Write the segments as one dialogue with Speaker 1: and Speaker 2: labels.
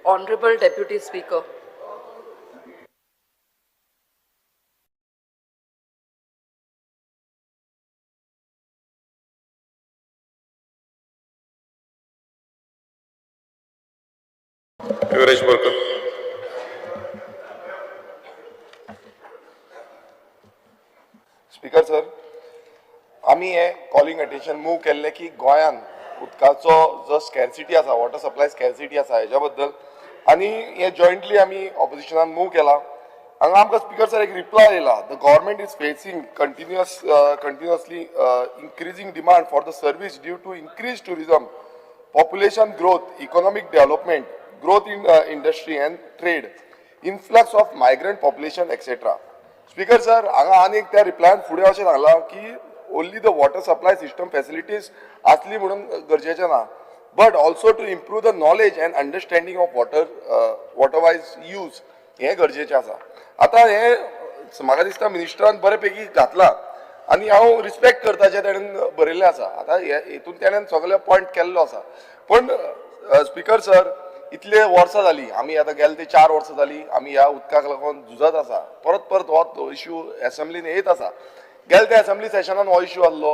Speaker 1: Honorable Deputy Speaker.
Speaker 2: Yogesh Borkar.
Speaker 3: Speaker sir, आम्ही हे calling attention move केल्ले की गोंयान उदकाचो जो स्कॅरसिटी आसा, वॉटर सप्लाय स्कॅरसिटी आसा हेच्या बद्दल आनी हे जॉयंटली आमी ऑपोजिशनान मूव केला. हांगा आमकां स्पीकर सर एक रिप्लाय येयला. The government is facing continuously increasing demand for the service due to increase tourism, population growth, economic development, growth in industry and trade, influx of migrant population, etc. Speaker sir, हांगा आनीक त्या रिप्लायन फुडें अशें सांगलां की only the water supply system facilities आसली म्हणून गरजेचें ना, but also to improve the knowledge and understanding of water wise use हें गरजेचें आसा. आतां हें म्हाका दिसता मिनिस्टरान बरे पैकी घातलां आनी हांव रिस्पेक्ट करता जे ताणें बरयल्लें आसा. आतां हितून ताणें सगळे पॉयंट केल्लो आसा, पण स्पीकर सर इतले वर्सां जालीं, आमी आतां गेले ते 4 वर्सां जालीं आमी ह्या उदकाक लागून झुजत आसा. परत परत हो इश्यू एसेंब्लीन येत आसा. गेले त्या एसेंब्ली सेशनान हो इश्यू आहलो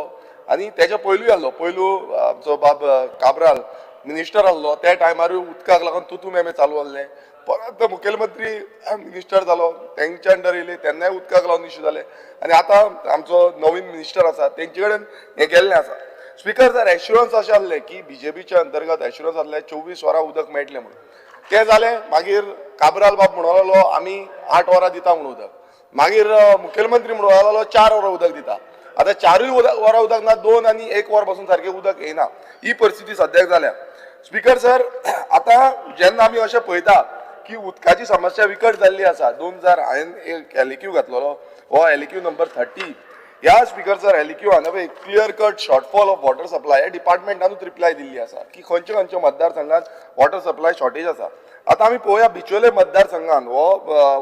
Speaker 3: आनी तेच्या पयलूय आहलो. पयलू आमचो बाब काब्राल मिनिस्टर आहलो, त्या टायमारूय उदकाक लागून तुतू मेमे चालू आहलें. परत मुखेलमंत्री मिनिस्टर जालो, तेंच्या अंडर येयले, तेन्नाय उदकाक लागून इश्यू जाले. आनी आतां आमचो नवीन मिनिस्टर आसा तेंचे कडेन हें गेल्लें आसा. स्पीकर सर, एश्युरन्स अशें आहलें की बीजेपीच्या अंतर्गत एश्युरन्स आहलें 24 वरां उदक मेळटलें म्हणून. तें जालें. मागीर काब्राल बाब म्हणून लागलो आमी 8 वरां दिता म्हणून उदक. मागीर मुखेलमंत्री म्हणून लागलो 4 वरां उदक दिता. आतां 4 वरां उदक ना, 2 आनी 1 वर पासून सारकें उदक येना. ही परिस्थिती सद्याक जाल्या. स्पीकर सर, आतां जेन्ना आमी अशें पळयता की उदकाची समस्या विकट जाल्ली आसा. 2000 हांवें एक एलिक्यू घातलेलो, हो एलिक्यू नंबर 30. ह्या स्पीकर सर एलिक्यू हांवें clear cut shortfall of water supply ह्या डिपार्टमेंटानूच रिप्लाय दिल्ली आसा की खंयचे खंयचे मतदारसंघात वॉटर सप्लाय शॉर्टेज आसा. आतां आमी पळोवया बिचोले मतदारसंघान हो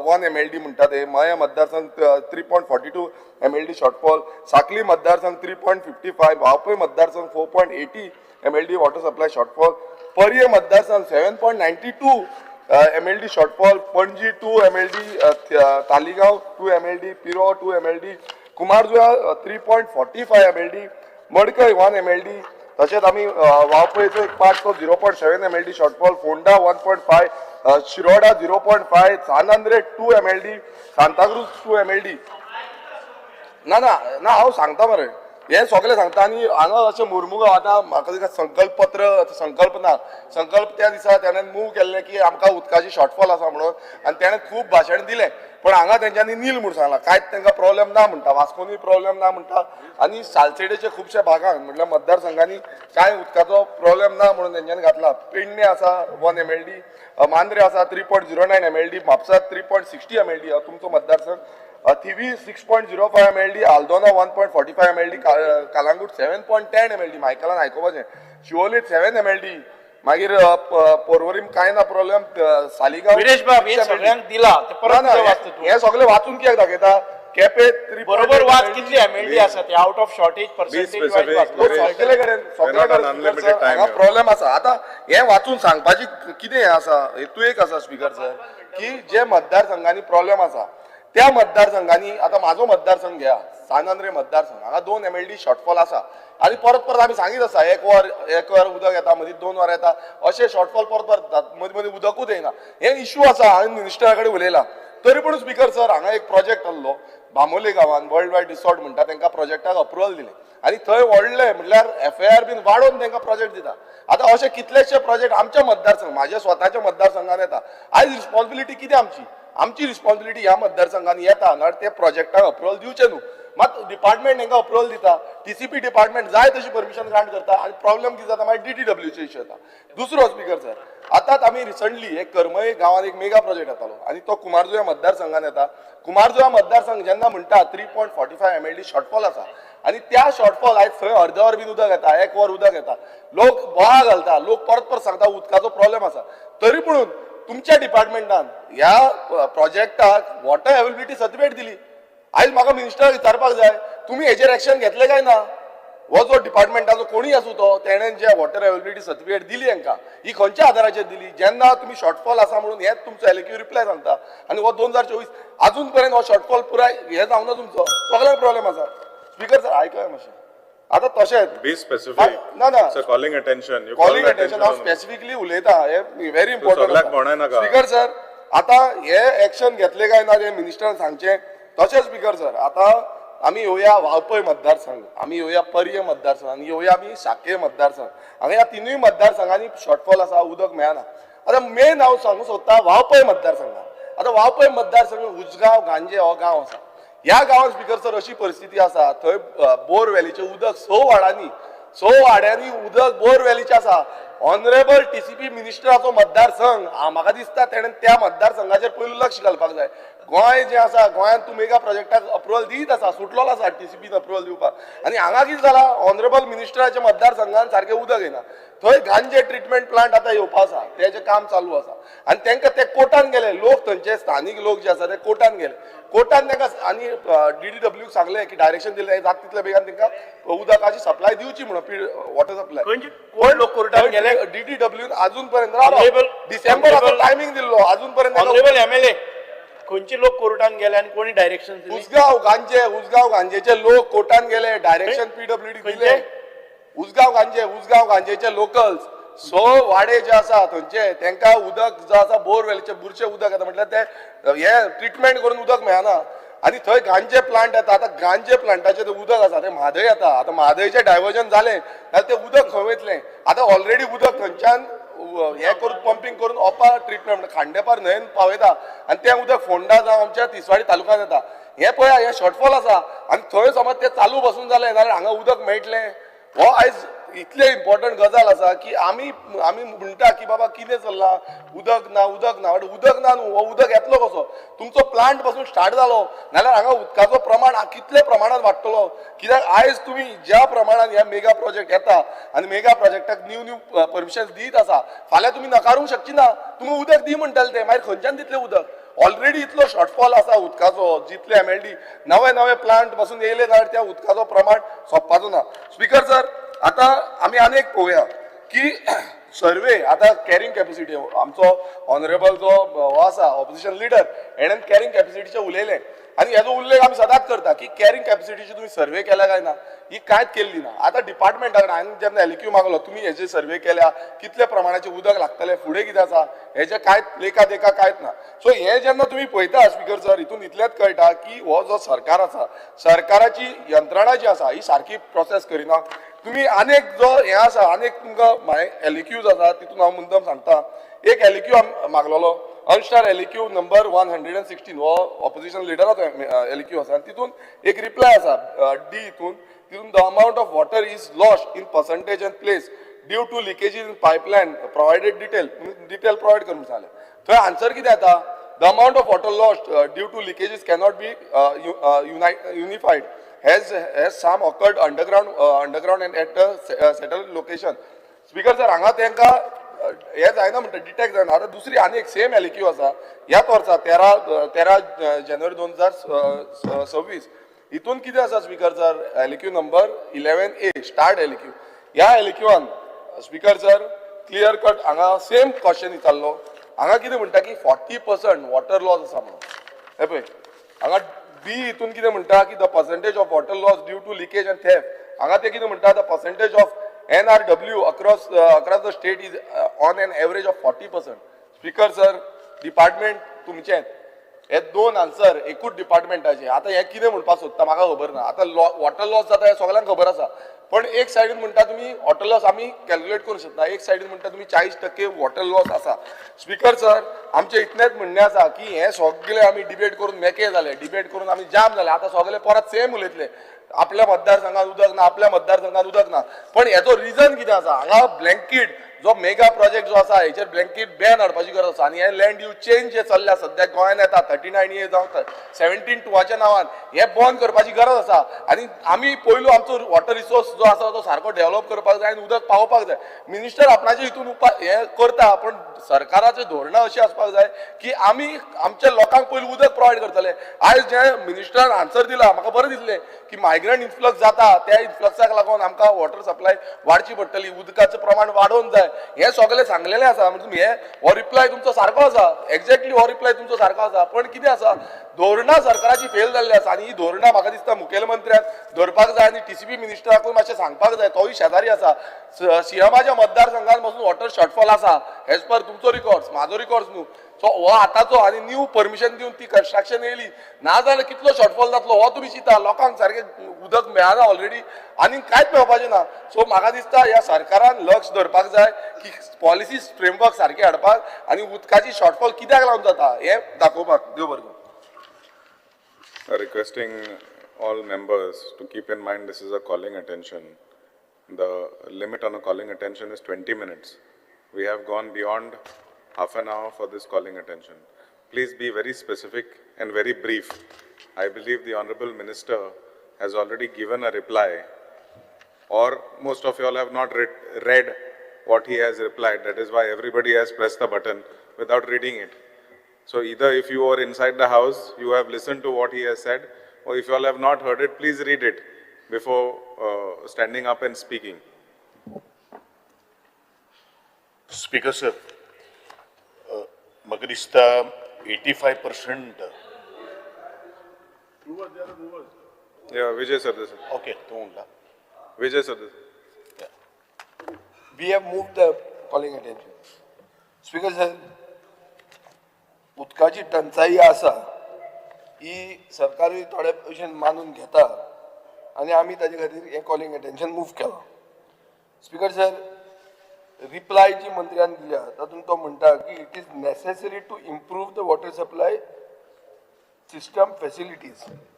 Speaker 3: 1 MLD म्हणटा ते, मया मतदारसंघ 3.42 MLD शॉर्टफॉल, साकली मतदारसंघ 3.55, वापय मतदारसंघ 4.80 MLD वॉटर सप्लाय शॉर्टफॉल, पर्ये मतदारसंघ 7.92 MLD shortfall, Panaji 2 MLD, Taleigao 2 MLD, पिरो 2 MLD, कुमारजुआ 3.45 MLD, मडकय 1 MLD. तशेंच आमी वापयचो एक पार्ट तो 0.7 MLD शॉर्टफॉल, फोंडा 1.5, शिरोडा 0.5, सानांद्रे 2 MLD, सांताक्रूज 2 MLD. ना ना ना हांव सांगता मरे, हे सगळें सांगता. आनी हांगा अशें मुरमुगांव आतां म्हाका दिसता संकल्प त्या दिसा ताणें मूव केल्लें की आमकां उदकाची शॉर्टफॉल आसा म्हणून, आनी ताणें खूब भाशण दिलें. पण हांगा तेंच्यांनी नील म्हणून सांगलां, कांयच तांकां प्रॉब्लेम ना म्हणटा, वास्कोनी प्रॉब्लेम ना म्हणटा, आनी सालसेडेच्या खुबशा भागांक म्हटल्यार मतदारसंघांनी कांय उदकाचो प्रॉब्लेम ना म्हणून तेंच्यांनी घातला. पेडणे आसा 1 MLD, मांद्रे आसा 3.09 MLD, म्हापसा 3.60 MLD हो तुमचो मतदारसंघ, Thivim 6.05 MLD, Aldona 1.45 MLD, Calangute 7.10 MLD, मायकलान आयकोपाचें, शिवोलीत 7 MLD, मागीर पोरवरीम कांय ना प्रॉब्लेम, सालिगांव
Speaker 4: विरेश बाब हे सगळ्यांक दिला ते परत
Speaker 3: हे सगळे वाचून कित्याक दाखयता. केपे
Speaker 4: बरोबर वाच कितली MLD आसा ते आउट ऑफ शॉर्टेज पर्सेंटेज
Speaker 3: सगळे कडेन प्रॉब्लेम आसा. आतां हे वाचून सांगपाची कितें हें आसा, हेतू एक आसा स्पीकर सर की जे मतदारसंघांनी प्रॉब्लेम आसा त्या मतदारसंघांनी, आतां म्हाजो मतदारसंघ घ्या, सानांद्रे मतदारसंघ, हांगा 2 MLD शॉर्टफॉल आसा. आनी परत परत आमी सांगीत आसा 1 वर उदक येता, मदीं 2 वर येता, अशें शॉर्टफॉल परत परत जातात, मदीं मदीं उदकूच येना. हे इश्यू आसा. हांवें मिनिस्टरा कडेन उलयलां. तरी पूण स्पीकर सर हांगा एक प्रोजेक्ट आहलो बामोले गांवांत, वर्ल्ड वायड रिसॉर्ट म्हणटा, तांकां प्रोजेक्टाक अप्रुवल दिलें आनी थंय व्हडले म्हटल्यार FIR बीन वाडोवन तांकां प्रोजेक्ट दिता. आतां अशे कितलेशे प्रोजेक्ट आमच्या मतदारसंघ, म्हाज्या स्वताच्या मतदारसंघान येता. आयज रिस्पॉन्सिबिलिटी कितें आमची रिस्पॉन्सिबिलिटी ह्या मतदारसंघान येता ना, ते प्रोजेक्टाक अप्रुवल दिवचें न्हू. मात डिपार्टमेंट तांकां अप्रुवल दिता, TCP डिपार्टमेंट जाय तशी परमिशन ग्रांट करता, आनी प्रॉब्लेम कितें जाता मागीर DTWचो इश्यू येता. दुसरो स्पीकर सर, आतांच आमी रिसंटली एक करमय गांवांत एक मेगा प्रोजेक्ट येतालो आनी तो कुमारजुव्या मतदारसंघान येता. कुमारजुव्या मतदारसंघ जेन्ना म्हणटा 3.45 MLD शॉर्टफॉल आसा, आनी त्या शॉर्टफॉल आयज थंय अर्द वर बीन उदक येता, 1 वर उदक येता, लोक बोळा घालता, लोक परत परत सांगता उदकाचो प्रॉब्लेम आसा. तरी पूण तुमच्या डिपार्टमेंटान ह्या प्रोजेक्टाक वॉटर अवेलेबिलिटी सर्टिफिकेट दिली. आयज म्हाका मिनिस्टराक विचारपाक जाय, तुमी हेचेर एक्शन घेतले काय ना? हो जो डिपार्टमेंटाचो कोणी आसूं तो तेणेन जे वॉटर अवेलेबिलिटी सर्टिफिकेट दिली हांकां ही खंयच्या आधाराचेर दिली जेन्ना तुमी शॉर्टफॉल आसा म्हणून हेच तुमचो एलक्यू रिप्लाय सांगता आनी हो 2024 अजून पर्यंत हो शॉर्टफॉल पुराय हे जावना तुमचो सगळ्यांक प्रॉब्लेम आसा स्पीकर सर आयकय मातशें आता तशेंच
Speaker 2: बी स्पेसिफिक
Speaker 3: ना ना
Speaker 2: sir calling attention
Speaker 3: calling attention हांव स्पेसिफिकली उलयता हे व्हेरी
Speaker 2: सगळ्याक भोंवडाय
Speaker 3: इम्पॉर्टंट
Speaker 2: नाका.
Speaker 3: स्पीकर सर आता हे एक्शन घेतले काय ना ते मिनिस्टरान सांगचे तशेंच स्पीकर सर आता आमी येवया वाळपय मतदारसंघ आमी येवया पर्य मतदारसंघ आनी येवया आमी साखळे मतदारसंघ हांगा ह्या तिनूय मतदारसंघांनी शॉर्टफॉल आसा उदक मेळना आता मेन हांव सांगूं सोदता वाळपय मतदारसंघात आता वाळपय मतदारसंघ उजगांव गांजे हो गांव आसा ह्या गांवांत स्पीकर सर अशी परिस्थिती आसा थंय बोरवेलीचें उदक स वाड्यांनी उदक बोरवेलीचें आसा ऑनरेबल टीसीपी मिनिस्टराचो मतदारसंघ म्हाका दिसता तेणें त्या मतदारसंघाचेर पयलीं लक्ष घालपाक जाय गोंय जें आसा गोंयांत तूं मेगा प्रोजेक्टाक अप्रुवल दीत आसा सुटलो आसा टीसीपीन अप्रुवल दिवपाक आनी हांगा कितें जाला ऑनरेबल मिनिस्टराच्या मतदारसंघान सारकें उदक येना थंय गांजे ट्रिटमेंट प्लांट आतां येवपा आसा तेजें काम चालू आसा आनी तांकां ते कोर्टान गेले लोक थंयचे स्थानीक लोक जे आसा ते कोर्टान गेले कोर्टान तांकां आनी DDW सांगलें की डायरेक्शन दिलें जाता तितले बेगान तांकां उदकाची सप्लाय दिवची म्हणून वॉटर सप्लाय
Speaker 4: कोण लोक कोर्टान गेले
Speaker 3: DDW अजून पर्यंत
Speaker 4: Honorable-
Speaker 3: डिसेंबर टायमिंग दिल्लो अजून पर्यंत
Speaker 4: ऑनरेबल MLA खंयचे लोक कोर्टान गेले आनी कोणी डायरेक्शन दिली
Speaker 3: उसगांव गांजेचे लोक कोर्टान गेले डायरेक्शन PWD दिले उसगांव गांजेचे लोकल्स वाडे जे आसा थंयचे तांकां उदक जो आसा बोरवेलचे बुरशे उदक येता म्हटल्यार ते हे ट्रिटमेंट करून उदक मेळना आनी थंय गांजे प्लांट येता आतां गांजे प्लांटाचें उदक आसा तें म्हादय येता आतां म्हादयचें डायवर्जन जालें जाल्यार तें उदक खंय वयतलें आतां ऑलरेडी उदक थंयच्यान हे करून पंपिंग करून ओपा ट्रिटमेंट खांडेपार न्हंयेन पावयता आनी तें उदक फोंडा जावं आमच्या तिसवाडी तालुक्यांत येता हे पळया हे शॉर्टफॉल आसा आनी थंय समज तें चालू बसून जालें जाल्यार हांगा उदक मेळटलें हो आयज इतले इम्पॉर्टंट गजाल आसा की आमी म्हणटा की बाबा कितें चल्लां उदक ना बट उदक ना न्हू हो उदक येतलो कसो तुमचो प्लांट पासून स्टार्ट जालो नाल्यार हांगा उदकाचो प्रमाण कितले प्रमाणात वाडटलो कित्याक आयज तुमी ज्या प्रमाणात ह्या मेगा प्रोजेक्ट येता आनी मेगा प्रोजेक्टाक न्यू परमिशन दीत आसा फाल्यां तुमी नकारूंक शकची ना तुमी उदक दी म्हणटाले ते मागीर खंयच्यान दितले उदक ऑलरेडी इतलो शॉर्टफॉल आसा उदकाचो जितले MLD नवे प्लांट पासून येयले जाल्यार त्या उदकाचो प्रमाण सोंपपाचो ना स्पीकर सर आता आमी आनीक पळोवया की सर्वे आता कॅरिंग कॅपॅसिटी आमचो ऑनरेबल जो हो आसा ऑपोजिशन लिडर हेणेन कॅरिंग कॅपॅसिटीचे उलयलें आनी हेजो उल्लेख आमी सदांच करता की कॅरिंग कॅपॅसिटीची तुमी सर्वे केल्या काय ना ही कांयच केल्ली ना आतां डिपार्टमेंटाक हांवें जेन्ना एलक्यू मागलो तुमी हेजे सर्वे केल्या कितले प्रमाणाचें उदक लागतलें फुडें कितें आसा हेजे कांयच लेखा देखा कांयच ना सो हे जेन्ना तुमी पळयता स्पीकर सर हितून इतलेंच कळटा की हो जो सरकार आसा सरकाराची यंत्रणा जी आसा ही सारकी प्रोसेस करिना तुम्ही अनेक जो हे आसा अनेक तुमकां एलक्यूज आसा तितून हांव मुद्दम सांगता एक एलक्यू मागलेलो अनस्टार एलक्यू नंबर 116 हो ऑपोजिशन लिडराचो एलक्यू आसा आनी तितून एक रिप्लाय आसा डी तितून the amount of water is lost in percentage and place due to leakages in pipeline provided detail provide करून सांगलें थंय आन्सर कितें येता the amount of water lost due to leakages cannot be unified has some occurred underground and at a settled location. Speaker sir, हांगा तेंका हे जायना म्हणटा डिटेक्ट जायना आतां दुसरी आनी एक सेम एलक्यू आसा ह्याच वर्सा 13 जानेवारी 2026 हितून कितें आसा speaker sir LQ number 11A start LQ ह्या एलक्यूआन स्पीकर सर क्लियर कट हांगा सेम क्वेश्चन विचारलो हांगा कितें म्हणटा की 40% वॉटर लॉस आसा म्हणून हे पळय हांगा बी हितून कितें म्हणटा की the percentage of water loss due to leakage and theft हांगा ते कितें म्हणटा the percentage of NRW across the state is on an average of 40%. Speaker sir department तुमचें हे दोन आन्सर एकूच डिपार्टमेंटाचे आतां हे कितें म्हणपाक सोदता म्हाका खबर ना आतां वॉटर लॉस जाता हे सगळ्यांक खबर आसा पण एक सायडीन म्हणटा तुमी वॉटर लॉस आमी कॅल्क्युलेट करूंक शकता एक सायडीन म्हणटा तुमी 40% वॉटर लॉस आसा स्पीकर सर आमचें इतलेंच म्हणणें आसा की हे सगळे आमी डिबेट करून मेके जाले डिबेट करून आमी जाम जाले आतां सगळे परत सेम उलयतले आपल्या मतदारसंघात उदक ना आपल्या मतदारसंघात उदक ना पण हेचो रिजन कितें आसा हांगा ब्लँकीट जो मेगा प्रोजेक्ट जो आसा हेचेर ब्लँकीट बॅन हाडपाची गरज आसा आनी हे लँड यूज चेंज जे चल्ल्या सद्या गोंयांत येता 39A जावं 17(2) नांवान हे बंद करपाची गरज आसा आनी आमी पयलू आमचो वॉटर रिसोर्स जो आसा तो सारको डेव्हलप करपाक जाय आनी उदक पावोवपाक जाय मिनिस्टर आपणाचे हितून हे करता पण सरकाराचे धोरणां अशी आसपाक जाय की आमी आमच्या लोकांक पयलीं उदक प्रोवायड करतले आयज जे मिनिस्टरान आन्सर दिला म्हाका बरें दिसलें की मायग्रंट इन्फ्लक्स जाता त्या इन्फ्लक्साक लागून आमकां वॉटर सप्लाय वाडची पडटली, उदकाचें प्रमाण वाडोवंक जाय, हें सगळें सांगलेलें आसा. म्हणजे तुम्ही हो रिप्लाय तुमचो सारको आसा, एक्झॅक्टली हो रिप्लाय तुमचो सारको आसा. पण कितें आसा, धोरणां सरकाराची फेल जाल्ली आसा आनी ही धोरणां म्हाका दिसता मुखेलमंत्र्याक धरपाक जाय आनी TCP मिनिस्टराकूय मातशें सांगपाक जाय. तोय शेजारी आसा, सीएमाच्या मतदारसंघात पासून वॉटर शॉर्टफॉल आसा एज पर तुमचो रिकॉर्ड्स, म्हाजो रिकॉर्ड्स न्हू. सो हो आतांचो आनी न्यू परमिशन दिवन ती कन्स्ट्रक्शन येयली ना जाल्यार कितलो शॉर्टफॉल जातलो हो तुमी चिंता. लोकांक सारकें उदक मेळना ऑलरेडी आनी कांयच मेळपाचें ना. सो म्हाका दिसता ह्या सरकारान लक्ष धरपाक जाय की पॉलिसीज फ्रेमवर्क सारके हाडपाक आनी उदकाची शॉर्टफॉल कित्याक लागून जाता हें दाखोवपाक. देव बरें करूं.
Speaker 2: Requesting all members to keep in mind this is a calling attention. The limit on a calling attention is 20 minutes. We have gone beyond half an hour for this calling attention. Please be very specific and very brief. I believe the Honorable Minister has already given a reply, or most of you all have not read what he has replied. That is why everybody has pressed the button without reading it. So either if you are inside the house, you have listened to what he has said, or if you all have not heard it, please read it before standing up and speaking.
Speaker 1: Speaker sir, म्हाका दिसता 85%.
Speaker 2: Yeah, Vijay sir, this is.
Speaker 1: Okay तूं म्हणला.
Speaker 2: Vijay sir, this is.
Speaker 5: We have moved the calling attention. Speaker sir, उदकाची टंचाई आसा ही सरकारूय थोडे भशेन मानून घेता आनी आमी ताजे खातीर हें कॉलिंग अटेन्शन मूव केलां. स्पीकर सर, रिप्लाय जी मंत्र्यान दिल्या तातूंत तो म्हणटा की it is necessary to improve the water supply system facilities.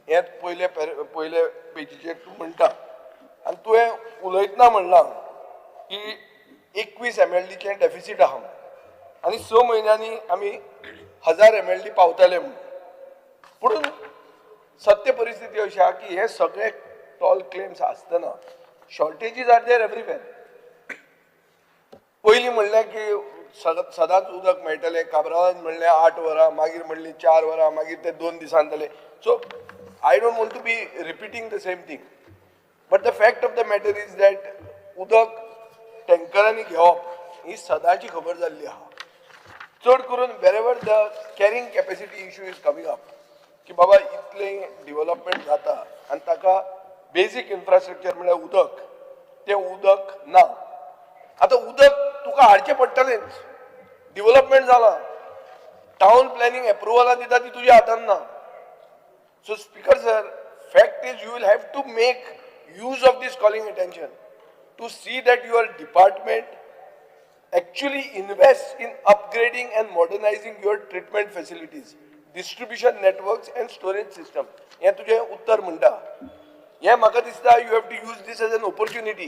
Speaker 5: हें पयले पेजीचेर तूं म्हणटा आनी तुवें उलयतना म्हणलां की 21 MLDचें डेफिसीट आहा आनी 6 म्हयन्यांनी आमी 1000 MLD पावतले म्हणून. पूण सत्य परिस्थिती अशी आहा की हे सगळे टॉल क्लेम्स आसतना शॉर्टेजीस आर देर एवरीवेर. पयलीं म्हणलें की सदांच उदक मेळटलें, काबरावान म्हणलें 8 वरां, मागीर म्हणलीं 4 वरां, मागीर ते 2 दिसान जालें. So I don't want to be repeating the same thing, but the fact of the matter is that उदक टँकरांनी घेवप ही सदांची खबर जाल्ली आहा. चड करून wherever the carrying capacity issue is coming up की बाबा इतलें डेव्हलपमेंट जाता आनी ताका बेसीक इन्फ्रास्ट्रक्चर म्हळ्यार उदक, तें उदक ना. आतां उदक तुका हाडचें पडटलेंच. डेव्हलपमेंट जालां, टावन प्लॅनिंग एप्रुवलां दिता ती तुज्या हातान ना. So speaker sir, fact is you will have to make use of this calling attention to see that your department actually invest in upgrading and modernizing your treatment facilities, distribution networks and storage system. हे तुझे उत्तर म्हणटा. हे म्हाका दिसता you have to use this as an opportunity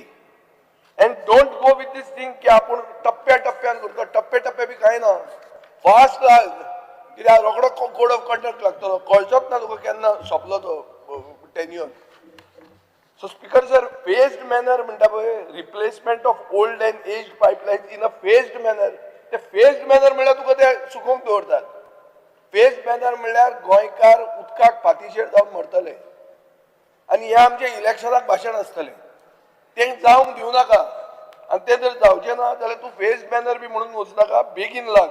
Speaker 5: and don't go with this thing की आपण टप्प्या टप्प्यान करता. टप्पे टप्पे बी कांय ना, फास्ट लाग कित्याक रोखडो कोड ऑफ कंडक्ट लागतलो, कळचोच ना तुका केन्ना सोंपलो तो tenure. So speaker sir, phased manner म्हणटा पळय, replacement of old and aged pipelines in a phased manner. ते फेज्ड मॅनर म्हणल्यार तुका ते सुकोवंक दवरतात. फेज्ड मॅनर म्हणल्यार गोंयकार उदकाक फाटीशेर जावन मरतले आनी हे आमचे इलेक्शनाक भाशण आसतलें, तें जावंक दिवं नाका. आनी तें जर जावचें ना जाल्यार तूं फेज्ड मॅनर बी म्हणून वचनाका, बेगीन लाग.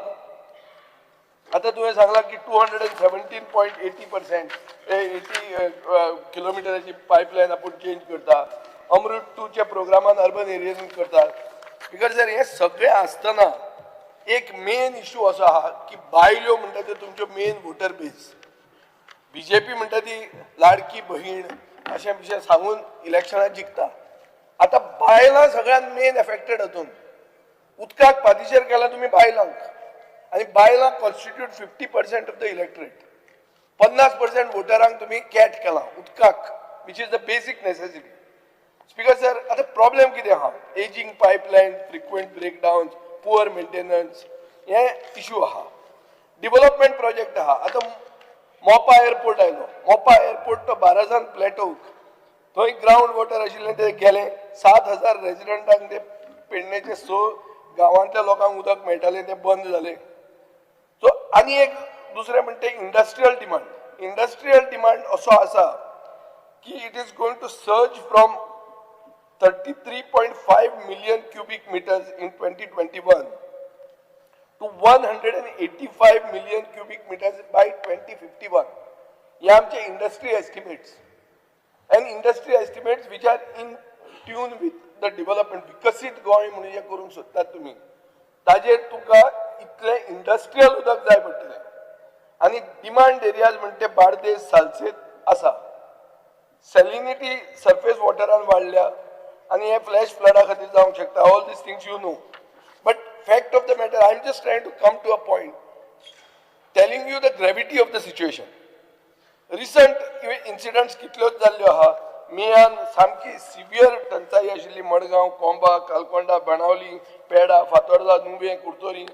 Speaker 5: आता तुवें सांगला की 217.80% 80 किलोमिटराची पायपलायन आपण चेंज करता. अमृत 2च्या प्रोग्रामान अर्बन एरियान करतात. बिकॉज जर हे सगळें आसतना एक मेन इश्यू असो आहा की बायल्यो म्हणटा त्यो तुमच्यो मेन वोटर बेस. BJP म्हणटा ती लाडकी बहीण अशें विशय सांगून इलेक्शनां जिखता. आता बायलां सगळ्यात मेन एफेक्टेड हातून. उदकाक फाटीशेर केला तुम्ही बायलांक आणि बायलां कॉन्स्टिट्यूट 50% ऑफ द इलेक्टरेट. 50% वोटरांक तुम्ही कॅट केला उदकाक, which is the basic necessity. Speaker sir, आता प्रॉब्लेम कितें आहा? Ageing pipeline, frequent breakdowns, poor maintenance, हे इश्यू आहा. डेव्हलपमेंट प्रोजेक्ट आहा. आता मोपा एअरपोर्ट आयलो. मोपा एअरपोर्ट तो बाराजान प्लेटोक, थंय ग्राउंड वॉटर आशिल्लें ते गेलें. 7,000 रेजिडेंटांक ते पेडणेचे 6 गांवांतल्या लोकांक उदक मेळटालें तें बंद जालें. सो आनी एक दुसरें म्हणटा इंडस्ट्रियल डिमांड. इंडस्ट्रियल डिमांड असो आसा की it is going to surge from 33.5 million cubic meters in 2021 to 185 million cubic meters by 2051. हे आमचे industry estimates and industry estimates which are in tune with the development. विकसित गोंय म्हणून जे करूंक सोदतात तुम्ही ताजेर तुका इतले इंडस्ट्रियल उदक जाय पडटलें आनी डिमांड एरियाज म्हणटे बार्देस सालसेत आसा. सॅलिनिटी सरफेस वॉटरान वाडल्या आनी हे फ्लॅश फ्लडा खातीर जावंक शकता. All these things you know. But fact of the matter I am just trying to come to a point telling you the gravity of the situation. Recent incidents कितल्योच जाल्ल्यो आहा. मेयान सामकी सिवियर टंचाई आशिल्ली मडगांव, कोंबा, कालकोंडा, बाणावली, पेडा, फातोर्डा, नुवें, कुर्तोरी.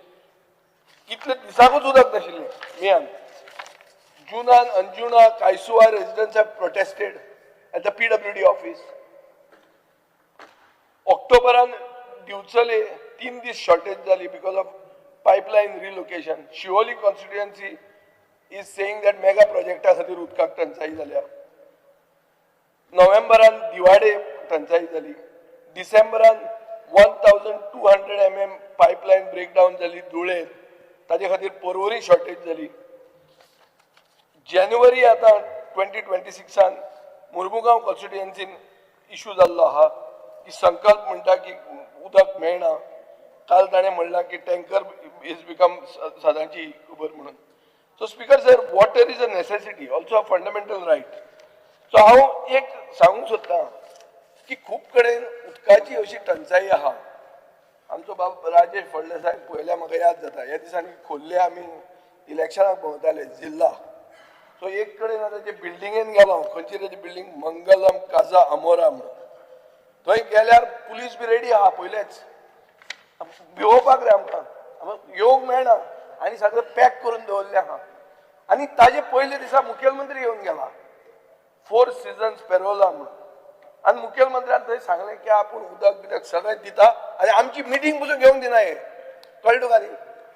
Speaker 5: कितले दिसाकूच उदक नाशिल्लें मेयान. जुनान Anjuna, Caisua residents have protested at the PWD office. ऑक्टोबरान दिवचले 3 दीस शॉर्टेज जाली because of pipeline relocation. Shivoli constituency is saying that mega प्रोजेक्टा खातीर उदकाक टंचाई जाल्या. नोव्हेंबरान दिवाडे टंचाई जाली. डिसेंबरान 1200 mm पायपलायन ब्रेकडावन जाली धुळेर. ताजे खातीर पर्वरी शॉर्टेज जाली. जानेवारी आतां 2026 मुर्मुगांव कॉन्स्टिट्युएन्सीन इशू जाल्लो आहा की संकल्प म्हणटा की उदक मेळना. काल ताणें म्हणलां की टँकर इज बिकम सदांची खबर म्हणून. So Speaker sir, water is a necessity, also a fundamental right. So हांव एक सांगूंक सोदतां की खूब कडेन उदकाची अशी टंचाई आहा. आमचो बाब राजेश फळदेसाय पळयल्यार म्हाका याद जाता. ह्या दिसांनी खोर्ले आमी इलेक्शनाक भोंवताले जिल्ला. सो एक कडेन आतां जे बिल्डिंगेन गेलो हांव, खंयची रे ती बिल्डिंग मंगलम काजा अमोरा म्हणून. थंय गेल्यार पुलीस बी रेडी आहा पयलेच भिवोवपाक रे आमकां येवंक मेळना आनी सगळें पॅक करून दवरलें आहा. आनी ताजे पयले दिसा मुखेलमंत्री येवन गेला 4 seasons पेरोला म्हणून. आनी मुखेलमंत्र्यान थंय सांगलें की आपूण उदक बिदक सगळें दिता आनी आमची मिटींग पसून घेवंक दिना हे. कळ्ळें तुका न्ही.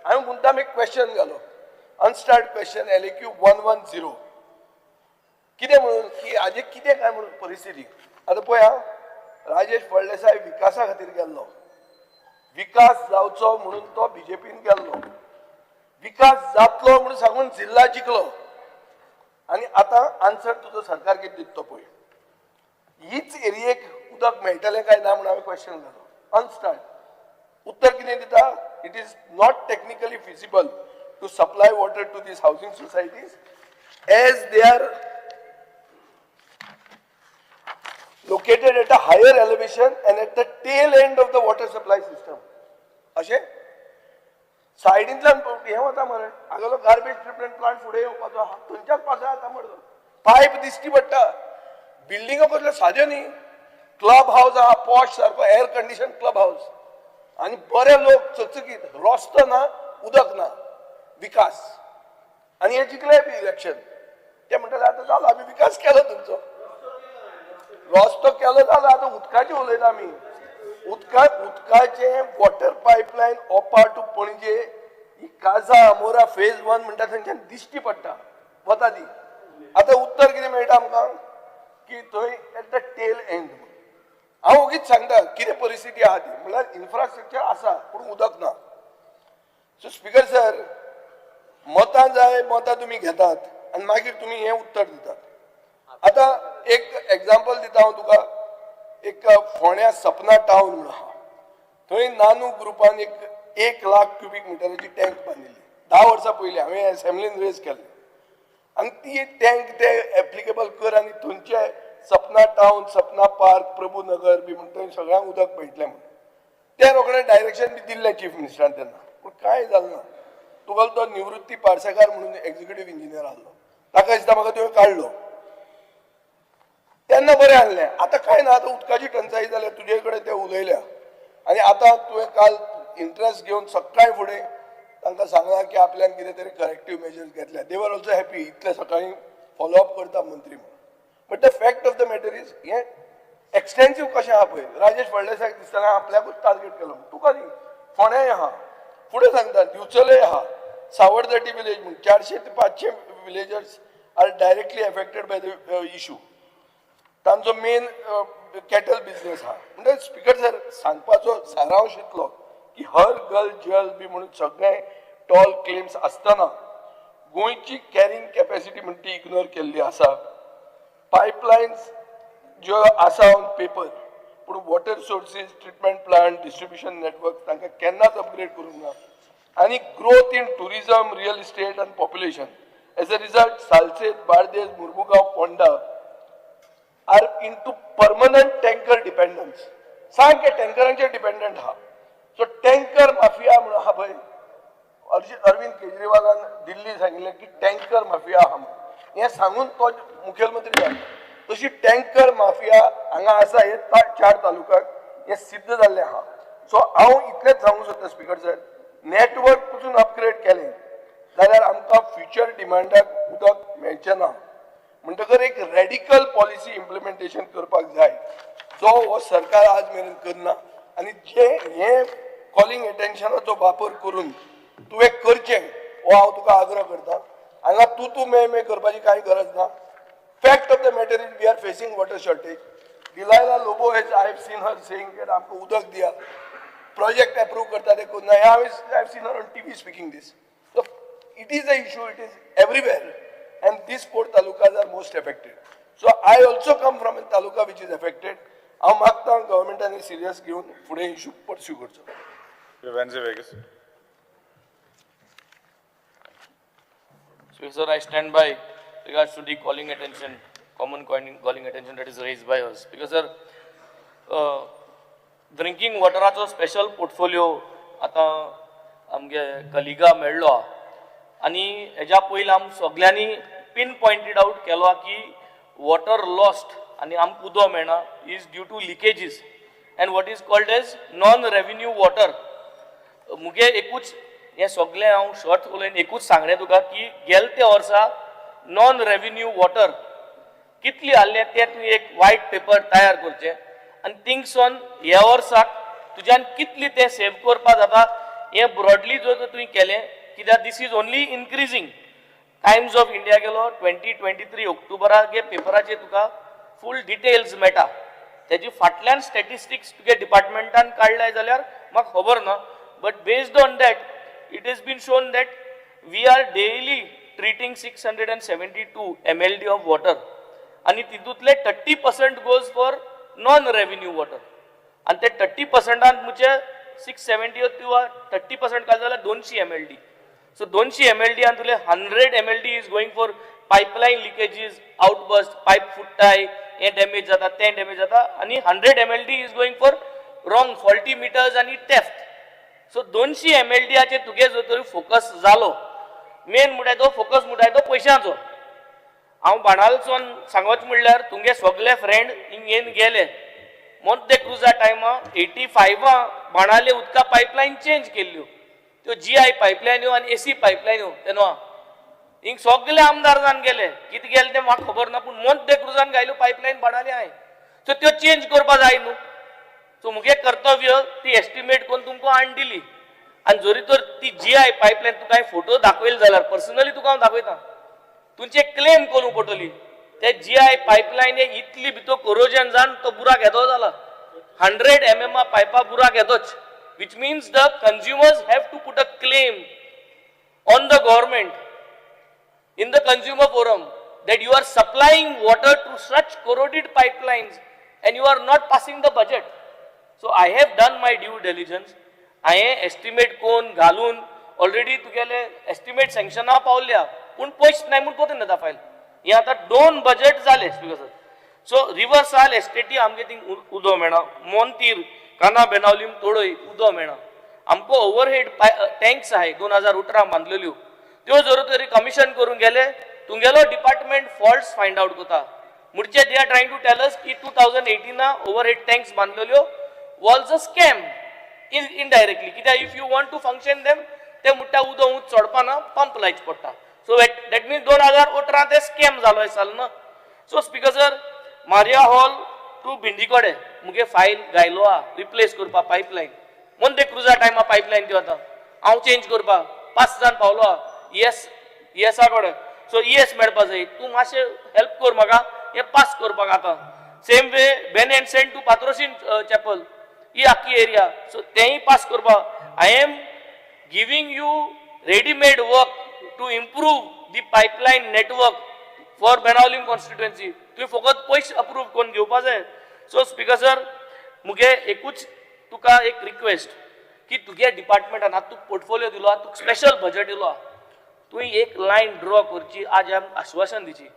Speaker 5: हांवें मुद्दाम एक क्वेश्चन घालो अनस्टार्ट क्वेश्चन LAQ 110 कितें म्हणून की हाजे कितें काय म्हणून परिस्थिती. आतां पळय हांव राजेश फळदेसाय विकासा खातीर गेल्लो. विकास जावचो म्हणून तो BJPन गेल्लो. विकास जातलो म्हणून सांगून जिल्ला जिखलो आनी आतां आन्सर तुजो सरकार कितें दिता तो पळय. हीच एरियेक उदक मेळटलें काय ना म्हणून हांवें क्वेश्चन घालो. अनस्टार्ट उत्तर कितें दिता. It is not technically feasible to supply water to this housing societies as they are located at a higher elevation and at the tail end of the water supply system. अशें सायडींतल्यान हें वता मरे हांगलो garbage treatment plant फुडें येवपाचो आहा थंयच्याच पासो येता मरे. पायप दिश्टी पडटा. बिल्डिंगो कसल्यो साद्यो न्ही. क्लब हावस आहा पॉश सारको एअर कंडिशन क्लब हावस आनी बरे लोक चकचकीत. रस्तो ना उदक ना. विकास आनी हे जिखले बी इलेक्शन. ते म्हणटाले आतां जालो आमी विकास केलो तुमचो. रस्तो केलो जालो. आतां उदकाचें उलयता आमी. उदकाचे वॉटर पायपलायन ओपा टू पणजे ही काजा अमोरा फेज 1 म्हणटा थंयच्यान दिश्टी पडटा वता ती. आतां उत्तर कितें मेळटा आमकां की थंय एट द टेल एंड. हांव ओगीच सांगता कितें परिस्थिती आहा ती. म्हळ्यार इन्फ्रास्ट्रक्चर आसा पूण उदक ना. सो स्पीकर सर मतां जाय मतां तुमी घेतात आनी मागीर तुमी हें उत्तर दितात. आतां एक एग्जाम्पल दिता हांव तुका. एक फोण्या सपना टावन म्हणून आहा थंय नानू ग्रुपान 1 लाख क्युबिक मिटराची टँक बांदिल्ली 10 वर्सां पयलीं. हांवें असेंब्लीन रेज केल्लें आनी ती टँक ते एप्लिकेबल कर आनी थंयचे सपना टावन सपना पार्क प्रभुनगर बी म्हणटा थंय सगळ्यांक उदक मेळटलें म्हणून ते रोखडें डायरेक्शन बी दिल्लें चीफ मिनिस्टरान तेन्ना. पूण कांय जालें ना. तुगेलो तो निवृत्ती पार्सेकार म्हणून एक्झिक्युटीव इंजिनियर आसलो. ताका दिसता म्हाका तुवें काडलो. तेन्ना बरें आहलें. आतां कांय ना. आतां उदकाची टंचाई जाल्या तुजे कडेन ते उलयल्या आनी आतां तुवें काल इंट्रस्ट घेवन सकाळी फुडें तांकां सांगलां की आपल्यान कितें तरी करेक्टीव मेजर्स घेतल्या. दे वर ऑल्सो हॅपी. इतले सकाळी फॉलोअप करता मंत्री म्हणून. But the fact of the matter is हें एक्सटेन्सीव कशें आहा पळय. राजेश फळदेसायक दिसतना आपल्याकूच टार्गेट केलो. तुका न्ही फोंड्याय आहा फुडें सांगता दिवचलेय आहा सावळदटी विलेज म्हणून 400 ते 500 villagers are directly affected by the issue. तांचो मेन कॅटल बिझनेस हा म्हणजे स्पीकर सर सांगपाचो सारांश इतलो की हर गर्ल जल बी म्हणून सगळे टॉल क्लेम्स आसतना गोंयची कॅरिंग कॅपॅसिटी म्हणून ती इग्नोर केल्ली आसा पायपलायन्स ज्यो आसा ऑन पेपर पूण water sources treatment plant distribution network तांकां केन्नाच अपग्रेड करूंक ना आनी growth in tourism real estate आनी population as a result Salcete Bardez Mormugao Ponda are into permanent tanker dependence सारखे टँकरांचेर डिपेंडंट आहा सो टँकर माफिया म्हणून आहा पळय अरविंद केजरीवालान दिल्ली सांगिल्लें की टँकर माफिया आहा म्हणून हें सांगून तो मुखेलमंत्री जालो तशी टँकर माफिया हांगा आसा हे 4 तालुक्याक हे सिद्ध जाल्लें आहा सो हांव इतलेंच सांगूंक सोदता स्पीकर सर नेटवर्क पसून अपग्रेड केलें जाल्यार आमकां फ्युचर डिमांडाक उदक मेळचें ना म्हणटकर एक रॅडिकल पॉलिसी इम्प्लिमेंटेशन करपाक जाय जो हो सरकार आज मेरेन करना आनी जे हे कॉलिंग एटेन्शनाचो वापर करून तुवें करचें हो हांव तुका आग्रह करता हांगा तूं मे करपाची कांय गरज ना fact of the matter is we are facing water shortage Delilah Lobo has I have seen her saying की आमकां उदक दिया प्रोजेक्ट अप्रूव्ह करता ते कोन्ना हांव have seen her on TV speaking this so it is a issue it is everywhere and these 4 talukas are most affected. So I also come from a taluka which is affected. हांव मागता गव्हर्नमेंटाने serious घेवन फुडें issue pursue करचो.
Speaker 2: Wednesday Vegas.
Speaker 6: So, sir, I stand by regards to the calling attention, calling attention that is raised by us. Because, sir, drinking water special portfolio आता आमगे कलिगा मेळ्ळो आणि हेच्या पयलीं आम सगळ्यांनी पिन पॉइंटेड आउट केलो की वॉटर लॉस्ट आणि आमकां उदक मेळना is due to leakages and what is called as non revenue water मुगे एकूच हे सगळें हांव शॉर्ट उलयन एकूच सांगणें तुका की गेल ते वर्सा नॉन रेव्हेन्यू वॉटर कितली आहलें तें तूं एक व्हायट पेपर तयार करचें आनी थिंग्स ऑन ह्या वर्साक तुज्यान कितली तें सेव करपा जाता हें ब्रॉडली जो तुवें केलें कित्याक this is only increasing Times of India गेलो 2023 ऑक्टोबराक हे पेपराचेर तुका फूल डिटेल्स मेळटा तेजी फाटल्यान स्टॅटिस्टिक्स तुगे डिपार्टमेंटान काडलाय जाल्यार म्हाका खबर ना but based on that it is been shown that we are daily treating 672 mld of water आनी तितूंतले 30% goes for non revenue water आनी ते 30%आन मुझे 670 किंवा 30% काय जाल्यार 200 mld So 200 mld and 100 mld is going for pipeline leakages, outburst, pipe fुट्टाय, हे damage जाता, ते damage जाता, आणि 100 mld is going for wrong faulty meters आणि theft. So 200 mld आचे तुगे जो तरी फोकस जालो, मेन मुडाय तो फोकस मुडाय तो पैशांचो. हांव बाणालचोन सांगोच म्हणल्यार तुमगे सगळे फ्रेंड हिंगेन गेले. मोंते क्रुजा टायमा 85 बाणाले उदका पायपलायन चेंज केल्ल्यो. त्यो GI पायपलायन्यो आनी AC पायपलायन्यो तेन्ना हिंग सगळे आमदार जावन गेले कितें गेले तें म्हाका खबर ना पूण मोंते क्रुजान गायल्यो पायपलायन बाणाले हांवें सो त्यो चेंज करपा जाय न्हू सो मुगे कर्तव्य ती एस्टिमेट करून तुमकां हाडून दिली आनी जरी तर ती GI पायपलायन तुका हांवें फोटो दाखयले जाल्यार पर्सनली तुका हांव दाखयता तुमचे क्लेम करूंक पडटली ते GI पायपलायन इतली भितर कोरोजन जावन तो बुराक येदो जाला 100 mm पायपा बुराक येदोच which means the consumers have to put a claim on the government in the consumer forum that you are supplying water to such corroded pipelines and you are not passing the budget. So I have done my due diligence. I estimate कोण घालून already तुगेले estimate sanction पावल्या पूण पयस नाही म्हणून पोते नता फायल हे आता 2 बजेट जाले सो रिवर्साल एस्टेटी आमगे थिंग उदो मेळना मोंतीर काना बेनावलीम तोडोय उदो मेळना आमको ओव्हरहेड टँक्स आहे 2018 बांधलेल्यो त्यो जर तरी कमिशन करून गेले तुमगेलो डिपार्टमेंट फॉल्ट्स फाइंड आउट करता मुडचे they are trying to tell us की 2018 ओव्हरहेड टँक्स बांधलेल्यो वॉल्स अ स्कॅम इनडायरेक्टली कित्याक if you want to function them ते मुट्टा उदो उंच चडपाना पंप लायच पडटा सो दॅट मीन्स 2018 ते स्कॅम जालो आसलो ना so speaker sir Maria hall to भिंडीकडे मुगे फायल गायलो हा रिप्लेस करपा पायपलायन मोंते क्रुजा टायमा पायपलायन त्यो आतां हांव चेंज करपा 5 जाण पावलो हा ESA कडेन सो ES मेळपा जाय तूं मातशें हेल्प कर म्हाका हे पास करपाक आतां सेम वे बेन एंड सेंट टू पात्रोसीन चॅपल ही आख्खी एरिया सो तेंय पास करपाक I am giving you readymade work to improve the pipeline network for Benaulim constituency तुम्ही फकत पयशे अप्रूव करून घेवपा जाय सो स्पीकर सर मुगे एकूच तुका एक रिक्वेस्ट की तुगे डिपार्टमेंटान आतां तुका पोर्टफोलियो दिलो तुका स्पेशल बजेट दिलो तुवें एक लायन ड्रॉ करची आज आमकां आश्वासन दिची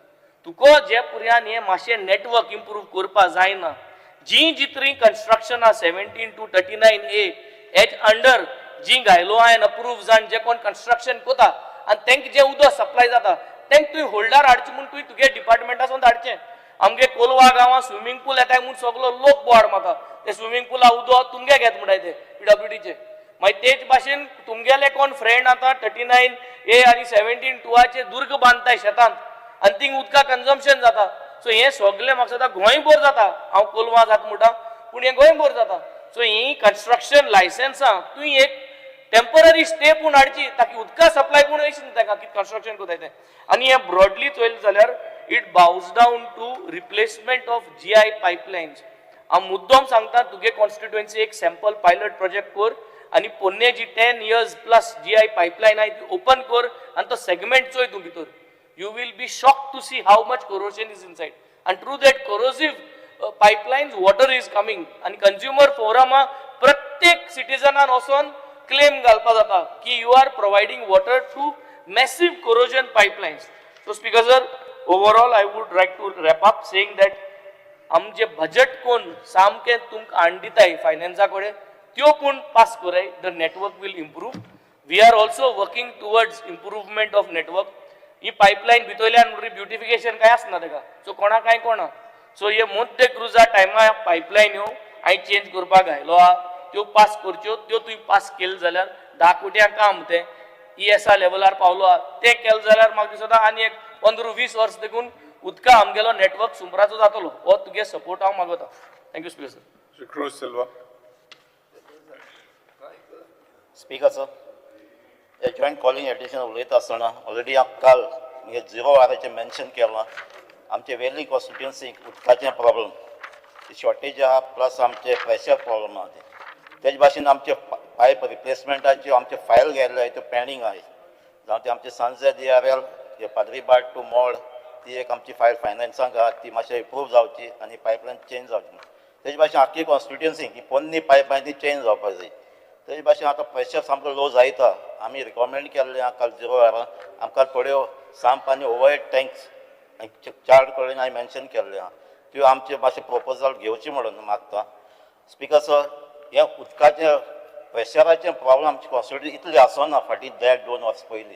Speaker 6: तुका जे पर्यान हे मातशें नेटवर्क इम्प्रूव करपा जायना जी जितरी कन्स्ट्रक्शन आहा 17 to 39A एज अंडर जी गायडलायन अप्रूव जावन जे कोण कन्स्ट्रक्शन कोता आनी तेंकां जे उदक सप्लाय जाता तेंकां तुवें होल्डार हाडचें म्हूण तुवें तुगे डिपार्टमेंटासून धाडचें आमगे कोलवा गांवां स्विमींग पूल येताय म्हूण सगळो लोक बोवाड मारता ते स्विमींग पुला उदक तुमगे घेत म्हणटाय ते PWDचे मागीर तेच भाशेन तुमगेले कोण फ्रेंड आतां 39A आनी 17-2चे दुर्ग बांदताय शेतांत आनी थिंग उदका कन्जम्पशन जाता सो हे सगळे म्हाका सदां गोंय बोर जाता हांव कोलवा जाता म्हणटा पूण हे गोंय बोर जाता सो ही कन्स्ट्रक्शन लायसन्सां तुवें एक टेम्पररी स्टे पूण हाडची ताकी उदका सप्लाय पूण अशी ताका कितें कन्स्ट्रक्शन कोताय तें आनी हे ब्रॉडली चोयलें जाल्यार it boils down to replacement of GI pipelines हांव मुद्दम सांगता तुगे कॉन्स्टिट्युएन्सी एक सॅम्पल पायलट प्रोजेक्ट कर आनी पोन्ने जी 10 years प्लस GI पायपलायन आहाय ती ओपन कर आनी तो सेगमेंट चोय तूं भितर you will be shocked to see how much corrosion is inside and through that corrosive pipelines water is coming and consumer forum प्रत्येक सिटीजनान वचोन क्लेम घालपा जाता की you are providing water to massive corrosion pipelines so speaker sir overall I would like to wrap up saying that आमचे budget कोण सामके तुमकां हाड दिताय फायनान्सा कडेन त्यो पूण पास कराय the network will improve we are also working towards improvement of network ही पायपलायन भितरल्यान ब्युटिफिकेशन काय आसना तेका सो कोणा काय कोणा सो हे मोठे क्रुजा टायमार पायपलायन ह्यो हांवें चेंज करपाक घायलो आहा त्यो पास करच्यो त्यो तुवें पास केल्यो जाल्यार 10 कोट्यां काम तें ESR लेवलार पावलो आहा तें केलें जाल्यार म्हाका दिसता आनी एक 15-20 वर्स देखून उदका आमगेलो नेटवर्क सुंबराचो जातलो हो तुगे सपोर्ट हांव मागता thank you speaker sir
Speaker 2: Shri Cruz Silva.
Speaker 7: Speaker sir हे जॉयंट कॉलिंग एडिशन उलयता आसतना ऑलरेडी हांव काल म्हणजे 0 hourचें मेन्शन केलां आमचे वेली कॉन्स्टिट्युएन्सीक उदकाचें प्रॉब्लम शॉर्टेज आहा प्लस आमचे प्रेशर प्रॉब्लम आहा तेजे भाशेन आमचे पायप रिप्लेसमेंटाच्यो आमचे फायल गेल्ले आहाय त्यो पेंडींग आहाय जावं ते आमचे सांजे DRL हे पाद्रीबाट टू मोड ती एक आमची फायल फायनान्सांक आहा ती मातशें इम्प्रूव जावची आनी पायपलायन चेंज जावची तेजे भाशेन आख्खी कॉन्स्टिट्युएन्सीक ही पोन्नी पायपलायन ती चेंज जावपाक जाय तेजे भाशेन आतां प्रेशर सामको लो जायता आमी रिकमेंड केल्लें आहा काल 0 hour आमकां थोड्यो सांप आनी ओवरहेड टँक्स चार्ट कडेन हांवें मेन्शन केल्लें आहा त्यो आमचे मातशें प्रोपोजल घेवची म्हणून मागता स्पीकर सर हे उदकाचें प्रेशराचें प्रॉब्लम आमची कॉन्स्टिट्युएन्सी इतली आसना फाटीं 2 वर्स पयलीं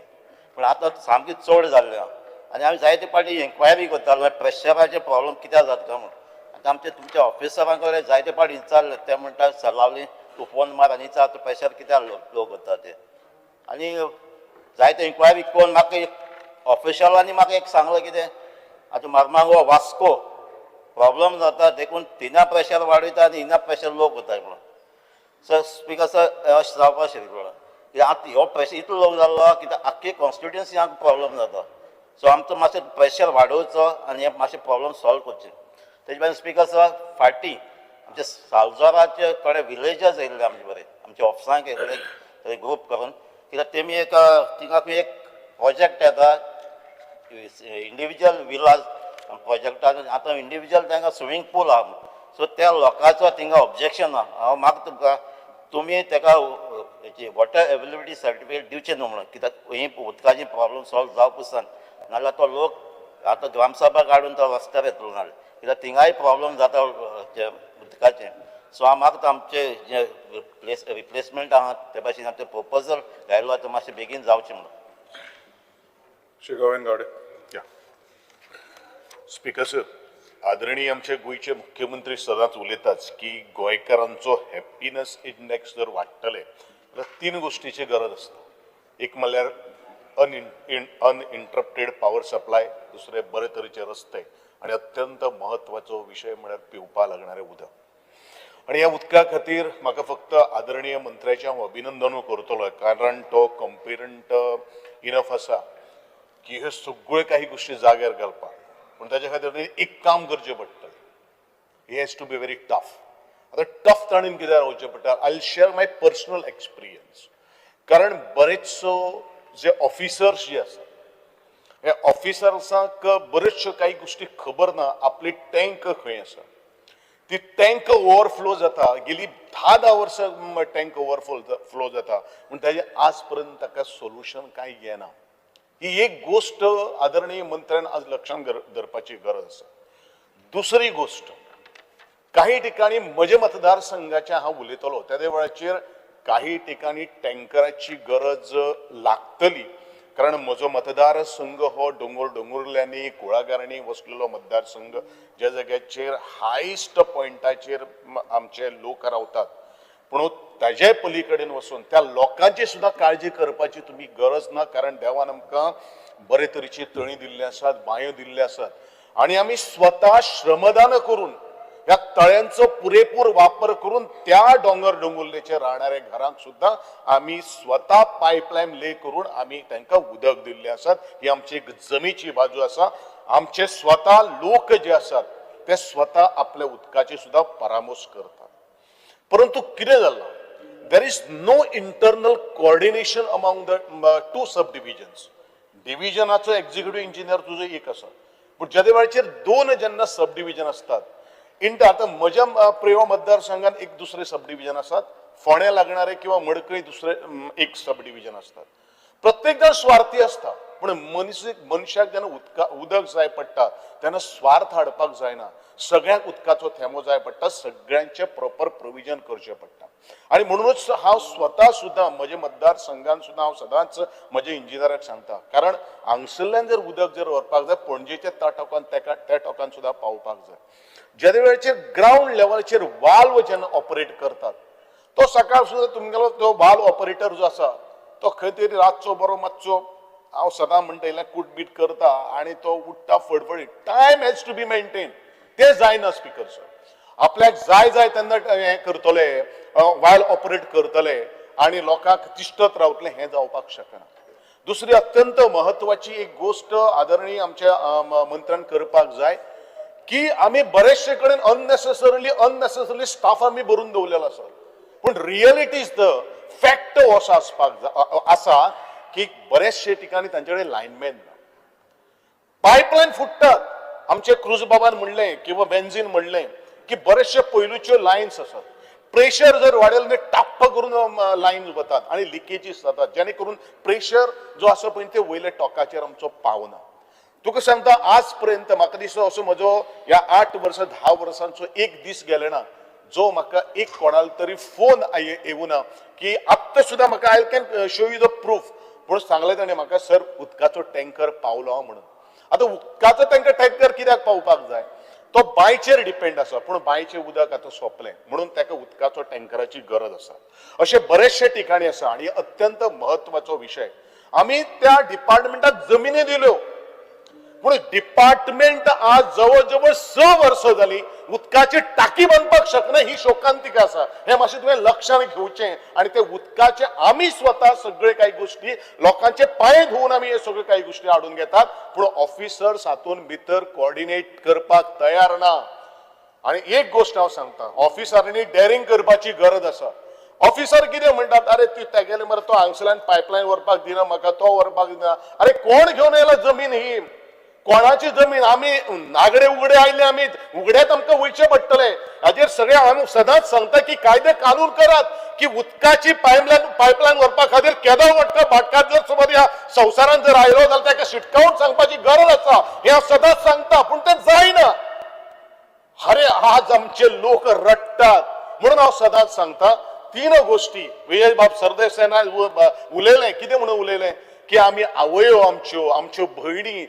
Speaker 7: पूण आतां सामकी चड जाल्लें आहा आनी हांवें जायते फावटी इन्क्वायरी करतालो प्रेशराचें प्रॉब्लम कित्याक जाता काय म्हणून आतां आमचे तुमच्या ऑफिसरां कडेन जायते फावटी विचारलें ते म्हणटा सलावली तूं फोन मार आनी विचार तूं प्रेशर कित्याक लो करता तें आनी जायते इन्क्वायरी कोण म्हाका एक ऑफिशलांनी म्हाका एक सांगलें कितें आतां मारमांगो वास्को प्रॉब्लम जाता देखून तिना प्रेशर वाडयता आनी हिना प्रेशर लो करता म्हणून सर स्पीकर सर अशें जावपाक शकना आतां हो प्रेशर इतलो लो जाल्लो कित्याक आख्खी कॉन्स्टिट्युएन्सी हांगा प्रॉब्लम जाता सो आमचो मातशें प्रेशर वाडोवचो आनी हे मातशें प्रॉब्लम सॉल्व करचे तेजे भायर स्पीकर सर फाटीं आमचे सालजोराचे थोडे विलेजर्स येयल्ले आमचे बरें आमच्या ऑफिसांक येयल्ले थंय ग्रूप करून कित्याक तेमी एक थिंगा एक प्रोजेक्ट येता इंडिविज्युअल विलाज प्रोजेक्टान आतां इंडिविज्युअल तांकां स्विमींग पूल आहा सो त्या लोकांचो थिंगा ऑब्जेक्शन आहा हांव मागता तुमकां तुमी ताका हेची वॉटर एवेलेबिलिटी सर्टिफिकेट दिवचें न्हू म्हणून कित्याक ही उदकाची प्रॉब्लम सॉल्व जावपासान नाजाल्यार तो लोक आतां ग्रामसभा काडून तो रस्त्यार येतलो नाजाल्यार कित्याक थिंगाय प्रॉब्लम जाता उदकाचें सो हांव मागता आमचे जे रिप्लेसमेंट आहा ते भाशेन आमचे प्रोपोजल घायलो ते मातशें बेगीन जावचें म्हणून
Speaker 2: Shri Govind Gowde.
Speaker 1: Speaker sir आदरणीय आमचे गोंयचे मुख्यमंत्री सदांच उलयताच की गोंयकारांचो हॅपीनेस इंडेक्स जर वाडटले जाल्यार 3 गोश्टीची गरज आसता एक म्हणल्यार अनइंटरप्टेड पावर सप्लाय दुसरे बरे तरेचे रस्ते आनी अत्यंत म्हत्वाचो विशय म्हळ्यार पिवपा लागणारें उदक आनी ह्या उदका खातीर म्हाका फक्त आदरणीय मंत्र्याचें हांव अभिनंदनूय करतलो कारण तो कॉम्पिटंट इनफ आसा की ह्यो सगळ्यो काही गोश्टी जाग्यार घालपाक पूण ताचे खातीर एक काम करचें पडटलें. he has to be very tough. आता टफ ताणीन कित्याक रावचें पडटा. I will share my personal experience. कारण बरेचसो जे ऑफिसर्स जे आसात ह्या ऑफिसर्सांक बऱ्योचश्यो काही गोष्टी खबर ना आपली टँक खंय आसा. ती टँक ओवरफ्लो जाता. गेली 10 वर्सां टँक ओवरफ्लो जाता पूण ताजे आज पर्यंत ताका सोल्युशन कांय घेना. ही एक गोष्ट आदरणीय मंत्र्यान आज लक्षांत धरपाची गरज आसा. दुसरी गोष्ट, काही ठिकाणी म्हज्या मतदारसंघाच्या हांव उलयतलो त्या वेळाचेर काही ठिकाणी टँकराची गरज लागतली. कारण म्हजो मतदारसंघ हो दोंगुरल्यांनी कुळागरांनी वसलेलो मतदारसंघ ज्या जाग्याचेर हायस्ट पॉयंटाचेर आमचे लोक रावतात. पूण ताजे पलीकडेन वचून त्या लोकांची सुद्दां काळजी करपाची तुमी गरज ना. कारण देवान आमकां बरे तरेची तळी दिल्ली आसात, बांयो दिल्ल्यो आसात आनी आमी स्वता श्रमदान करून ह्या तळ्यांचो पुरेपूर वापर करून त्या दोंगुरलेचेर राहणाऱ्या घरांक सुद्दां आमी स्वता पायपलायन ले करून आमी तांकां उदक दिल्लें आसात. ही आमची एक जमेची बाजू आसा. आमचे स्वता लोक जे आसात ते स्वता आपल्या उदकाची सुद्दां परामोस करतात. परंतु कितें जालां, there is no internal coordination among the 2 sub divisions. डिव्हिजनाचो एक्झिक्युटिव्ह इंजिनियर तुजो एक आसा पूण ज्या वेळाचेर 2 जेन्ना सब डिव्हिजन असतात आता म्हज्या प्रिय मतदारसंघात एक दुसरे सब डिव्हिजन असतात. फोण्या लागणारे किंवा मडकळी दुसरे एक सब डिव्हिजन असतात. प्रत्येक जण स्वार्थी असता पण मनशाक जेन्ना उदक जाय पडटा तेन्ना स्वार्थ हाडपाक जायना. सगळ्यांक उदकाचो थेंबो जाय पडटा. सगळ्यांचे प्रॉपर प्रोविजन करचें पडटा. आणि म्हणूनच हांव स्वता सुद्दां म्हज्या मतदारसंघान सुद्दां हांव सदांच म्हज्या इंजिनियराक सांगता. कारण हांगसरल्यान जर उदक जर व्हरपाक जाय पणजेच्या त्या टोकान सुद्दां पावपाक जाय. ज्या वेळाचेर ग्राउंड लेवलाचेर वाल्व जेन्ना ऑपरेट करतात तो सकाळ सुद्दां तुमगेलो तो वाल्व ऑपरेटर जो आसा तो खंय तरी रातचो बरो मातसो हांव सदां म्हणटा कूटबीट करता आनी तो उठ्ठा फडफडीत. Time has to be maintain. ते जायना स्पिकर्स. आपल्याक जाय तेन्ना हें करतले वाल्व ऑपरेट करतले आनी लोकांक तिश्तत रावतले हें जावपाक शकना. दुसरी अत्यंत म्हत्वाची एक गोष्ट आदरणीय आमच्या मंत्र्यान करपाक जाय की आम्ही बरेचशे कडेन अननेसेसरली स्टाफ आम्ही भरून दवरलेलो आसा. पूण रियलिटी इज द फॅक्ट असो आसपाक आसा की बरेचशे ठिकाणी तांचे कडेन लायनमॅन ना. पायपलायन फुटतात. आमचे क्रूज बाबान म्हणलें किंवा बेन्झीन म्हणलें की बरेचशे पयलूच्यो लायन्स आसात. प्रेशर जर वाडयलो न्ही टाप्प करून लायन वतात आनी लिकेजीस जातात जेणे करून प्रेशर जो आसा पळय ते वयल्या टोकाचेर आमचो पावना. तुका सांगता आज पर्यंत म्हाका दिसता असो म्हजो ह्या 8 वर्सां 10 वर्सांचो एक दीस गेले ना जो म्हाका एक कोणाल तरी फोन येवं ना की आत्ता सुद्दां म्हाका I can show you the proof पूण सांगलें ताणें म्हाका सर उदकाचो टँकर पावलो म्हणून. आतां उदकाचो टँकर कित्याक पावपाक जाय तो बांयचेर डिपेंड आसा पूण बांयचें उदक आतां सोंपलें म्हणून ताका उदकाचो टँकराची गरज आसा. अशे बरेचशे ठिकाणी आसा आनी अत्यंत म्हत्वाचो विशय. आमी त्या डिपार्टमेंटाक जमिनी दिल्यो पूण डिपार्टमेंट आज जवळ जवळ 6 वर्सां जाली उदकाची टाकी बांदपाक शकना. ही शोकांतिका आसा. हे मातशें तुवें लक्षांत घेवचें आनी ते उदकाचे आमी स्वता सगळे काही गोष्टी लोकांचे पांय धुवन आमी हे सगळे काही गोष्टी हाडून घेतात पूण ऑफिसर्स हातून भितर कोऑर्डिनेट करपाक तयार ना. आनी एक गोष्ट हांव सांगता ऑफिसरांनी डेअरिंग करपाची गरज आसा. ऑफिसर कितें म्हणटात अरे ती तेगेले मरे तो हांगसरल्यान पायपलायन व्हरपाक दिना म्हाका तो व्हरपाक दिना. अरे कोण घेवन येयला जमीन ही कोणाची जमीन. आमी नागडे उगडे आयले आमी उगड्यात आमकां वयचे पडटले. हाजेर सगळे आमी सदांच सांगता की कायदे कानून करात की उदकाची पायपलायन व्हरपा खातीर केदो भाटकार जर समज ह्या संवसारान जर आयलो जाल्यार ताका शिटकावून सांगपाची गरज आसा. हे हांव सदांच सांगता पूण तें जायना. अरे आज आमचे लोक रडटात म्हणून हांव सदांच सांगता 3 गोष्टी विजय बाब सरदेसायान उलयलें. कितें म्हणून उलयलें की आमी आवयो आमच्यो भयणी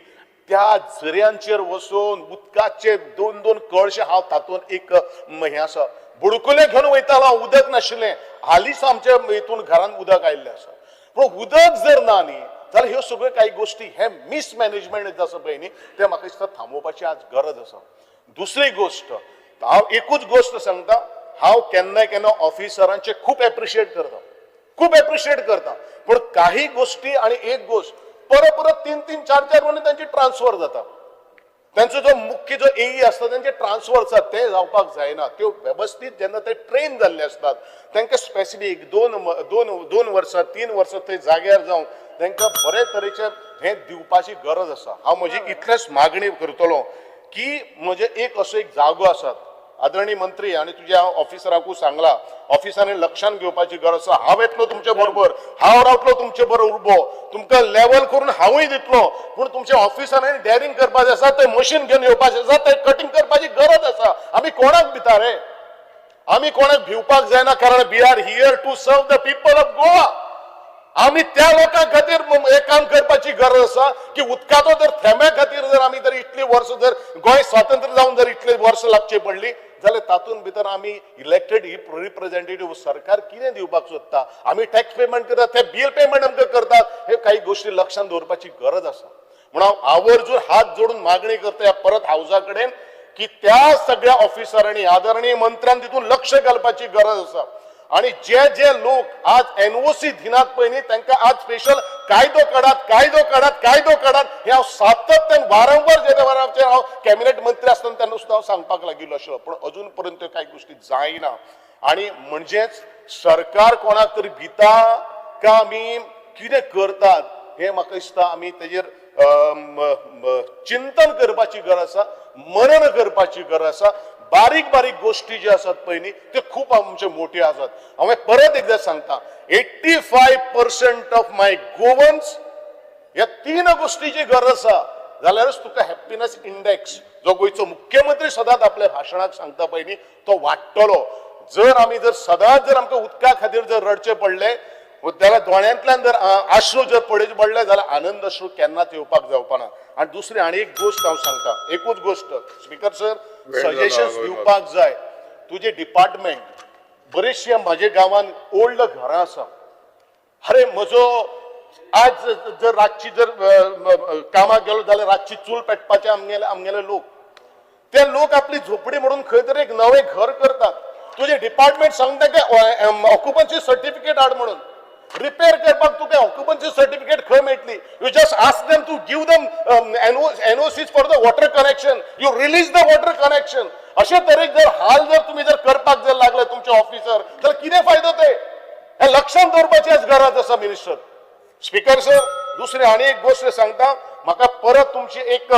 Speaker 1: त्या झऱ्यांचेर वचून उदकाचे 2-2 कळशे हांव तातूंत एक हें आसा बुडकुले घेवन वयतालो हांव उदक नाशिल्लें. हालींच आमच्या हितून घरान उदक आयिल्लें आसा. पूण उदक जर ना न्ही जाल्यार ह्यो सगळ्यो काही गोष्टी हे मिसमॅनेजमेंट आसा पळय न्ही ते म्हाका दिसता थांबोवपाची आज गरज आसा. दुसरी गोष्ट हांव एकूच गोष्ट सांगता. हांव केन्ना ऑफिसरांचे खूब एप्रिशिएट करता पूण काही गोष्टी आणि एक गोष्ट परत 3-3, 4-4 महिने त्यांची ट्रान्सफर जाता. त्यांचो जो मुख्य जो एई असता त्यांचे ट्रान्सफर असतात ते जावपाक जायना त्यो व्यवस्थित जेन्ना ते ट्रेन जाल्ले असतात तांकां स्पेसिफीक दोन वर्सां 3 वर्सां थंय जाग्यार जावन तांकां बरे तरेचे हे दिवपाची गरज आसा. हांव म्हजी इतलेच मागणी करतलो की म्हजे एक असो एक जागो आसात आदरणीय मंत्री आणि तुझ्या ऑफिसरांकू सांगला ऑफिसांनी लक्षात घेवपाची गरज आसा. हांव येतलो तुमचे बरोबर, हांव रावतलो तुमचे बरोबर उबो, तुमकां लेवल करून हांवूय दितलो, पूण तुमच्या ऑफिसांनी डॅरिंग करपाचें आसा ते मशीन घेवन येवपाचें आसा ते कटिंग करपाची गरज आसा. आमी कोणाक भिता रे? आमी कोणाक भिवपाक जायना कारण we are here to serve the people of Goa. आमी त्या लोकां खातीर एक काम करपाची गरज आसा की उदकाचो जर थेंब्या खातीर जर आमी जर इतली वर्स जर गोंय स्वातंत्र्य जावन जर इतली वर्स लागची पडली जाल्यार तातूंत भितर आमी इलेक्टेड रिप्रेझेंटेटिव्ह सरकार कितें दिवपाक सोदता, आमी टॅक्स पेमेंट करतात ते बिल पेमेंट आमकां करतात, हे काही गोष्टी लक्षात दवरपाची गरज आसा. म्हणून हांव आवर्जून हात जोडून मागणी करता परत हाऊसा कडेन की त्या सगळ्या ऑफिसरांनी आदरणीय मंत्र्यान तितून लक्ष घालपाची गरज आसा. आणि जे जे लोक आज एनओसी दिनात पयलीं तांकां आज स्पेशल कायदो काडात हे हांव सातत्यान वारंवार जे वरांचेर हांव कॅबिनेट मंत्री आसतना तेन्ना सुद्दां हांव सांगपाक लागिल्लो आशिल्लो, पूण अजून पर्यंत कांय गोश्टी जायना. आणि म्हणजेच सरकार कोणाक तरी भिता काय आमी कितें करतात हे म्हाका दिसता आमी तेजेर चिंतन करपाची गरज आसा, मनन करपाची गरज आसा. बारीक बारीक गोष्टी ज्यो आसात पळय न्ही त्यो खूब आमच्यो मोठ्यो आसात. हांवें परत एकदा सांगता 85% ऑफ माय गोवन्स ह्या 3 गोष्टीची गरज आसा जाल्यारच तुका हॅपीनेस इंडेक्स जो गोंयचो मुख्यमंत्री सदांच आपल्या भाशणाक सांगता पळय न्ही तो वाडटलो. जर आमी जर सदांच जर आमकां उदका खातीर जर रडचे पडले जाल्यार दोळ्यांतल्यान जर आश्रू जर पडचे पडले जाल्यार आनंद अश्रू केन्नाच येवपाक जावपाना. आणि दुसरी आनी एक गोष्ट हांव सांगता, एकूच गोष्ट स्पीकर सर सजेशन्स दिवपाक जाय. तुझे डिपार्टमेंट बरेचशे म्हाजे गांवांत ओल्ड घरां आसा. अरे म्हजो आज जर रातची जर कामाक गेलो जाल्यार रातची चूल पेटपाचे आमगेले लोक ते लोक आपली झोपडी म्हणून खंय तरी एक नवें घर करतात. तुझे डिपार्टमेंट सांगता की ऑक्युपन्सी सर्टिफिकेट हाड म्हणून रिपेअर करपाक तुका ऑक्युपन्सी सर्टिफिकेट खंय मेळटली? You just ask them to give them NOCs for the water connection, you release the water connection. अशे तरेक जर हाल जर तुम्ही जर करपाक जर लागले तुमचे ऑफिसर जाल्यार कितें फायदो ते? हे लक्षात दवरपाची गरज आसा मिनिस्टर. स्पीकर सर दुसरी आनी एक गोष्ट सांगता, म्हाका परत तुमची एक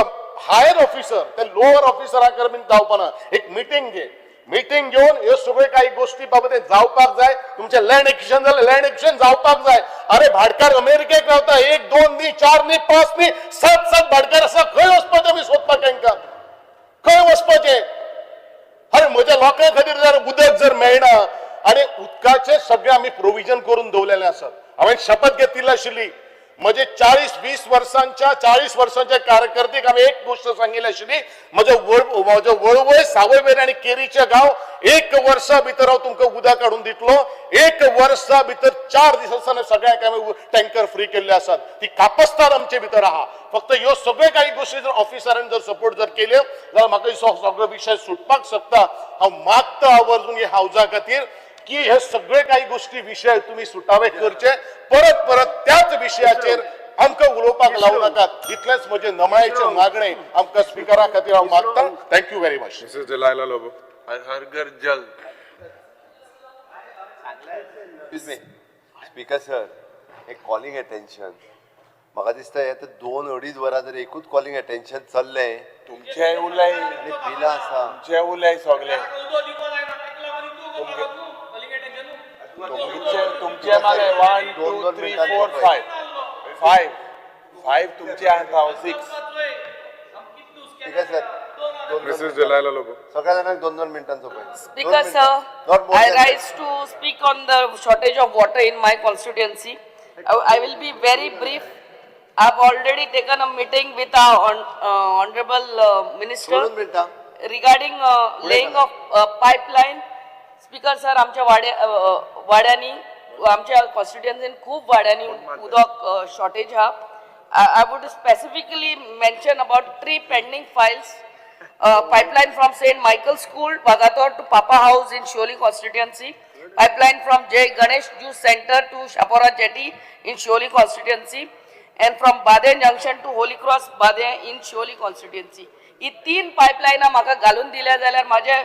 Speaker 1: हायर ऑफिसर ते लोअर ऑफिसराक बीन जावपाना एक मिटींग घे. मीटिंग घेऊन हे सगळे काही गोष्टी बाबत जावपाक जाय. तुमचे लँड एक्विजिशन झालं, लँड एक्विजिशन जावपाक जाय. अरे भाटकार अमेरिकेक रावता 1 2 न्ही 4 न्ही 5 न्ही 7 भाटकार आसा. खंय वचपाचें आमी सोदपाक तांकां? खंय वचपाचें? अरे म्हज्या लोकां खातीर जर उदक जर मेळना आणि उदकाचे सगळे आमी प्रोविजन करून दवरलेले आसात. हांवें शपथ घेतिल्ली आशिल्ली म्हजे 40 वर्सांच्या कारकिर्दीक हांवें एक गोष्ट सांगिल्ली आशिल्ली, म्हजो वळवय सावयवेरें आनी केरीचे गांव 1 वर्सा भितर हांव तुमकां उदक काडून दितलो. 1 वर्सा भितर 4 दिसांनी सगळ्यांक हांवें टँकर फ्री केल्ले आसात. ती कापस्तार आमचे भितर आहा. फक्त ह्यो सगळे काही गोष्टी जर ऑफिसरांनी जर सपोर्ट जर केल्यो जाल्यार म्हाका सगळो विषय सुटपाक शकता. हांव मागता आवर्जून ह्या हावजा खातीर की हे सगळे काही गोष्टी विषय तुम्ही सुटावे करचे. परत त्याच विषयाचेर आमकां उलोवपाक लावू नाकात. इतलेच म्हजे नमळायेचे मागणे आमकां स्पीकरा खातीर हांव मागता. Thank you very much.
Speaker 2: Mrs. Delilah Lobo.
Speaker 8: हर घर जल.
Speaker 9: स्पीकर सर एक कॉलिंग अटेन्शन म्हाका दिसता हे 2-2.5 वरां जर एकूच कॉलिंग अटेन्शन चल्लें
Speaker 8: तुमचे उलय
Speaker 9: आनी बिलां आसा
Speaker 8: तुमचे उलय सगळे तुमचे मागे 1 2 3 4 5 तुमचे आहात 6.
Speaker 9: Speaker sir
Speaker 2: Mrs. Delilah Lobo.
Speaker 9: सगळ्या जाणांक 2-2 मिनटांचो पळय.
Speaker 10: Speaker sir, I rise to speak on the shortage of water in my constituency. I will be very brief. I've already taken a meeting with our honorable minister
Speaker 9: 2 मिनटां
Speaker 10: regarding laying of pipeline. Speaker sir, आमच्या वाड्यांनी आमच्या कॉन्स्टिट्युएन्सीन खूप वाड्यांनी उदक shortage हा. I would specifically mention about 3 pending files. Pipeline from St. Michael's School, Bagator to Papa House in Sholi constituency. Pipeline from J. Ganesh Juice Center to Shapora Jetty in Sholi constituency. And from Badin Junction to Holy Cross Badin in Sholi constituency. ही 3 पायपलायनां म्हाका घालून दिल्या जाल्यार माझे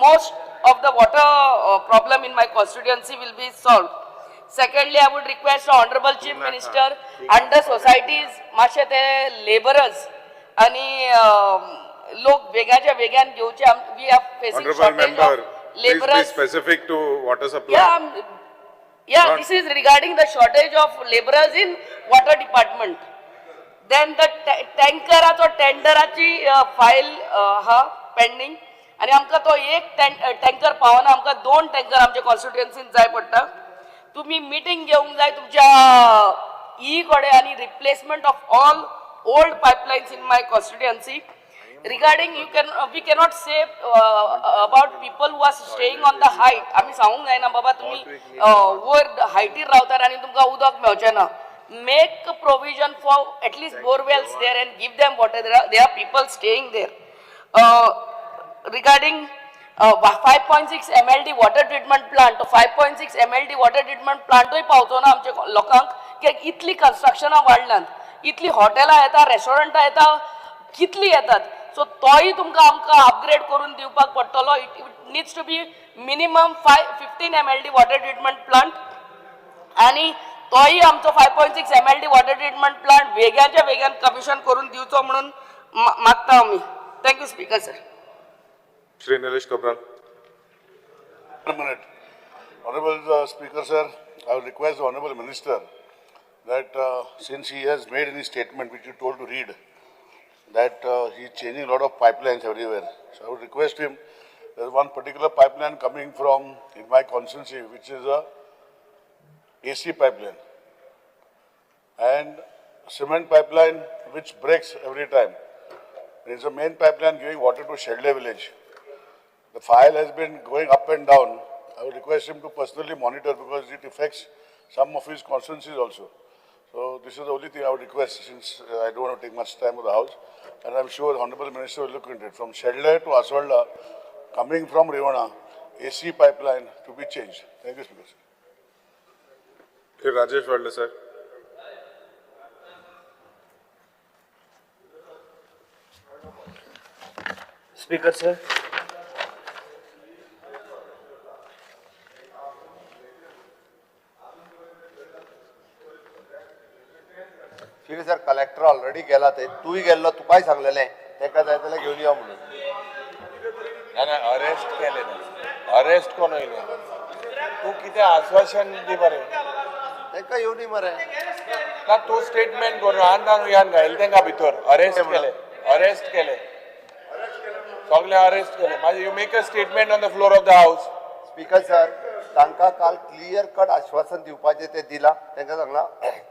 Speaker 10: most of the water problem in my constituency will be solve. Secondly, I would request the Honorable Chief Minister and the societies, मातशे ते laborers आणि लोक वेगाच्या वेगान घेवचे. We are facing
Speaker 2: Honorable
Speaker 10: shortage
Speaker 2: member,
Speaker 10: of
Speaker 2: please be
Speaker 10: laborers.
Speaker 2: specific to water supply.
Speaker 10: Yeah, this is regarding the shortage of laborers in water department. Then the टँकराचो टेंडराची फायल हा पेंडिंग आणि आमकां तो एक टँकर पावना. आमकां 2 टँकर आमच्या कॉन्स्टिट्युएन्सीन जाय पडटा. तुम्ही मीटिंग घेवंक जाय तुमच्या ई कडे आणि replacement of all old pipelines in my constituency. Regarding we cannot say about people who are staying on the height. आम्ही सांगूंक जायना बाबा तुम्ही वर हायटीर रावतात आणि तुमकां उदक मेळचें ना. Make a provision for at least borewells there and give them water. There are people staying there. Regarding 5.6 MLD water treatment plant, तो 5.6 MLD water treatment plantय पावतो ना आमच्या लोकांक. कित्याक इतली कन्स्ट्रक्शनां वाडल्यात, इतली हॉटेलां येता, रेस्टॉरंटां येता, कितली येतात. सो तोय तुमकां आमकां अपग्रेड करून दिवपाक पडटलो. It needs to be minimum 15 MLD water treatment plant आणि तोय आमचो 5.6 MLD वॉटर ट्रिटमेंट प्लांट वेगाच्या वेगान कमिशन करून दिवचो म्हणून मागता आमी. Thank you speaker sir.
Speaker 2: Shri Nilesh Kabral.
Speaker 1: 1 minute. Honorable Speaker, sir, I will request the Honorable Minister that since he has made any statement which you told to read, that he is changing a lot of pipelines everywhere. So I would request him, there is one particular pipeline coming from in my constituency, which is a AC pipeline and cement pipeline which breaks every time. It is a main pipeline giving water to Shedle village. The file has been going up and down. I would request him to personally monitor because it affects some of his constituencies also. So this is the only thing I would request since I don't want to take much time of the House. And I'm sure the Honorable Minister will look into it. From Shedle to Aswalda, coming from Rivana, AC pipeline to be changed. Thank you, Speaker.
Speaker 2: Shri Rajesh Walde, sir.
Speaker 6: Speaker, sir.
Speaker 9: ठीक sir, collector already गेला ते तूय गेल्लो, तुकाय सांगलेलें तेका जाय जाल्यार घेवन या म्हणून.
Speaker 8: अरेस्ट केले अरेस्ट कोण येयले तू कितें आश्वासन दी मरे
Speaker 9: तेका येवनी मरे.
Speaker 8: ना तू स्टेटमेंट करून आन घायल तेंका भितर अरेस्ट केले सगळे अरेस्ट केले. माझे you make a statement on the floor of the house.
Speaker 9: Speaker sir, तांकां काल क्लियर कट आश्वासन दिवपाचें ते दिलां. तांकां सांगलां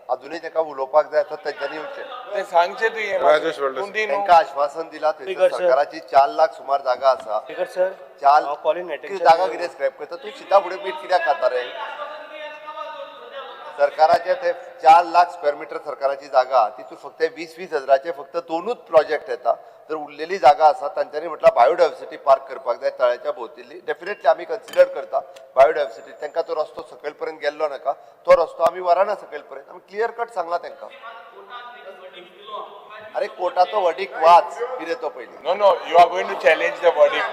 Speaker 9: अजुनूय ताका उलोवपाक जाय तर तेंच्यांनी येवचें.
Speaker 8: ते सांगचे तुवें
Speaker 2: राजेश वळसे.
Speaker 8: तूं दी न्हू.
Speaker 9: तांकां आश्वासन दिलां. थंयसर सरकाराची 4 लाख सुमार जागा आसा. 4 जागा कितें स्क्रॅप करता तूं? सिधा फुडें मीठ कित्याक खाता रे? सरकाराचे ते 4 लाख स्क्वेअर मीटर सरकाराची जागा, तितून फक्त 20-20 हजाराचे फक्त 2च प्रोजेक्ट येता. तर उरलेली जागा आसा तांच्यांनी म्हटलं बायोडायवर्सिटी पार्क करपाक जाय तळ्याच्या भोंवतणी. डेफिनेटली आमी कन्सिडर करता बायोडायवर्सिटी. तांकां तो रस्तो सकयल पर्यंत गेल्लो नाका, तो रस्तो आमी व्हराना सकयल पर्यंत. आमी क्लियर कट सांगला तांकां. अरे कोर्टाचो वर्डिक्ट वाच कितें तो पयलीं.
Speaker 8: No you are going to challenge the verdict.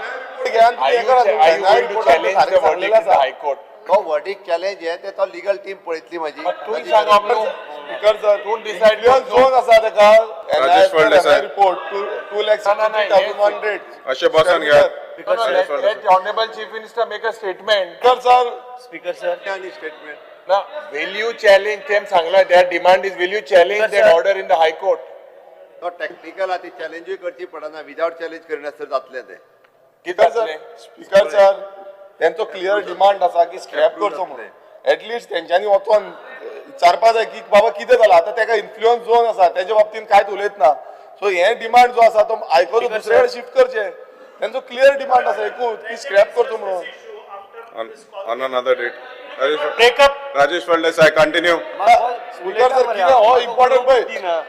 Speaker 8: Are you going to challenge the verdict in the High Court?
Speaker 9: तो वर्डिक्ट चॅलेंज हे ते तो लीगल टीम पळयतली माझी.
Speaker 8: तूं सांग आपलो
Speaker 3: स्पीकर सर,
Speaker 8: तूं डिसाइड
Speaker 3: झोन आसा ताका
Speaker 2: राजेश वळसे सर.
Speaker 3: रिपोर्ट 2,60,100.
Speaker 2: अशे बसून घ्या.
Speaker 8: let honorable chief minister make a statement.
Speaker 3: Sir
Speaker 6: Speaker, sir.
Speaker 3: Statement
Speaker 8: Now, will you challenge them? सांगला their demand is will you challenge that order in the High Court?
Speaker 9: तो technical आहा ती चॅलेंजूय करची पडना. Without challenge करिनासर जातलें ते.
Speaker 8: कितें
Speaker 3: sir,
Speaker 8: जातलें?
Speaker 3: स्पीकर सर, त्यांचो क्लियर डिमांड आसा की स्क्रॅप करचो म्हणून. एटलिस्ट तेंच्यांनी वचोन विचारपा जाय की बाबा कितें जालां. आतां ताका इन्फ्लुअन्स झोन आसा, तेज्या बाबतीन कांयच उलयतना. सो हे डिमांड जो आसा तो आयकोन दुसरे कडेन शिफ्ट करचे. त्यांचो क्लियर डिमांड आसा एकूच की स्क्रॅप करचो म्हणून.
Speaker 2: On another date. Rajesh Walde, sir, continue.
Speaker 3: Speaker sir, कितें हो इम्पॉर्टंट पळय.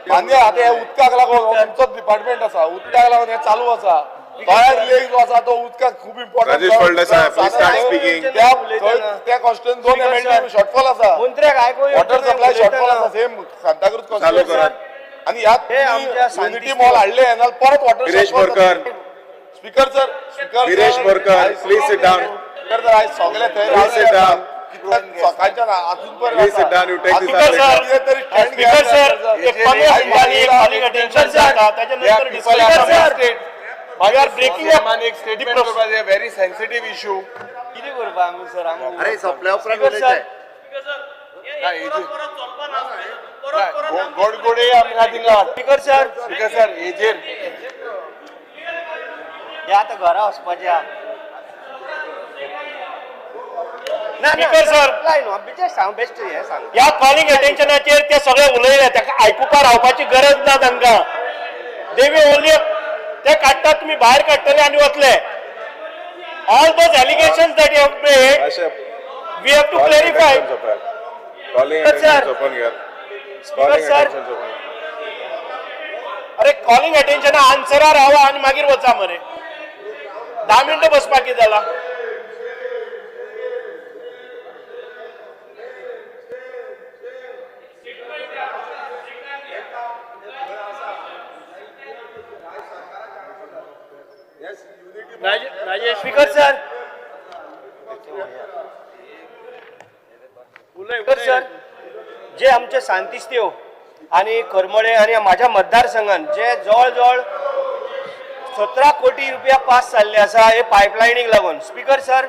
Speaker 3: मान्य आतां हे उदकाक लागून तुमचोच डिपार्टमेंट आसा, उदकाक लागून हे चालू आसा. तयार लेक जो आसा तो उदकाक खूब इम्पॉर्टंट.
Speaker 2: राजेश वळसे साहेब, please start speaking.
Speaker 3: त्या कॉन्स्टिट्युएन्सी 2 MLD शॉर्टफॉल आसा. वॉटर सप्लाय शॉर्टफॉल आसा सेम सांताक्रूज
Speaker 2: चालू करा.
Speaker 3: आणि यात
Speaker 4: हे आमच्या
Speaker 3: युनिटी मॉल हाडले आणि परत water
Speaker 2: Viresh Borkar.
Speaker 3: Speaker sir speaker
Speaker 2: Viresh Borkar, please sit down.
Speaker 3: Speaker sir आज सगळे थंय
Speaker 2: Please sit down.
Speaker 3: सकाळच्या अजून पर्यंत
Speaker 2: Please sit down, you take this
Speaker 4: Speaker,
Speaker 2: up
Speaker 4: sir.
Speaker 3: कितें तरी stand घ्या,
Speaker 4: स्पीकर सर
Speaker 3: sir.
Speaker 4: एक 15 मिनिटांनी एक कॉलिंग अटेन्शन जाता त्याच्यानंतर discussion We are breaking up
Speaker 8: एक स्टेटमेंट करपा जाय व्हेरी सेन्सिटिव्ह इशू
Speaker 4: किती करपा आमी सर
Speaker 9: अरे सोंपल्या उपरांत
Speaker 4: Speaker,
Speaker 9: उलयताय
Speaker 8: गोडगोडे आमकां थिंगा
Speaker 4: स्पीकर सर
Speaker 8: स्पीकर सर हेजेर
Speaker 4: हे आता घरा वचपाच्या स्पीकर सर बेस्ट हे सांग ह्या कॉलिंग अटेन्शनाचेर ते सगळे उलयले ताका आयकुपा रावपाची गरज ना तांकां देवी ओनली ते काडटा तुमी भायर काडटले आनी वतले all those allegations that you have made
Speaker 2: अशा
Speaker 3: we have to clarify.
Speaker 2: Calling
Speaker 3: But sir,
Speaker 2: attention open here. Calling
Speaker 3: sir.
Speaker 2: attention open.
Speaker 3: अरे कॉलिंग अटेन्शन आन्सरार रावा आणि मागीर वचा मरे 10 मिनिटं बसपाकी जाला राजेश स्पीकर सर सर जे आमचे शांतिस्तेव आणि करमळे आणि माझ्या मतदारसंघात जे जवळ 17 कोटी रुपया पास जाल्ले आसा हे पायपलायनीक लागून स्पीकर सर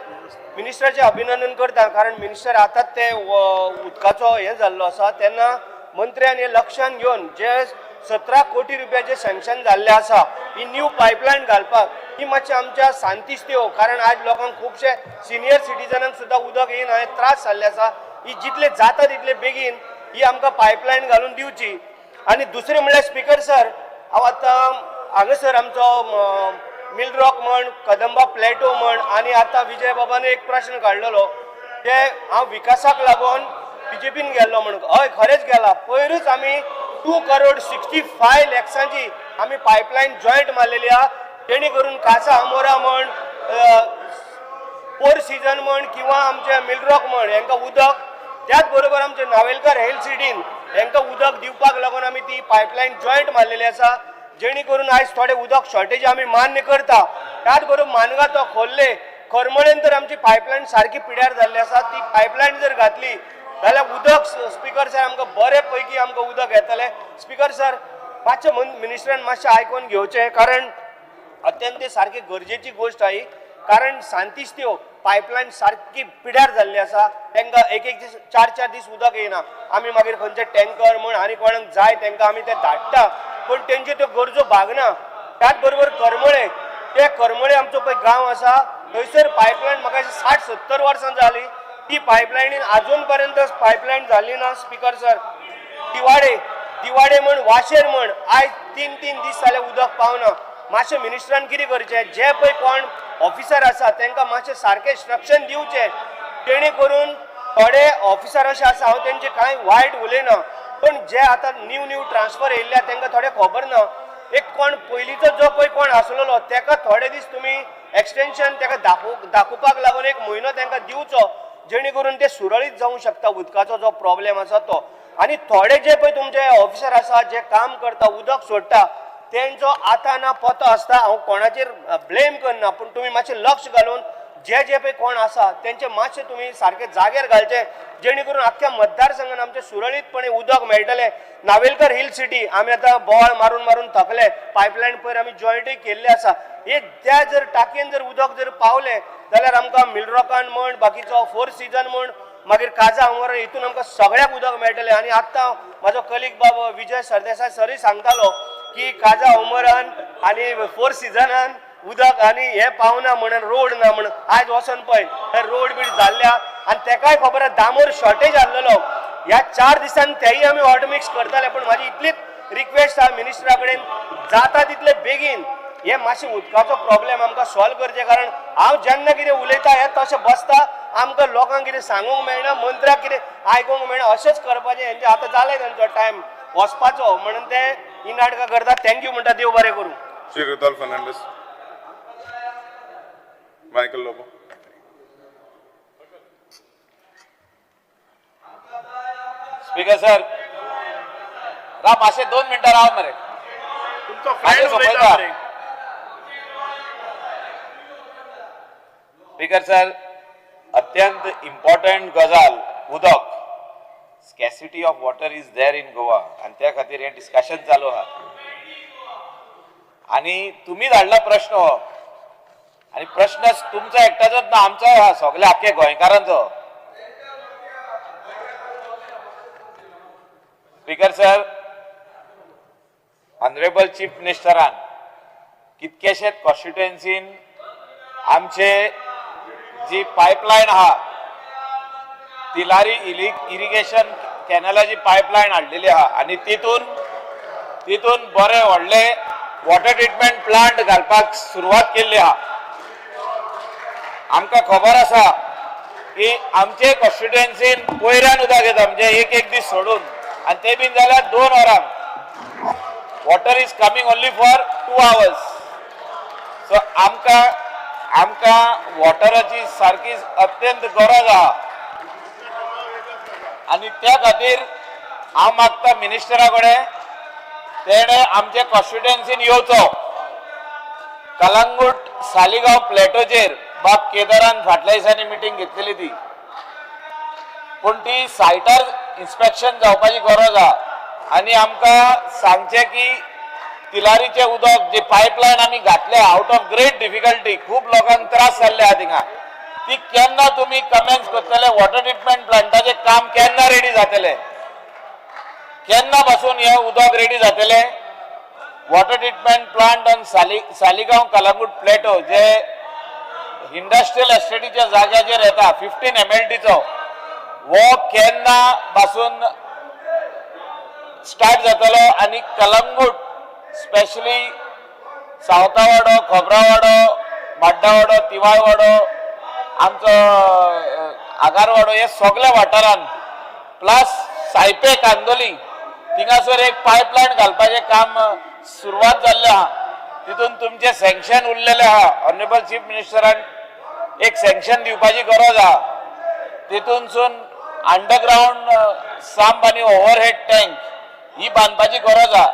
Speaker 3: मिनिस्टराचे अभिनंदन करता कारण मिनिस्टर आताच ते उदकाचो हे जाल्लो आसा तेन्ना मंत्र्यान हे लक्षात घेवन जे 17 कोटी रुपयाचे सँक्शन जाल्ले आसा ही न्यू पायपलायन घालपाक ही मातशे आमच्या शांतिस्तेव कारण आज लोकांक खुबशे सिनियर सिटीजनांक सुद्धा उदक येयना हे त्रास जाल्ले आसा ही जितले जाता तितले बेगीन ही आमकां पायपलायन घालून दिवची आणि दुसरे म्हणल्यार स्पीकर सर हांव आतां हांगासर आमचो मिल रॉक म्हण कदंबा प्लॅटो म्हण आणि आता विजय बाबाने एक प्रश्न काडलेलो ते हांव विकासाक लागून बीजेपीन गेल्लो म्हण हय खरेंच गेला पयरूच आमी 2,65 लाखांची आमी पायपलायन जॉयंट मारलेली आहा जेणे करून कासा आमोरा म्हण फोर सीझन म्हण किंवा आमचे मिल रॉक म्हण हांकां उदक त्याच बरोबर आमचे नावेलकर हेल्थ सिटीन हांकां उदक दिवपाक लागून आमी ती पायपलायन जॉयंट मारलेली आसा जेणे करून आयज थोडे उदक शॉर्टेज आमी मान्य करता त्याच बरोबर मानगां तो खोल्ले करमळेन तर आमची पायपलायन सारकी पिड्यार जाल्ली आसा ती पायपलायन जर घातली जाल्यार उदक स्पीकर सर आमकां बरे पैकी आमकां उदक येतलें स्पीकर सर मातशें मिनिस्टरान मातशें आयकून घेवचें कारण अत्यंत सारकी गरजेची गोष्ट आहे कारण शांतिस्तेव पायपलायन सारकी पिड्यार जाल्ली आसा तांकां एक 4 दीस उदक येना आमी मागीर खंयचे टँकर म्हण आनी कोणाक जाय तांकां आमी ते धाडटा पण तेंच्यो त्यो गरजो भागना त्याच बरोबर करमळे आमचो पळय गांव आसा थंयसर पायपलायन म्हाका 60-70 वर्सां जाली ती पायपलायनीन अजून पर्यंत पायपलायन जाल्ली ना स्पीकर सर दिवाडे म्हण वाशेर म्हण आयज 3 दीस जाले उदक पावना मातशें मिनिस्टरान कितें करचें जे पळय कोण ऑफिसर आसा तांकां मातशें सारकें इंस्ट्रक्शन दिवचें जेणे करून थोडे ऑफिसर अशे आसा हांव तेंचे कांय वायट उलयना पण जे आतां न्यू ट्रान्सफर येयल्या तांकां थोडे खबर ना एक कोण पयलींचो जो पळय कोण आसलेलो ताका थोडे दीस तुमी एक्सटेंशन ताका दाखोवपाक लागून 1 म्हयनो तांकां दिवचो जेणे करून ते सुरळीत जावंक शकता उदकाचो जो प्रॉब्लेम आसा तो आनी थोडे जे पळय तुमचे ऑफिसर आसा जे काम करता उदक सोडटा तेंचो आतां ना पतो आसता हांव कोणाचेर ब्लेम करना पूण तुमी मातशें लक्ष घालून जे पळय कोण आसा तेंचे मातशें तुमी सारके जाग्यार घालचे जेणे करून आख्ख्या मतदारसंघान आमचे सुरळीतपणे उदक मेळटलें नावेलकर हिल सिटी आमी आतां बोवाळ मारून थकले पायपलायन पयर आमी जॉयंटूय केल्ले आसा हे त्या जर टाकयेन जर उदक जर पावलें जाल्यार आमकां मिल रॉकान म्हण बाकीचो फोर सीझन म्हण मागीर काजा आमोरा हितून आमकां सगळ्याक उदक मेळटलें आनी आतां म्हाजो कलीग बाबा विजय सरदेसाय सरूय सांगतालो की काजा उमरान आनी फोर सीझनान उदक आनी हे पावना म्हणून रोड ना म्हणून आयज वचोन पळय हे रोड बीड जाल्ल्या आनी तेकाय खबर आसा दामोर शॉर्टेज आसलेलो ह्या 4 दिसांनी तेय आमी हॉट मिक्स करताले पण म्हाजी इतलीच रिक्वेस्ट आहा मिनिस्टरा कडेन जाता तितले बेगीन हे मातशें उदकाचो प्रॉब्लेम आमकां सॉल्व करचे कारण हांव जेन्ना कितें उलयता हे तशें बसता आमकां लोकांक कितें सांगूंक मेळना मंत्र्याक कितें आयकूंक मेळना अशेंच करपाचें हेंचे आतां जालें तांचो टायम वचपाचो म्हणून ते ही नाटकां करता थँक्यू म्हणटा देव बरें करूं
Speaker 2: Sri Rudolf Fernandez. Michael Lobo.
Speaker 4: Speaker sir
Speaker 8: राव मातशे 2 मिनटां राव मरे
Speaker 4: तुमचो
Speaker 8: मागे
Speaker 4: फ्रेंड उलयता
Speaker 8: सोपयता.
Speaker 4: मरे.
Speaker 8: स्पीकर सर, अत्यंत इम्पॉर्टंट गजाल उदक. Scarcity of water is there in Goa आणि त्या खातीर हे डिस्कशन चालू आहा. आणि तुम्ही धाडला प्रश्न हो आणि प्रश्न तुमचा एकट्याचोच ना, आमचो हा सगळ्या आख्या गोंयकारांचो. स्पीकर सर, ऑनरेबल चीफ मिनिस्टरान कितकेशेच कॉन्स्टिट्युएन्सीन आमचे जी पायपलायन आहा तिलारी इरिगेशन कॅनलाची पायपलायन हाडलेली आहा आणि तितून बरे व्हडले वॉटर ट्रिटमेंट प्लांट घालपाक सुरवात केल्ली आहा. आमकां खबर आसा की आमचे कॉन्स्टिट्युएन्सीन कोयऱ्यान उदक येता म्हणजे एक दीस सोडून आणि ते बीन जाल्यार 2 वरांक. Water is coming only for 2 hours. So आमकां वॉटराची सारखीच अत्यंत गरज आहा आणि त्या खातीर हांव मागता मिनिस्टरा कडेन तेणे आमच्या कॉन्स्टिट्युएन्सीन येवचो. कलंगूट सालिगांव प्लेटोचेर बाब केदारान फाटल्या दिसांनी मिटींग घेतलेली ती, पूण ती सायटार इन्स्पेक्शन जावपाची गरज आहा आणि आमकां सांगचे की तिलारीचे उदक जे पायपलायन आमी घातले आउट ऑफ ग्रेट डिफिकल्टी, खूप लोकांक त्रास जाल्ले आहा थिंगा, ती केन्ना तुम्ही कमेन्स करतले? वॉटर ट्रिटमेंट प्लांटाचे काम केन्ना रेडी जातले? केन्ना पासून हे उदक रेडी जातले? Water treatment plant on Saligao Calangute plateau जे इंडस्ट्रियल एस्टेटीच्या जाग्याचेर येता 15 MLTचो, वो केन्ना पासून स्टार्ट जातलो आणि कलंगूट स्पेशली सावतावाडो, खोबरावाडो, बाड्डावाडो, तिवाळवाडो, आमचो आगारवाडो हे सगळ्या वाठारांत प्लस सायपे कांदोली थिंगासर एक पायपलायन घालपाचें काम सुरवात जाल्लें आहा. तितून तुमचे सँक्शन उरलेलें आहा. ऑनरेबल चीफ मिनिस्टरान एक सँक्शन दिवपाची गरज आहा. तितूनसून अंडरग्राउंड सांप आनी ओव्हरहेड टँक ही बांदपाची गरज आहा.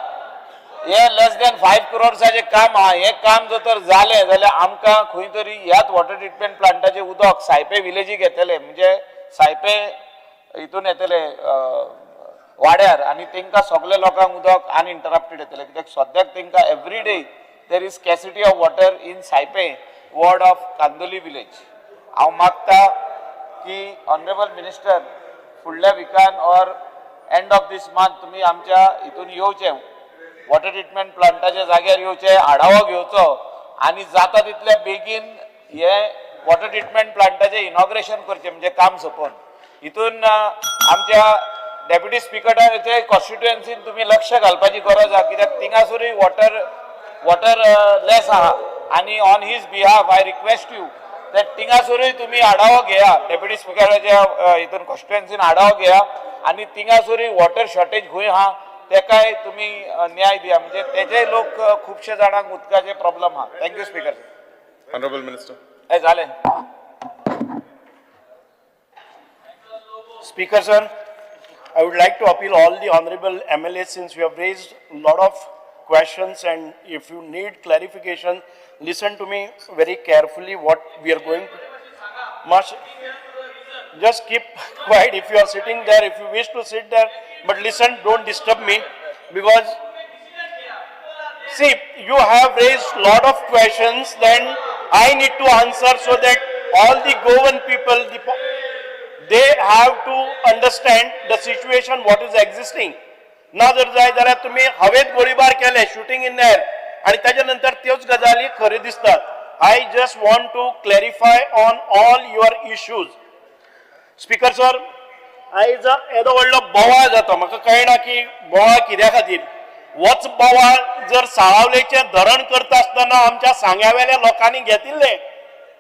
Speaker 8: हे लेस दॅन 5 crores काम आहा. हे काम जर तर जालें जाल्यार आमकां खंय तरी ह्याच वॉटर ट्रिटमेंट प्लांटाचे उदक सायपे विलेजीक येतले, म्हणजे सायपे हितून येतले वाड्यार आणि तेंकां सगळे लोकांक उदक अनइंटरप्टेड येतले, कित्याक सद्याक तेंकां every day there is scarcity of water in Saipe ward of Candolim village. हांव मागता की ऑनरेबल मिनिस्टर फुडल्या विकान or end of this month तुमी आमच्या हितून येवचे, वॉटर ट्रिटमेंट प्लांटाच्या जाग्यार येवचे, आढावो घेवचो आणि जाता तितले बेगीन हे वॉटर ट्रिटमेंट प्लांटाचे इनॉग्रेशन करचे, म्हणजे काम सोपोवन. हितून आमच्या डेप्युटी स्पीकराचे कॉन्स्टिट्युएन्सीन तुम्ही लक्ष घालपाची गरज आहा, कित्याक थिंगासरूय वॉटर लेस आहा आणि on his behalf I request you that थिंगासरूय तुम्ही आढावो घेया, डेप्युटी स्पीकराच्या हितून कॉन्स्टिट्युएन्सीन आढावो घेया आणि थिंगासरूय वॉटर शॉर्टेज खंय आहा तेकाय तुम्ही न्याय दिया, म्हणजे तेजे लोक खुबशे जाणांक उदकाचे प्रॉब्लेम आहा. Thank you speaker.
Speaker 2: Honorable Minister.
Speaker 4: हे झाले. Speaker sir, I would like to appeal all the honorable MLAs, since we have raised a lot of questions and if you need clarification, listen to me very carefully what we are going to. Just keep quiet if you are sitting there, if you wish to sit there, but listen, don't disturb me, because see, you have raised lot of questions, then I need to answer so that all the Goan people, they have to understand the situation what is existing. ना जर जाय जाल्यार तुम्ही हवेत गोळीबार केले, shooting in air, आणि त्याच्यानंतर त्योच गजाली खरे दिसतात. I just want to clarify on all your issues. Speaker sir, आयज येदो व्हडलो बोवाळ जाता, म्हाका कळना की बोवाळ कित्या खातीर. वच बोवाळ जर साळावलेचे धरण करता आसतना आमच्या सांग्यावेल्या लोकांनी घेतिल्ले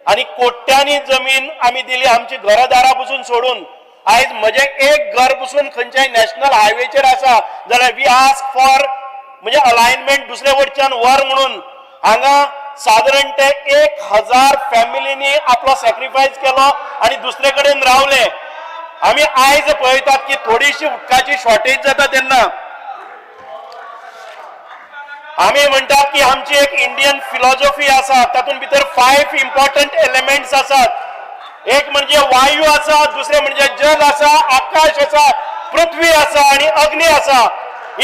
Speaker 4: आणि कोट्यांनी जमीन आमी दिली आमची घरदारा पसून सोडून. आयज म्हजे एक घर पसून खंयच्याय नॅशनल हायवेचेर आसा जाल्यार वी आस्क फॉर म्हणजे अलायनमेंट दुसरे वटच्यान वर म्हणून. हांगा साधारण ते 1000 फॅमिलीनी आपलो सॅक्रिफायस केलो आणि दुसरे कडेन रावले. आमी आयज पळयतात की थोडीशी उदकाची शॉर्टेज जाता तेन्ना आम्ही म्हणतात की आमची एक इंडियन फिलॉसॉफी आसा तातूंत भितर 5 इम्पॉर्टंट एलिमेंट्स आसात. एक म्हणजे वायू आसा, दुसरे म्हणजे जल आसा, आकाश आसा, पृथ्वी आसा आणि अग्नी आसा.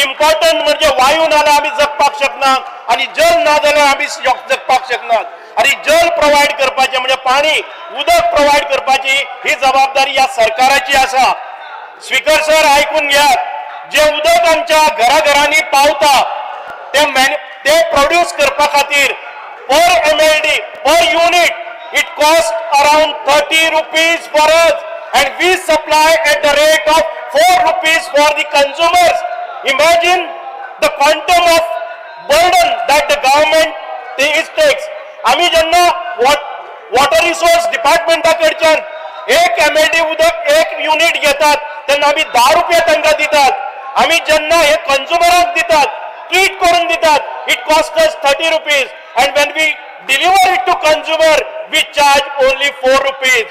Speaker 4: इम्पॉर्टंट म्हणजे वायू नाल्यार आम्ही जगपाक शकनात आणि जल ना जाल्यार आम्ही जगपाक शकनात. आणि जल प्रोवाइड करपाचे म्हणजे पाणी उदक प्रोवाइड करपाची ही जबाबदारी या सरकाराची आसा. स्पीकर सर आयकून घ्या, जे उदक आमच्या घराघरांनी पावता ते प्रोड्यूस करपा खातीर पर MLD per unit it cost around 30 rupees for us and we supply at the rate of 4 rupees for the consumers. Imagine the quantum of burden that the government takes. आम्ही जेन्ना वॉटर रिसोर्स डिपार्टमेंटाकडच्यान 1 MLD उदक 1 unit घेतात तेन्ना आम्ही 10 रुपये तांकां दितात. आम्ही जेन्ना हे कंझ्युमराक दितात, ट्रीट करून दितात, it cost us 30 rupees and when we deliver it to consumer we charge only 4 rupees.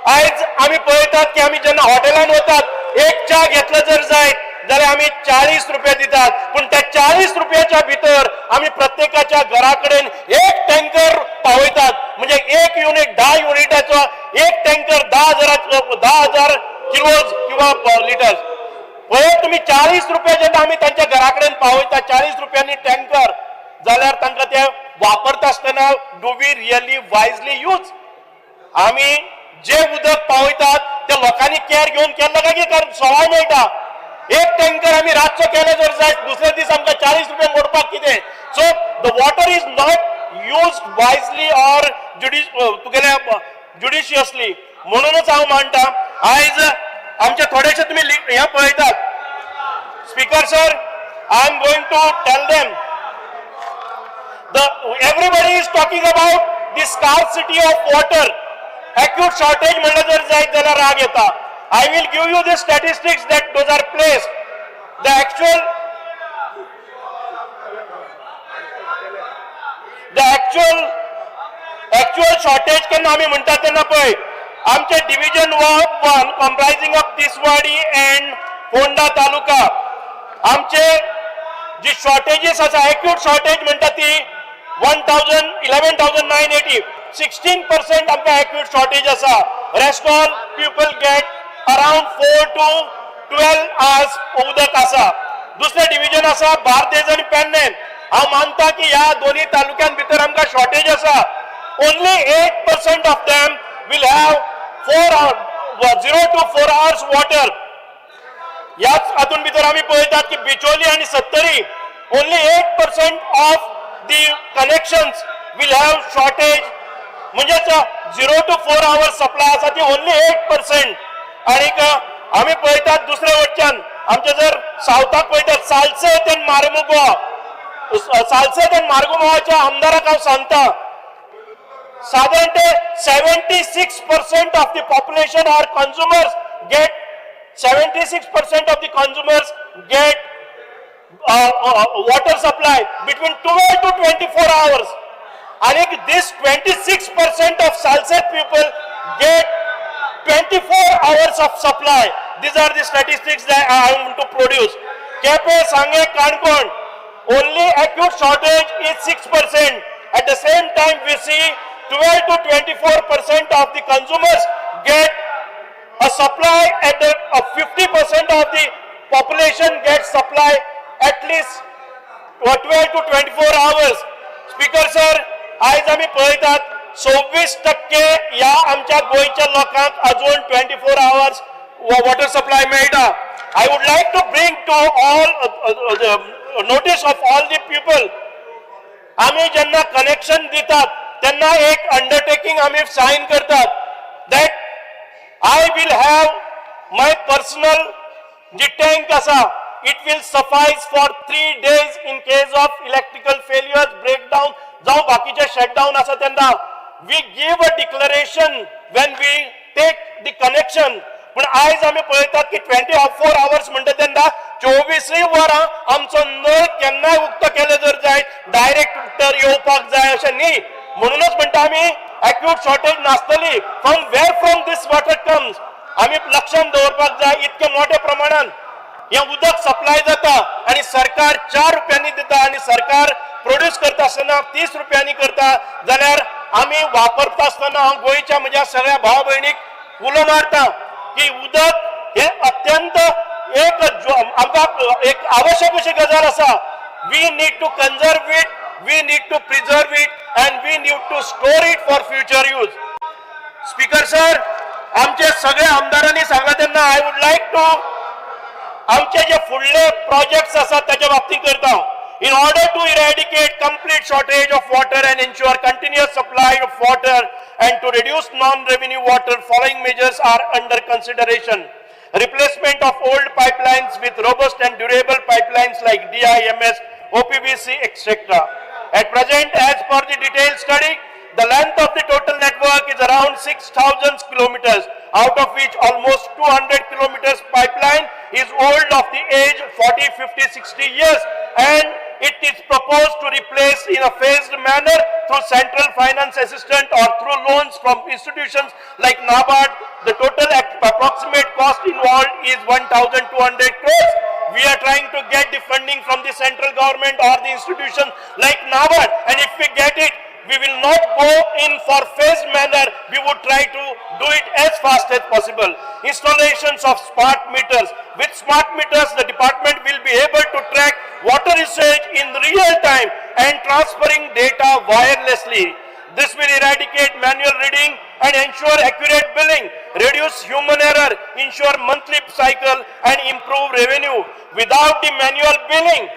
Speaker 4: आज आम्ही पळयतात की आम्ही जेन्ना हॉटेलान वतात एक च्या घेतलं जर जायत जाल्यार आम्ही 40 रुपये दितात. पण त्या 40 रुपयाच्या भितर आम्ही प्रत्येकाच्या घराकडेन एक टँकर पावयतात. म्हणजे 1 युनिट 10 युनिटाचो एक टँकर 10,000 किलोज किंवा लिटर्स. पळय तुम्ही 40 रुपये जेन्ना आम्ही त्यांच्या घराकडेन पावयता 40 रुपयांनी टँकर जाल्यार तांकां ते वापरता आसतना डू वी रियली वायजली यूज. आम्ही जे उदक पावयतात ते लोकांनी केअर घेऊन केलं काय की कारण सवाय मेळटा. एक टँकर आम्ही रातचो केलो जर जाय दुसरे दीस आमकां 40 रुपये मोडपाक कितें. So the water is not used wisely or judiciously. म्हणूनच हांव मानता आयज आमचे थोडेशे तुम्ही हे पळयतात. Speaker sir, I am going to tell them everybody is talking about the scarcity of water. Acute shortage म्हणलं जर जायत जाल्यार राग येता. I will give you the statistics that those are placed. The actual shortage केन्ना आम्ही म्हणतात तेन्ना पळय आमचे division 1 comprising of Tiswadi and Ponda taluka आमचे जी शॉर्टेजेस आसा एक्यूट शॉर्टेज म्हणटा ती 11,980. 16% आमकां एक्यूट शॉर्टेज आसा. Rest all people get around 4 to 12 hours उदक आसा. दुसरे डिव्हिजन आसा बार्देज आणि पेडणें. हांव मानता की ह्या दोन्ही तालुक्यां भितर आमकां शॉर्टेज आसा. Only 8% of them will have 0 to 4 hours water. याच हातून भितर आम्ही पळयतात की बिचोली आणि Sattari only 8% of the connections will have shortage. म्हणजेच 0 to 4 hours सप्लाय आसा ती ओन्ली 8%. आणि आम्ही पळयतात दुसरे वटच्यान आमचे जर सावथाक पळयतात सालसेत आणि मार्गुमावाच्या आमदाराक हांव सांगता साधारण ते 76% of the population or consumers get 76% of the consumers get water supply between 12 to 24 hours. And this 26% of Salset people get 24 hours of supply. These are the statistics that I want to produce. Kepe, Sange, Kankon, only acute shortage is 6%. At the same time, we see 12 to 24% of the consumers get a supply at the 50% of the population gets supply at least 12 to 24 hours. Speaker sir, आज आम्ही पळयतात 26% या आमच्या गोयच्या लोकांक अजून 24 hours water supply मेळटा. I would like to bring to all notice of all the people. आम्ही ज्यांना कनेक्शन दितात त्यांना एक अंडरटेकिंग आम्ही साइन करतात that I will have my personal tank asa. It will suffice for 3 days in case of electrical failures, breakdown, जाऊ बाकीचे shutdown asa त्यांना. We give a declaration when we take the connection. पण आज आम्ही पळयतात की 24 hours म्हणटा तेन्ना 24 वरां आमचो नळ केन्नाय उक्त केले जर जाय डायरेक्ट उतर येवपाक जाय अशें न्ही. म्हणूनच म्हणटा आम्ही acute shortage नासतली. From where from this water comes आम्ही लक्षात दवरपाक जाय. इतके मोठ्या प्रमाणात हे उदक सप्लाय जाता आणि सरकार 4 रुपयांनी दिता आणि सरकार प्रोड्यूस करता आसतना 30 रुपयांनी करता जाल्यार आमी वापरता आसतना हांव गोंयच्या म्हज्या सगळ्या भाव भयणीक उलो मारता की उदक हे अत्यंत आमकां एक आवश्यक अशी गजाल आसा. We need to conserve it, we need to preserve it and we need to store it for future use. Speaker sir, आमचे सगळे आमदारांनी सांगला तेन्ना आय वूड लायक टू आमचे जे फुडले प्रोजेक्ट्स आसात त्याच्या बाबतीत करता. In order to eradicate complete shortage of water and ensure continuous supply of water and to reduce non-revenue water, following measures are under consideration. Replacement of old pipelines with robust and durable pipelines like DIMS, OPVC, etc. At present, as per the detailed study, the length of the total network is around 6,000 kilometers, out of which almost 200 kilometers pipeline is old of the age 40, 50, 60 years, and it is proposed to replace in a phased manner through central finance assistance or through loans from institutions like NABARD. The total approximate cost involved is 1,200 crores. We are trying to get the funding from the central government or the institutions like NABARD, and if we get it, we will not go in for phased manner. We would try to do it as fast as possible. Installations of smart meters. With smart meters, the department will be able to track water usage in real time and transferring data wirelessly. This will eradicate manual reading and ensure accurate billing, reduce human error, ensure monthly cycle and improve revenue. Without the manual billing,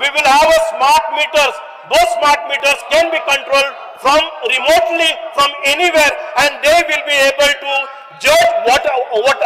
Speaker 4: we will have a smart meters. Those smart meters can be controlled from remotely from anywhere, and they will be able to judge what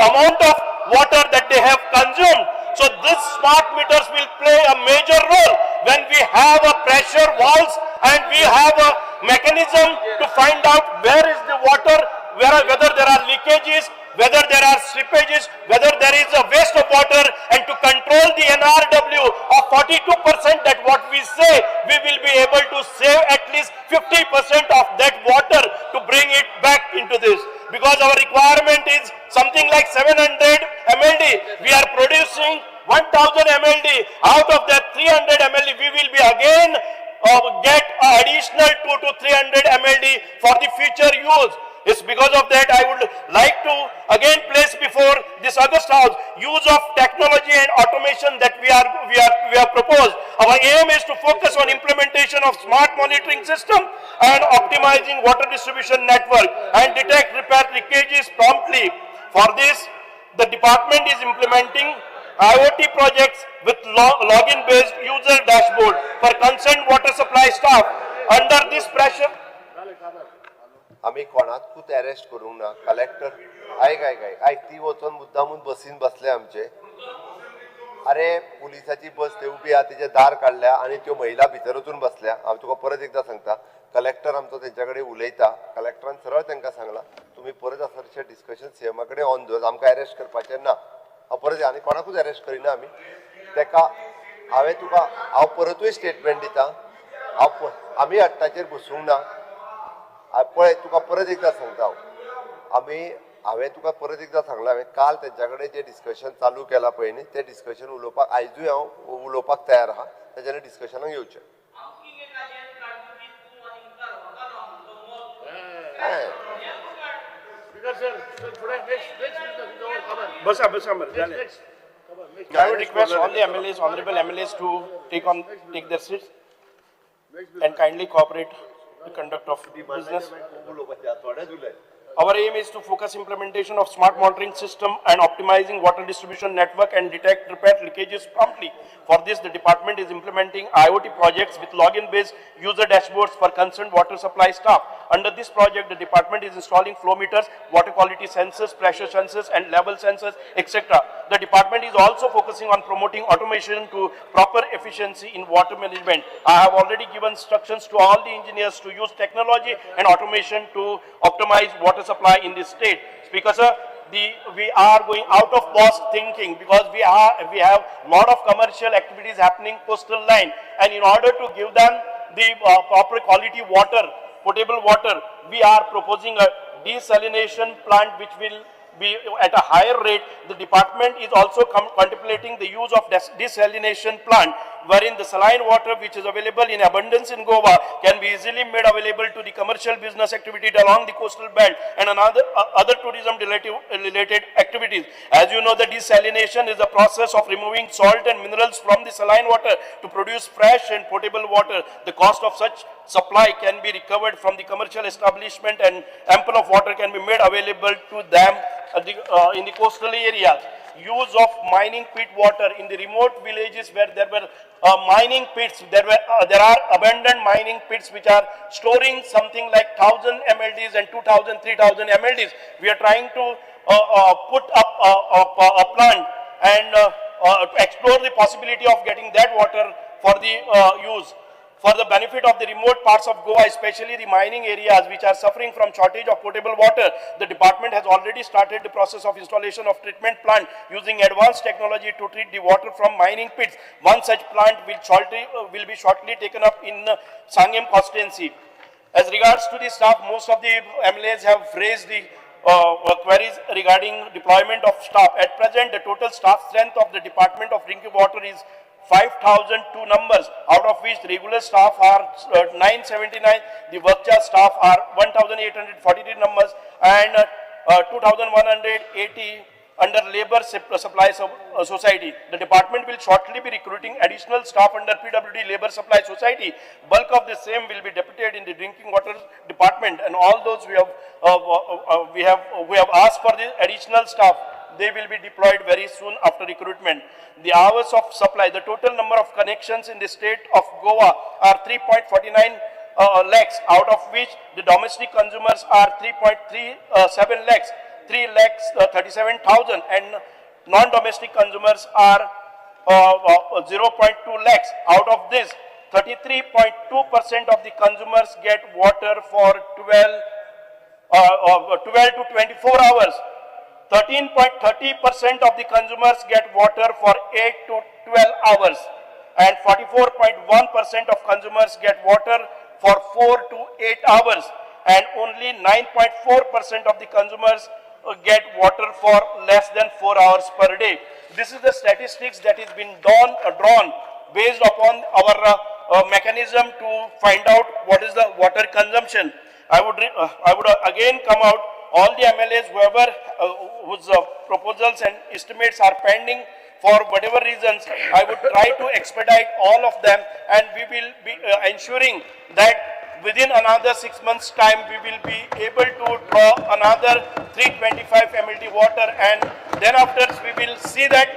Speaker 4: amount of water that they have consumed. So these smart meters will play a major role when we have a pressure valves and we have a mechanism to find out where is the water, whether there are leakages, whether there are slippages, whether there is a waste of water, and to control the NRW of 42% that what we say, we will be able to save at least 50% of that water to bring it back into this. Because our requirement is something like 700 MLD. We are producing 1000 MLD. Out of that 300 MLD, we will be again get additional 2 to 300 MLD for the future use. It's because of that I would like to again place before this August House use of technology and automation that we have proposed. Our aim is to focus on implementation of smart monitoring system and optimizing water distribution network and detect repair leakages promptly. For this, the department is implementing IoT projects with login-based user dashboard for concerned water supply staff. Under this pressure,
Speaker 9: आम्ही कोणाकूच arrest करूंक ना. Collector आयक ती वचून मुद्दामून बसीन बसले आमचे. अरे पुलिसाची बस ते उभी आहा तिचे दार काढल्या आणि त्यो महिला भितर वचून बसल्या. हांव तुका परत एकदा सांगता, कलेक्टर आमचो तेंच्याकडे उलयता. कलेक्टरान सरळ तांकां सांगला तुम्ही परत असरशे डिस्कशन सीएमा कडेन ऑन दवर, आमकां अरेस्ट करपाचें ना. हांव परत आनी कोणाकूच अरेस्ट करिना आमी. तेका हांव परतूय स्टेटमेंट दिता. आमी हट्टाचेर बसूंक ना. पळय तुका परत एकदा सांगता हांवें तुका परत एकदा सांगला. हांवें काल तेंच्याकडे जे डिस्कशन चालू केला पळय न्ही ते डिस्कशन उलोवपाक आयजूय हांव उलोवपाक तयार आहा. तेजेर डिस्कशनाक येवचें.
Speaker 4: बसा जालें. I would request all the MLAs, honorable MLAs to take their seats and kindly cooperate the conduct of the business. Our aim is to focus implementation of smart monitoring system and optimizing water distribution network and detect repair leakages promptly. For this, the department is implementing IoT projects with login-based user dashboards for concerned water supply staff. Under this project, the department is installing flow meters, water quality sensors, pressure sensors, and level sensors, etc. The department is also focusing on promoting automation to proper efficiency in water management. I have already given instructions to all the engineers to use technology and automation to optimize water supply in this state. Speaker sir, we are going out of box thinking because we have lot of commercial activities happening coastal line, and in order to give them the proper quality water, potable water, we are proposing a desalination plant which will be at a higher rate, the department is also contemplating the use of desalination plant, wherein the saline water which is available in abundance in Goa can be easily made available to the commercial business activity along the coastal belt and other tourism related activities. As you know, the desalination is the process of removing salt and minerals from the saline water to produce fresh and potable water. The cost of such supply can be recovered from the commercial establishment and ample of water can be made available to them in the coastal areas. Use of mining pit water in the remote villages where there were mining pits, there are abandoned mining pits which are storing something like 1000 MLDs and 2000, 3000 MLDs. We are trying to put up a plant and explore the possibility of getting that water for the use. For the benefit of the remote parts of Goa, especially the mining areas which are suffering from shortage of potable water, the department has already started the process of installation of treatment plant using advanced technology to treat the water from mining pits. One such plant will be shortly taken up in Sangam constituency. As regards to the staff, most of the MLAs have raised the queries regarding deployment of staff. At present, the total staff strength of the Department of Drinking Water is 5,002 numbers, out of which regular staff are 979, the workshop staff are 1,843 numbers, and 2,180 under labor supply society. The department will shortly be recruiting additional staff under PWD labor supply society. Bulk of the same will be deputed in the drinking water department, and all those we have asked for the additional staff. They will be deployed very soon after recruitment. The hours of supply, the total number of connections in the state of Goa are 3.49 lakhs, out of which the domestic consumers are 3.37 lakhs, 3 lakhs 37,000, and non-domestic consumers are 0.2 lakhs. Out of this, 33.2% of the consumers get water for 12 to 24 hours. 13.30% of the consumers get water for 8 to 12 hours, and 44.1% of consumers get water for 4 to 8 hours, and only 9.4% of the consumers get water for less than 4 hours per day. This is the statistics that has been drawn based upon our mechanism to find out what is the water consumption. I would again come out. All the MLAs, whose proposals and estimates are pending for whatever reasons, I would try to expedite all of them, and we will be ensuring that within another 6 months' time, we will be able to draw another 325 MLD water, and then after we will see that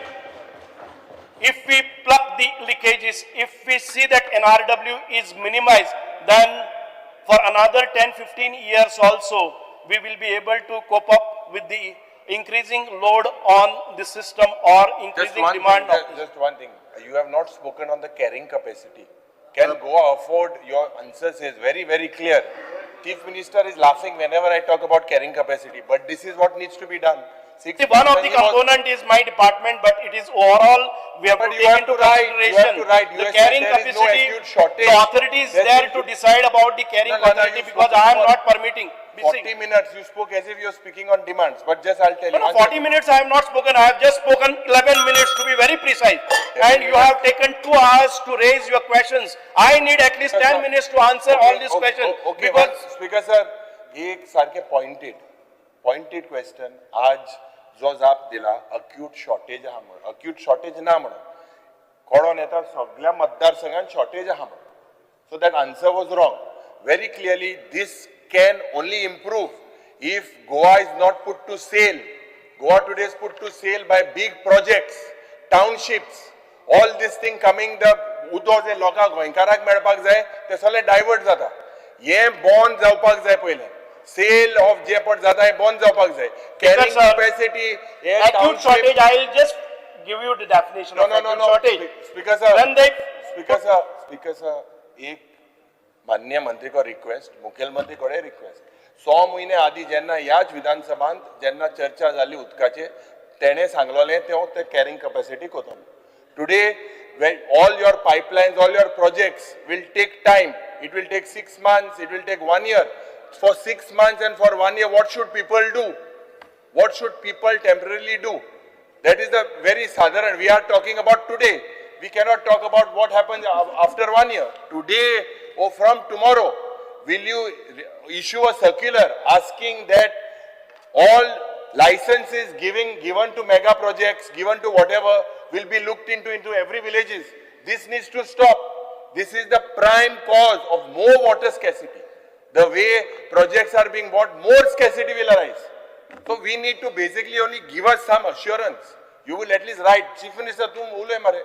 Speaker 4: if we plug the leakages, if we see that NRW is minimized, then for another 10-15 years also, we will be able to cope up with the increasing load on the system or increasing demand.
Speaker 5: Just one thing, you have not spoken on the carrying capacity. Can Goa afford? Your answer is very, very clear. Chief Minister is laughing whenever I talk about carrying capacity, but this is what needs to be done.
Speaker 4: One of the component is my department, but it is overall, we have to take into consideration the carrying capacity. The authority is there to decide about the carrying capacity, because I am not permitting.
Speaker 5: 40 minutes, you spoke as if you are speaking on demands, but just I'll tell you.
Speaker 4: No, 40 minutes I have not spoken, I have just spoken 11 minutes to be very precise. And you have taken 2 hours to raise your questions. I need at least 10 minutes to answer all these questions.
Speaker 5: Because Speaker sir, एक सारखे pointed question, आज जो जाप दिला, acute shortage आहा म्हणून, acute shortage ना म्हणून, कळोन येता सगळ्या मतदारसंघात shortage आहा म्हणून. So that answer was wrong. Very clearly, this can only improve if Goa is not put to sale. Goa today is put to sale by big projects, townships, all this thing coming, the udo जे लोकांक गोंयकाराक मेळपाक जाय ते सगळे divert जाता. हे bond जावपाक जाय पहिले. Sale of Jepot जाता हे बॉन्ड जावपाक जाय. Carrying capacity,
Speaker 4: acute shortage, I will just give you the definition of acute shortage.
Speaker 5: Speaker sir,
Speaker 4: When they
Speaker 5: Speaker sir, एक माननीय मंत्री को रिक्वेस्ट, मुखेलमंत्री कडे रिक्वेस्ट. 100 महिने आधी जेन्ना ह्याच विधानसभांत जेन्ना चर्चा जाली उदकाचे, तेणे सांगलोलें ते कॅरिंग कॅपॅसिटी कोता. Today, when all your pipelines, all your projects will take time. It will take 6 months, it will take 1 year. For 6 months and for 1 year, what should people do? what should people temporarily do? That is the very sadharan. We are talking about today. We cannot talk about what happens after 1 year. Today or from tomorrow, will you issue a circular asking that all licenses given to mega projects, given to whatever, will be looked into every villages? This needs to stop. This is the prime cause of more water scarcity. The way projects are being bought, more scarcity will arise. So we need to basically only give us some assurance. You will at least write, Chief Minister, tum ulay mare.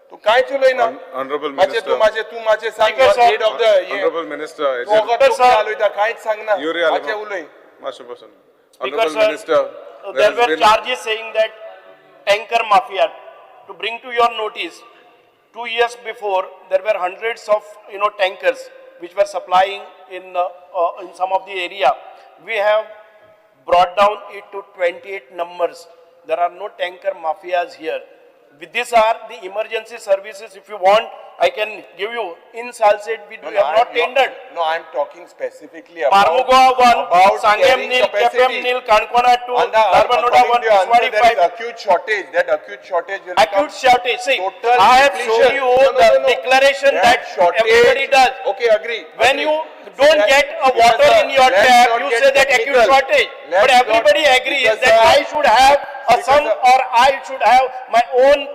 Speaker 5: Tu kai chulay na?
Speaker 2: Honorable
Speaker 5: Mache
Speaker 2: Minister.
Speaker 5: tu mache sang
Speaker 4: Speaker, sir.
Speaker 5: head of the
Speaker 2: Honorable Minister,
Speaker 5: Tu agar tu kya aloy ta kai sang na?
Speaker 2: Yuri
Speaker 5: Mache
Speaker 2: Alima.
Speaker 5: ulay.
Speaker 2: Master Person.
Speaker 4: Speaker,
Speaker 2: Honorable
Speaker 4: sir,
Speaker 2: Minister,
Speaker 4: there
Speaker 2: has
Speaker 4: were
Speaker 2: been-
Speaker 4: charges saying that tanker mafia. To bring to your notice, 2 years before, there were hundreds of tankers which were supplying in some of the area. We have brought down it to 28 numbers. There are no tanker mafias here. These are the emergency services. If you want, I can give you. In Salsett, we have not tendered.
Speaker 5: No, I am talking specifically about
Speaker 4: Marmugao 1, Sangam
Speaker 5: carrying
Speaker 4: Nil,
Speaker 5: capacity.
Speaker 4: Kepem Nil, Kankwana 2,
Speaker 5: And
Speaker 4: Narbanoda 1,
Speaker 5: according to your answer, there is
Speaker 4: 25.
Speaker 5: acute shortage. That acute shortage will
Speaker 4: Acute shortage. See,
Speaker 5: total
Speaker 4: I have
Speaker 5: depletion.
Speaker 4: shown you the declaration that everybody does.
Speaker 5: Okay, agree.
Speaker 4: When you don't get a water in your tap, you say that acute shortage. But everybody agrees that I should have some or I should have my own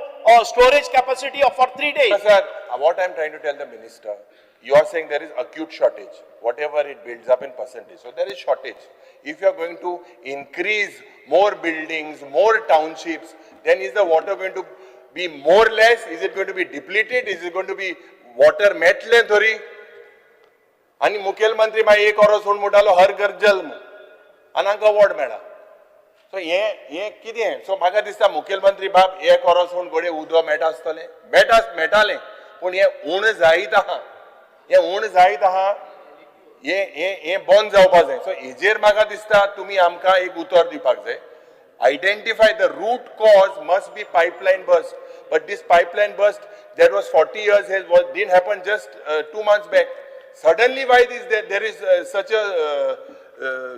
Speaker 4: storage capacity for 3 days.
Speaker 5: Sir, what I am trying to tell the minister, you are saying there is acute shortage, whatever it builds up in percentage. So there is shortage. If you are going to increase more buildings, more townships, then is the water going to be more or less? Is it going to be depleted? Is it going to be water metle thori? आणि मुखेलमंत्री मागीर एक ओरो सोडून म्हणटालो हर घर जल आनी हांकां अवॉर्ड मेळ्ळा सो हे कितें सो म्हाका दिसता मुखेलमंत्री बाब एक ओरो सोडून घोडे उदक मेळटा आसतलें मेळटालें पूण हे उण जायत आहा हे बंद जावपाक जाय सो हेजेर म्हाका दिसता तुमी आमकां एक उतर दिवपाक जाय identify the root cause must be pipeline burst but this pipeline burst that was 40 years didn't happen just 2 months back. Suddenly why there is such a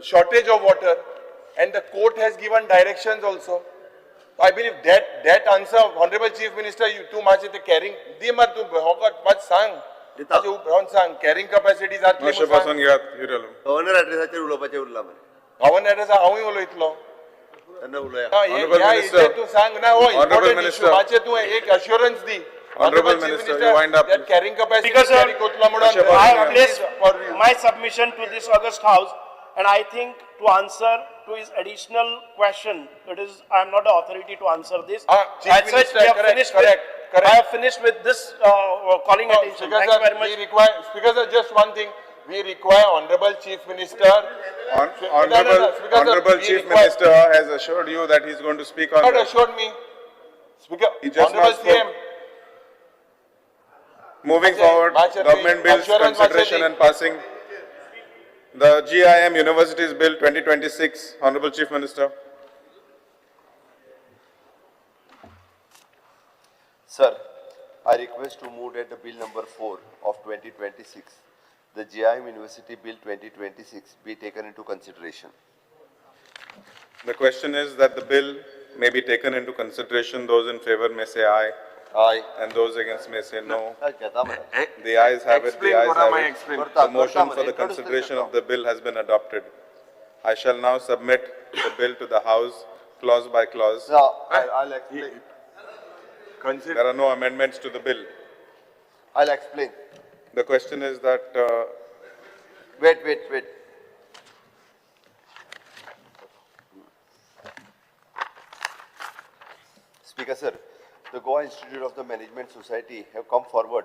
Speaker 5: shortage of water and the court has given directions also. I believe that answer, Honorable Chief Minister, you too much the carrying, carrying capacities are
Speaker 2: Master Person, Yuri Alima.
Speaker 9: Governor ऍड्रेसाचेर उलोवपाचें उरलां मरे
Speaker 5: Governor address हांवूय उलयतलो.
Speaker 9: तेन्ना उलोवया
Speaker 2: Honorable
Speaker 5: ह्या
Speaker 2: Minister.
Speaker 5: हेचेर तूं सांग ना हो
Speaker 2: Honorable
Speaker 5: important
Speaker 2: Minister.
Speaker 5: issue मातशें तूं एक assurance the.
Speaker 2: Honorable
Speaker 5: Chief
Speaker 2: Minister, you wind up.
Speaker 5: That carrying capacity
Speaker 4: Speaker, sir,
Speaker 5: carry Kotla म्हणून
Speaker 2: Mr.
Speaker 4: I
Speaker 2: Bhatt,
Speaker 4: have placed my submission to this August House, and I think to answer to his additional question, it is I am not the authority to answer this.
Speaker 5: Chief
Speaker 4: As such,
Speaker 5: Minister,
Speaker 4: we have
Speaker 5: correct,
Speaker 4: finished
Speaker 5: correct,
Speaker 4: with,
Speaker 5: correct.
Speaker 4: I have finished with this calling attention.
Speaker 5: Speaker
Speaker 4: Thank you
Speaker 5: sir,
Speaker 4: very much.
Speaker 5: we require, Speaker sir, just one thing. We require Honorable Chief Minister.
Speaker 2: Honorable Chief Minister has assured you that he's going to speak on
Speaker 5: Not
Speaker 2: that.
Speaker 5: assured me. Speaker,
Speaker 2: He just
Speaker 5: Honorable
Speaker 2: now spoke.
Speaker 5: CM.
Speaker 2: Moving
Speaker 5: Mache-
Speaker 2: forward,
Speaker 5: Mache-
Speaker 2: government bills,
Speaker 5: assurance
Speaker 2: consideration
Speaker 5: Mache-
Speaker 2: and passing. The GIM Universities Bill 2026, Honorable Chief Minister.
Speaker 9: Sir, I request to move that the bill number 4 of 2026, the GIM University Bill 2026 be taken into consideration.
Speaker 2: The question is that the bill may be taken into consideration. Those in favor may say aye,
Speaker 9: Aye.
Speaker 2: and those against may say no.
Speaker 9: घेता मरे.
Speaker 2: The ayes have it, the ayes have it.
Speaker 9: करता-
Speaker 2: The motion
Speaker 9: करता
Speaker 2: for the
Speaker 9: मरे.
Speaker 2: consideration of the bill has been adopted. I shall now submit the bill to the House, clause by clause.
Speaker 9: No, I'll explain.
Speaker 2: There are no amendments to the bill.
Speaker 9: I'll explain.
Speaker 2: The question is that
Speaker 9: Wait. Speaker sir, the Goa Institute of the Management Society have come forward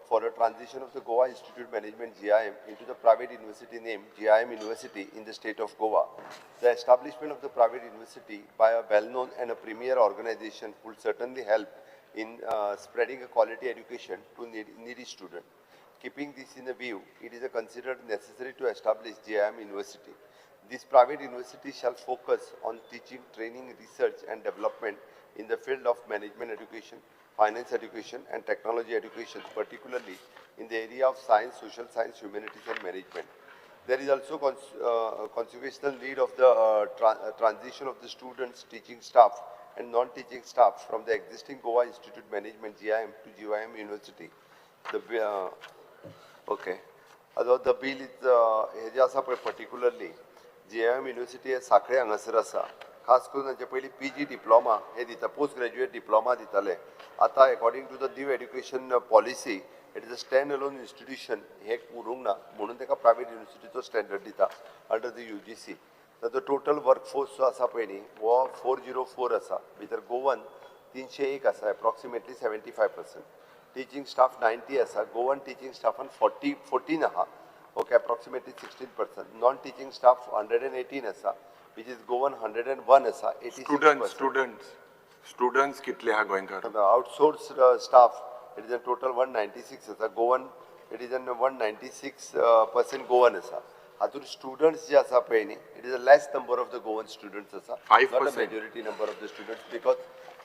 Speaker 9: for a transition of the Goa Institute Management GIM into the private university named GIM University in the state of Goa. The establishment of the private university by a well-known and a premier organization would certainly help in spreading a quality education to needy students. Keeping this in view, it is considered necessary to establish GIM University. This private university shall focus on teaching, training, research and development in the field of management education, finance education and technology education, particularly in the area of science, social science, humanities and management. There is also consequential need of the transition of the students, teaching staff and non-teaching staff from the existing Goa Institute Management GIM to GIM University. Okay. Although the bill is हे जे आसा पळय particularly GIM University हे साखळे हांगासर आसा. खास करून हाचे पयलीं PG डिप्लोमा हे दिता, पोस्ट ग्रॅज्युएट डिप्लोमा दिताले. आता according to the new education policy it is a stand alone institution हे उरूंक ना म्हणून ताका प्रायवेट युनिवर्सिटीचो स्टँडर्ड दिता अंडर द UGC. तर तो टोटल वर्कफोर्स जो आसा पळय न्ही वो 404 आसा. भितर गोवन 301 आसा, एप्रॉक्सिमेटली 75%. टीचिंग स्टाफ 90 आसा. गोवन टीचिंग स्टाफान 14 आहा, okay, approximately 16%. Non teaching staff 118 आसा, which is Goan 101 आसा, 86%.
Speaker 2: Students कितले आहा गोंयकार?
Speaker 9: Outsourced staff, it is a total 196 आसा. Goan, it is a 196% Goan आसा. हातून students जे आसा पळय न्ही, it is a less number of the Goan students आसा.
Speaker 2: 5%.
Speaker 9: Not a majority number of the students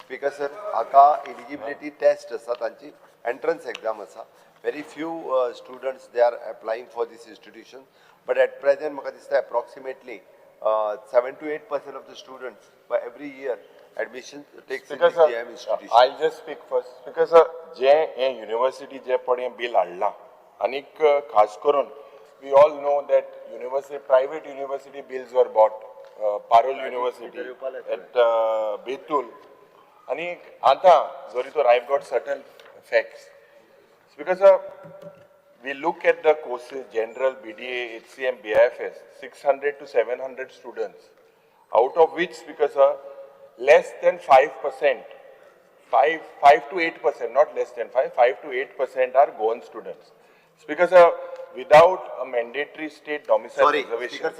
Speaker 9: because sir, हाका eligibility test आसा, तांची entrance exam आसा. Very few students they are applying for this institution, but at present म्हाका दिसता approximately 7 to 8% of the students by every year admission takes in the GIM institution.
Speaker 11: I'll just speak first because जे हे university जे पडे bill हाडला आनीक खास करून we all know that private university bills were bought. Parul University at Betul. आनीक आता जरी तर I've got certain facts. It's because we look at the courses, general, BDA, HCM, BIFS, 600 to 700 students, out of which because less than 5%, 5 to 8%, not less than 5 to 8% are Goan students. It's because without a mandatory state domicile
Speaker 9: Sorry,
Speaker 11: reservation.
Speaker 9: Speaker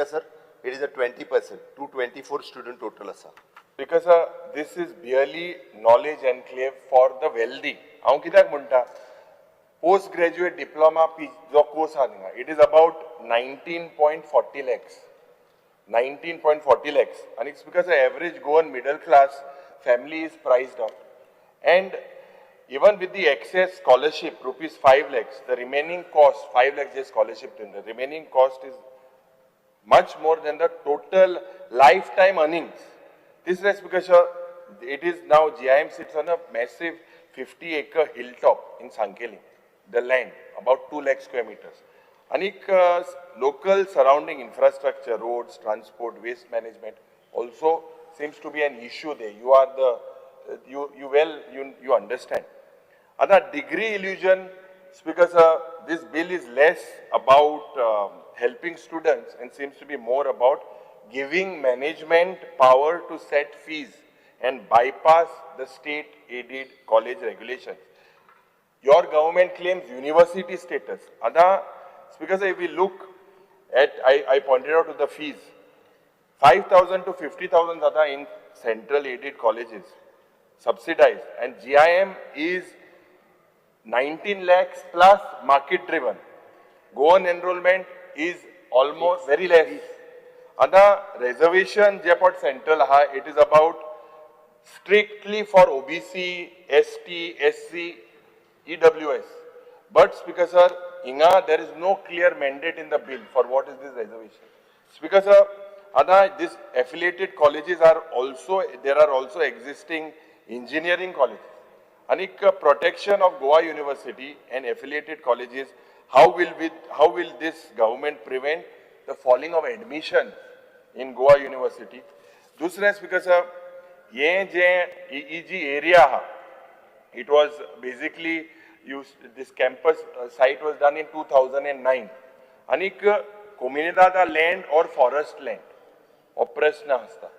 Speaker 9: sir, it is a 20%, 224 student total asa.
Speaker 11: Because this is barely knowledge enclave for the wealthy. हांव कित्याक म्हणटा post graduate diploma जो course आहा थिंगा it is about 19.40 lakhs 19.40 lakhs and it's because the average Goan middle class family is priced out, and even with the excess scholarship rupees 5 lakhs, the remaining cost 5 lakhs is scholarship, the remaining cost is much more than the total lifetime earnings. This is because it is now GIM sits on a massive 50-acre hilltop in Sankeli, the land, about 2 lakh square meters. Anik local surrounding infrastructure, roads, transport, waste management also seems to be an issue there. You are the, you understand. Another degree illusion is because this bill is less about helping students and seems to be more about giving management power to set fees and bypass the state-aided college regulations. Your government claims university status. It's because if we look at, I pointed out to the fees, 5,000 to 50,000 in central aided colleges, subsidized, and GIM is 19 lakhs plus market driven. Goan enrollment is almost very less. Reservation Jepot Central, it is about strictly for OBC, ST, SC, EWS. But because there is no clear mandate in the bill for what is this reservation. It's because these affiliated colleges are also, there are also existing engineering colleges. Anik protection of Goa University and affiliated colleges, how will this government prevent the falling of admission in Goa University? Dusra is because EEG area, it was basically used, this campus site was done in 2009. Anik Kominidada land or forest land? Oprasna hasta.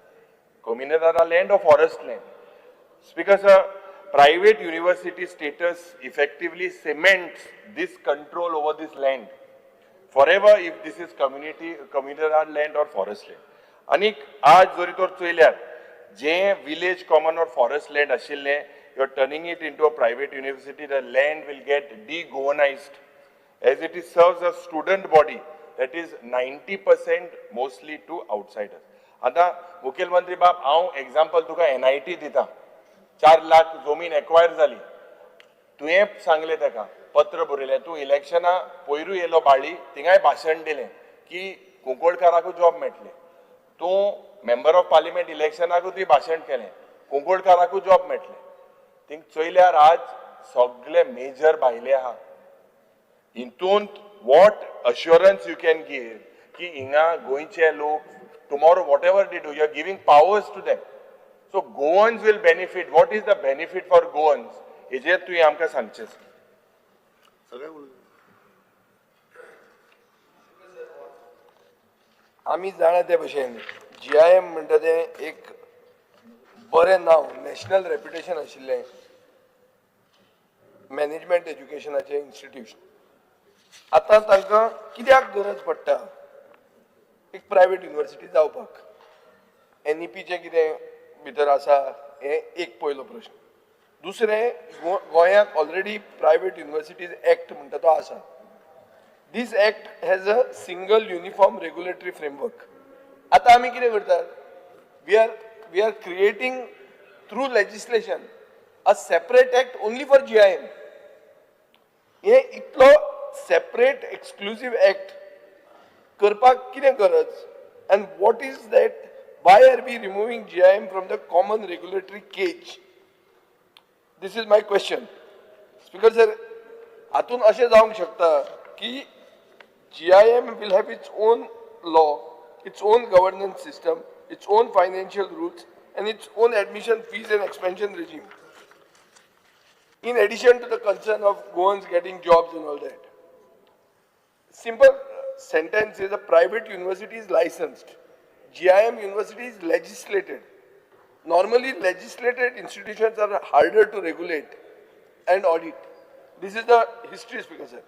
Speaker 11: Kominidada land or forest land? It's because private university status effectively cements this control over this land forever if this is community land or forest land. Anik aaj jori tor choilyar je village common or forest land ashille, you are turning it into a private university, the land will get de-Goanized as it is serves a student body that is 90% mostly to outsiders. आता मुखेलमंत्री बाब हांव example तुका NIT दिता, 4 लाख जमीन acquire जाली, तुवें सांगलें ताका पत्र बरयलें तूं इलेक्शना पयरू येयलो बाळी थिंगाय भाशण दिलें की कुंकोळकाराकूय जॉब मेळटले तूं मेंबर ऑफ पार्लिमेंट इलेक्शनाकूय ती भाशण केलें कुंकोळकाराकूय जॉब मेळटले थिंग चोयल्यार आज सगळे मेजर भायले आहा हितूंत what assurance you can give की हिंगा गोंयचे लोक tomorrow whatever they do you are giving powers to them so Goans will benefit what is the benefit for Goans हेजेर तुवें आमकां सांगचें
Speaker 5: आमी जाणा ते भशेन GIM म्हणटा तें एक बरें नांव नॅशनल रेप्युटेशन आशिल्लें मॅनेजमेंट एज्युकेशनाचें इन्स्टिट्यूशन आतां तांकां कित्याक गरज पडटा एक प्रायवेट युनिवर्सिटी जावपाक NEPचें कितें भितर आसा हें एक पयलो प्रश्न दुसरें गोंयांत ऑलरेडी प्रायवेट युनिवर्सिटीज एक्ट म्हणटा तो आसा This act has a single uniform regulatory framework. आता आमी कितें करतात? We are creating through legislation a separate act only for GIM. हे इतलो separate exclusive act करपाक कितें गरज? And what is that? Why are we removing GIM from the common regulatory cage? This is my question. Speaker sir, हातून अशें जावंक शकता की GIM will have its own law, its own governance system, its own financial rules, and its own admission fees and expansion regime. In addition to the concern of Goans getting jobs and all that. Simple sentence is a private university is licensed. GIM university is legislated. Normally legislated institutions are harder to regulate and audit. This is the history, Speaker sir.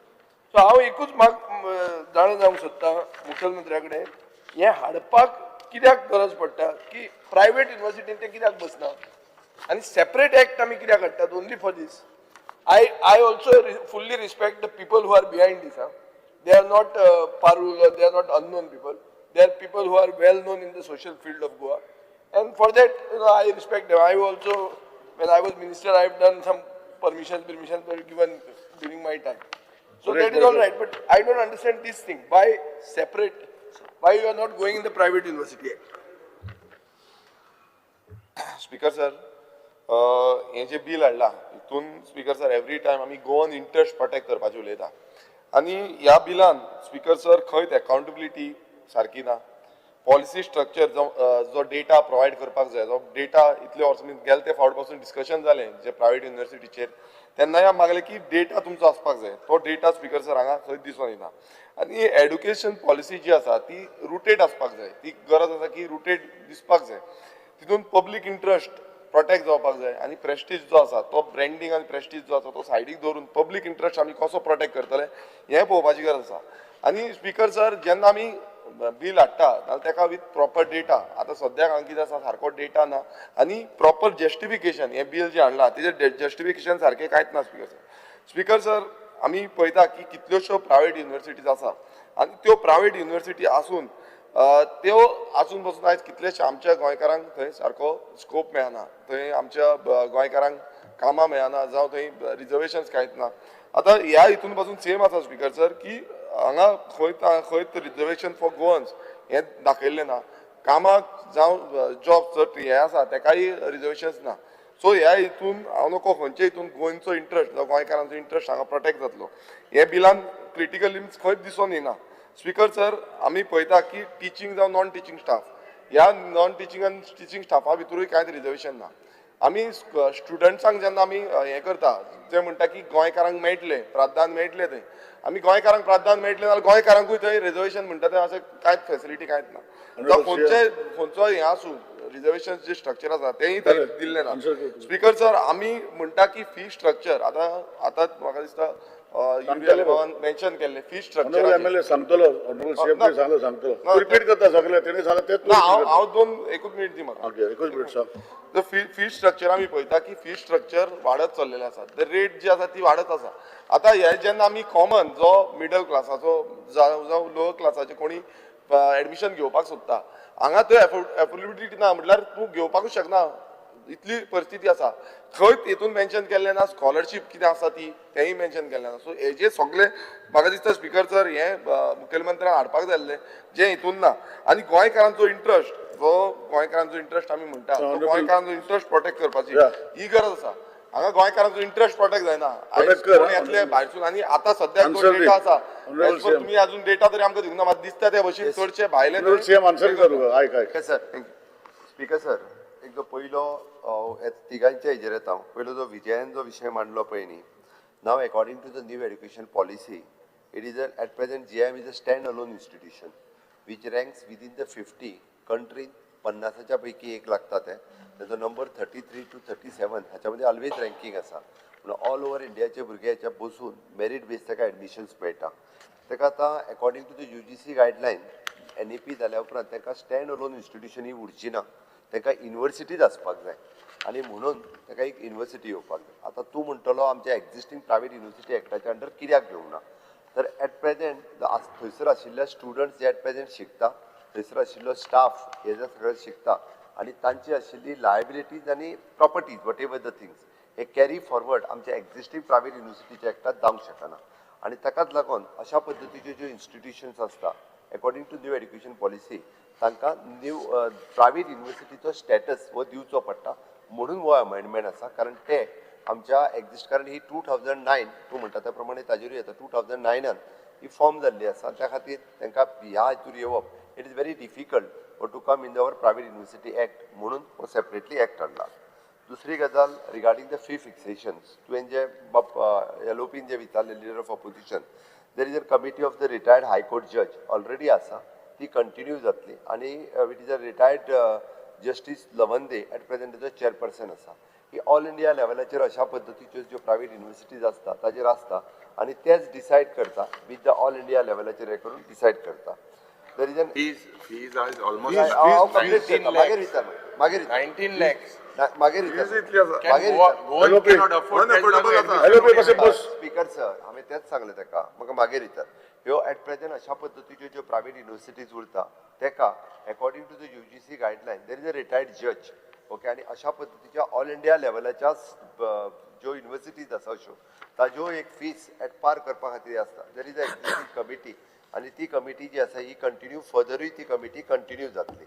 Speaker 5: So हांव एकूच जाणा जावंक सोदतां मुखेलमंत्र्या कडेन हें हाडपाक कित्याक गरज पडटा की प्रायवेट युनिवर्सिटीन तें कित्याक बसना आनी सेपरेट एक्ट आमी कित्याक हाडटात only for this I also fully respect the people who are behind this. They are not parul or they are not unknown people. They are people who are well known in the social field of Goa. And for that, I respect them. I also, when I was minister, I have done some permissions were given during my time. So that is all right. But I don't understand this thing. Why separate? Why you are not going in the private university act?
Speaker 3: Speaker sir, हे जे bill हाडला हितून speaker sir every time आमी Goan interest protect करपाचे उलयता आनी ह्या बिलान speaker sir खंयच अकाउंटेबिलिटी सारकी ना पॉलिसी स्ट्रक्चर जो डेटा प्रोवायड करपाक जाय जो डेटा इतले वर्सांनी गेले ते फावट पासून डिस्कशन जालें जे प्रायवेट युनिवर्सिटीचेर तेन्ना मागले की डेटा तुमचो आसपाक जाय तो डेटा स्पीकर सर हांगा खंयच दिसून येना आनी एड्युकेशन पॉलिसी जी आसा ती रुटेड आसपाक जाय ती गरज आसा की रुटेड दिसपाक जाय तितून पब्लीक इंट्रस्ट प्रोटेक्ट जावपाक जाय आनी प्रेस्टीज जो आसा तो ब्रँडींग आनी प्रेस्टीज जो आसा तो सायडीक दवरून पब्लीक इंट्रस्ट आमी कसो प्रोटेक्ट करतले हें पळोवपाची गरज आसा आनी स्पीकर सर जेन्ना आमी बिल हाडटा जाल्यार ताका विथ प्रॉपर डेटा आतां सद्याक हांगा कितें आसा सारको डेटा ना आनी प्रॉपर जस्टिफिकेशन हें बिल जें हाडलां तेजें जस्टिफिकेशन सारकें कांयच ना स्पीकर सर आमी पळयता की कितल्योश्यो प्रायवेट युनिवर्सिटीज आसा आनी त्यो प्रायवेट युनिवर्सिटी आसून त्यो आसून पासून आयज कितलेशे आमच्या गोंयकारांक थंय सारको स्कोप मेळना थंय आमच्या गोंयकारांक कामां मेळना जावं थंय रिजर्वेशन्स कांयच ना आतां ह्या हितून पासून सेम आसा स्पीकर सर की हांगा खंयच रिजर्वेशन फॉर गोवन्स हें दाखयल्लें ना कामाक जावं जॉब जर हें आसा तेकाय रिजर्वेशन्स ना सो ह्या हितून हांव नको खंयच्या हितून गोंयचो इंट्रस्ट जावं गोंयकारांचो इंट्रस्ट हांगा प्रोटेक्ट जातलो हे बिलान क्रिटिकल लिमिट्स खंयच दिसून येना स्पीकर सर आमी पळयता की टिचींग जावं नॉन टिचींग स्टाफ ह्या नॉन टिचींग आनी टिचींग स्टाफा भितरूय कांयच रिजर्वेशन ना आमी स्टुडंट्सांक जेन्ना आमी हें करता जे म्हणटा की गोंयकारांक मेळटलें प्राधान्य मेळटलें थंय आमी गोंयकारांक प्राधान्य मेळटलें जाल्यार गोंयकारांकूय थंय रिजर्वेशन म्हणटा तें अशें कांयच फेसिलिटी कांयच ना जावं खंयचो हें आसूं रिजर्वेशन जे स्ट्रक्चर आसा तेंय थंय दिल्लें ना स्पीकर सर आमी म्हणटा की फी स्ट्रक्चर आतां म्हाका दिसता मेन्शन केल्लें फी स्ट्रक्चर
Speaker 12: सांगतो रिपीट करता सगळे तेणे सांगता तेच
Speaker 3: हांव दोन एकूच मिनीट दी म्हाका
Speaker 12: एकूच मिनीट सांग
Speaker 3: फी स्ट्रक्चर आमी पळयता की फी स्ट्रक्चर वाडत चल्लेलें आसा द रेट जी आसा ती वाडत आसा आतां हे जेन्ना आमी कॉमन जो मिडल क्लासाचो जावं लोअर क्लासाचे कोणी एडमिशन घेवपाक सोदता हांगा थंय एफोर्डेबिलिटी ना म्हटल्यार तूं घेवपाकूच शकना इतली परिस्थिती आसा खंय हेतून मेन्शन केल्लें ना स्कॉलरशीप कितें आसा ती तेंय मेन्शन केल्लें ना सो हेजे सगळे म्हाका दिसता स्पिकर सर हे मुखेलमंत्र्यान हाडपाक जाय आसलें जे हितून ना आनी गोंयकारांचो इंट्रस्ट जो गोंयकारांचो इंट्रस्ट आमी म्हणटा तो गोंयकारांचो इंट्रस्ट प्रोटेक्ट करपाची ही गरज आसा हांगा गोंयकारांचो इंट्रस्ट प्रोटेक्ट जायना आयज कोण येतले भायरसून आनी आतां सद्याक जो डेटा आसा as per तुमी अजून डेटा तरी आमकां दिवना मात दिसता त्या भशेन चडशे भायले
Speaker 9: स्पीकर सर एक जो पयलो तिगांच्या हेजेर येता पयलो जो विजयान जो विशय मांडलो पळय न्ही नाव according to the new education policy it is at present GIM is a stand alone institution which ranks within the 50 कंट्रीन 50च्या पैकी एक लागता ते तेजो नंबर 33 to 37 हाच्यामध्ये ऑलवेज रँकींग आसा म्हणून ऑल ओव्हर इंडियाचे भुरगे हेच्या बसून मेरीट बेस ताका एडमिशन्स मेळटा ताका आतां according to the UGC guideline NEP जाल्या उपरांत ताका स्टँड अलोन इन्स्टिट्यूशन ही उरची ना ताका युनिवर्सिटीज आसपाक जाय आनी म्हणून ताका एक युनिवर्सिटी येवपाक जाय आतां तूं म्हणटलो आमच्या एक्झिस्टींग प्रायवेट युनिवर्सिटी एक्टाच्या अंडर कित्याक घेवंक ना तर एट प्रेझेंट थंयसर आशिल्ल्या स्टुडंट्स जे एट प्रेझेंट शिकता थंयसर आशिल्लो स्टाफ हे जे सगळे शिकता आनी तांची आशिल्ली लायबिलिटीज आनी properties what ever the things हे कॅरी फॉरवर्ड आमच्या एक्झिस्टींग प्रायवेट युनिवर्सिटीच्या एक्टात जावंक शकना आनी ताकाच लागून अशा पद्दतीच्यो ज्यो इन्स्टिट्यूशन्स आसता according to new education policy तांकां न्यू प्रायवेट युनिवर्सिटीचो स्टेटस हो दिवचो पडटा म्हणून हो अमेंडमेंट आसा कारण ते आमच्या कारण ही 2009 तूं म्हणटा त्या प्रमाणे ताजेरूय येता 2009 ही फॉर्म जाल्ली आसा त्या खातीर तांकां ह्या हातूर येवप it is very difficult to come in our private university act म्हणून हो सेपरेटली एक्ट हाडला दुसरी गजाल रिगार्डिंग द फी फिक्सेशन्स तुवें जे LOPन जे विचारले leader of opposition there is a committee of the retired high court जज ऑलरेडी आसा ती कंटिन्यू जातली आनी it is a retired justice Lavande at present जो चेअरपर्सन आसा ही ऑल इंडिया लेवलाचेर अशा पद्दतीच्यो ज्यो प्रायवेट युनिवर्सिटीज आसता ताजेर आसता आनी तेच डिसायड करता विथ द ऑल इंडिया लेवलाचेर हे करून डिसायड करता there is an
Speaker 11: Fees are almost
Speaker 9: मागीर विचार मागीर
Speaker 11: 19 lakhs.
Speaker 9: मागीर स्पीकर सर हांवें तेच सांगलें ताका म्हाका मागीर विचार ह्यो एट प्रेझेंट अशा पद्दतीच्यो ज्यो प्रायवेट युनिवर्सिटीज उरता ताका according to the UGC guideline there is a retired जज ओके आनी अशा पद्दतीच्या ऑल इंडिया लेवलाच्या ज्यो युनिवर्सिटीज आसा अश्यो ताज्यो एक फीस एट पार करपा खातीर आसता देर इज अ एक्झिक्युटीव कमिटी आनी ती कमिटी जी आसा ही कंटिन्यू फर्दरूय ती कमिटी कंटिन्यू जातली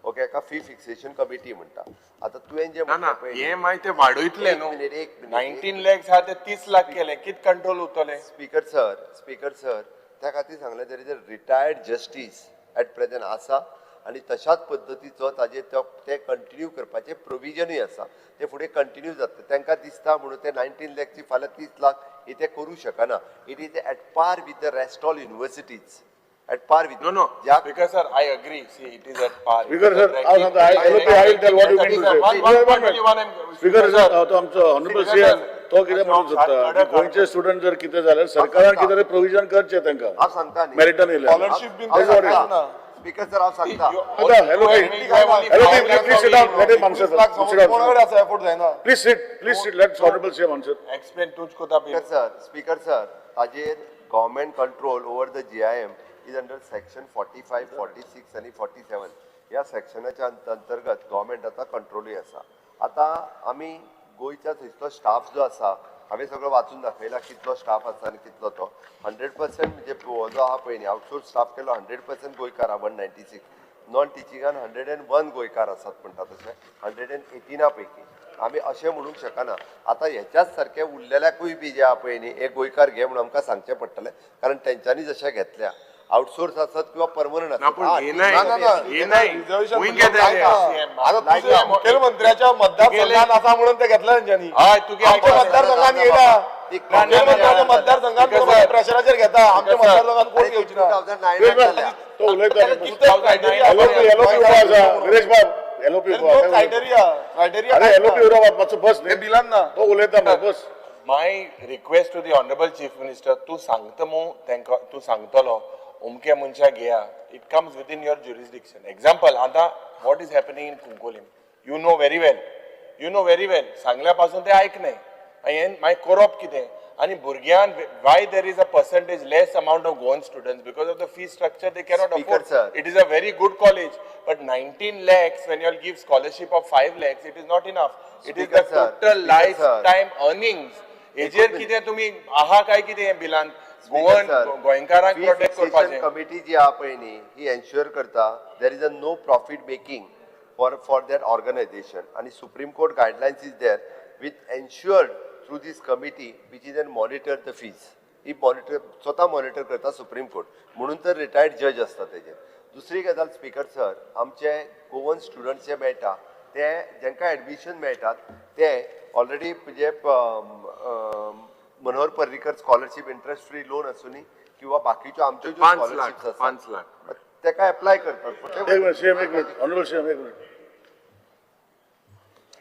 Speaker 9: ओके एका फी फिक्सेशन कमिटी म्हणटा आतां तुवें जे
Speaker 11: ना EMI ते वाडयतले न्हू 19 lakhs हा ते 30 लाख केले कित कंट्रोल उरतले
Speaker 9: स्पीकर सर त्या खातीर सांगलें there is a retired justice at present आसा आनी तशाच पद्दतीचो ताजे ते कंटिन्यू करपाचें प्रोविजनूय आसा ते फुडें कंटिन्यू जाता तांकां दिसता म्हणून ते 19 lakhची फाल्यां 30 लाख ही ते करूं शकना it is at par with the rest all universities at par with
Speaker 11: No, because sir, I agree. See, it is at par.
Speaker 12: Speaker sir, I will tell what you mean to say. Speaker sir, तो आमचो honorable CM तो कितें म्हणूंक सोदता गोंयचे student जर कितें जाल्यार सरकारान कितें तरी प्रोविजन करचें तांकां
Speaker 9: हांव सांगता न्ही
Speaker 12: मेरिटान येयल्यार
Speaker 3: स्कॉलरशीप बीन
Speaker 9: स्पीकर सर हांव सांगता
Speaker 12: आतां hello please sit down let him answer
Speaker 3: कोणाकडे आसा एफोर्ट जायना
Speaker 12: please sit let honorable CM answer
Speaker 11: Explain तुझ को ता
Speaker 9: स्पीकर सर ताजेर government control over the GIM is under section 45, 46 आणि 47 ह्या सेक्शनाच्या अंतर्गत गव्हर्मेंट आतां कंट्रोलूय आसा आतां आमी गोंयच्या थंयचो स्टाफ जो आसा हांवें सगळो वाचून दाखयला कितलो स्टाफ आसा आनी कितलो तो 100% म्हणजे हो जो आहा पळय न्ही आउटसोर्स स्टाफ केलो 100% गोंयकार 196 नॉन टिचिंगान 101 गोंयकार आसात म्हणटा तशें 118 पैकी आमी अशें म्हणूंक शकना आतां हेच्याच सारके उरलेल्याकूय बी जे आहा पळय न्ही एक गोंयकार घे म्हणून आमकां सांगचें पडटलें कारण तेंच्यांनी जशें घेतल्या आउटसोर्स आसत किंवा परमनंट
Speaker 3: मुखेलमंत्र्याच्या मतदारसंघात आसा म्हणून ते घेतला तेंच्यांनी मतदारसंघात येयला मतदारसंघात प्रेशराचेर घेता आमच्या मतदारसंघात कोण घेवची ना
Speaker 12: तो उलयता
Speaker 3: क्रायटेरिया
Speaker 12: अरे LOP उरवा मातसो बस
Speaker 3: ते बिलान ना
Speaker 12: तो उलयता मग बस
Speaker 11: My request to the honorable chief minister, तू सांगता मू तेंका तू सांगतलो उमके मनशा घेया it comes within your jurisdiction. Example, आता what is happening in Kunkolim? You know very well. सांगल्या पासून ते ऐकणे माय कोरप कितें आणि भुरग्यांक why there is a percentage less amount of Goan students because of the fee structure they cannot
Speaker 9: Speaker,
Speaker 11: afford.
Speaker 9: sir.
Speaker 11: It is a very good college, but 19 lakhs when you all give scholarship of 5 lakhs, it is not enough. It is
Speaker 9: Speaker,
Speaker 11: the
Speaker 9: sir.
Speaker 11: total
Speaker 9: Speaker, sir.
Speaker 11: lifetime earnings. हेजेर कितें तुम्ही आहा काय कितें हे बिलान Goan
Speaker 9: Sir,
Speaker 11: गोंयकारांक
Speaker 9: fee
Speaker 11: protect
Speaker 9: fixation
Speaker 11: करपाचें.
Speaker 9: committee जी आहा पळय न्ही ही एन्श्योर करता there is a no profit making for that organization आणि Supreme Court guidelines is there which ensured through this committee which is then monitor the fees. ही monitor स्वतः monitor करता supreme court म्हणून तर रिटायर्ड जज असता तेजे. दुसरी गजाल स्पीकर सर आमचे गोवन स्टुडंट्स जे मेळटा ते जेंकां एडमिशन मेळटात ते ऑलरेडी म्हणजे Manohar Parrikar scholarship interest free loan आसूनी किंवा बाकीच्यो आमच्यो ज्यो
Speaker 11: 5 लाख
Speaker 9: स्कॉलरशिप्स
Speaker 11: 5
Speaker 9: आसात
Speaker 11: लाख
Speaker 9: तेका एप्लाय करतात. पण ते-
Speaker 12: एक मिनिट सीएम एक मिनिट ऑनरेबल सीएम एक minute.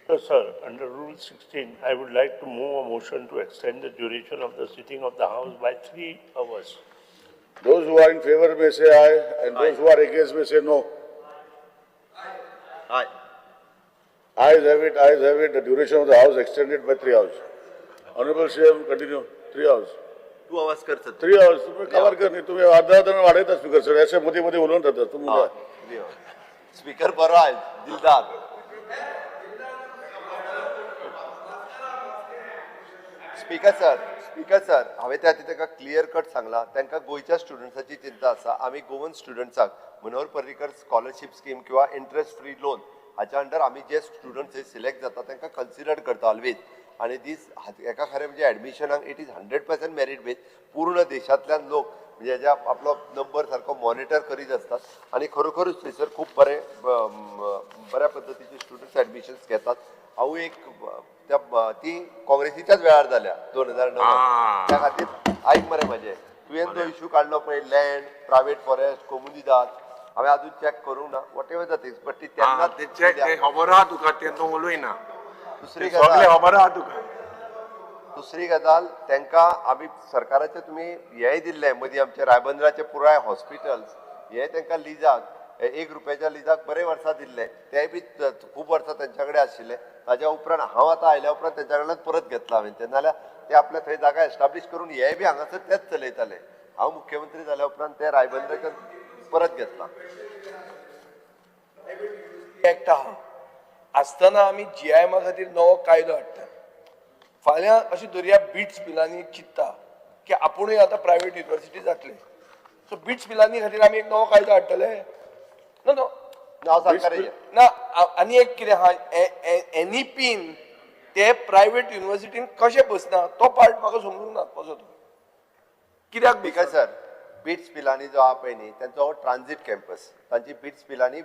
Speaker 4: So, sir, under Rule 16, I would like to move a motion to extend the duration of the sitting of the House by 3 hours.
Speaker 12: Those who are in favor may say aye and those who are against may say no.
Speaker 9: Aye.
Speaker 12: Ayes have it, ayes have it. The duration of the House extended by 3 hours. Honorable CM, continue. 3 hours.
Speaker 9: 2 hours करतात.
Speaker 12: 3 hours. तुम्ही cover करणे तुम्ही अर्धा वाढवता speaker sir असे मध्ये मध्ये बोलून राहतात तुम्ही.
Speaker 9: स्पीकर बरो आहे दिलदार. स्पीकर सर हांवें त्या खातीर ताका क्लियर कट सांगला तांकां गोंयच्या स्टुडंट्साची चिंता आसा. आमी गोवन स्टुडंट्साक मनोहर पर्रीकर स्कॉलरशिप स्कीम किंवा इंटरेस्ट फ्री लोन हाच्या अंडर आमी जे स्टुडंट्स हे सिलेक्ट जाता तांकां कन्सिडर करता ऑलवेज. आणि दीस एका खरें म्हणजे एडमिशनाक इट इज 100% मेरीट बेस. पूर्ण देशांतल्यान लोक म्हणजे हेज्या आपलो नंबर सारको मॉनिटर करीत असतात आणि खरोखरूच थंयसर खूब बऱ्या पद्दतीचे स्टुडंट्स एडमिशन्स घेतात. हांव एक ती काँग्रेसीच्याच वेळार जाल्या 2009 त्या खातीर आयक मरे म्हाजें तुवें तो इश्यू काडलो पळय लँड प्रायवेट फॉरेस्ट कोमुनिदाद हांवें अजून चॅक करूंक ना what ever the things but ती तेन्नाच
Speaker 11: खबर आहा तुका तें तूं उलय ना
Speaker 9: दुसरी
Speaker 11: सगळे
Speaker 9: गजाल
Speaker 11: खबर आहा तुका.
Speaker 9: दुसरी गजाल तांकां आमी सरकाराचे तुमी हेंय दिल्लें मदीं आमचे रायबंदराचे पुराय हॉस्पिटल्स हे तांकां लिजाक 1 रुपयाच्या लिजाक बरे वर्सां दिल्ले तेय बी खूब वर्सां तेंच्या कडेन आशिल्ले. ताच्या उपरांत हांव आतां आयल्या उपरांत तेंच्या कडल्यान परत घेतला हांवें तेन्ना जाल्यार ते आपल्या थंय जागा एस्टाब्लीश करून हे बी हांगासर तेच चलयताले. हांव मुख्यमंत्री जाल्या उपरांत ते रायबंदराच्यान परत घेतला.
Speaker 5: एक्ट आहा आसतना आमी GIMA खातीर नवो कायदो हाडटा. फाल्यां अशें धरया बिट्स पिलांनी चिंतता की आपुणूय आतां प्रायवेट युनिवर्सिटी जातले सो बिट्स पिलांनी खातीर आमी एक नवो कायदो हाडटले. नो नो
Speaker 9: नांव सरकाराचें
Speaker 5: ना आनी एक कितें आहा NEPन ते प्रायवेट युनिवर्सिटीन कशें बसना तो पार्ट म्हाका समजूंक ना कसो तो कित्याक
Speaker 9: स्पीकर सर बिट्स पिलांनी जो आहा पळय न्ही तांचो हो ट्रान्झीट कॅम्पस. तांची बिट्स पिलांनी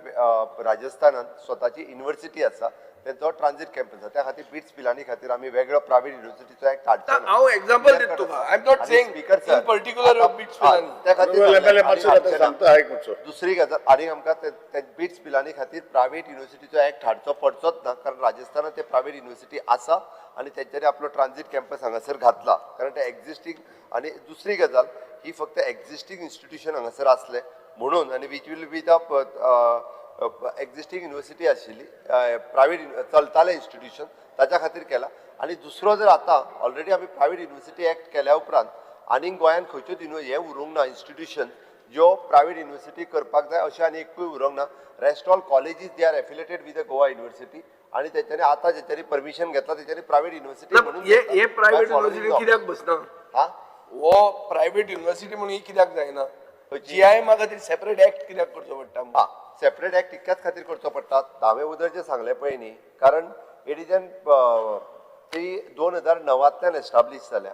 Speaker 9: राजस्थानांत स्वताची युनिवर्सिटी आसा तेंचो ट्रान्झीट कॅम्पस आसा. त्या खातीर बिट्स पिलांनी खातीर आमी वेगळो प्रायवेट युनिवर्सिटीचो एक्ट हाडचो ना.
Speaker 5: हांव एग्जांपल दिता तुका I am not saying
Speaker 9: speaker
Speaker 5: in particular BITS Pilani
Speaker 9: त्या खातीर
Speaker 12: MLA मातसो आतां सांगता आयक मातसो.
Speaker 9: दुसरी गजाल आनी आमकां ते बिट्स पिलांनी खातीर प्रायवेट युनिवर्सिटीचो एक्ट हाडचो पडचोच ना कारण राजस्थानात ते प्रायवेट युनिवर्सिटी आसा आणि तेंच्यांनी आपलो ट्रान्झीट कॅम्पस हांगासर घातला कारण ते एक्झिस्टींग. आणि दुसरी गजाल ही फक्त एक्झिस्टींग इन्स्टिट्यूशन हांगासर असले म्हणून आणि which will be the existing university आशिल्ली प्रायवेट चलतालें इन्स्टिट्यूशन ताच्या खातीर केला. आणि दुसरो जर आतां ऑलरेडी आमी प्रायवेट युनिवर्सिटी एक्ट केल्या उपरांत आनीक गोंयांत खंयच्योच हें उरूंक ना इन्स्टिट्यूशन ज्यो प्रायवेट युनिवर्सिटी करपाक जाय अशें आनी एकूय उरूंक ना. Rest all colleges they are affiliated with the Goa university आणि त्याच्यानी आता ज्याच्यानी परमिशन घेतला त्याच्यानी प्रायवेट युनिवर्सिटी म्हणून
Speaker 5: हे प्रायवेट युनिवर्सिटी कित्याक बसना
Speaker 9: हा
Speaker 5: हो प्रायवेट युनिवर्सिटी म्हणून ही कित्याक जायना GIMA खातीर सेपरेट एक्ट कित्याक करचो पडटा
Speaker 9: हा सेपरेट एक्ट इतक्याच खातीर करचो पडटा. हांवें उदर जे सांगले पळय न्ही कारण इट इज एन ती 2009तल्यान एस्टाब्लीश जाल्या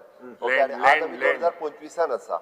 Speaker 9: आनी आज आमी 2025 आसा.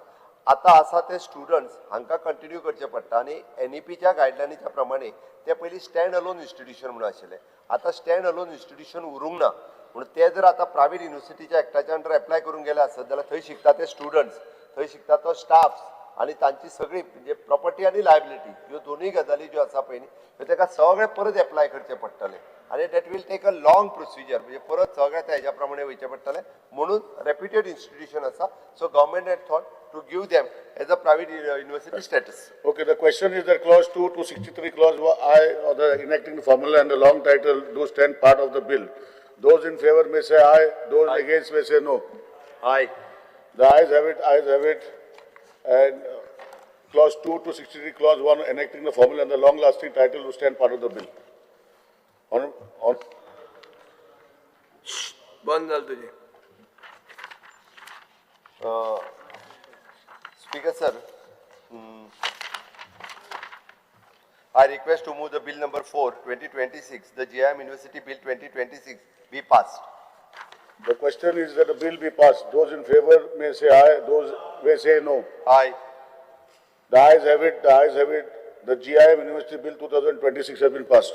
Speaker 9: आता आसा ते स्टुडंट्स हांकां कंटिन्यू करचे पडटा आणि NEPच्या गायडलायनीच्या प्रमाणे ते पयलीं स्टँड अलोन इन्स्टिट्यूशन म्हणून आशिल्ले. आता स्टँड अलोन इन्स्टिट्यूशन उरूंक ना म्हणून ते जर आता प्रायवेट युनिवर्सिटीच्या एक्टाच्या अंडर एप्लाय करून गेले आसत जाल्यार थंय शिकता ते स्टुडंट्स थंय शिकता तो स्टाफ आणि तांची सगळी म्हणजे प्रॉपर्टी आणि लायबिलिटी ह्यो दोनूय गजाली ज्यो आसा पळय न्ही ताका सगळे परत एप्लाय करचे पडटले आणि that will take a long procedure म्हणजे परत सगळ्या त्या हेज्या प्रमाणे वयचे पडटले म्हणून रेप्युटेड इन्स्टिट्यूशन आसा. So government had thought to give them as a private university status.
Speaker 12: Okay, the question is that clause 2 to 63 clause I or the enacting the formula and the long title do stand part of the bill. Those in favor may say aye, those against may say no.
Speaker 9: Aye.
Speaker 12: The ayes have it. And clause 2 to 63, clause 1 enacting the formula and the long-lasting title to stand part of the bill. On
Speaker 5: बंद झालं तुझे.
Speaker 9: Speaker sir, I request to move the bill number 4, 2026, the GIM University Bill 2026 be passed.
Speaker 12: the question is that the bill be passed. Those in favor may say aye, those may say no.
Speaker 9: Aye.
Speaker 12: The ayes have it, the ayes have it. The GIM University Bill 2026 has been passed.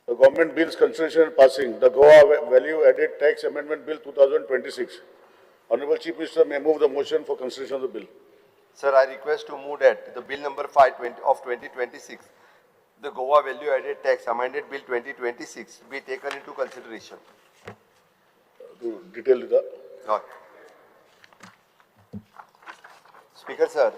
Speaker 12: The government bills consideration and passing. The Goa Value Added Tax Amendment Bill 2026. Honorable Chief Minister may move the motion for consideration of the bill.
Speaker 9: Sir, I request to move that the bill number 5 of 2026, the Goa Value Added Tax Amended Bill 2026 be taken into consideration.
Speaker 12: To detail the.
Speaker 9: Right. Speaker sir,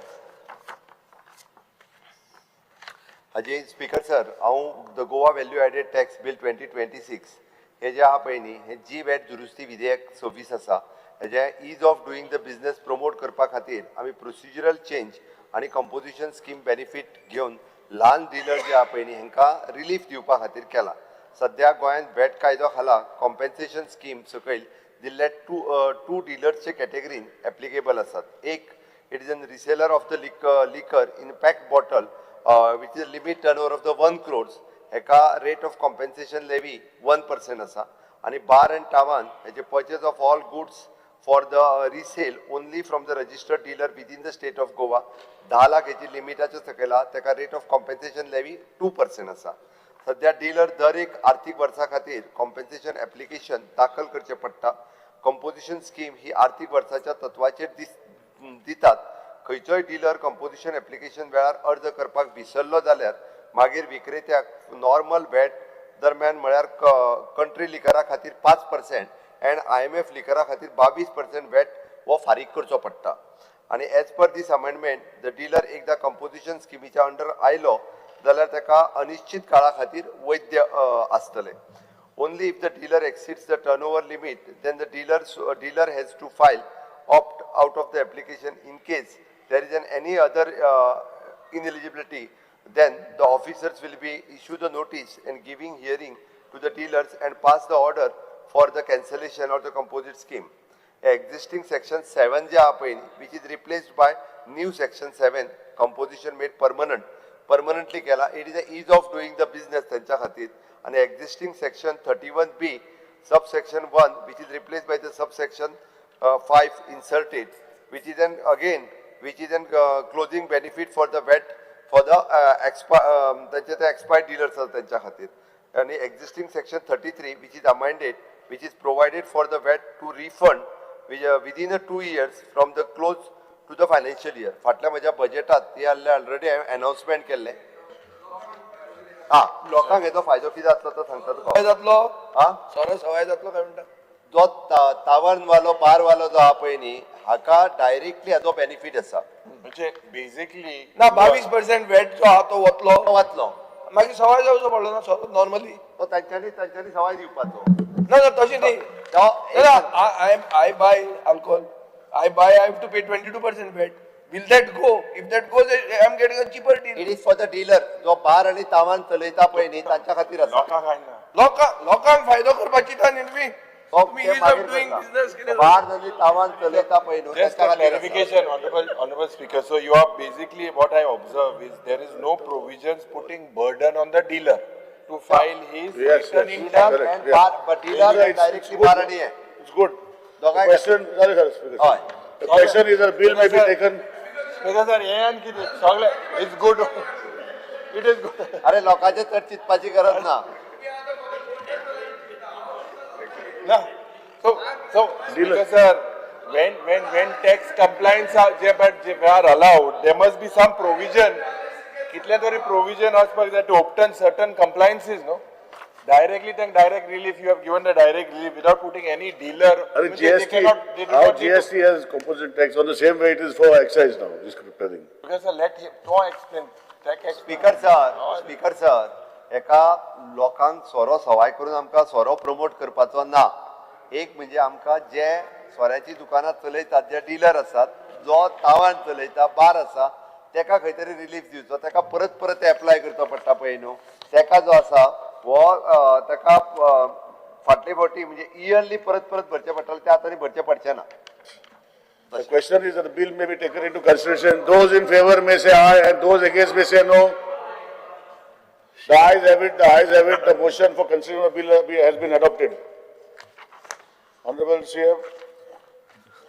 Speaker 9: Ajay Speaker sir, हांव the Goa Value Added Tax Bill 2026 हे जे आहा पळय न्ही हे जी-वॅट दुरुस्ती विधेयक 26 आसा हेजे ease of doing the business promote करपा खातीर आमी प्रोसिजरल चेंज आनी कंपोजिशन स्कीम बेनिफीट घेवन ल्हान डीलर जे आहा पळय न्ही हेंकां रिलीफ दिवपा खातीर केला. सध्या गोंयांत वॅट कायदो खाला कॉम्पेन्सेशन स्कीम सकयल दिल्ले टू डीलर्सचे कॅटेगरीन एप्लिकेबल आसात. एक, it is N reseller of the liquor in packed bottle which is limit turnover of the 1 crores हेका rate of compensation levy 1% आसा आणि बार and tavern हेचे purchase of all goods for the resale only from the registered dealer within the state of Goa 10 lakh हेची लिमिटाच्या सकयल तेका rate of compensation levy 2% आसा. सध्या dealer दर एक आर्थिक वर्सा खातीर कॉम्पेन्सेशन एप्लिकेशन दाखल करचे पडटा. कंपोजिशन स्कीम ही आर्थिक वर्साच्या तत्वाचेर दितात. खंयचोय डीलर कंपोजिशन एप्लिकेशन वेळार अर्ज करपाक विसरलो जाल्यार मागीर विक्रेत्याक नॉर्मल वॅट दरम्यान म्हळ्यार कंट्री लिकरा खातीर 5% एंड IMF लिकरा खातीर 22% वॅट हो फारीक करचो पडटा. आणि as per this amendment the dealer एकदा कंपोजिशन स्किमीच्या अंडर आयलो जाल्यार ताका अनिश्चित काळा खातीर वैध आसतले. Only if the dealer exceeds the turnover limit, then the dealer has to file opt out of the application. In case there is any other ineligibility, then the officers will be issue the notice and giving hearing to the dealers and pass the order for the cancellation of the composite scheme. Existing section 7 जे आहे पळय which is replaced by new section 7 composition made permanently केला. It is the ease of doing the business त्यांच्या खातीर. आणि existing section 31B subsection 1 which is replaced by the subsection 5 inserted, which is an closing benefit for the VAT for the expired dealers त्यांच्या खातीर. आणि existing section 33 which is amended, which is provided for the VAT to refund within 2 years from the close to the financial year. फाटल्या म्हज्या बजेटात हे already announcement केल्ले. लोकांक हेचो फायदो कितें जातलो तो सांगता तुका.
Speaker 5: सवाय जातलो सोरो सवाय जातलो काय म्हणटा.
Speaker 9: जो तावरण वालो बार वालो जो आहा पळय न्ही हाका डायरेक्टली हाचो बेनिफीट आसा.
Speaker 11: म्हणजे बेसिकली
Speaker 5: ना 22% वॅट जो आहा तो वतलो मागीर सवाय जावचो पडलो ना सोरो नॉर्मली.
Speaker 9: तो तांच्यांनी सवाय दिवपाचो.
Speaker 5: ना ना तशें न्ही. I buy alcohol. I have to pay 22% VAT. Will that go? If that goes, I am getting a cheaper deal.
Speaker 9: It is for the dealer. जो बार आणि तावान चलयता पळय न्ही तांच्या खातीर आसा.
Speaker 11: लोकांक काय ना.
Speaker 5: लोकांक फायदो करपाची ता न्ही. तुम्ही ease of doing business कितें
Speaker 9: बार आणि तावान चलयता पळय न्हू
Speaker 11: Just
Speaker 9: तांच्या
Speaker 11: a
Speaker 9: खातीर
Speaker 11: clarification, honorable speaker. So you are basically what I observe is there is no provisions putting burden on the dealer to file his return in time.
Speaker 9: and bar but dealer directly बार आणि आहे.
Speaker 12: It's good. The question,
Speaker 9: हय.
Speaker 12: the question is that bill may be taken.
Speaker 11: Speaker sir, हे आनी कितें सगळे it's good. It is good.
Speaker 9: अरे लोकांचे चड चिंतपाची गरज ना.
Speaker 11: No. So Speaker sir, when tax compliance are allowed, there must be some provision. कितले तरी provision आसपाक जाय to obtain certain compliances, no? Directly then direct relief, you have given the direct relief without putting any dealer.
Speaker 12: How
Speaker 11: they do not need
Speaker 12: GST has composite tax on the same way it is for excise now, this crypto thing.
Speaker 11: Because sir, let him explain.
Speaker 9: Speaker sir, एका लोकांक सोरो सवाय करून आमकां सोरो promote करपाचो ना. एक म्हणजे आमकां जे सोऱ्याची दुकानां चलयतात, जे डीलर आसात, जो तावान चलयता, बार आसा, तेका खंय तरी रिलीफ दिवचो, तेका परत परत एप्लाय करचो पडटा पळय न्हू, तेका जो आसा हो तेका फाटले फावटी म्हणजे इयरली परत परत भरचें पडटालें, ते आतां भरचें पडचें ना.
Speaker 12: The question is that the bill may be taken into consideration. Those in favor may say aye and those against may say no. The ayes have it, the ayes have it. The motion for consideration of the bill has been adopted. Honorable CM.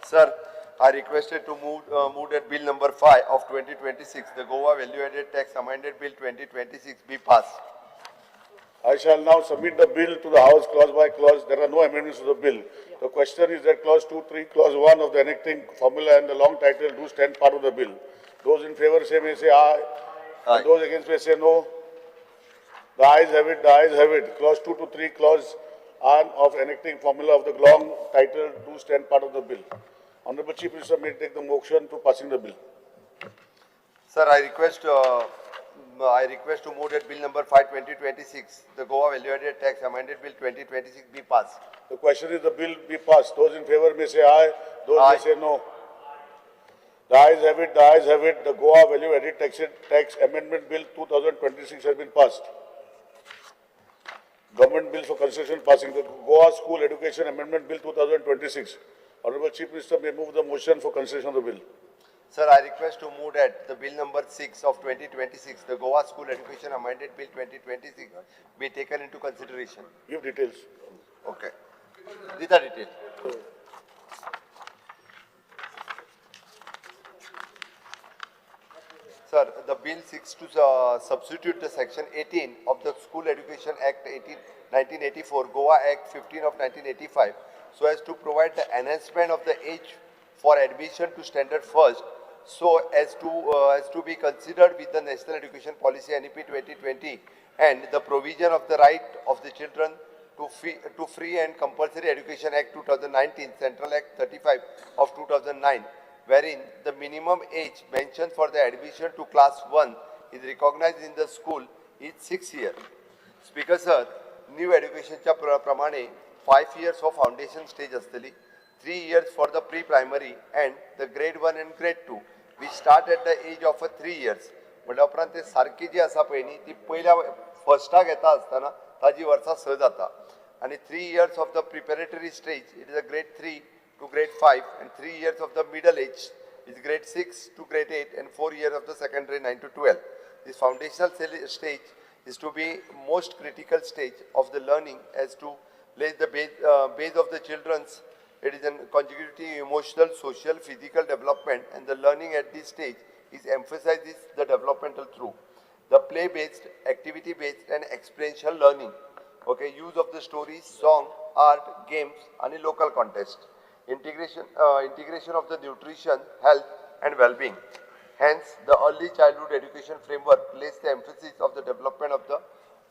Speaker 9: Sir, I requested to move that bill number 5 of 2026, the Goa Value Added Tax Amended Bill 2026 be passed.
Speaker 12: I shall now submit the bill to the House clause by clause. There are no amendments to the bill. The question is that clause 2, 3, clause 1 of the enacting formula and the long title do stand part of the bill. Those in favor may say aye.
Speaker 9: Aye.
Speaker 12: And those against may say no. The ayes have it, the ayes have it. Clause 2 to 3, clause 1 of enacting formula of the long title do stand part of the bill. Honorable Chief Minister may take the motion to passing the bill.
Speaker 9: Sir, I request to move that bill number 5, 2026, the Goa Value Added Tax Amended Bill 2026 be passed.
Speaker 12: The question is the bill be passed. Those in favor may say aye, those
Speaker 9: Aye.
Speaker 12: may say no. The ayes have it, the ayes have it. The Goa Value Added Tax Amendment Bill 2026 has been passed. Government Bill for Constitution passing. The Goa School Education Amendment Bill 2026. Honorable Chief Minister may move the motion for consideration of the bill.
Speaker 9: Sir, I request to move that the bill number 6 of 2026, the Goa School Education Amended Bill 2026 be taken into consideration.
Speaker 12: Give details.
Speaker 9: Okay. These are details. Sir, the bill seeks to substitute the section 18 of the School Education Act 1984, Goa Act 15 of 1985, so as to provide the enhancement of the age for admission to standard first, so as to be considered with the National Education Policy NEP 2020 and the provision of the right of the children to free and compulsory education act 2019, Central Act 35 of 2009, wherein the minimum age mentioned for the admission to class 1 is recognized in the school is 6 years. Speaker sir, new education च्या प्रमाणे 5 years of foundation stage असतली, 3 years for the pre-primary and the grade 1 and grade 2, which start at the age of 3 years. म्हटल्या उपरांत ते सारकी जी आसा पळय न्ही ती पयल्या फर्स्टाक येता आसतना ताजी वर्सां स जाता आणि 3 years of the preparatory stage, it is a grade 3 to grade 5 and 3 years of the middle age is grade 6 to grade 8 and 4 years of the secondary 9 to 12. This foundational stage is to be most critical stage of the learning as to lay the base of the children's. It is a consecutive emotional, social, physical development, and the learning at this stage is emphasizes the developmental through the play-based, activity-based, and experiential learning. Okay, use of the stories, song, art, games, and local contest. Integration of the nutrition, health, and well-being. Hence, the early childhood education framework lays the emphasis of the development of the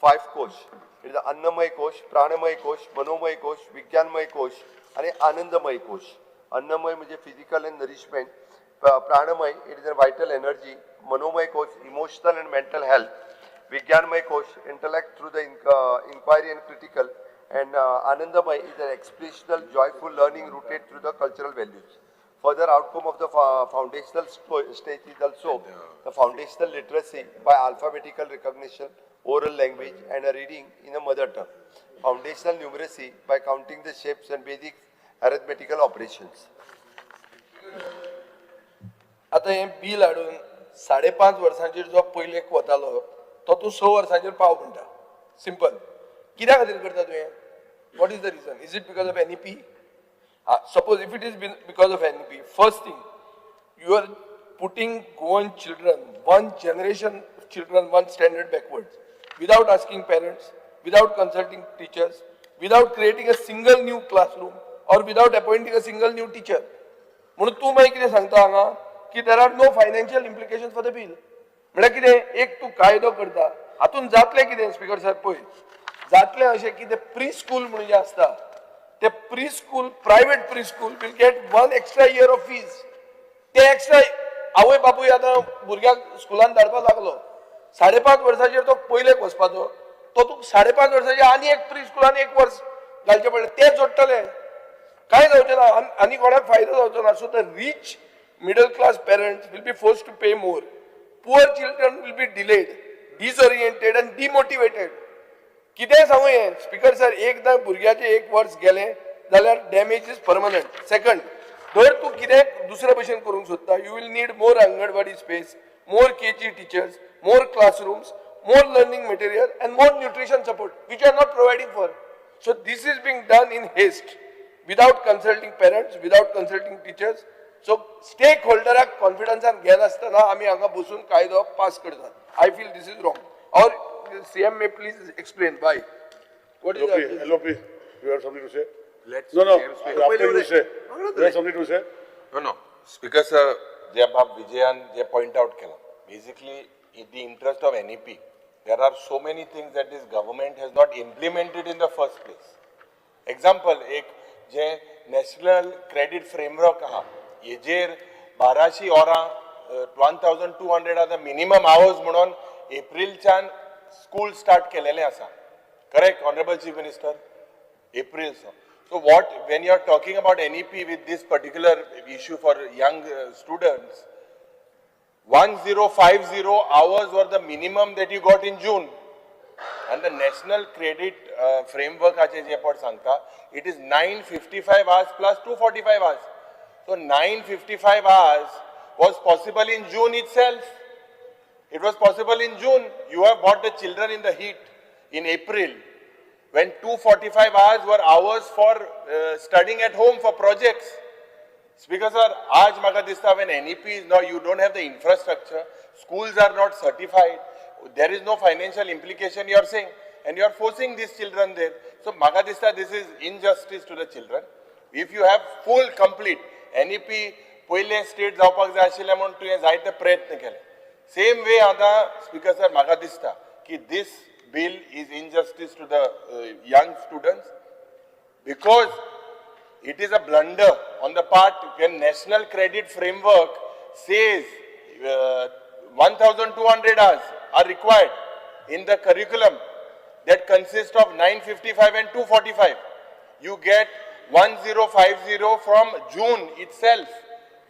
Speaker 9: 5 kosh. It is the Annamay kosh, Pranamay kosh, Manomay kosh, Vigyanmay kosh, and Anandamay kosh. Annamay means physical and nourishment. Pranamay, it is a vital energy. Manomay kosh, emotional and mental health. Vigyanmay kosh, intellect through the inquiry and critical. And Anandamay is an expressional, joyful learning rooted through the cultural values. Further outcome of the foundational stage is also the foundational literacy by alphabetical recognition, oral language, and a reading in a mother tongue. Foundational numeracy by counting the shapes and basic arithmetical operations.
Speaker 5: आता हे bill हाडून 5.5 वर्सांचेर जो पयलेक वतालो तो तूं 6 वर्सांचेर पाव म्हणटा. Simple. कित्या खातीर करता तुवें? What is the reason? Is it because of NEP? Suppose if it is because of NEP, first thing, you are putting Goan children, one generation of children, one standard backwards, without asking parents, without consulting teachers, without creating a single new classroom, or without appointing a single new teacher. म्हणून तूं मागीर कितें सांगता हांगा की there are no financial implications for the bill. म्हळ्यार कितें एक तूं कायदो करता, हातून जातलें कितें स्पीकर साहेब पळय, जातलें अशें की ते प्री स्कूल म्हणून जे आसता ते pre school, private pre school will get 1 extra year of fees. ते एक्स्ट्रा आवय बापूय आतां भुरग्याक स्कुलान धाडपाक लागलो, 5.5 वर्सांचेर तो पयलेक वचपाचो, तो तुका 5.5 वर्साचे आनी एक प्री स्कुलान 1 वर्स घालचें पडलें ते जोडटले काय जावचें ना आनी कोणाक फायदो जावचो ना so the rich middle class parents will be forced to pay more poor children will be delayed disoriented and demotivated कितें सांगू हें स्पीकर सर एकदां भुरग्याचें 1 वर्स गेलें जाल्यार डॅमेज इज परमनंट सेकंड धर तूं कितें दुसरे भशेन करूंक सोदता you will need more anganwadi space more KG teachers more classrooms more learning material and more nutrition support which you are not providing for. So this is being done in haste without consulting parents, without consulting teachers. So stakeholder confidence and घेन आसतना आमी हांगा बसून कायदो pass करतात. I feel this is wrong. Or CM may please explain why. What is that?
Speaker 12: LOP, you have something to say?
Speaker 11: Let's
Speaker 12: No,
Speaker 11: CM
Speaker 12: after you say. You have something to say?
Speaker 11: No. Speaker sir, जे बाब विजयान जे point out केला. Basically, in the interest of NEP, there are so many things that this government has not implemented in the first place. Example, एक जे national credit framework आहा, येजेर 1200 hours, 1,200 are the minimum hours म्हणून एप्रिलच्यान school start केलेले आसा. Correct, Honorable Chief Minister? April. So what, when you are talking about NEP with this particular issue for young students, 1050 hours were the minimum that you got in June. And the national credit framework, it is 955 hours plus 245 hours. So 955 hours was possible in June itself. It was possible in June. You have brought the children in the heat in April, when 245 hours were hours for studying at home for projects. Speaker sir, aaj maga dista when NEP is now, you don't have the infrastructure, schools are not certified, there is no financial implication you are saying, and you are forcing these children there. So maga dista this is injustice to the children. If you have full complete NEP पहिले state जावपाक जाय आशिल्ले म्हणून तुवें जायते प्रयत्न केले. Same way आता Speaker sir maga dista ki this bill is injustice to the young students because it is a blunder on the part when National Credit Framework says 1,200 hours are required in the curriculum that consists of 955 and 245. You get 1050 from June itself,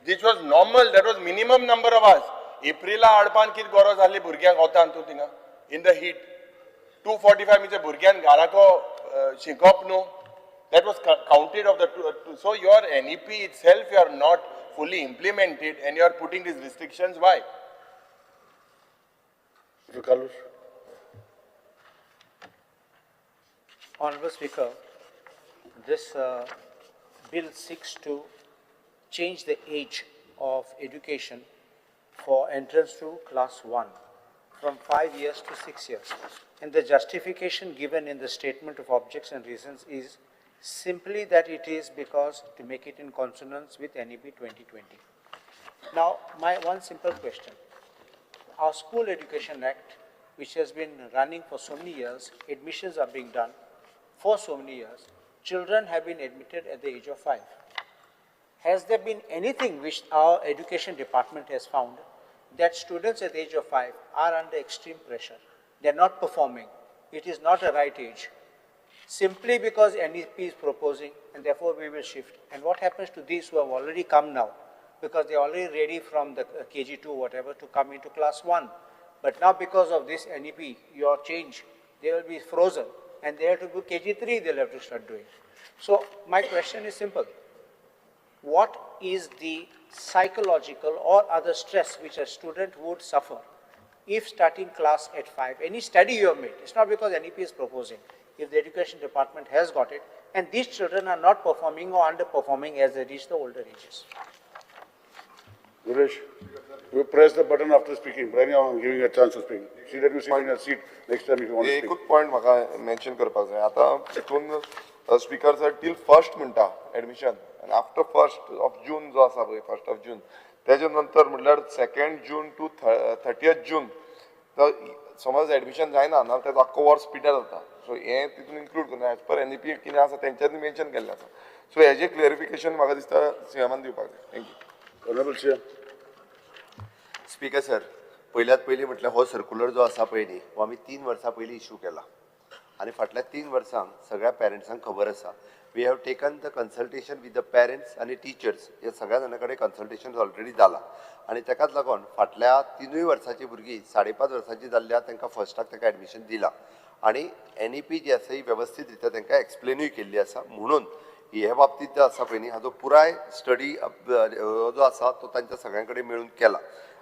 Speaker 11: which was normal, that was minimum number of hours. April adpan kit goro zali burgyank hotan tu tinga in the heat. 245 means burgyan garako shikop no. That was counted of the two. So your NEP itself, you are not fully implemented and you are putting these restrictions. Why?
Speaker 12: Mr. Carlos.
Speaker 13: Honorable Speaker, this bill seeks to change the age of education for entrance to class 1 from 5 years to 6 years. And the justification given in the statement of objects and reasons is simply that it is because to make it in consonance with NEP 2020. Now, my one simple question. Our School Education Act, which has been running for so many years, admissions are being done for so many years, children have been admitted at the age of 5. Has there been anything which our education department has found that students at the age of 5 are under extreme pressure? They are not performing. It is not a right age. Simply because NEP is proposing, and therefore we will shift. And what happens to these who have already come now? Because they are already ready from the KG2 whatever to come into class 1. But now because of this NEP, your change, they will be frozen. And they have to go KG3, they'll have to start doing. So my question is simple. What is the psychological or other stress which a student would suffer if starting class at 5? Any study you have made, it's not because NEP is proposing. If the education department has got it, and these children are not performing or underperforming as they reach the older ages.
Speaker 12: Suresh, you press the button after speaking, but anyhow I'm giving you a chance to speak. See that you sit in your seat next time if you want to speak.
Speaker 3: एकूच point म्हाका mention करपाक जाय आता हितून speaker sir till first म्हणटा admission आनी after 1st of June जो आसा पळय 1st of June तेजे नंतर म्हटल्यार 2nd June to 30th June समज एडमिशन जायना ना तेजो आख्खो वर्स पिड्यार जाता सो हे तितून इन्क्लूड करना एज पर NEP कितें आसा तेंच्यांनी मेन्शन केल्लें आसा सो हेजे क्लियरिफिकेशन म्हाका दिसता सीएमान दिवपाक जाय thank you
Speaker 12: Honorable Chair.
Speaker 9: Speaker sir, पयल्यात पयलीं म्हटल्यार हो सर्क्युलर जो आसा पळय न्ही हो आमी 3 वर्सां पयलीं इश्यू केला आणि फाटल्या 3 वर्सांक सगळ्या पेरंट्सांक खबर आसा. We have taken the consultation with the parents आनी टिचर्स. हे सगळ्या जाणां कडेन कन्सल्टेशन ऑलरेडी जाला आनी तेकाच लागून फाटल्या 3 वर्सांची भुरगीं 5.5 वर्सांची जाल्ल्या तांकां फर्स्टाक ताका एडमिशन दिलां आनी NEP जी आसा ही व्यवस्थीत रित्या तांकां एक्सप्लेनूय केल्ली आसा. म्हणून हे बाबतींत जो आसा पळय न्ही हाजो पुराय स्टडी जो आसा तो तांच्या सगळ्यां कडेन मेळून केला.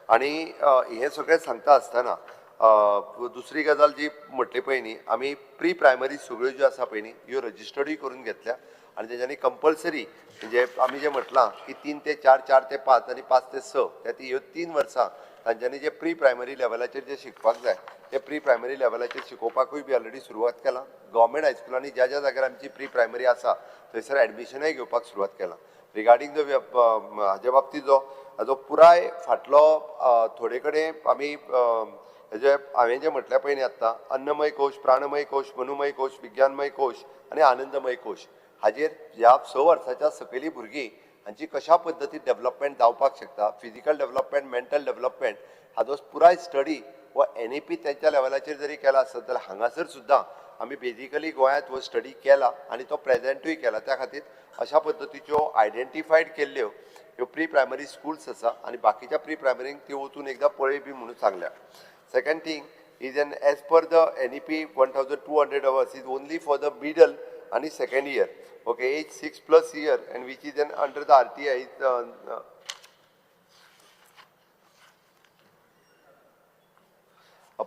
Speaker 9: आनी हे सगळें सांगता आसतना दुसरी गजाल जी म्हटली पळय न्ही आमी प्री प्रायमरी सगळ्यो ज्यो आसा पळय न्ही ह्यो रजिस्टर्डूय करून घेतल्या आनी तेच्यांनी कंपल्सरी म्हणजे आमी जें म्हटलां की 3 ते 4, 4 ते 5 आनी 5 ते 6 ह्यो 3 वर्सां तांच्यांनी जे प्री प्रायमरी लेवलाचेर जे शिकपाक जाय ते प्री प्रायमरी लेवलाचेर शिकोवपाकूय बी ऑलरेडी सुरवात केला. गव्हर्मेंट हायस्कुलांनी ज्या ज्या जाग्यार आमची प्री प्रायमरी आसा थंयसर एडमिशनय घेवपाक सुरवात केला. रिगार्डींग द हाजे बाबतींत हाजो पुराय फाटलो थोडे कडेन आमी हेजे हांवें जें म्हटलें पळय न्ही आत्तां अन्नमय कोश, प्राणमय कोश, मनुमय कोश, विज्ञानमय कोश आनी आनंदमय कोश हाजेर ह्या 6 वर्साच्या सकयली भुरगीं हांची कशा पद्दतीन डेव्हलपमेंट जावपाक शकता, फिजिकल डेव्हलपमेंट, मेंटल डेव्हलपमेंट हाजो पुराय स्टडी व NEP तेंच्या लेवलाचेर जरी केला आसत जाल्यार हांगासर सुद्दां आमी बेजिकली गोंयांत हो स्टडी केला आनी तो प्रेजेंटूय केला. त्या खातीर अशा पद्दतीच्यो आयडेंटिफायड केल्ल्यो ह्यो प्री प्रायमरी स्कुल्स आसा आनी बाकीच्या प्री प्रायमरींक त्यो वचून एकदां पळय बी म्हणून सांगल्या. Second thing is as per the NEP 1200 hours is only for the middle and second year. Okay, age 6+ year and which is then under the RTI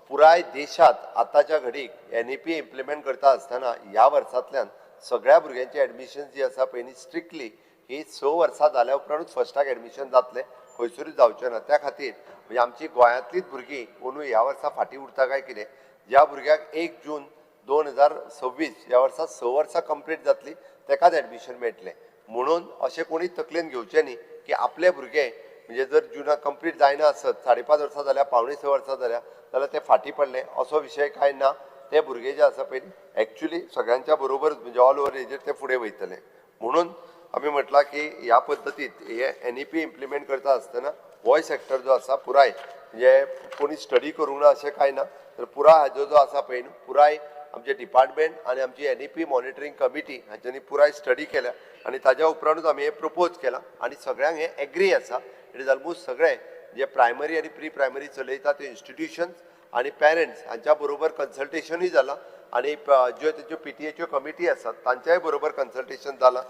Speaker 9: पुराय देशात आताच्या घडीक NEP इम्प्लिमेंट करता आसतना ह्या वर्सांतल्यान सगळ्या भुरग्यांची एडमिशन जी आसा पळय न्ही स्ट्रिक्टली ही 6 वर्सां जाल्या उपरांतूच फर्स्टाक एडमिशन जातलें, खंयसरूच जावचें ना. त्या खातीर म्हणजे आमची गोंयांतलीच भुरगीं कोणू ह्या वर्सा फाटीं उरता काय कितें, ज्या भुरग्याक 1 जून 2026 ह्या वर्सा 6 वर्सां कंप्लीट जातली तेकाच एडमिशन मेळटलें. म्हणून अशें कोणी तकलेन घेवचें न्ही की आपले भुरगे म्हणजे जर जुनाक कंप्लीट जायना आसत 5.5 वर्सां जाल्या, 5.5 वर्सां जाल्या जाल्यार ते फाटीं पडले असो विशय कांय ना. ते भुरगे जे आसा पळय एक्चुली सगळ्यांच्या बरोबर म्हणजे ऑल ओव्हर एजीर ते फुडें वयतले. म्हणून आमी म्हटलां की ह्या पद्दतीत हे NEP इम्प्लिमेंट करता आसतना हो सेक्टर जो आसा पुराय म्हणजे कोणी स्टडी करूंक ना अशें कांय ना, तर पुराय हाजो जो आसा पळय पुराय आमचे डिपार्टमेंट आनी आमची NEP मॉनिटरींग कमिटी हांच्यांनी पुराय स्टडी केल्या आनी ताज्या उपरांतूच आमी हे प्रपोज केलां आनी सगळ्यांक हे एग्री आसा. इट इज ऑलमोस्ट सगळे जे प्रायमरी आनी प्री प्रायमरी चलयता ते इन्स्टिट्यूशन्स आनी पेरंट्स हांच्या बरोबर कन्सल्टेशनूय जालां आनी ज्यो तेच्यो PTAच्यो कमिटी आसात तांच्याय बरोबर कन्सल्टेशन जालां.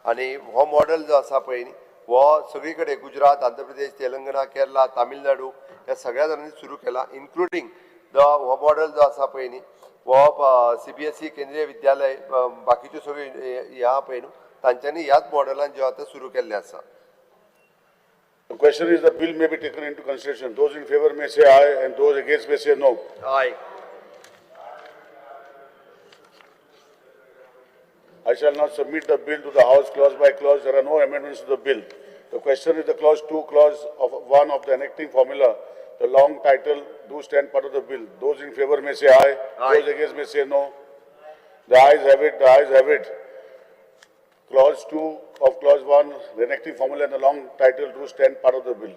Speaker 9: आनी हो मॉडल जो आसा पळय न्ही हो सगळी कडेन गुजरात, आंध्र प्रदेश, तेलंगणा, केरला, तामिळनाडू ह्या सगळ्या जाणांनी सुरू केला. इन्क्लुडींग हो मॉडल जो आसा पळय न्ही हो CBSE केंद्रीय विद्यालय बाकीच्यो सगळ्यो ह्या पळय न्हू तांच्यांनी ह्याच मॉडलान जें आतां सुरू केल्लें आसा.
Speaker 12: The question is the bill may be taken into consideration. Those in favor may say aye and those against may say no.
Speaker 9: Aye.
Speaker 12: I shall now submit the bill to the House clause by clause. There are no amendments to the bill. The question is the clause 2, clause of 1 of the enacting formula. The long title do stand part of the bill. Those in favor may say aye. Those against may say no. The ayes have it. The ayes have it. Clause 2 of clause 1, the enacting formula and the long title do stand part of the bill.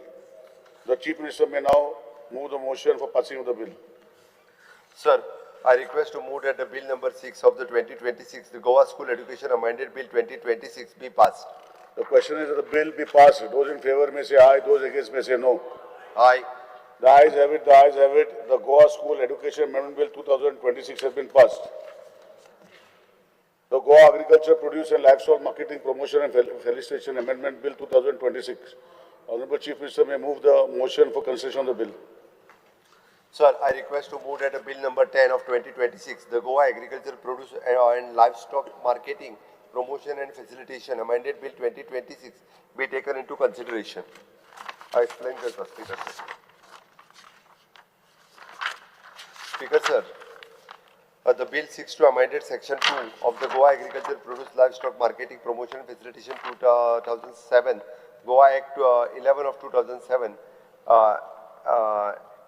Speaker 12: The Chief Minister may now move the motion for passing of the bill.
Speaker 9: Sir, I request to move that the bill number 6 of the 2026, the Goa School Education Amended Bill 2026 be passed.
Speaker 12: The question is that the bill be passed. Those in favor may say aye, those against may say no.
Speaker 9: Aye.
Speaker 12: The ayes have it, the ayes have it. The Goa School Education Amendment Bill 2026 has been passed. The Goa Agriculture, Produce and Livestock Marketing, Promotion and Felicitation Amendment Bill 2026. Honorable Chief Minister may move the motion for consideration of the bill.
Speaker 9: Sir, I request to move that the bill number 10 of 2026, the Goa Agriculture, Produce and Livestock Marketing, Promotion and Facilitation Amended Bill 2026 be taken into consideration. I explain this, Speaker sir. Speaker sir, the bill seeks to amended section 2 of the Goa Agriculture, Produce, Livestock Marketing, Promotion and Facilitation 2007, Goa Act 11 of 2007,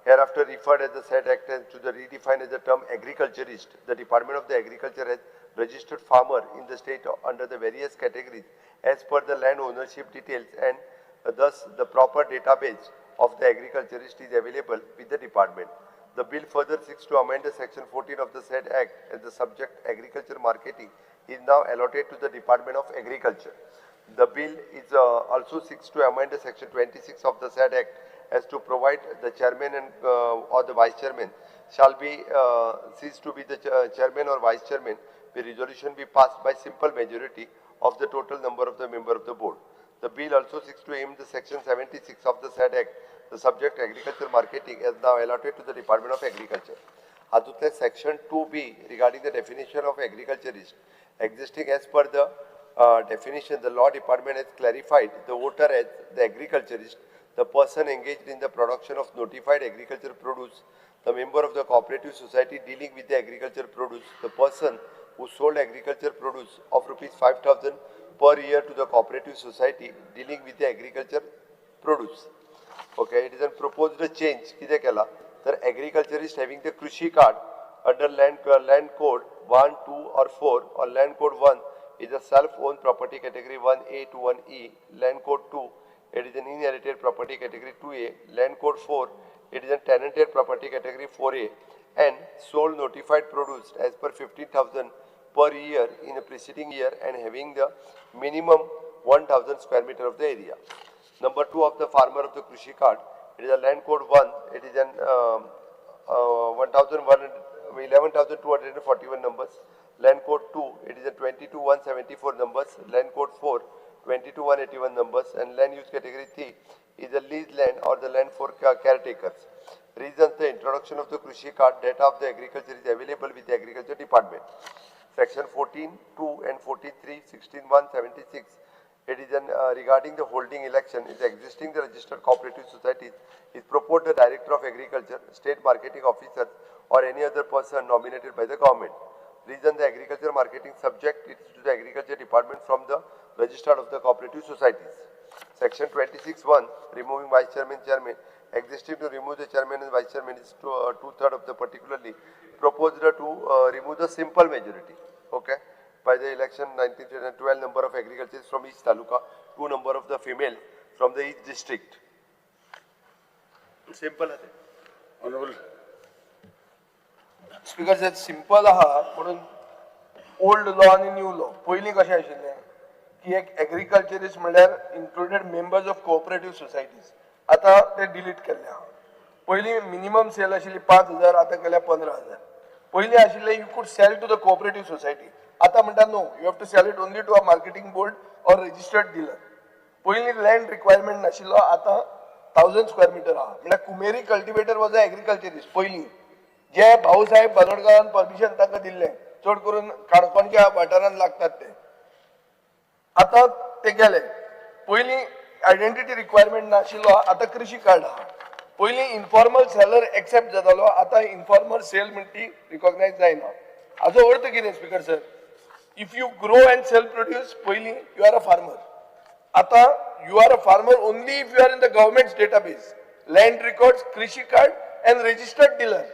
Speaker 9: hereafter referred as the said act and to the redefined as the term agriculturist. The Department of the Agriculture has registered farmer in the state under the various categories as per the land ownership details, and thus the proper database of the agriculturist is available with the department. The bill further seeks to amend the section 14 of the said act, and the subject agriculture marketing is now allotted to the Department of Agriculture. The bill is also seeks to amend the section 26 of the said act as to provide the chairman and or the vice chairman shall be ceased to be the chairman or vice chairman. The resolution be passed by simple majority of the total number of the member of the board. The bill also seeks to aim the section 76 of the said act. The subject agriculture marketing is now allotted to the Department of Agriculture. Hathutle section 2B regarding the definition of agriculturist existing as per the definition, the law department has clarified the voter as the agriculturist, the person engaged in the production of notified agricultural produce, the member of the cooperative society dealing with the agriculture produce, the person who sold agriculture produce of rupees 5,000 per year to the cooperative society dealing with the agriculture produce. Okay, it is a proposed change. किती केला तर agriculturist having the कृषी card under land code 1, 2 or 4 or land code 1 is a self-owned property category 1A to 1E. Land code 2 it is an inherited property category 2A. Land code 4 it is a tenanted property category 4A and sold notified produce as per 15,000 per year in the preceding year and having the minimum 1,000 square meter of the area. Number 2 of the farmer of the Krishi card, it is a land code 1, it is an 11,241 numbers. Land code 2, it is a 22,174 numbers. Land code 4, 22,181 numbers. And land use category 3 is a lease land or the land for caretakers. Reasons: the introduction of the Krishi card, data of the agriculture is available with the agriculture department. Section 14.2 and 14.3, 16.176. It is regarding the holding election is existing the registered cooperative societies is proposed the director of agriculture, state marketing officer or any other person nominated by the government. Reason: the agriculture marketing subject is to the agriculture department from the registered of the cooperative societies. Section 26.1 removing vice chairman, existing to remove the chairman and vice chairman is two-thirds of the particularly proposed to remove the simple majority. Okay. By the election 1912 number of agriculturists from each taluka, 2 number of the female from the each district. Simple.
Speaker 12: Honorable.
Speaker 5: Speaker said simple आहा म्हणून old law आणि new law पयलीं कशें आशिल्लें की एक agriculturist म्हणल्यार included members of cooperative societies आतां ते डिलीट केल्ले आहा पयलीं मिनिमम सेल आशिल्ली 5,000 आतां केल्या 15,000 पयलीं आशिल्लें you could sell to the cooperative society आता म्हणटा no you have to sell it only to a marketing board or registered dealer पयलीं लँड रिक्वायरमेंट नाशिल्लो आतां 1,000 स्क्वेअर मीटर आहा म्हणल्यार कुमेरी कल्टिवेटर वॉज अ एग्रीकल्चरिस्ट पयलीं जे भाऊसाहेब बांदोडकरान परमिशन ताका दिल्लें चड करून काणकोणच्या वाठारांत लागतात ते आतां ते गेले पयलीं आयडेंटिटी रिक्वायरमेंट नाशिल्लो आतां कृषी कार्ड आहा पयलीं इन्फॉर्मल सेलर एक्सेप्ट जातालो आतां इन्फॉर्मल सेल म्हणटा ती रिकॉग्नायज जायना हाजो अर्थ कितें speaker sir if you grow and sell produce पयलीं यू आर अ फार्मर आतां you are a farmer only if you are in the government database land records Krishi card and registered dealer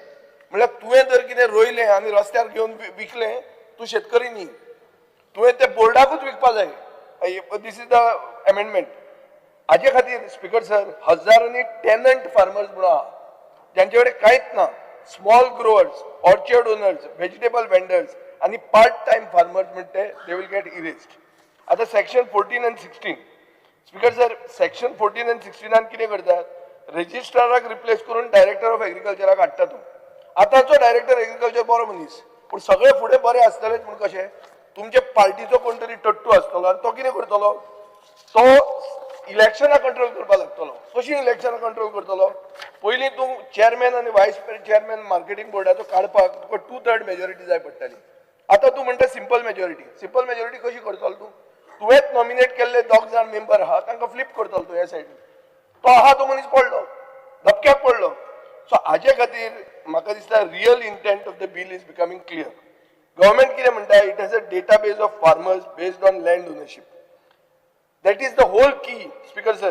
Speaker 5: म्हळ्यार तुवें जर कितें रोयलें आनी रस्त्यार घेवन विकलें तूं शेतकरी न्ही तुवें तें बोर्डाकूच विकपा जाय दीस इज द अमेंडमेंट हाजे खातीर स्पीकर सर हजारांनी टेनंट फार्मर्स म्हणून आहा जांचे कडेन कांयच ना small growers orchard owners vegetable vendors आणि पार्ट टाइम फार्मर्स म्हणते दे विल गेट इरेस्ड आता section 14 and 16 speaker sir section 14 and 16 कितें करतात रजिस्ट्राराक रिप्लेस करून डायरेक्टर ऑफ एग्रीकल्चराक हाडटा तूं आतांचो डायरेक्टर एग्रीकल्चर बरो मनीस पूण सगळे फुडें बरे आसतलेच म्हण कशें तुमचे पार्टीचो कोण तरी टट्टू आसतलो आनी तो कितें करतलो तो इलेक्शनाक कंट्रोल करपाक लागतलो कशी इलेक्शनाक कंट्रोल करतलो पयलीं तूं चेअरमॅन आनी वायस चेअरमॅन मार्केटिंग बोर्डाचो काडपाक तुका 2/3 मेजॉरिटी जाय पडटाली आतां तूं म्हणटा सिंपल मेजॉरिटी कशी करतलो तूं तुवेंच नॉमिनेट केल्ले 2 जाण मेंबर आहा तांकां फ्लिप करतलो तूं ह्या सायडीन तो आहा तो मनीस पडलो धपक्याक पडलो सो हाजे खातीर म्हाका दिसता real intent of the bill is becoming clear government कितें म्हणटा it has a database of farmers based on land ownership that is the whole key speaker sir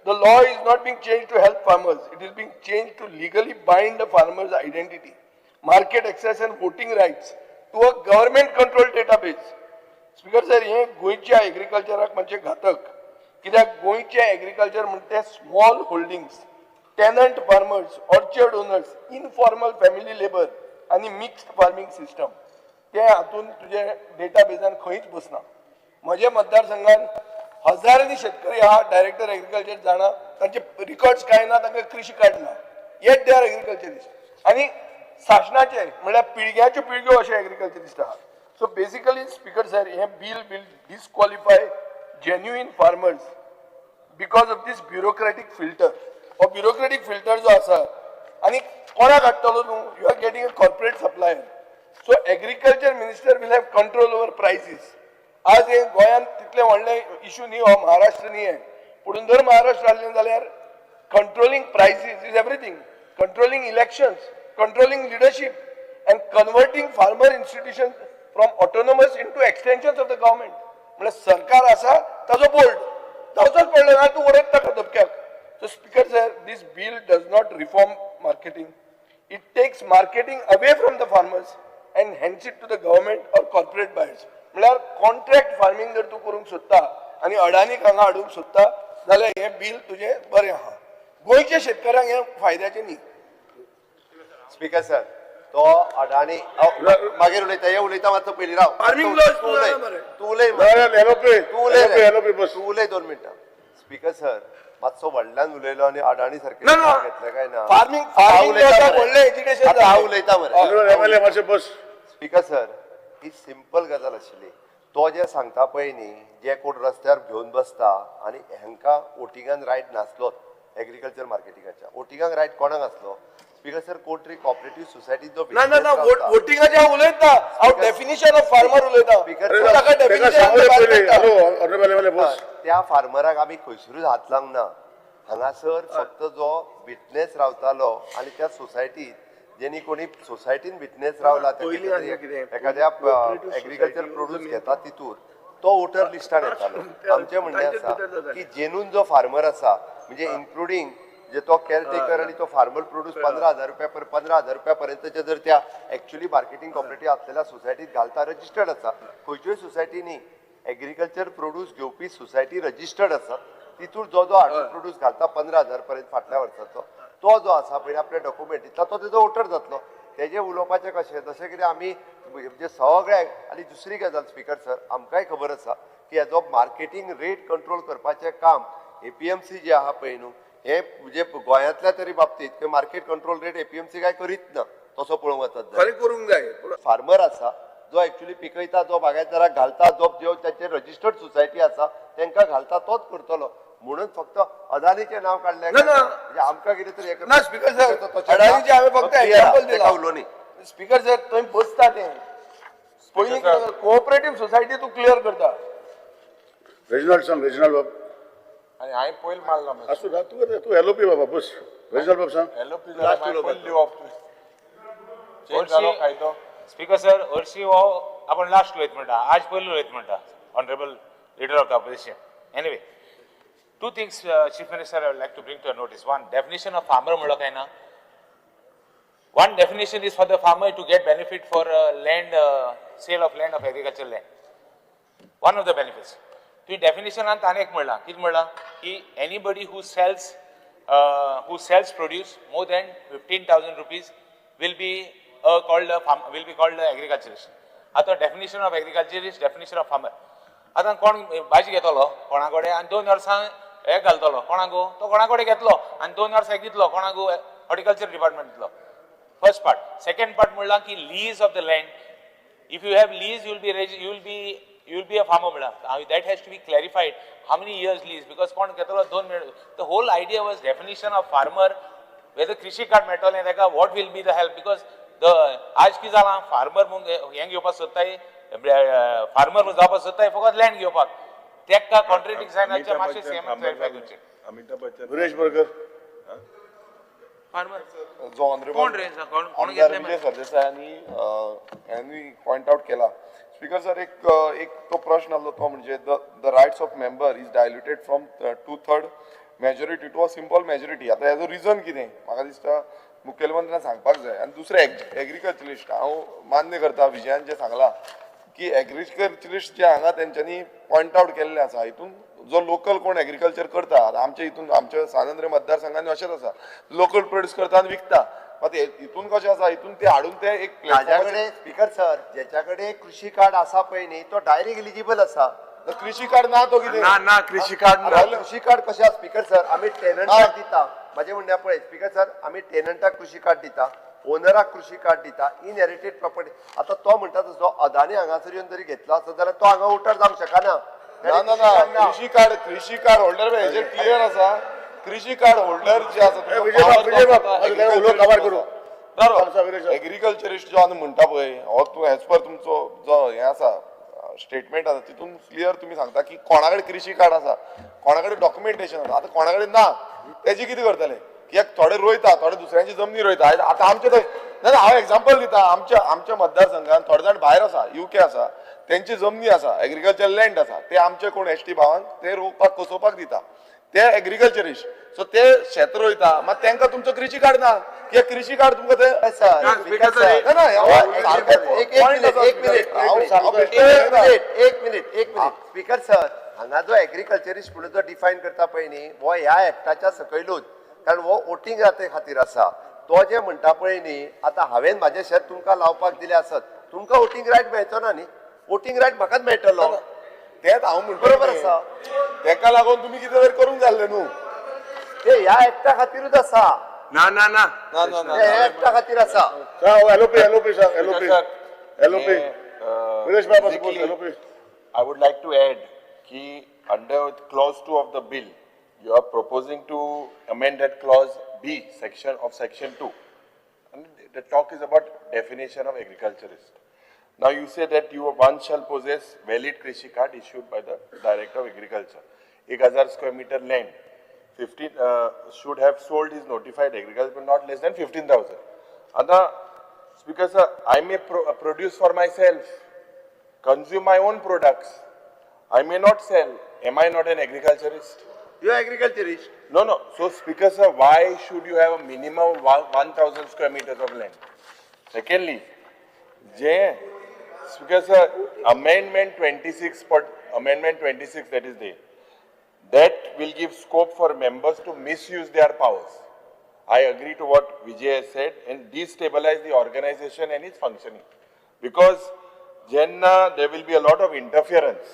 Speaker 5: the law is not being changed to help farmers it is being changed to legally bind the farmers identity market access and voting rights to a government controlled database speaker sir हे गोयच्या एग्रीकल्चराक म्हणजे घातक कित्याक गोयचे agriculture म्हणते small holdings tenant farmers, orchard owners, informal family labor आणि mixed farming system ते हातून तुझे डेटाबेजान खंयच बसना. म्हजे मतदारसंघान हजारांनी शेतकरी आहा डायरेक्टर एग्रीकल्चर जाणा तांचे रिकॉर्ड्स काय ना तांकां कृषी कार्ड ना येट दे आर एग्रीकल्चरिस्ट आणि शासनाचे म्हळ्यार पिळग्याच्यो पिळग्यो अशे एग्रीकल्चरिस्ट आहा. सो बेसिकली स्पीकर सर हे bill will disqualify genuine farmers because of these bureaucratic filter. हो ब्युरोक्रेटिक फिल्टर जो आसा आणि कोणाक हाडटलो न्हू you are getting a corporate supplier. So agriculture minister will have control over prices. आज हे गोंयांत तितले व्हडले इश्यू न्ही हो महाराष्ट्र न्ही आहे पुढून जर महाराष्ट्र जालें जाल्यार controlling prices is everything. Controlling elections, controlling leadership and converting farmer institution from autonomous into extensions of the government. म्हणजे सरकार आसा ताजो बोर्ड जावचोच पडलो ना तूं उडयत ताका धपक्याक. So Speaker sir, this bill does not reform marketing. It takes marketing away from the farmers and hands it to the government or corporate buyers. म्हळ्यार contract farming जर तूं करूंक सोदता आनी अडानीक हांगा हाडूंक सोदता जाल्यार हें बिल तुजें बरें आहा. गोंयच्या शेतकऱ्यांक हें फायद्याचें न्ही.
Speaker 9: स्पीकर सर तो अडाणी मागीर उलयता हे उलयता मातसो पयलीं राव.
Speaker 5: फार्मिंग लॉज तूं उलय मरे.
Speaker 9: तूं उलय 2 मिनटां. स्पीकर सर मातसो व्हडल्यान उलयलो आनी अडाणी सारकें घेतलें काय ना.
Speaker 5: फार्मिंग व्हडलें एज्युकेशन
Speaker 9: हांव उलयता मरे.
Speaker 12: मातशें बस.
Speaker 9: स्पीकर सर ही सिंपल गजाल आशिल्ली. तो जे सांगता पळय न्ही जे कोण रस्त्यार घेवन बसता आनी हांकां वोटिंगान रायट नासलो एग्रीकल्चर मार्केटिंगाच्या. वोटिंगाक रायट कोणाक आसलो? स्पीकर सर कोण तरी कॉपरेटीव सोसायटी जो
Speaker 5: ना वोटिंगाचें हांव उलयता. हांव डेफिनिशन ऑफ फार्मर उलयता.
Speaker 9: त्या फार्मराक आमी खंयसरूच हात लावंक ना. हांगासर फक्त जो विटनेस रावतालो आनी त्या सोसायटीत जेणी कोणी सोसायटीन विटनेस रावला एखाद्या एग्रीकल्चर प्रोड्यूस घेता तितूर तो वोटर लिस्टान येतालो. आमचें म्हणणें आसा की जेनून जो फार्मर आसा म्हणजे इन्क्लुडींग जे तो केअरटेकर आणि तो फार्मर प्रोड्यूस 15,000 रुपयापर्यंतचे जर त्या ऍक्च्युअली मार्केटिंग कॉपरेटिव्ह असलेल्या सोसायटीत घालता रजिस्टर्ड आसा. खंयच्योय सोसायटीनी एग्रीकल्चर प्रोड्यूस घेवपी सोसायटी रजिस्टर्ड आसा तितूर जो हाडून प्रोड्यूस घालता 15,000 पर्यंत फाटल्या वर्साचो तो जो आसा पळय आपल्या डॉक्युमेंट दितलो तो तेजो वोटर जातलो. तेजे उलोवपाचें कशें जशें कितें आमी म्हणजे सगळ्याक. आनी दुसरी गजाल स्पीकर सर आमकांय खबर आसा की हेजो मार्केटिंग रेट कंट्रोल करपाचें काम APMC जे आहा पळय न्हू हे म्हणजे गोंयांतल्या तरी बाबतीत मार्केट कंट्रोल रेट APMC काय करीत ना तसो पळोवंक वचत
Speaker 5: खरें करूंक जाय.
Speaker 9: फार्मर आसा जो एक्च्युअली पिकयता जो बागायतदाराक घालता जो ताचे रजिस्टर्ड सोसायटी आसा तांकां घालता तोच करतलो म्हणून फक्त अदानीचें नांव काडलें म्हणजे आमकां कितें तरी
Speaker 5: ना स्पीकर सर अडानीचे हांवें फक्त एग्जांपल दिला.
Speaker 9: उलोवनी
Speaker 5: स्पीकर सर थंय बसता तें पयलीं कोऑपरेटीव सोसायटी तूं क्लियर करता.
Speaker 12: रेजिनल सांग रेजिनल बाब.
Speaker 11: आणि हांवें पयलीं मारला
Speaker 12: असू ना तू एलओपी बाबा बस. रेजिनल बाब सांग.
Speaker 11: एलओपी पयलीं दिवप चेंज जालो कायदो.
Speaker 4: स्पीकर सर हरशीं हो आपण लास्ट उलयत म्हणटा आज पयलीं उलयत म्हणटा honourable leader of the opposition. Anyway two things Chief Minister I would like to bring to your notice. One, definition of farmer म्हणलो काय ना. One definition is for the farmer to get benefit for land sale of land of agricultural land. One of the benefits. तुम्ही डेफिनेशनांत आनी एक म्हणला कितें म्हणला की anybody who sells produce more than 15,000 rupees will be called agriculturist. आता definition of agriculturist, definition of farmer. आता कोण भाजी घेतलो कोणा कडेन आनी 2 वर्सां हे घालतलो कोणागो तो कोणा कडेन घेतलो आनी 2 वर्सां दितलो कोणागो हॉर्टिकल्चर डिपार्टमेंट दितलो. First part. सेकंड पार्ट म्हणला की lease of the land. If you have lease you will be a farmer म्हणला. That has to be clarified. How many years lease? Because कोण घेतलो 2 minute. The whole idea was definition of farmer. Whether कृषी card मेळटलें ताका what will be the help? Because आज कितें जालां farmer हें घेवपाक सोदताय फार्मर जावपाक सोदताय फकत लँड घेवपाक तेका कॉन्ट्रॅक्टिंग मातशें सेम क्लॅरिफाय करचें.
Speaker 11: अमिताभ बच्चन
Speaker 12: सुरेश बर्गर.
Speaker 4: फार्मर
Speaker 3: जो ऑनरेबल
Speaker 4: कोण रे कोण घेतले
Speaker 3: विजय सरदेसायांनी यांनी पॉइंट आउट केला. स्पीकर सर एक तो प्रश्न आसलो तो म्हणजे the rights of member is diluted from 2/3 majority to a simple majority. आता हेजो रिजन कितें म्हाका दिसता मुखेलमंत्र्यान सांगपाक जाय. आनी दुसरें एग्रीकल्चरिस्ट हांव मान्य करता विजयान जें सांगलां की एग्रीकल्चरिस्ट जे हांगा तेंच्यांनी पॉयंट आउट केल्ले आसा हितून जो लोकल कोण एग्रीकल्चर करता आमच्या हितून आमच्या स्वातंत्र्य मतदारसंघांनी अशेंच आसा लोकल प्रोड्यूस करता आनी विकता मात हितून कशें आसा हितून ते हाडून ते एक
Speaker 9: माझ्याकडे स्पीकर सर ज्याच्याकडे कृषी कार्ड आसा पळय न्ही तो डायरेक्ट एलिजिबल आसा
Speaker 3: कृषी कार्ड ना तो कितें
Speaker 11: ना कृषी कार्ड ना
Speaker 9: कृषी कार्ड कशें आसा स्पीकर सर आमी टेनंटाक दिता माझे म्हणण्या पळय स्पीकर सर आमी टेनंटाक कृषी कार्ड दिता ओनराक कृषी कार्ड दिता इनहेरिटेड प्रॉपर्टी आता तो म्हणटा तसो अदानी हांगासर येवन जरी घेतलो आसत जाल्यार तो हांगा उतर जावंक शकना
Speaker 3: कृषी कार्ड होल्डर हेजेर क्लियर आसा कृषी कार्ड होल्डर जे आसा एग्रीकल्चरिस्ट जो आनी म्हणटा पळय हो तूं एज पर तुमचो जो हे आसा स्टेटमेंट आसा तितून क्लियर तुमी सांगता की कोणाकडे कृषी कार्ड आसा कोणाकडे डॉक्युमेंटेशन आसा आतां कोणाकडे ना तेजी कितें करतले कित्याक थोडे रोयता थोडे दुसऱ्यांची जमनी रोयता आतां आमचे थंय ना हांव एग्जाम्पल दिता आमच्या मतदारसंघात थोडे जाण भायर आसा UK आसा तेंची जमनी आसा एग्रीकल्चर लँड आसा ते आमचे कोण ST भावांक ते रोवपाक कसोवपाक दिता ते एग्रीकल्चरिस्ट सो ते शेत रोयता मात तांकां तुमचो कृषी कार्ड ना कित्याक कृषी कार्ड तुमकां
Speaker 9: एक मिनिट स्पीकर सर हांगा जो एग्रीकल्चरिस्ट म्हणून जो डिफायन करता पळय न्ही हो ह्या एक्टाच्या सकयलूच कारण हो वोटींग खातीर आसा तो जे म्हणटा पळय न्ही आतां हांवेन म्हाजें शेत तुमकां लावपाक दिलें आसत तुमकां वोटींग रायट मेळचो ना न्ही वोटींग रायट म्हाकाच मेळटलो
Speaker 3: तेच हांव म्हणटा
Speaker 9: बरोबर आसा
Speaker 3: तेका लागून तुमी कितें तरी करूंक जाल्लें न्हू
Speaker 9: ते ह्या एक्टा खातीरूच आसा
Speaker 11: ना
Speaker 9: ते ह्या एक्टा खातीर आसा
Speaker 11: I would like to add कि under clause 2 of the bill, you are proposing to amend that clause B, section 2. And the talk is about definition of agriculturist. Now you say that one shall possess valid Krishi card issued by the Director of Agriculture. 1000 square meter land, 15 should have sold his notified agriculture, but not less than 15,000. Other Speaker sir, I may produce for myself, consume my own products. I may not sell. Am I not an agriculturist?
Speaker 9: You are agriculturist.
Speaker 11: No. So Speaker sir, why should you have a minimum 1,000 square meters of land? Secondly, Speaker sir, Amendment 26 that is there, that will give scope for members to misuse their powers. I agree to what Vijay has said and destabilize the organization and its functioning. Because there will be a lot of interference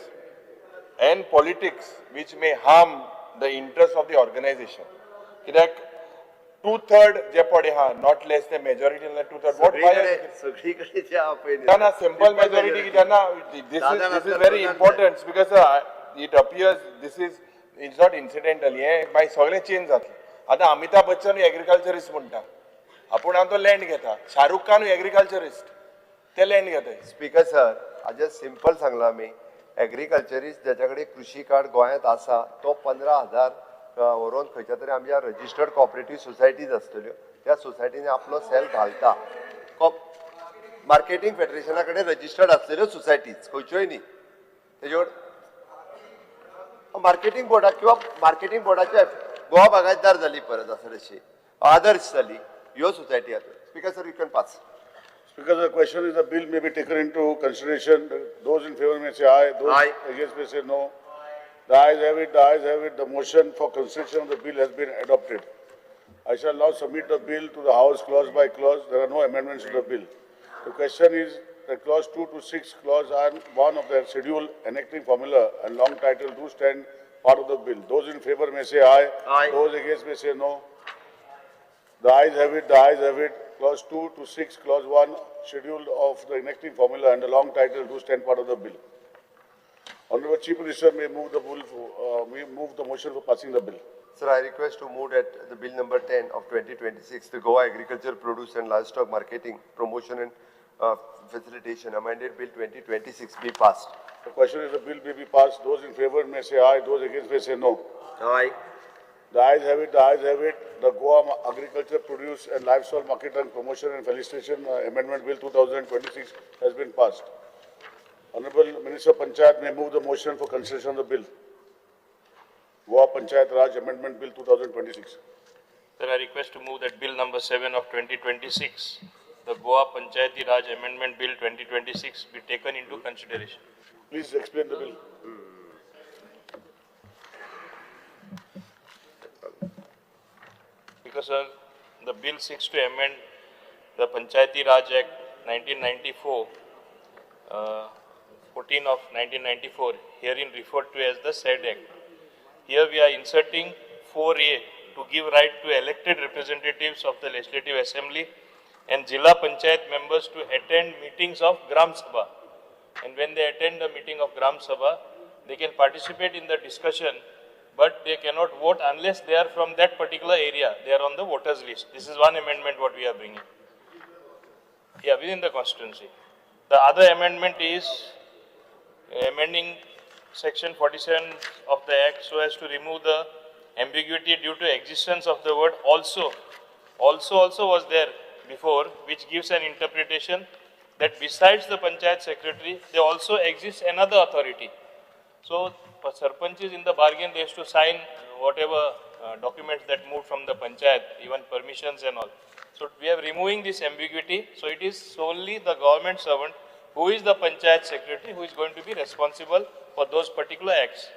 Speaker 11: and politics which may harm the interests of the organization. Like 2/3 jeopardy, not less than majority, 2/3. What? Why? Simple majority. This is very important because it appears it's not incidental. By सगळे change जातले. आता Amitabh Bachchan agriculturist म्हणटा आपण तो land घेता Shahrukh Khan agriculturist ते land घेता
Speaker 9: speaker sir आज सिंपल सांगला मी एग्रीकल्चरिस्ट ज्याच्याकडे कृषी कार्ड गोंयांत आसा तो 15,000 व्हरून खंयच्या तरी आमच्या रजिस्टर्ड कॉपरेटिव्ह सोसायटीज आसतल्यो त्या सोसायटीने आपलो सेल घालता मार्केटिंग फेडरेशना कडेन रजिस्टर्ड आसलेल्यो सोसायटीज खंयच्योय न्ही तेजेवर मार्केटिंग बोर्डाक किंवा मार्केटिंग बोर्डाच्या गोवा बागायतदार जाली परत आसत अशी आदर्श जाली ह्यो सोसायटी आसा speaker sir you can pass
Speaker 12: Speaker, the question is the bill may be taken into consideration. Those in favor may say aye. Those against may say no. The ayes have it. The ayes have it. The motion for consideration of the bill has been adopted. I shall now submit the bill to the House clause by clause. There are no amendments to the bill. The question is that clause 2 to 6 clause are one of the schedule enacting formula and long title do stand part of the bill. Those in favor may say aye.
Speaker 9: Aye.
Speaker 12: Those against may say no. The ayes have it. The ayes have it. Clause 2 to 6, Clause 1, schedule of the enacting formula and the long title do stand part of the bill. Honorable Chief Minister may move the bill, move the motion for passing the bill.
Speaker 9: Sir, I request to move that the bill number 10 of 2026, the Goa Agriculture Produce and Livestock Marketing, Promotion and Facilitation, amended Bill 2026 be passed.
Speaker 12: The question is the bill may be passed. Those in favor may say aye. Those against may say no.
Speaker 9: Aye.
Speaker 12: The ayes have it. The ayes have it. The Goa Agriculture Produce and Livestock Marketing, Promotion and Facilitation Amendment Bill 2026 has been passed. Honorable Minister Panchayat may move the motion for consideration of the bill. Goa Panchayat Raj Amendment Bill 2026.
Speaker 6: Sir, I request to move that bill number 7 of 2026 the Goa Panchayati Raj Amendment Bill 2026 be taken into consideration.
Speaker 12: Please explain the bill.
Speaker 6: Because the bill seeks to amend the Panchayati Raj Act 1994, 14 of 1994, herein referred to as the SAID Act. Here we are inserting 4A to give right to elected representatives of the Legislative Assembly and Jilla Panchayat members to attend meetings of Gram Sabha. And when they attend the meeting of Gram Sabha, they can participate in the discussion, but they cannot vote unless they are from that particular area. They are on the voters list. This is one amendment what we are bringing. Yeah, within the constituency. The other amendment is amending section 47 of the Act so as to remove the ambiguity due to existence of the word also. Also was there before, which gives an interpretation that besides the Panchayat Secretary, there also exists another authority. So, for Sarpanchis in the bargain, they have to sign whatever documents that moved from the Panchayat, even permissions and all. So, we are removing this ambiguity. So, it is solely the government servant who is the Panchayat Secretary who is going to be responsible for those particular acts.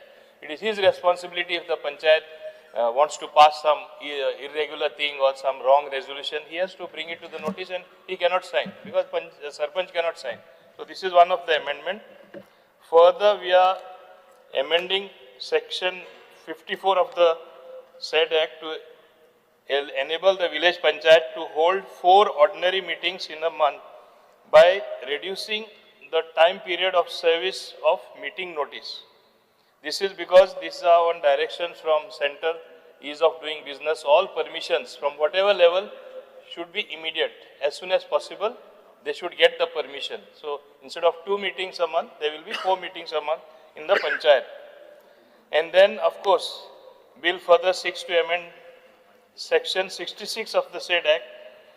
Speaker 6: It is his responsibility if the Panchayat wants to pass some irregular thing or some wrong resolution, he has to bring it to the notice and he cannot sign because Sarpanch cannot sign. So, this is one of the amendment. Further, we are amending section 54 of the said Act to enable the village Panchayat to hold 4 ordinary meetings in a month by reducing the time period of service of meeting notice. This is because these are on directions from center, ease of doing business, all permissions from whatever level should be immediate. As soon as possible, they should get the permission. So, instead of 2 meetings a month, there will be 4 meetings a month in the Panchayat. And then, of course, Bill further seeks to amend section 66 of the said Act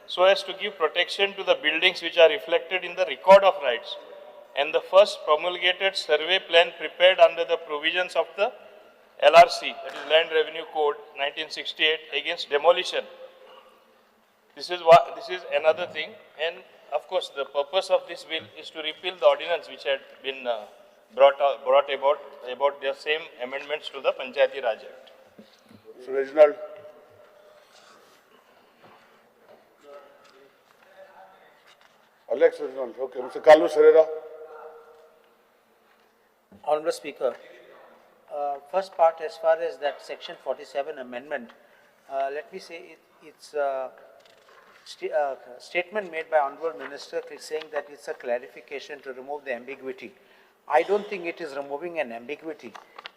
Speaker 6: so as to give protection to the buildings which are reflected in the record of rights and the first promulgated survey plan prepared under the provisions of the LRC, that is Land Revenue Code 1968, against demolition. This is another thing, and of course the purpose of this bill is to repeal the ordinance which had been brought about the same amendments to the Panchayati Raj Act.
Speaker 12: So Reginald. Alex Reginald, okay. Mr. Carlos Herrera.
Speaker 13: Honorable Speaker, first part as far as that section 47 amendment, let me say it's a statement made by Honorable Minister saying that it's a clarification to remove the ambiguity. I don't think it is removing an ambiguity.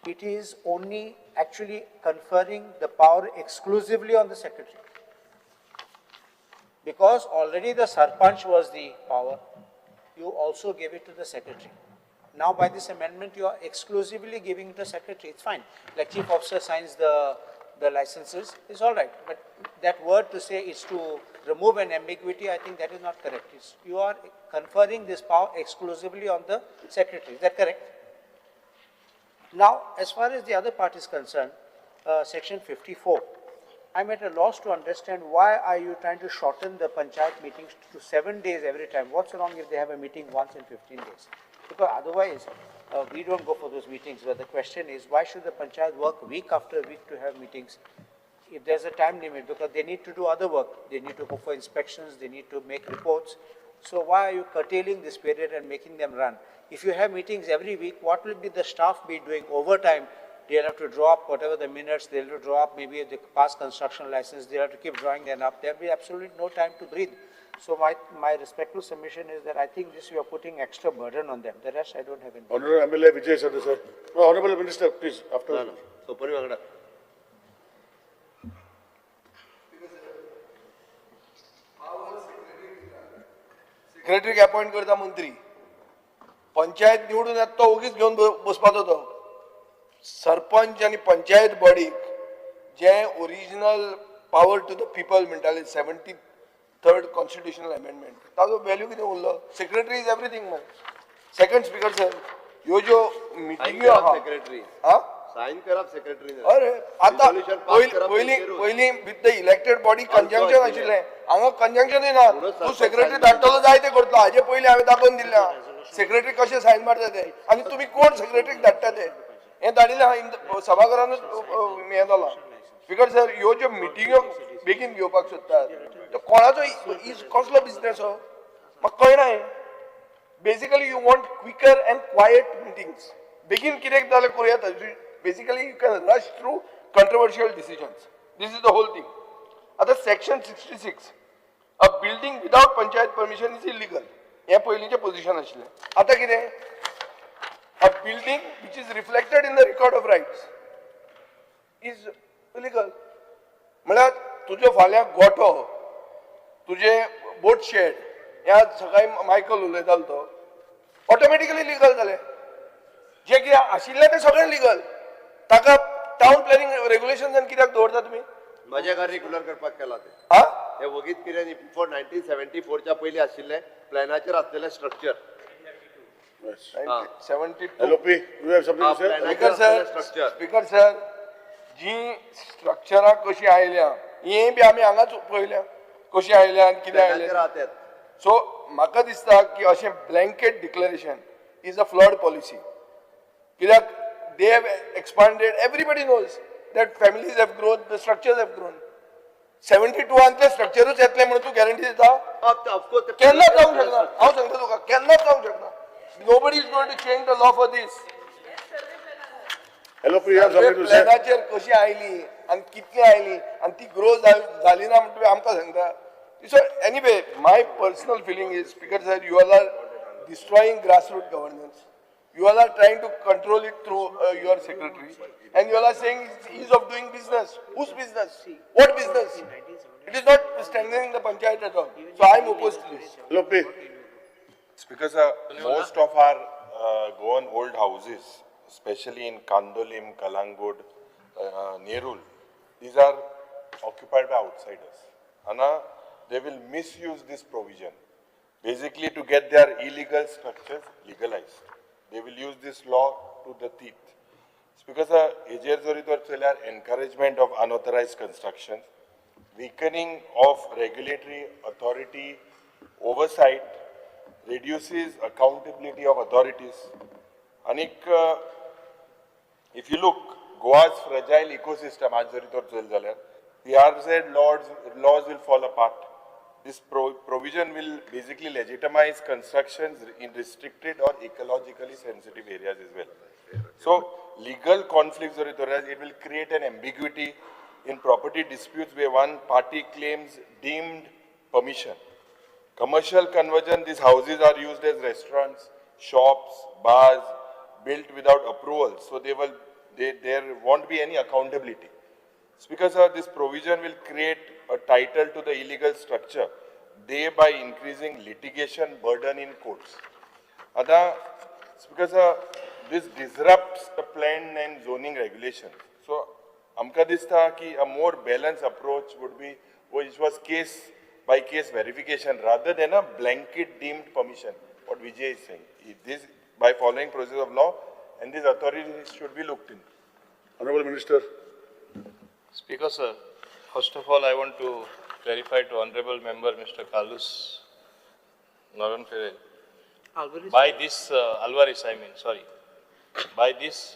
Speaker 13: It is only actually conferring the power exclusively on the Secretary. Because already the Sarpanch was the power, you also gave it to the Secretary. Now by this amendment, you are exclusively giving it to the Secretary. It's fine. Like Chief Officer signs the licenses, it's all right. But that word to say is to remove an ambiguity, I think that is not correct. You are conferring this power exclusively on the Secretary. Is that correct? Now, as far as the other part is concerned, section 54, I'm at a loss to understand why are you trying to shorten the Panchayat meetings to 7 days every time. What's wrong if they have a meeting once in 15 days? Because otherwise, we don't go for those meetings. But the question is, why should the Panchayat work week after week to have meetings? If there's a time limit, because they need to do other work. They need to go for inspections, they need to make reports. So why are you curtailing this period and making them run? If you have meetings every week, what will be the staff be doing overtime? They'll have to draw up whatever the minutes, they'll have to draw up maybe the past construction license, they'll have to keep drawing them up. There'll be absolutely no time to breathe. So my respectful submission is that I think this you are putting extra burden on them. The rest I don't have any.
Speaker 12: Honorable MLA Vijay Sardar, sir. No, Honorable Minister, please, after.
Speaker 5: So, सेक्रेटरीक appoint करता मंत्री पंचायत निवडून येता तो उगीच घेवन बसपाचो तो सरपंच आनी पंचायत बॉडीक जे original power to the people म्हणटाले 73rd कॉन्स्टिट्युशनल अमेंडमेंट ताजो व्हॅल्यू कितें उरलो secretary is everything man second speaker sir ह्यो ज्यो मिटिंग्यो आहा सेक्रेटरी
Speaker 9: सायन करप सेक्रेटरी
Speaker 5: अरे आता पयलीं with the elected body conjunction आशिल्लें हांगा कंजंक्शनूय ना तूं सेक्रेटरी धाडटलो जाय ते करतलो हाजे पयलीं हांवें दाखोवन दिल्लें सेक्रेटरी कशें सायन मारता ते आनी तुमी कोण सेक्रेटरीक धाडटा ते हें धाडिल्लें सभाघरानूच हें जालां स्पीकर सर ह्यो ज्यो मिटिंग्यो बेगीन घेवपाक सोदतात तो कोणाचो कसलो बिझनेस हो म्हाका कळना हें basically you want quicker and quiet meetings बेगीन कितें जालें करूं येता basically you can rush through controversial decisions. This is the whole thing. At section 66, a building without panchayat permission is illegal. हे पयलींचे पोझिशन आशिल्लें. आतां कितें? A building which is reflected in the record of rights is illegal. म्हळ्यार तुजो फाल्यां गोठो, तुजे बोट shade, ह्या सकाळी मायकल उलयतालो तो, ऑटोमॅटिकली लिगल जालें. जे कितें आशिल्लें तें सगळें लिगल. ताका टाउन प्लॅनिंग रेग्युलेशन कित्याक दवरता तुमी
Speaker 9: माझ्या घर रेग्युलर करपाक केला ते
Speaker 5: हा
Speaker 9: हे वगीत कितें बिफोर 1974 च्या पयलीं आशिल्लें प्लॅनाचेर आसलेलें structure
Speaker 5: 72
Speaker 12: LOP, you have something to say?
Speaker 5: Speaker sir जी स्ट्रक्चरां कशी आयल्या ही बी आमी हांगाच पळयल्या कशी आयल्या आनी कितें आयल्या सो म्हाका दिसता की अशें blanket declaration is a flawed policy कित्याक they have expanded. Everybody knows that families have grown, the structures have grown. 72 antले structures येतले म्हणून तू गॅरंटी दिता केन्नाच जावंक शकना हांव सांगता तुका केन्नाच जावंक शकना nobody is going to change the law for this
Speaker 12: LOP, you have something to say?
Speaker 5: प्लॅनाचेर कशी आयली आनी कितली आयली आनी ती ग्रो जाली ना म्हणटा आमकां सांगता so anyway my personal feeling is speaker sir you all are destroying grassroots governance. You all are trying to control it through your secretary, and you all are saying it's ease of doing business. Whose business? What business? It is not strengthening the panchayat at all. So I am opposed to this.
Speaker 12: LOP.
Speaker 11: Because most of our gone old houses, especially in Kandolim, Kalangud, Nerul, these are occupied by outsiders. And they will misuse this provision, basically to get their illegal structures legalized. They will use this law to the teeth. It's because encouragement of unauthorized construction, weakening of regulatory authority oversight, reduces accountability of authorities. Anik, if you look, Goa's fragile ecosystem, PRZ laws will fall apart. This provision will basically legitimize constructions in restricted or ecologically sensitive areas as well. So legal conflicts, it will create an ambiguity in property disputes where one party claims deemed permission. Commercial conversion, these houses are used as restaurants, shops, bars, built without approval. So there won't be any accountability. It's because this provision will create a title to the illegal structure, thereby increasing litigation burden in courts. It's because this disrupts the plan and zoning regulations. So, amka dista ki a more balanced approach would be, which was case by case verification rather than a blanket deemed permission. What Vijay is saying, this by following process of law, and these authorities should be looked in.
Speaker 12: Honorable Minister.
Speaker 6: Speaker, sir, first of all, I want to clarify to Honorable Member Mr. Carlos Naran Ferrer. By this, Alvarez, I mean, sorry. By this,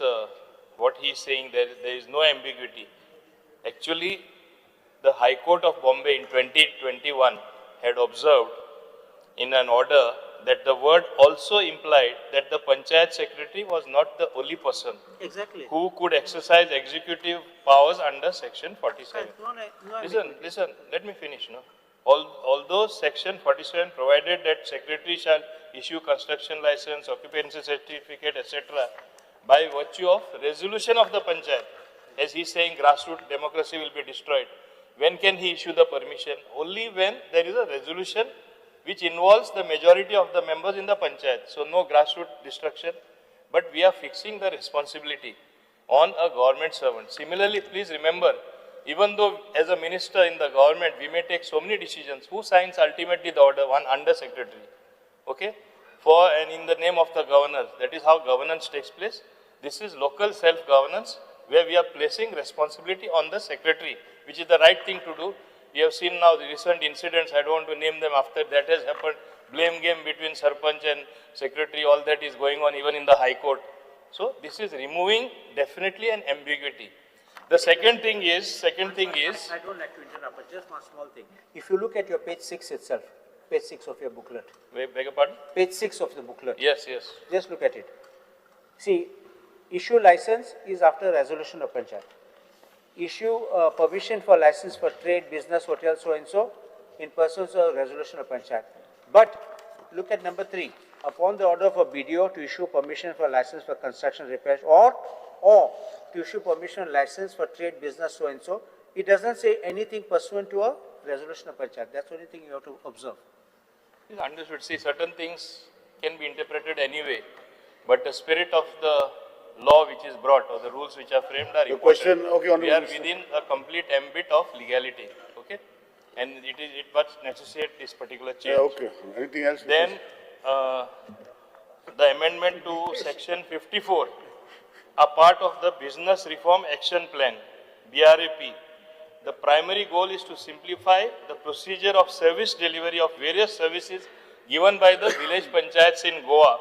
Speaker 6: what he is saying, there is no ambiguity. Actually, the High Court of Bombay in 2021 had observed in an order that the word also implied that the Panchayat Secretary was not the only person who could exercise executive powers under Section 47. Listen, let me finish now. Although Section 47 provided that Secretary shall issue construction license, occupancy certificate, etc. by virtue of resolution of the Panchayat, as he is saying grassroots democracy will be destroyed. When can he issue the permission? Only when there is a resolution which involves the majority of the members in the Panchayat. So no grassroots destruction, but we are fixing the responsibility on a government servant. Similarly, please remember, even though as a minister in the government, we may take so many decisions, who signs ultimately the order? One under secretary. Okay? For and in the name of the governor. That is how governance takes place. This is local self-governance.
Speaker 4: where we are placing responsibility on the secretary, which is the right thing to do. We have seen now the recent incidents, I don't want to name them after that has happened, blame game between Sarpanch and secretary, all that is going on even in the High Court. So this is removing definitely an ambiguity. The second thing is,
Speaker 13: I don't like to interrupt, but just one small thing. If you look at your page 6 itself, page 6 of your booklet,
Speaker 4: beg your pardon?
Speaker 13: page 6 of the booklet.
Speaker 4: Yes, yes.
Speaker 13: Just look at it. See, issue license is after resolution of Panchayat. Issue permission for license for trade, business, hotel, so and so, in pursuance of resolution of Panchayat. But look at number 3. Upon the order of a BDO to issue permission for license for construction repairs or to issue permission license for trade, business, so and so, it doesn't say anything pursuant to a resolution of Panchayat. That's the only thing you have to observe.
Speaker 4: It's understood. See, certain things can be interpreted anyway, but the spirit of the law which is brought or the rules which are framed are important.
Speaker 12: question, okay, Honorable
Speaker 4: We are
Speaker 12: Minister.
Speaker 4: within a complete ambit of legality, okay? And it must necessitate this particular change.
Speaker 12: Yeah, okay. Anything else?
Speaker 4: Then, the amendment to section 54, a part of the Business Reform Action Plan, BRAP. The primary goal is to simplify the procedure of service delivery of various services given by the village panchayats in Goa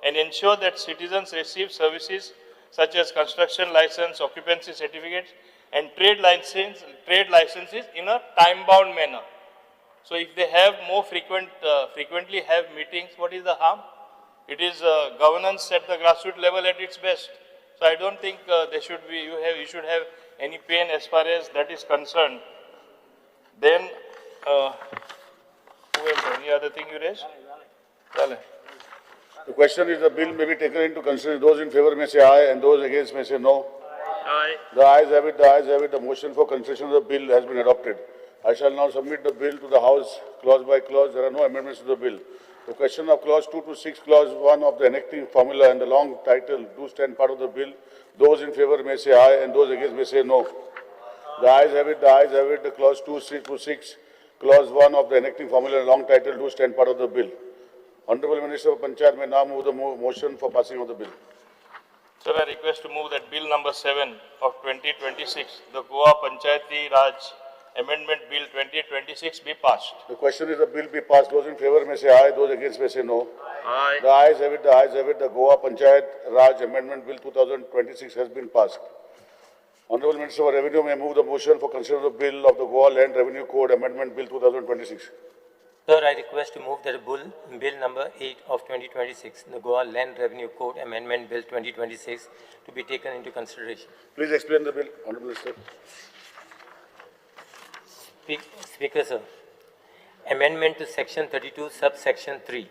Speaker 4: and ensure that citizens receive services such as construction license, occupancy certificates, and trade licenses in a time-bound manner. So if they have more frequently have meetings, what is the harm? It is governance at the grassroots level at its best. So I don't think there should be, you should have any pain as far as that is concerned. Then, who else? Any other thing you raised? Chale.
Speaker 12: The question is the bill may be taken into consideration. Those in favor may say aye and those against may say no.
Speaker 4: Aye.
Speaker 12: The ayes have it, the ayes have it. The motion for consideration of the bill has been adopted. I shall now submit the bill to the House clause by clause. There are no amendments to the bill. The question of clause 2 to 6, clause 1 of the enacting formula and the long title do stand part of the bill. Those in favor may say aye and those against may say no. The ayes have it, the ayes have it. The clause 2 to 6, clause 1 of the enacting formula and long title do stand part of the bill. Honorable Minister of Panchayat may now move the motion for passing of the bill.
Speaker 4: Sir, I request to move that bill number 7 of 2026, the Goa Panchayati Raj Amendment Bill 2026 be passed.
Speaker 12: The question is the bill be passed. Those in favor may say aye, those against may say no.
Speaker 4: Aye.
Speaker 12: The ayes have it, the ayes have it. The Goa Panchayat Raj Amendment Bill 2026 has been passed. Honorable Minister for Revenue may move the motion for consideration of the bill of the Goa Land Revenue Code Amendment Bill 2026.
Speaker 14: Sir, I request to move that bill number 8 of 2026, the Goa Land Revenue Code Amendment Bill 2026 to be taken into consideration.
Speaker 12: Please explain the bill, Honorable Minister.
Speaker 14: Speaker, sir. Amendment to Section 32, subsection 3.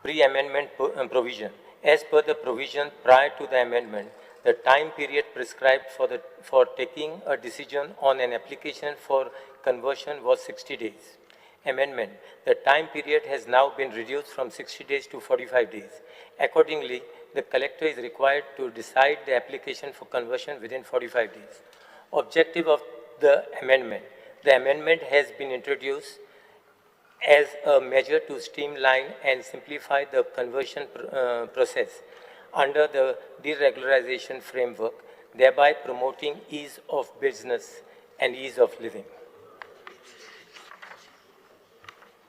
Speaker 14: Pre-amendment provision. As per the provision prior to the amendment, the time period prescribed for taking a decision on an application for conversion was 60 days. Amendment. The time period has now been reduced from 60 days to 45 days. Accordingly, the collector is required to decide the application for conversion within 45 days. Objective of the amendment. The amendment has been introduced as a measure to streamline and simplify the conversion process under the deregularization framework, thereby promoting ease of business and ease of living.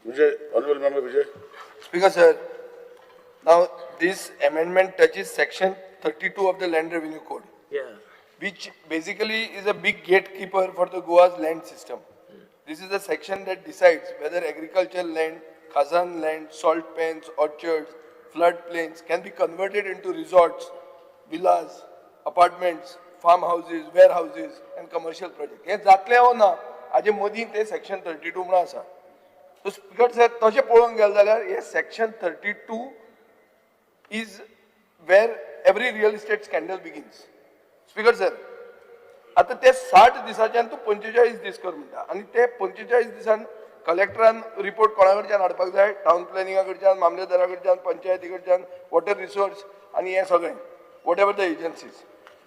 Speaker 12: Vijay, Honorable Member Vijay.
Speaker 5: Speaker sir, now this amendment touches section 32 of the Land Revenue Code.
Speaker 14: Yeah.
Speaker 5: Which basically is a big gatekeeper for the Goa's land system. This is the section that decides whether agricultural land, khazan land, salt pans, orchards, floodplains can be converted into resorts, villas, apartments, farmhouses, warehouses and commercial projects. हे जातले हो ना, आजे मोदी ते section 32 म्हणून आसा. So speaker sir, तशें पळोवंक गेले जाल्यार हे section 32 is where every real estate scandal begins. Speaker sir, आता ते 60 दिसाच्यान तूं 45 दीस कर म्हणटा आनी ते 45 दिसान कलेक्टरान रिपोर्ट कोणा कडच्यान हाडपाक जाय, टाउन प्लॅनिंगा कडच्यान, मामलेदारा कडच्यान, पंचायती कडच्यान, वॉटर रिसोर्स आनी हे सगळें, whatever the agencies.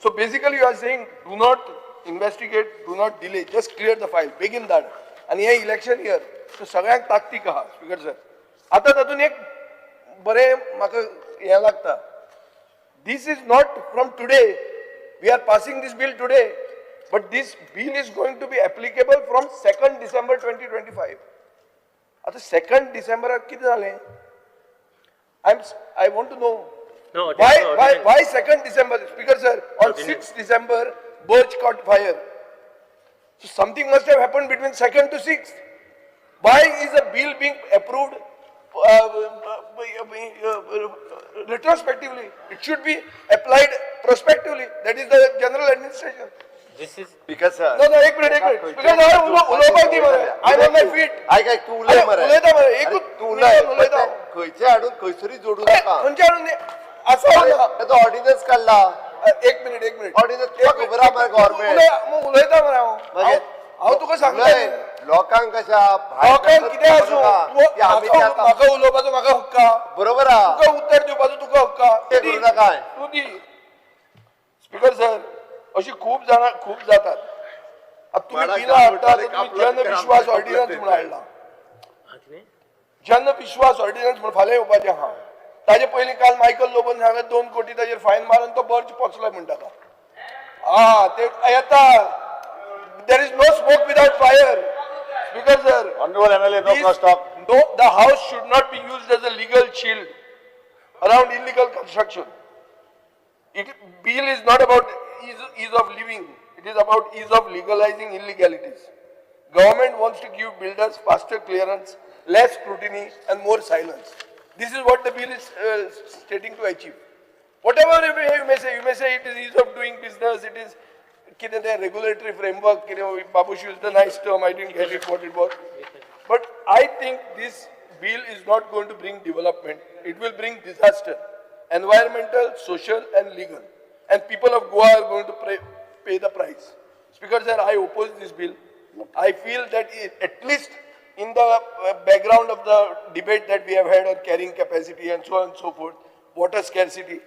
Speaker 5: So basically you are saying do not investigate, do not delay, just clear the file, बेगीन धाड. आनी हे इलेक्शन इयर सो सगळ्यांक ताकतीक आहा स्पीकर सर. आतां तातूंत एक बरें म्हाका हें लागता. This is not from today. We are passing this bill today, but this bill is going to be applicable from 2nd December 2025. आता 2nd December किती झाले? I want to know.
Speaker 14: No,
Speaker 5: Why 2nd December? Speaker sir, on 6th December, Birch caught fire. So something must have happened between 2nd to 6th. Why is a bill being approved retrospectively? It should be applied prospectively. That is the general administration.
Speaker 14: This is
Speaker 9: Because
Speaker 5: No, एक minute. Speaker sir, उलोवपाक दी मरे. I'm on my feet.
Speaker 9: काय तू उलय मरे
Speaker 5: उलयता मरे. एकूच
Speaker 9: तू उलय
Speaker 5: उलयता.
Speaker 9: खंयचे हाडून खंयसरी जोडू नका
Speaker 5: खंयचे हाडून असं
Speaker 9: तो ऑर्डिनन्स काढला
Speaker 5: एक मिनिट.
Speaker 9: ऑर्डिनन्स तुका खबर आहा मरे गव्हर्नमेंट
Speaker 5: उलयता मरे हांव तुका सांगता
Speaker 9: लोकांक कशा
Speaker 5: लोकांक कितें आसूं म्हाका उलोवपाचो म्हाका हक्क आहा.
Speaker 9: बरोबर आहा
Speaker 5: तुका उत्तर दिवपाचो तुका हक्क आहा.
Speaker 9: ते करू नका
Speaker 5: तू दी. स्पीकर सर अशी खूब जातात. आता तुम्ही बिलां हाडटा तुम्ही जन विश्वास ऑर्डिनन्स म्हणून हाडला. जन विश्वास ऑर्डिनन्स म्हणून फाल्यां येवपाचें आहा. ताजे पयलीं काल मायकल लोबन हांवें 2 कोटी ताजेर फायन मारून तो बर्च पोचलो म्हणटा तो. ते येता. There is no smoke without fire. Speaker sir.
Speaker 12: Honorable MLA, no cross talk.
Speaker 5: No, the house should not be used as a legal shield around illegal construction. Bill is not about ease of living. It is about ease of legalizing illegalities. Government wants to give builders faster clearance, less scrutiny, and more silence. This is what the bill is stating to achieve. Whatever you may say it is ease of doing business. It is regulatory framework. Babush used the nice term. I didn't get it what it was. But I think this bill is not going to bring development. It will bring disaster. Environmental, social and legal. And people of Goa are going to pay the price. Speaker sir, I oppose this bill. I feel that at least in the background of the debate that we have had on carrying capacity and so on and so forth, water scarcity,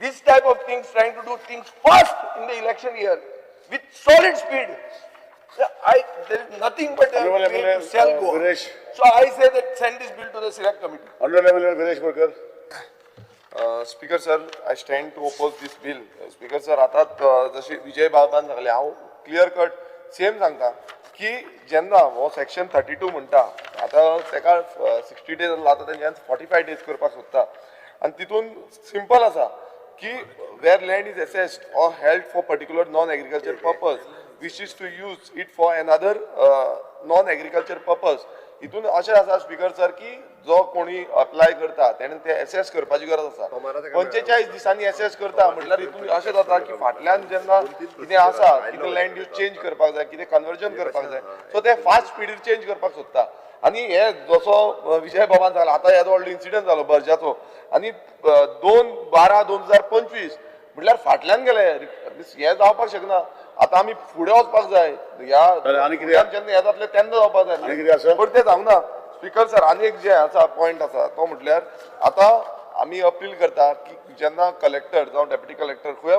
Speaker 5: this type of things, trying to do things fast in the election year with solid speed. There is nothing but a way to sell Goa. So I say that send this bill to the select committee.
Speaker 12: Honorable MLA Viresh Burkar.
Speaker 3: Speaker sir, I stand to oppose this bill. Speaker sir, आता जशी विजय बाबान सांगले, हांव clear cut same सांगता की जेन्ना हो section 32 म्हणटा, आतां तेका 60 डेज आतां तेंच्यान 45 डेज करपाक सोदता. आनी तितून सिंपल आसा की where land is assessed or held for particular non agriculture purpose wishes to use it for another non-agriculture purpose. हितून अशें आसा स्पीकर सर की जो कोणी अप्लाय करता तेणें ते एसेस करपाची गरज आसा. 45 दिसांनी एसेस करता म्हटल्यार हितून अशें जाता की फाटल्यान जेन्ना कितें आसा, कितें लँड यूज चेंज करपाक जाय, कितें कन्वर्जन करपाक जाय, सो ते फास्ट स्पीडीर चेंज करपाक सोदता. आनी हे जसो विजय बाबान सांगला, आतां येदो व्हडलो इन्सिडंट जालो बर्जाचो, आनी 2/12/2025 म्हटल्यार फाटल्यान गेले. हे जावपाक शकना. आता आमी फुडें वचपाक जाय. जेन्ना हे जातले तेन्ना जावपाक जाय. पण ते जावना. स्पीकर सर, आनी एक जे आसा पॉयंट आसा तो म्हटल्यार आतां आमी अपील करता की जेन्ना कलेक्टर जावं डेप्युटी कलेक्टर खंय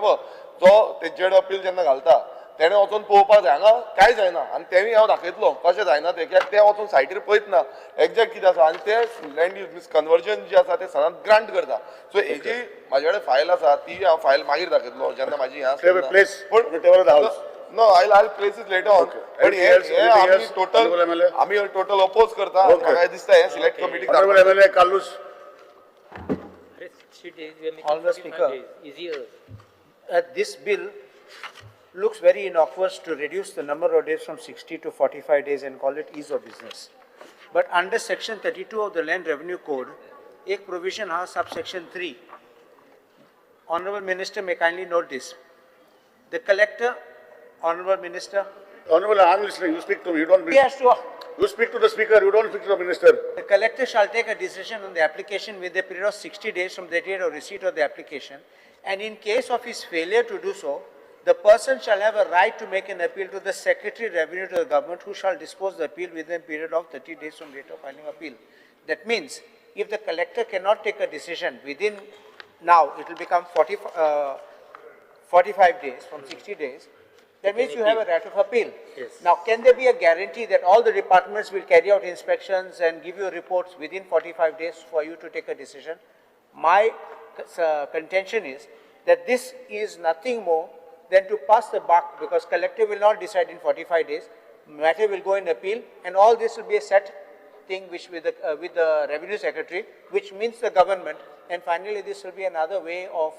Speaker 3: जो तेंचेर अपील जेन्ना घालता तेणें वचून पळोवपाक जाय हांगा काय जायना. आनी तेंय हांव दाखयतलो कशें जायना तें, कित्याक ते वचून सायटीर पळयत ना एक्झॅक्ट कितें आसा. आनी ते लँड यूज मीन्स कन्वर्जन जे आसा ते सदांच ग्रांट करता. सो हेजी म्हाजे कडेन फायल आसा, ती हांव फायल मागीर दाखयतलो जेन्ना म्हाजी no I place is later on. पण हे आमी टोटल अपोज करता. म्हाका दिसता हे select committee.
Speaker 13: Honourable Speaker, this bill looks very innocuous to reduce the number of days from 60 to 45 days and call it ease of business. But under section 32 of the Land Revenue Code, एक provision has subsection 3. Honourable Minister may kindly note this. The collector, Honourable Minister.
Speaker 12: Honourable, I am listening. You speak to me. You don't. You speak to the speaker. You don't speak to the minister.
Speaker 13: The collector shall take a decision on the application with a period of 60 days from the date of receipt of the application, and in case of his failure to do so, the person shall have a right to make an appeal to the Secretary Revenue to the government, who shall dispose the appeal within a period of 30 days from date of filing appeal. That means, if the collector cannot take a decision within now, it will become 45 days from 60 days. That means you have a right of appeal.
Speaker 14: Yes.
Speaker 13: Now, can there be a guarantee that all the departments will carry out inspections and give you reports within 45 days for you to take a decision? My contention is that this is nothing more then to pass the buck, because collective will not decide in 45 days, matter will go in appeal, and all this will be a set thing which with the revenue secretary, which means the government, and finally this will be another way of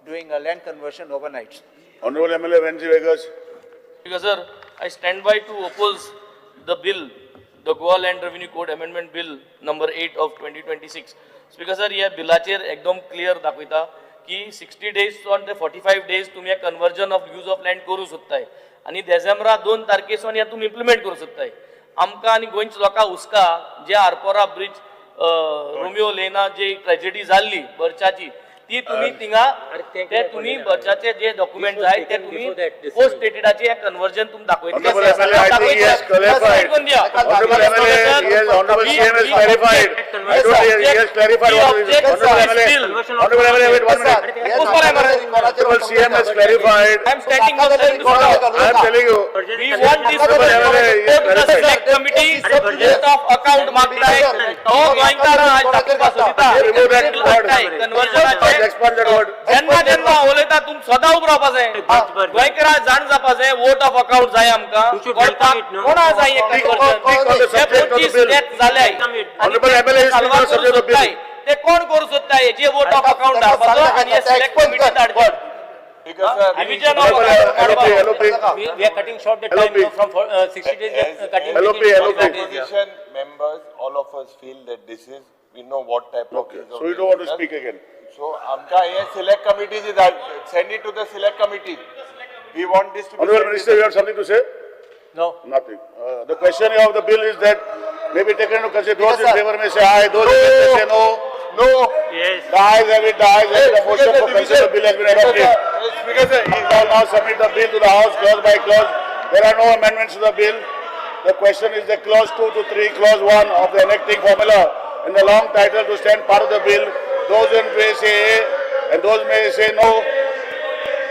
Speaker 13: doing a land conversion overnight.
Speaker 12: Honorable MLA Venzi Vegas.
Speaker 6: Because sir, I stand by to oppose the bill, the Goa Land Revenue Code Amendment Bill number 8 of 2026. Because sir, या बिलाचेर एकदम clear दाखवता की 60 days on the 45 days तुम्ही conversion of use of land करू शकताय आणि डिसेंबरा 2 तारखेसून या तुम्ही इम्प्लिमेंट करू शकताय. आमका आणि गोंयच्या लोकांक हुस्का जे आरपोरा ब्रिज रोमियो लेना जे ट्रेजेडी जाल्ली बर्चाची ती तुम्ही तिंगा ते तुम्ही बर्चाचे जे डॉक्युमेंट आहे ते तुम्ही पोस्ट डेटेडाचे कन्वर्जन तुम्ही दाखवता.
Speaker 12: Honorable MLA, I think he has clarified. Honorable MLA, yes, Honorable CM has clarified. I don't hear, he has clarified what is it. Honorable MLA, wait 1 minute. Honorable CM has clarified.
Speaker 6: I am standing up.
Speaker 12: I am telling you.
Speaker 6: We want this select committee list of account मागताय. तो गोंयकारां आज दाखोवपाक
Speaker 12: Remove that word.
Speaker 6: कन्वर्जनाचे
Speaker 12: Expand that word.
Speaker 6: जेन्ना उलयता तुम सदां उब रावपा जाय. गोंयकारां जाण जावपा जाय वोट ऑफ अकाउंट जाय आमकां. कोणा जाय हे कन्वर्जन जाले.
Speaker 12: Honorable MLA is speaking on the subject of bill.
Speaker 6: ते कोण करू सोदताय जे वोट ऑफ अकाउंट धाडपाचो आनी हे सिलेक्ट कमिटी धाडचे. Division of
Speaker 12: LOP.
Speaker 14: We are cutting short the time now from 60 days, cutting
Speaker 12: LOP.
Speaker 11: Opposition members, all of us feel that this is, we know what type of.
Speaker 12: Okay, so you don't want to speak again.
Speaker 11: So, amka ye select committee is send it to the select committee. We want this to be.
Speaker 12: Honorable Minister, you have something to say?
Speaker 14: No.
Speaker 12: Nothing. The question of the bill is that maybe taken into consideration. Those in favor may say aye, those in favor may say no.
Speaker 11: No.
Speaker 14: Yes.
Speaker 12: The ayes have it, the ayes have it. The motion for consent of bill has been adopted.
Speaker 11: Speaker sir,
Speaker 12: We shall now submit the bill to the House clause by clause. There are no amendments to the bill. The question is the clause 2 to 3, clause 1 of the enacting formula in the long title to stand part of the bill. Those in may say A and those may say no.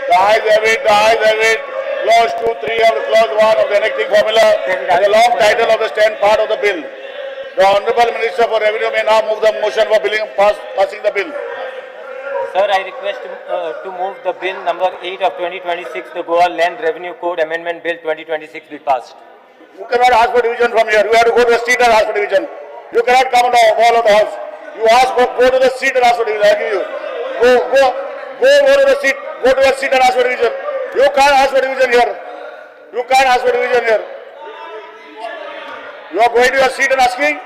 Speaker 12: The ayes have it, the ayes have it. Clause 2, 3 of the clause 1 of the enacting formula and the long title of the stand part of the bill. The Honorable Minister for Revenue may now move the motion for passing the bill.
Speaker 14: Sir, I request to move the bill number 8 of 2026, the Goa Land Revenue Code Amendment Bill 2026 be passed.
Speaker 12: You cannot ask for division from here. You have to go to the street and ask for division. You cannot come on the wall of the house. You go to the street and ask for division. I give you. Go to the street. Go to the street and ask for division. You can't ask for division here. You can't ask for division here. You are going to your seat and asking.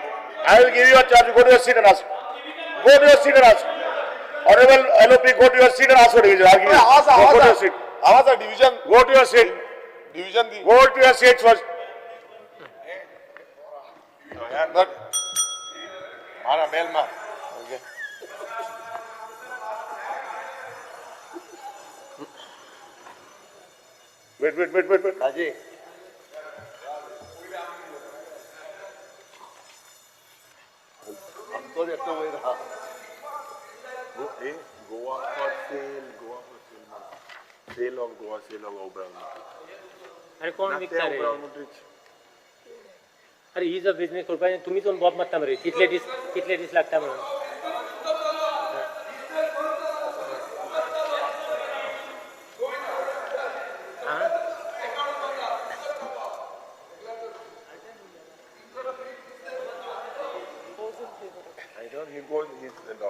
Speaker 12: I will give you a chance to go to your seat and ask. Go to your seat and ask. Honorable LOP, go to your seat and ask for division. I give you. Go to your seat.
Speaker 3: आवाज division.
Speaker 12: Go to your seat.
Speaker 3: Division the.
Speaker 12: Go to your seat first.
Speaker 11: मारा bell मार.
Speaker 12: Wait.
Speaker 3: Raji. तो देखतो वही रहा.
Speaker 11: Goa for sale, sale of Goa, sale of Oberon.
Speaker 14: अरे कोण विकता रे? अरे ही जो बिझनेस करपाचे तुम्ही पण बॉब मारता मरे. कितले दीस लागता म्हणून.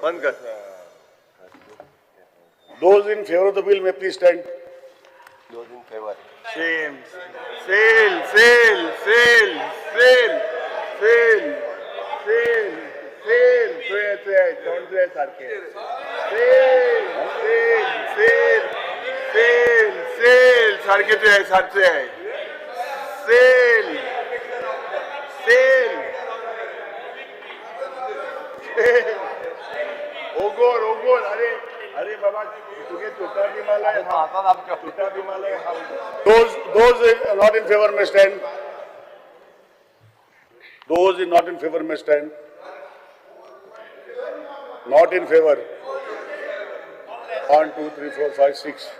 Speaker 11: बंद कर.
Speaker 12: Those in favor of the bill may please stand.
Speaker 3: Those in favor.
Speaker 11: Sale, sale, sale, sale, sale, sale, sale, sale, sale, don't say sarke. Sale, sale, sale, sale, sale, sarke to hai, sarke hai. Sale, sale, sale. Ogor, अरे बाबा तुझे छोटा भी माला है छोटा भी माला है.
Speaker 12: Those not in favor may stand. Those not in favor may stand. Not in favor. 1, 2, 3, 4, 5, 6.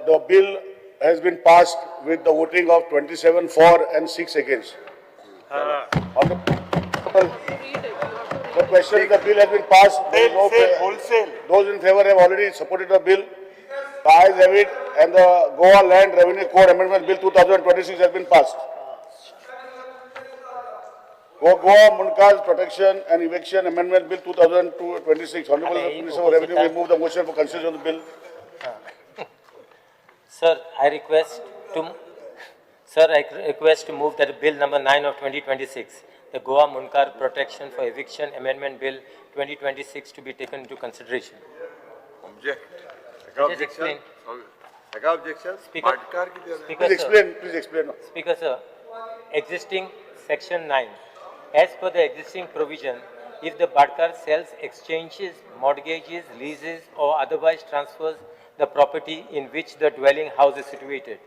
Speaker 12: The bill has been passed with the voting of 27 for and 6 against. The question is the bill has been passed. There is no
Speaker 11: Sale, wholesale.
Speaker 12: Those in favor have already supported the bill. The ayes have it, and the Goa Land Revenue Code Amendment Bill 2026 has been passed. Goa Munkar's Protection and Eviction Amendment Bill 2026. Honorable Minister for Revenue will move the motion for consideration of the bill.
Speaker 14: Sir, I request to move that Bill number 9 of 2026, the Goa Munkar Protection for Eviction Amendment Bill 2026 to be taken into consideration. Just explain.
Speaker 9: Objection?
Speaker 14: Speaker,
Speaker 12: Please
Speaker 14: sir.
Speaker 12: explain.
Speaker 14: Speaker, sir, existing section 9, as per the existing provision, if the Badkar sells, exchanges, mortgages, leases or otherwise transfers the property in which the dwelling house is situated,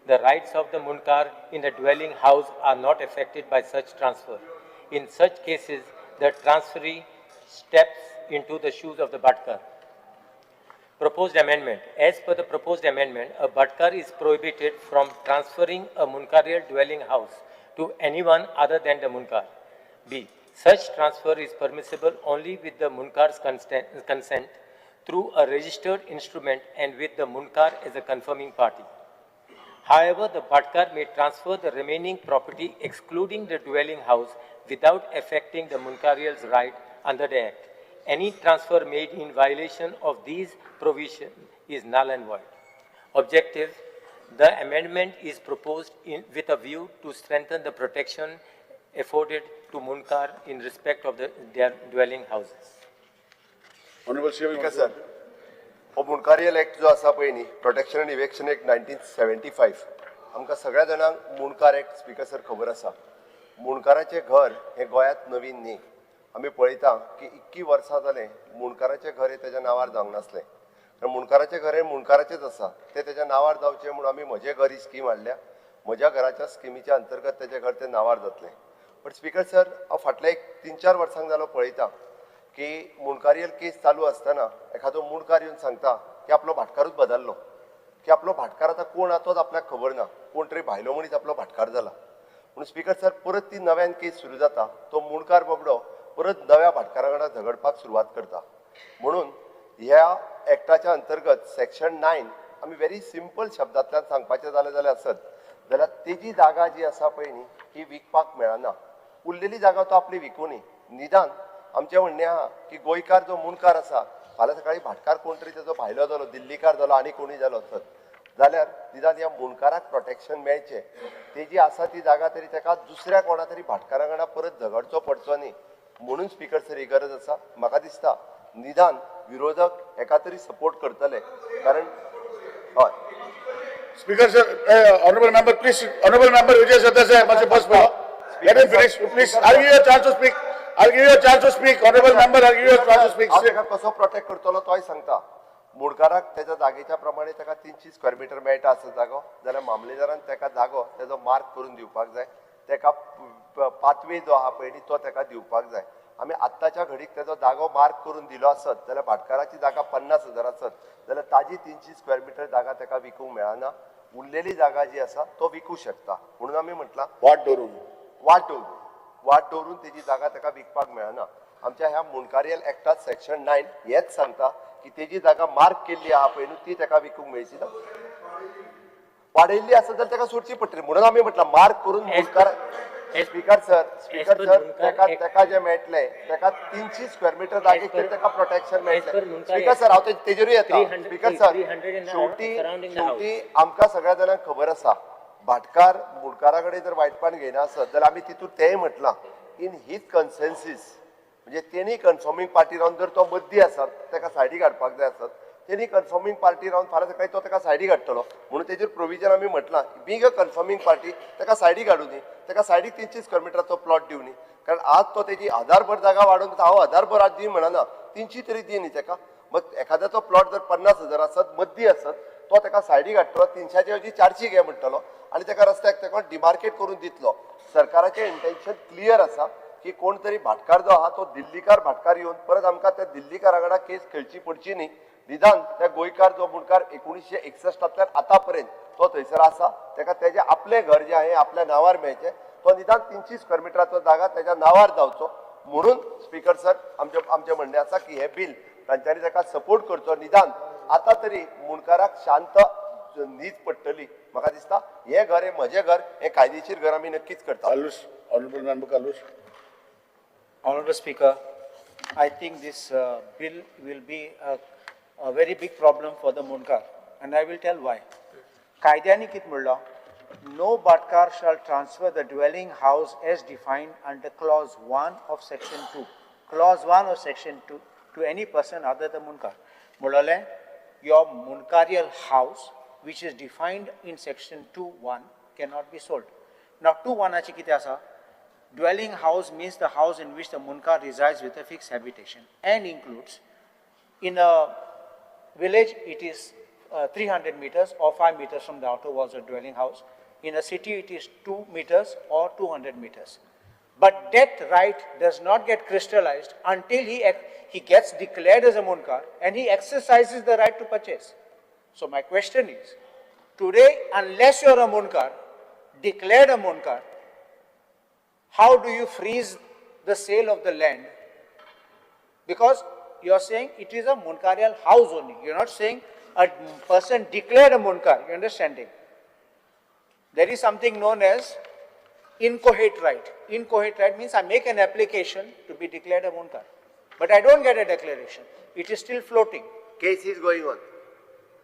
Speaker 14: the rights of the Munkar in the dwelling house are not affected by such transfer. In such cases, the transferee steps into the shoes of the Badkar. Proposed amendment. As per the proposed amendment, a Badkar is prohibited from transferring a Munkarial dwelling house to anyone other than the Munkar. B. Such transfer is permissible only with the Munkar's consent through a registered instrument and with the Munkar as a confirming party. However, the Badkar may transfer the remaining property excluding the dwelling house without affecting the Munkarial's right under the Act. Any transfer made in violation of these provisions is null and void. Objective: the amendment is proposed with a view to strengthen the protection afforded to Munkar in respect of their dwelling houses.
Speaker 12: Honorable
Speaker 9: Speaker sir, हो मुणकारियल act जो आसा पळय न्ही, protection end इवेक्शन act 1975, आमकां सगळ्या जाणांक मुणकार act speaker sir खबर आसा. मुणकाराचें घर हें गोंयांत नवीन न्ही. आमी पळयता की 21 वर्सां जालें मुणकाराचें घर हें तेज्या नांवार जावंक नासलें. मुणकाराचें घर हें मुणकाराचेंच आसा, तें तेज्या नांवार जावचें म्हणून आमी म्हजें घर ही स्कीम हाडल्या. म्हज्या घराच्या स्किमीच्या अंतर्गत तेजें घर तें नांवार जातलें. बट स्पीकर सर, हांव फाटल्या 3-4 वर्सांक जालो पळयता की मुणकारियल केस चालू आसतना एखादो मुणकार येवन सांगता की आपलो भाटकारूच बदललो, की आपलो भाटकार आतां कोण आहा तोच आपल्याक खबर ना, कोण तरी भायलो मनीस आपलो भाटकार जाला म्हणून. स्पीकर सर, परत ती नव्यान केस सुरू जाता. तो मुणकार बाबडो परत नव्या भाटकारा वांगडा झगडपाक सुरवात करता. म्हणून ह्या एक्टाच्या अंतर्गत सेक्शन 9 आमी व्हेरी सिंपल शब्दांतल्यान सांगपाचें जाल्यार जाल्यार तेजी जागा जी आसा पळय न्ही, ही विकपाक मेळना. उरलेली जागा तो आपली विकूनी. निदान आमचें म्हणणें आहा की गोंयकार जो मुणकार आसा, फाल्यां सकाळी भाटकार कोण तरी तेजो भायलो जालो, दिल्लीकार जालो, आनी कोणूय जालो आसत जाल्यार निदान ह्या मुणकाराक प्रोटेक्शन मेळचें. तेजी आसा ती जागा तरी तेका दुसऱ्या कोणा तरी भाटकारा वांगडा परत झगडचो पडचो न्ही. म्हणून स्पीकर सर ही गरज आसा. म्हाका दिसता निदान विरोधक एका तरी सपोर्ट करतले, कारण हय.
Speaker 12: Speaker sir, honorable member, please, honorable member Vijay Sardesai, must first follow. Let him finish, please. I'll give you a chance to speak. I'll give you a chance to speak, honorable member. I'll give you a chance to speak.
Speaker 9: हांव तेका कसो protect करतलो तोय सांगता. मुणकाराक तेच्या जागेच्या प्रमाणे तेका 300 स्क्वेअर मीटर मेळटा आसत जागो, जाल्यार मामलेदारान तेका जागो तेजो मार्क करून दिवपाक जाय. तेका पाथवे जो आहा पळय न्ही तो तेका दिवपाक जाय. आमी आत्ताच्या घडीक तेजो जागो मार्क करून दिलो आसत जाल्यार भाटकाराची जागा 50,000 आसत जाल्यार ताजी 300 स्क्वेअर मीटर जागा तेका विकूंक मेळना. उरलेली जागा जी आसा तो विकू शकता. म्हणून आमी म्हटलां वाट दवरून तेजी जागा तेका विकपाक मेळना. आमच्या ह्या मुणकारियल एक्टात सेक्शन 9 हेच सांगता की तेजी जागा मार्क केल्ली आहा पळय न्हू ती तेका विकूंक मेळची ना. वाडयल्ली आसत जाल्यार तेका सोडची पडटली. म्हणून आमी म्हटलां मार्क करून मुणकार. स्पीकर सर तेका जे मेळटले तेका 300 स्क्वेअर मीटर जागेक तरी तेका प्रोटेक्शन मेळटलें. स्पीकर सर, हांव तेजेरूय येता. स्पीकर सर, शेवटी आमकां सगळ्या जाणांक खबर आसा भाटकार मुणकारा कडेन जर वायटपण घेयना आसत जाल्यार आमी तितून तेंय म्हटलां इन हीज कन्सेन्सीस, म्हणजे तेणी कन्फर्मींग पार्टी रावन जर तो मद्दी आसत तेका सायडीक हाडपाक जाय आसत, तेणी कन्फर्मींग पार्टी रावन फाल्यां सकाळी तो तेका सायडीक हाडटलो. म्हणून तेजेर प्रोविजन आमी म्हटलां बींग अ कन्फर्मींग पार्टी तेका सायडीक हाडूं दी, तेका सायडीक 300 स्क्वेअर मिटराचो प्लॉट दिवं न्ही. कारण आज तो तेजी आधारभर जागा वाडोवन हांव आधारभर आज दी म्हणना, 300 तरी दी न्ही तेका. मग एखाद्याचो प्लॉट जर 50,000 आसत मद्दी आसत तो तेका सायडीक हाडटलो, 300च्या ऐवजी 400 घे म्हणटलो आनी तेका रस्त्याक तेका डिमार्केट करून दितलो. सरकाराचें इंटेन्शन क्लियर आसा की कोण तरी भाटकार जो आहा तो दिल्लीकार भाटकार येवन परत आमकां त्या दिल्लीकारा वांगडा केस खेळची पडची न्ही. निदान त्या गोंयकार जो मुणकार 1961 आतां पर्यंत तो थंयसर आसा, तेका तेजें आपलें घर जें आहे आपल्या नांवार मेळचें. तो निदान 300 स्क्वेअर मिटराचो जागा तेज्या नांवार जावचो. म्हणून स्पीकर सर, आमचें म्हणणें आसा की हे बील तांच्यांनी तेका सपोर्ट करचो. निदान आता तरी मुणकाराक शांत न्हीद पडटली म्हाका दिसता हे घर हे म्हजें घर हे कायदेशीर घर आमी नक्कीच करता.
Speaker 12: Kalus, Honorable Member Kalus.
Speaker 13: Honorable Speaker, I think this bill will be a very big problem for the Munkar, and I will tell why. Kaidani kit mullah, no Bhatkar shall transfer the dwelling house as defined under clause 1 of section 2. Clause 1 of section 2 to any person other than Munkar. Mulale, your Munkarial house, which is defined in section 2(1) cannot be sold. Now 2(1) achi kite asa? Dwelling house means the house in which the Munkar resides with a fixed habitation and includes, in a village it is 300 meters or 5 meters from the outer walls of dwelling house. In a city it is 2 meters or 200 meters. But that right does not get crystallized until he gets declared as a Munkar and he exercises the right to purchase. So my question is, today unless you are a Munkar, declared a Munkar, how do you freeze the sale of the land? Because you are saying it is a Munkarial house only. You are not saying a person declared a Munkar. You understanding? There is something known as incoherent right. Incoherent right means I make an application to be declared a Munkar, but I don't get a declaration. It is still floating.
Speaker 9: Case is going on.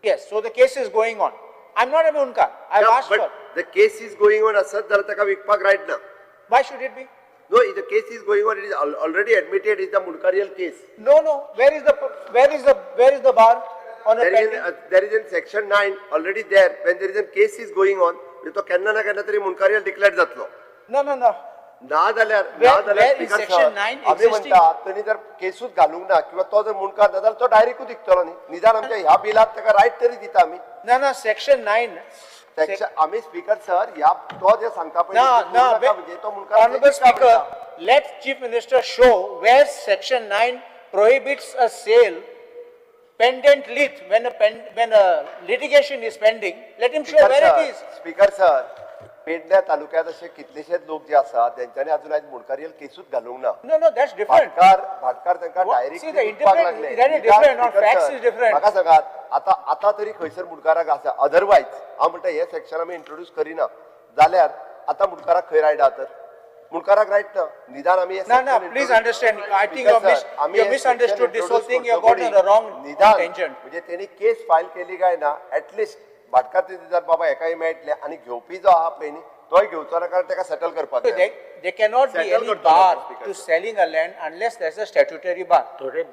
Speaker 13: Yes, so the case is going on. I'm not a Munkar. I've asked
Speaker 9: but
Speaker 13: for.
Speaker 9: the case is going on asat जाल्यार ताका विकपाक right ना.
Speaker 13: Why should it be?
Speaker 9: No, if the case is going on, it is already admitted, it's the Munkarial case.
Speaker 13: No, no. Where is the bar on a pending?
Speaker 9: There is in section 9 already there, when there is a case is going on, तो केन्ना ना केन्ना तरी Munkarial declared जातलो.
Speaker 13: No, no, no.
Speaker 9: ना जाल्यार
Speaker 13: Where is
Speaker 9: speaker
Speaker 13: section
Speaker 9: sir,
Speaker 13: 9
Speaker 9: आमी
Speaker 13: existing?
Speaker 9: म्हणटा तणी जर केसूच घालूंक ना किंवा तो जर मुणकार ना जाल्यार तो डायरेक्टूच विकतलो न्ही. निदान आमच्या ह्या बिलाक ताका रायट तरी दिता आमी.
Speaker 13: No, no. Section 9.
Speaker 9: सेक्शन आमी स्पीकर सर ह्या तो जे सांगता पळय
Speaker 13: No.
Speaker 9: म्हणजे तो मुणकार
Speaker 13: Honorable Speaker, let Chief Minister show where section 9 prohibits a sale pendent lit when a litigation is pending. Let him show where it is.
Speaker 9: Speaker sir पेडण्या तालुक्यात असे कितलेशेच लोक जे आसा त्यांच्यानी अजून आज मुणकारियल केसूच घालूंक ना.
Speaker 13: No, that's different.
Speaker 9: भाटकार तांकां direct
Speaker 13: See, the interpretation is different, on facts is different.
Speaker 9: म्हाका सांगात आता तरी खंयसर मुणकाराक आसा. अदरवायज हांव म्हणटा हे सेक्शन आमी इंट्रोड्यूस करिना जाल्यार आता मुणकाराक खंय रायट आहा तर मुणकाराक रायट ना. निदान आमी
Speaker 13: No, please understand. I think you misunderstood this whole thing. You got on the wrong tangent.
Speaker 9: म्हणजे त्यांनी केस फायल केली काय ना ऍटलिस्ट भाटकार ते जर बाबा एकाय मेळटले आणि घेवपी जो आहा पळय न्ही तोय घेवचो ना कारण ताका सेटल करपाक जाय.
Speaker 13: There cannot be any bar to selling a land unless there's a statutory bar.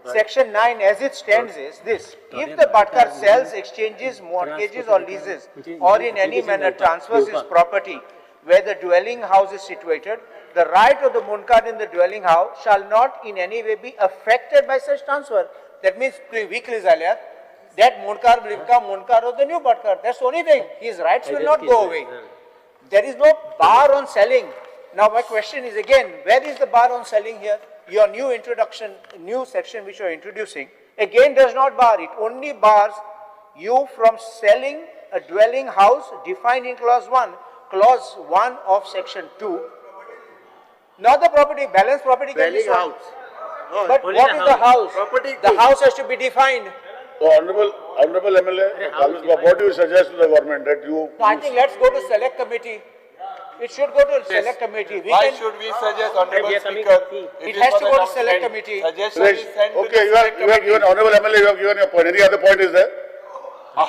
Speaker 13: Section 9 as it stands is this: if the Bhatkar sells, exchanges, mortgages or leases or in any manner transfers his property where the dwelling house is situated, the right of the Munkar in the dwelling house shall not in any way be affected by such transfer. That means weak result. That Munkar will become Munkar of the new Bhatkar. That's the only thing. His rights will not go away. There is no bar on selling. Now my question is again, where is the bar on selling here? Your new introduction, new section which you are introducing, again does not bar it. Only bars you from selling a dwelling house defined in clause 1. Clause 1 of section 2. Not the property, balance property can be sold. But what is the house? The house has to be defined.
Speaker 12: So Honorable MLA, Kalus, what do you suggest to the government that you?
Speaker 13: No, I think let's go to select committee. It should go to select committee.
Speaker 11: Why should we suggest, Honorable Speaker?
Speaker 13: It has to go to select committee.
Speaker 11: Suggestion is sent to
Speaker 12: Okay,
Speaker 11: the
Speaker 12: you
Speaker 11: select
Speaker 12: have given, Honorable MLA, you have given your point. Any other point is there?
Speaker 13: Wait,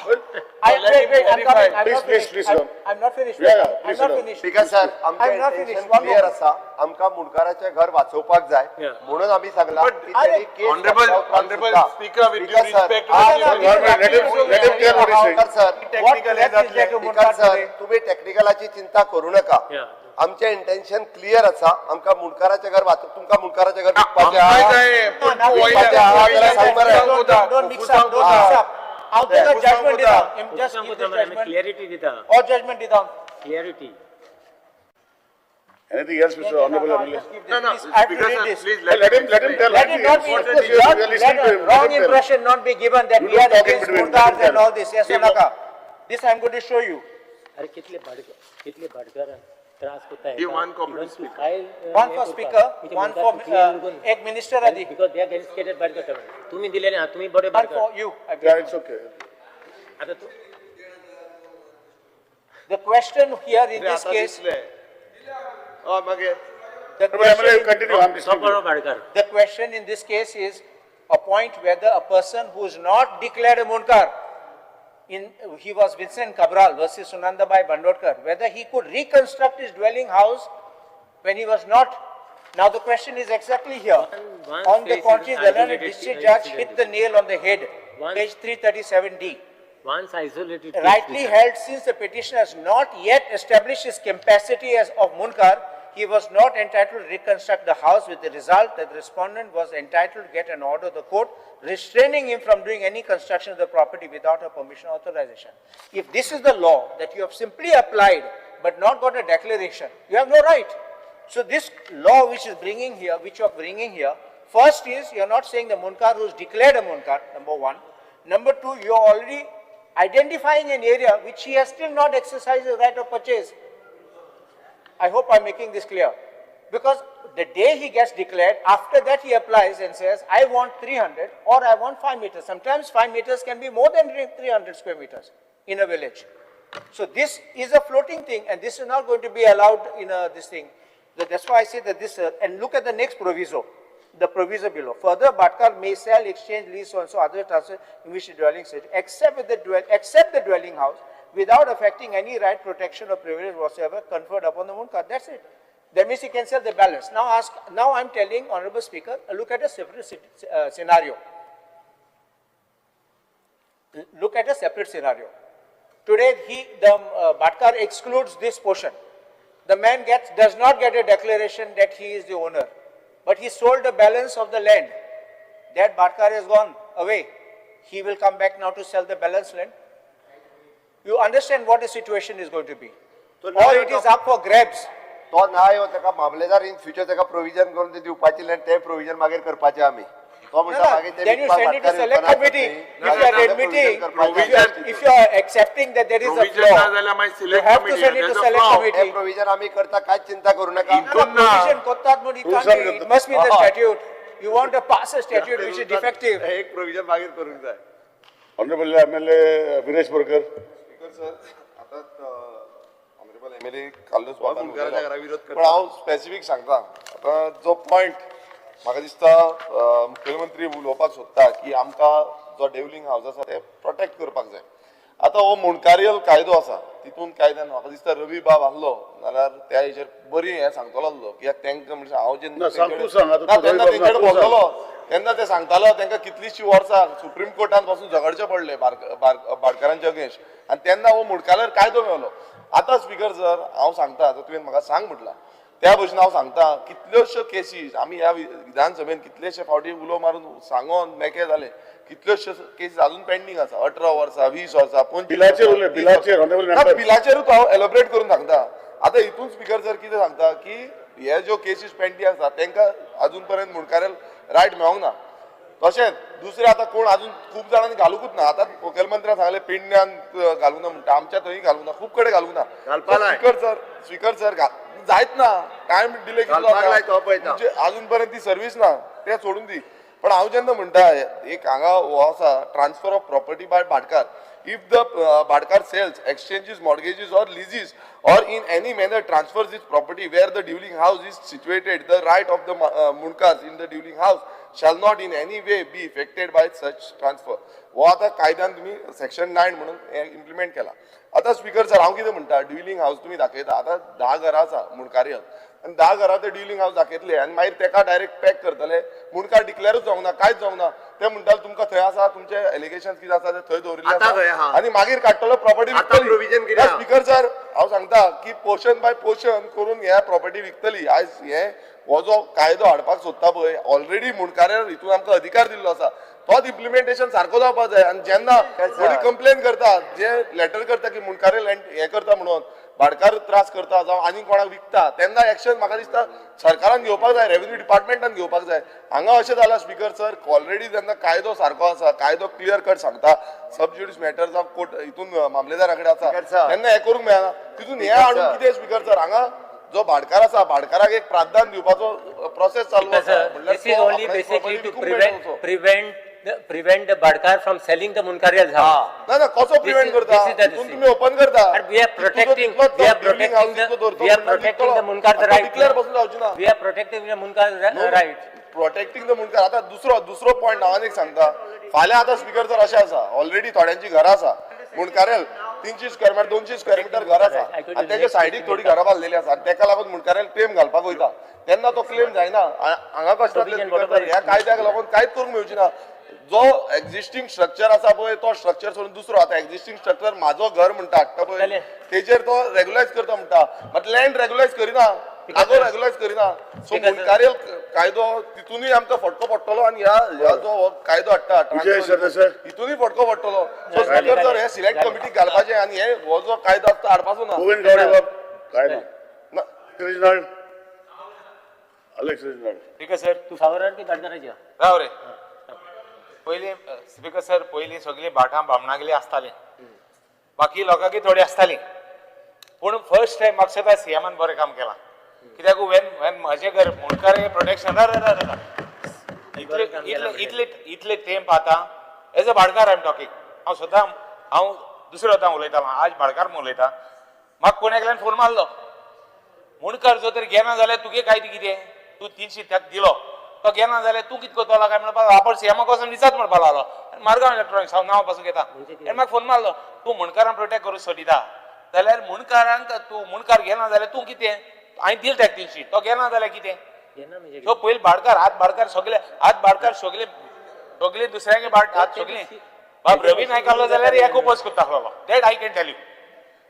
Speaker 13: I'm coming. I'm not
Speaker 12: Please,
Speaker 13: finished.
Speaker 12: please,
Speaker 13: I'm not finished.
Speaker 12: Yeah,
Speaker 13: I'm
Speaker 12: please,
Speaker 13: not
Speaker 12: sir.
Speaker 13: finished.
Speaker 9: Speaker sir
Speaker 13: I'm not
Speaker 9: आमचे
Speaker 13: finished.
Speaker 9: Intention
Speaker 13: One
Speaker 9: clear
Speaker 13: more.
Speaker 9: आसा. आमकां मुणकाराचे घर वाचोवपाक जाय म्हणून आमी सांगला की त्यांनी केस
Speaker 11: Honorable Speaker, with due respect to
Speaker 12: Government, let him clear what he is saying.
Speaker 11: technical
Speaker 13: What threat is there to
Speaker 9: speaker
Speaker 13: Munkar
Speaker 9: sir
Speaker 13: today?
Speaker 9: तुम्ही टेक्निकलाची चिंता करू नका. आमचे इंटेन्शन क्लियर आसा. आमकां मुणकाराचे घर तुमकां मुणकाराचे घर विकपाचें आहा.
Speaker 13: Don't mix up. Don't mix up. I'll take a judgment down. Just give the judgment.
Speaker 14: Clarity
Speaker 13: Or judgment down.
Speaker 14: Clarity.
Speaker 12: Anything else, Mr. Honorable MLA?
Speaker 13: I have to read this.
Speaker 12: Let him tell.
Speaker 13: Let it not be,
Speaker 12: We are listening to him.
Speaker 13: wrong
Speaker 12: Let him tell.
Speaker 13: impression not be given that
Speaker 12: You
Speaker 13: we are
Speaker 12: don't talk in
Speaker 13: against
Speaker 12: between.
Speaker 13: Munkars
Speaker 12: Let him
Speaker 13: and
Speaker 12: tell.
Speaker 13: all this. Yes or no? This I am going to show you.
Speaker 14: अरे कितले भाटकार त्रास होता है
Speaker 11: Give one copy to speaker.
Speaker 13: One for speaker, one for एक minister आदि.
Speaker 14: Because they are getting skated by the government तुम्ही दिलेले ना तुम्ही बडे
Speaker 13: One for you.
Speaker 12: Yeah, it's okay.
Speaker 14: आता तू
Speaker 13: The question here in this case, the question,
Speaker 12: Continue, I'm listening to you.
Speaker 14: Badkar
Speaker 13: the question in this case is a point whether a person who is not declared a Munkar, he was Vincent Cabral versus Sunandabai Bandodkar, whether he could reconstruct his dwelling house when he was not. Now the question is exactly here.
Speaker 14: One
Speaker 13: On the
Speaker 14: case
Speaker 13: contrary,
Speaker 14: is
Speaker 13: the learned
Speaker 14: isolated
Speaker 13: district judge hit
Speaker 14: incident.
Speaker 13: the nail on the head,
Speaker 14: One-
Speaker 13: page 337D.
Speaker 14: once isolated case
Speaker 13: Rightly
Speaker 14: is-
Speaker 13: held, since the petitioner has not yet established his capacity as of Munkar, he was not entitled to reconstruct the house, with the result that the respondent was entitled to get an order of the court restraining him from doing any construction of the property without her permission or authorization. If this is the law that you have simply applied but not got a declaration, you have no right. So this law which is bringing here, which you are bringing here, first is you are not saying the Munkar who is declared a Munkar, number one. Number two, you are already identifying an area which he has still not exercised the right of purchase. I hope I'm making this clear. Because the day he gets declared, after that he applies and says, I want 300 or I want 5 meters. Sometimes 5 meters can be more than 300 square meters in a village. So this is a floating thing and this is not going to be allowed in this thing. That's why I say that this, and look at the next proviso, the proviso below. Further, Bhatkar may sell, exchange, lease, so and so other transfer in which the dwelling state, except the dwelling house, without affecting any right, protection or privilege whatsoever conferred upon the Munkar. That's it. That means he can sell the balance. Now I'm telling Honorable Speaker, look at a separate scenario. Look at a separate scenario. Today Bhatkar excludes this portion. The man does not get a declaration that he is the owner, but he sold the balance of the land. That Bhatkar has gone away. He will come back now to sell the balance land. You understand what the situation is going to be. Or it is up for grabs.
Speaker 9: तो नाही हो ताका मामलेदार in future ताका provision करून ते दिवपाची land ते प्रोविजन मागीर करपाचे आमी तो म्हणटा मागीर ते
Speaker 13: Then you send it to select committee. If you are admitting, if you are accepting that there is a
Speaker 11: Provision
Speaker 13: flaw,
Speaker 11: ना जाल्यार मागीर
Speaker 13: you
Speaker 11: select
Speaker 13: have to
Speaker 11: committee,
Speaker 13: send it to
Speaker 11: there's a
Speaker 13: select
Speaker 11: flaw.
Speaker 13: committee.
Speaker 9: Provision आमी करता कांयच चिंता करू नका
Speaker 13: Provision कोत्तात म्हणून it can't be. It must be the statute. You want to pass a statute which is defective.
Speaker 9: एक provision मागीर करूंक जाय
Speaker 12: Honorable MLA Vinesh Borkar.
Speaker 3: Speaker sir आता ऑनरेबल एमएलए काल्लोच
Speaker 9: मुनकाराच्या घरा विरोध करता.
Speaker 3: पण हांव स्पेसिफीक सांगता आता जो पॉयंट म्हाका दिसता मुख्यमंत्री उलोवपाक सोदता की आमकां जो डेव्हलिंग हावस आसा ते प्रोटेक्ट करपाक जाय आता हो मुणकारियल कायदो आसा तितून कायद्यान म्हाका दिसता रवी बाब आहलो नाल्यार त्या हेचेर बरी हे सांगतलो आसलो कित्याक तांकां म्हणजे हांव
Speaker 12: ना, सांग तूं सांग, आता
Speaker 3: ना,
Speaker 12: तूं
Speaker 3: तेन्ना
Speaker 12: रवी बाब
Speaker 3: तेंचेकडे
Speaker 12: सांग, तूं
Speaker 3: बोलतलो तेन्ना ते सांगतालो तांकां कितलींशीं वर्सां सुप्रीम कोर्टान पासून झगडचें पडलें भाटकारांच्या अगेन्स्ट आनी तेन्ना हो मुणकारेल कायदो मेळलो आतां स्पीकर सर हांव सांगता आतां तुवें म्हाका सांग म्हटलां त्या भशेन हांव सांगता कितल्योश्यो केसीस आमी ह्या विधानसभेन कितलेशे फावटी उलो मारून सांगोन मेके जाले कितल्योश्यो केसीस अजून पेंडींग आसा 18 वर्सां 20 वर्सां 25
Speaker 12: बिलाचेर उलय, बिलाचेर, honorable member.
Speaker 3: बिलाचेरूच हांव एलोबरेट करून सांगता आतां हितून स्पीकर सर कितें सांगता की हे ज्यो केसीस पेंडींग आसा तांकां अजून पर्यंत मुणकारेल रायट मेळोंक ना तशेंच दुसरे आतां कोण अजून खूब जाणांनी घालूंकूच ना आतां मुखेलमंत्र्यान सांगलें पेडण्यान घालूंक ना म्हणटा आमच्या थंय घालूंक ना खूब कडेन घालूंक ना स्पीकर सर जायत ना टायम डिले म्हणजे अजून पर्यंत ती सर्वीस ना ते सोडून दी पण हांव जेन्ना म्हणटा एक हांगा हो आसा ट्रान्सफर ऑफ प्रॉपर्टी बाय भाटकार if the Bhatkar sells, exchanges, mortgages or leases or in any manner transfers his property where the dwelling house is situated, the right of the Munkars in the dwelling house shall not in any way be affected by such transfer. हो आता कायद्यान तुम्ही section 9 म्हणून implement केला आता speaker sir हांव कितें म्हणटा ड्युलिंग हाऊस तुम्ही दाखयता आता 10 घरां आसा मुणकारियल आनी 10 घरां ते ड्युलिंग हाऊस दाखयतले आनी मागीर तेका डायरेक्ट पॅक करतले मुणकार डिक्लेअरूच जावंक ना कांयच जावंक ना ते म्हणटाले तुमकां थंय आसा तुमचे एलिगेशन कितें आसा ते थंय दवरिल्ले आसा आनी मागीर काडटलो प्रॉपर्टी विकतली स्पीकर सर हांव सांगता की पोर्शन बाय पोर्शन करून ह्या प्रॉपर्टी विकतली आयज हे हो जो कायदो हाडपाक सोदता पळय ऑलरेडी मुणकारेर हितून आमकां अधिकार दिल्लो आसा तोच इम्प्लिमेंटेशन सारको जावपाक जाय आनी जेन्ना कोणी कंप्लेन करता जे लेटर करता की मुणकारे हे करता म्हणून भाटकार त्रास करता जावं आनी कोणाक विकता तेन्ना एक्शन म्हाका दिसता सरकारान घेवपाक जाय रेव्हेन्यू डिपार्टमेंटान घेवपाक जाय हांगा अशें जालां स्पीकर सर ऑलरेडी जेन्ना कायदो सारको आसा कायदो क्लियर कट सांगता सबज्युडिस मॅटर्स ऑफ कोर्ट हितून मामलेदारा कडेन आसा तेन्ना हें करूंक मेळना तितून हें हाडून कितें स्पीकर सर हांगा जो भाडकार आसा भाडकाराक एक प्राधान्य दिवपाचो प्रोसेस चालू आसा म्हणल्यार
Speaker 14: This is
Speaker 3: तो
Speaker 14: only
Speaker 3: आपणाची
Speaker 14: basically
Speaker 3: property
Speaker 14: to
Speaker 3: विकूंक मेळटा
Speaker 14: prevent the Badkar from selling the Munkariyal's house.
Speaker 3: ना ना कसो प्रिव्हेंट करता
Speaker 14: this is the
Speaker 3: तितून तुम्ही ओपन करता
Speaker 14: And we are protecting the Munkar's right.
Speaker 3: Declare पासून जावची ना
Speaker 14: We are protecting the Munkar's right.
Speaker 3: Protecting the Munkar आता दुसरो पॉइंट हांव आनीक सांगता फाल्यां आतां स्पीकर जर अशें आसा ऑलरेडी थोड्यांची घरां आसा मुणकारेल 300 स्क्वेअर मीटर 200 स्क्वेअर मीटर घर आसा आनी तेच्या सायडीक थोडी घरां बांदलेली आसा आनी तेका लागून मुणकारेल क्लेम घालपाक वयता तेन्ना तो क्लेम जायना हांगा कशें जातलें स्पीकर ह्या कायद्याक लागून कांयच करूंक मेळची ना जो एक्झिस्टिंग स्ट्रक्चर आसा पळय तो स्ट्रक्चर सोडून दुसरो आता एक्झिस्टिंग स्ट्रक्चर माझो घर म्हणटा हाडटा पळय तेजेर तो रेग्युलायज करता म्हणटा बट लँड रेग्युलायज करिना कागो रेग्युलायज करिना सो मुनकारेल कायदो तितूनय आमकां फटको पडटलो आनी ह्या जो कायदो हाडटा हितूनय फटको पडटलो सो स्पीकर जर हे सिलेक्ट कमिटीक घालपाचें आनी हे हो जो कायदो आसा तो हाडपाचो ना
Speaker 12: गोविंद गावडे बाब काय ना कृष्णाळ अलेक्स कृष्णाळ
Speaker 4: ठीक आहे सर
Speaker 14: तू फावरार की काडणाराची
Speaker 8: राव रे पयली स्पीकर सर पयली सगळी भाटां बामणागेली आसताली बाकी लोकांकी थोडी आसताली पूण फर्स्ट टायम म्हाका दिसता सीएमान बरें काम केलां कित्याक वेन म्हजें घर मुणकार प्रोटेक्शन इतले तेंप आतां as a bhatkar I am talking हांव सदां हांव दुसरे वतां उलयतां आज भाडकार म्हूण उलयतां म्हाका कोणे एकल्यान फोन मारलो मुणकार जो तरी घेना जाल्यार तुगे काय ती कितें तूं 300 ताका दिलो तो घेना जाल्यार तूं कितें करतलो काय म्हणपाक आपण सीएमा वचून दिसात म्हणपाक लागलो मारगांव इलेक्ट्रॉनिक्स हांव नांव पासून घेता आनी म्हाका फोन मारलो तूं मुणकारांक प्रोटेक्ट करूंक सोदिता जाल्यार मुणकारांक तूं मुणकार घेना जाल्यार तूं कितें हांवें दिल ताका 300 तो घेना जाल्यार कितें सो पयलीं भाडकार हात भाडकार सगळे दुसऱ्यांगे हात सगळे बाब रवी नायक आहलो जाल्यार एक उपोज करता आहलो that I can tell you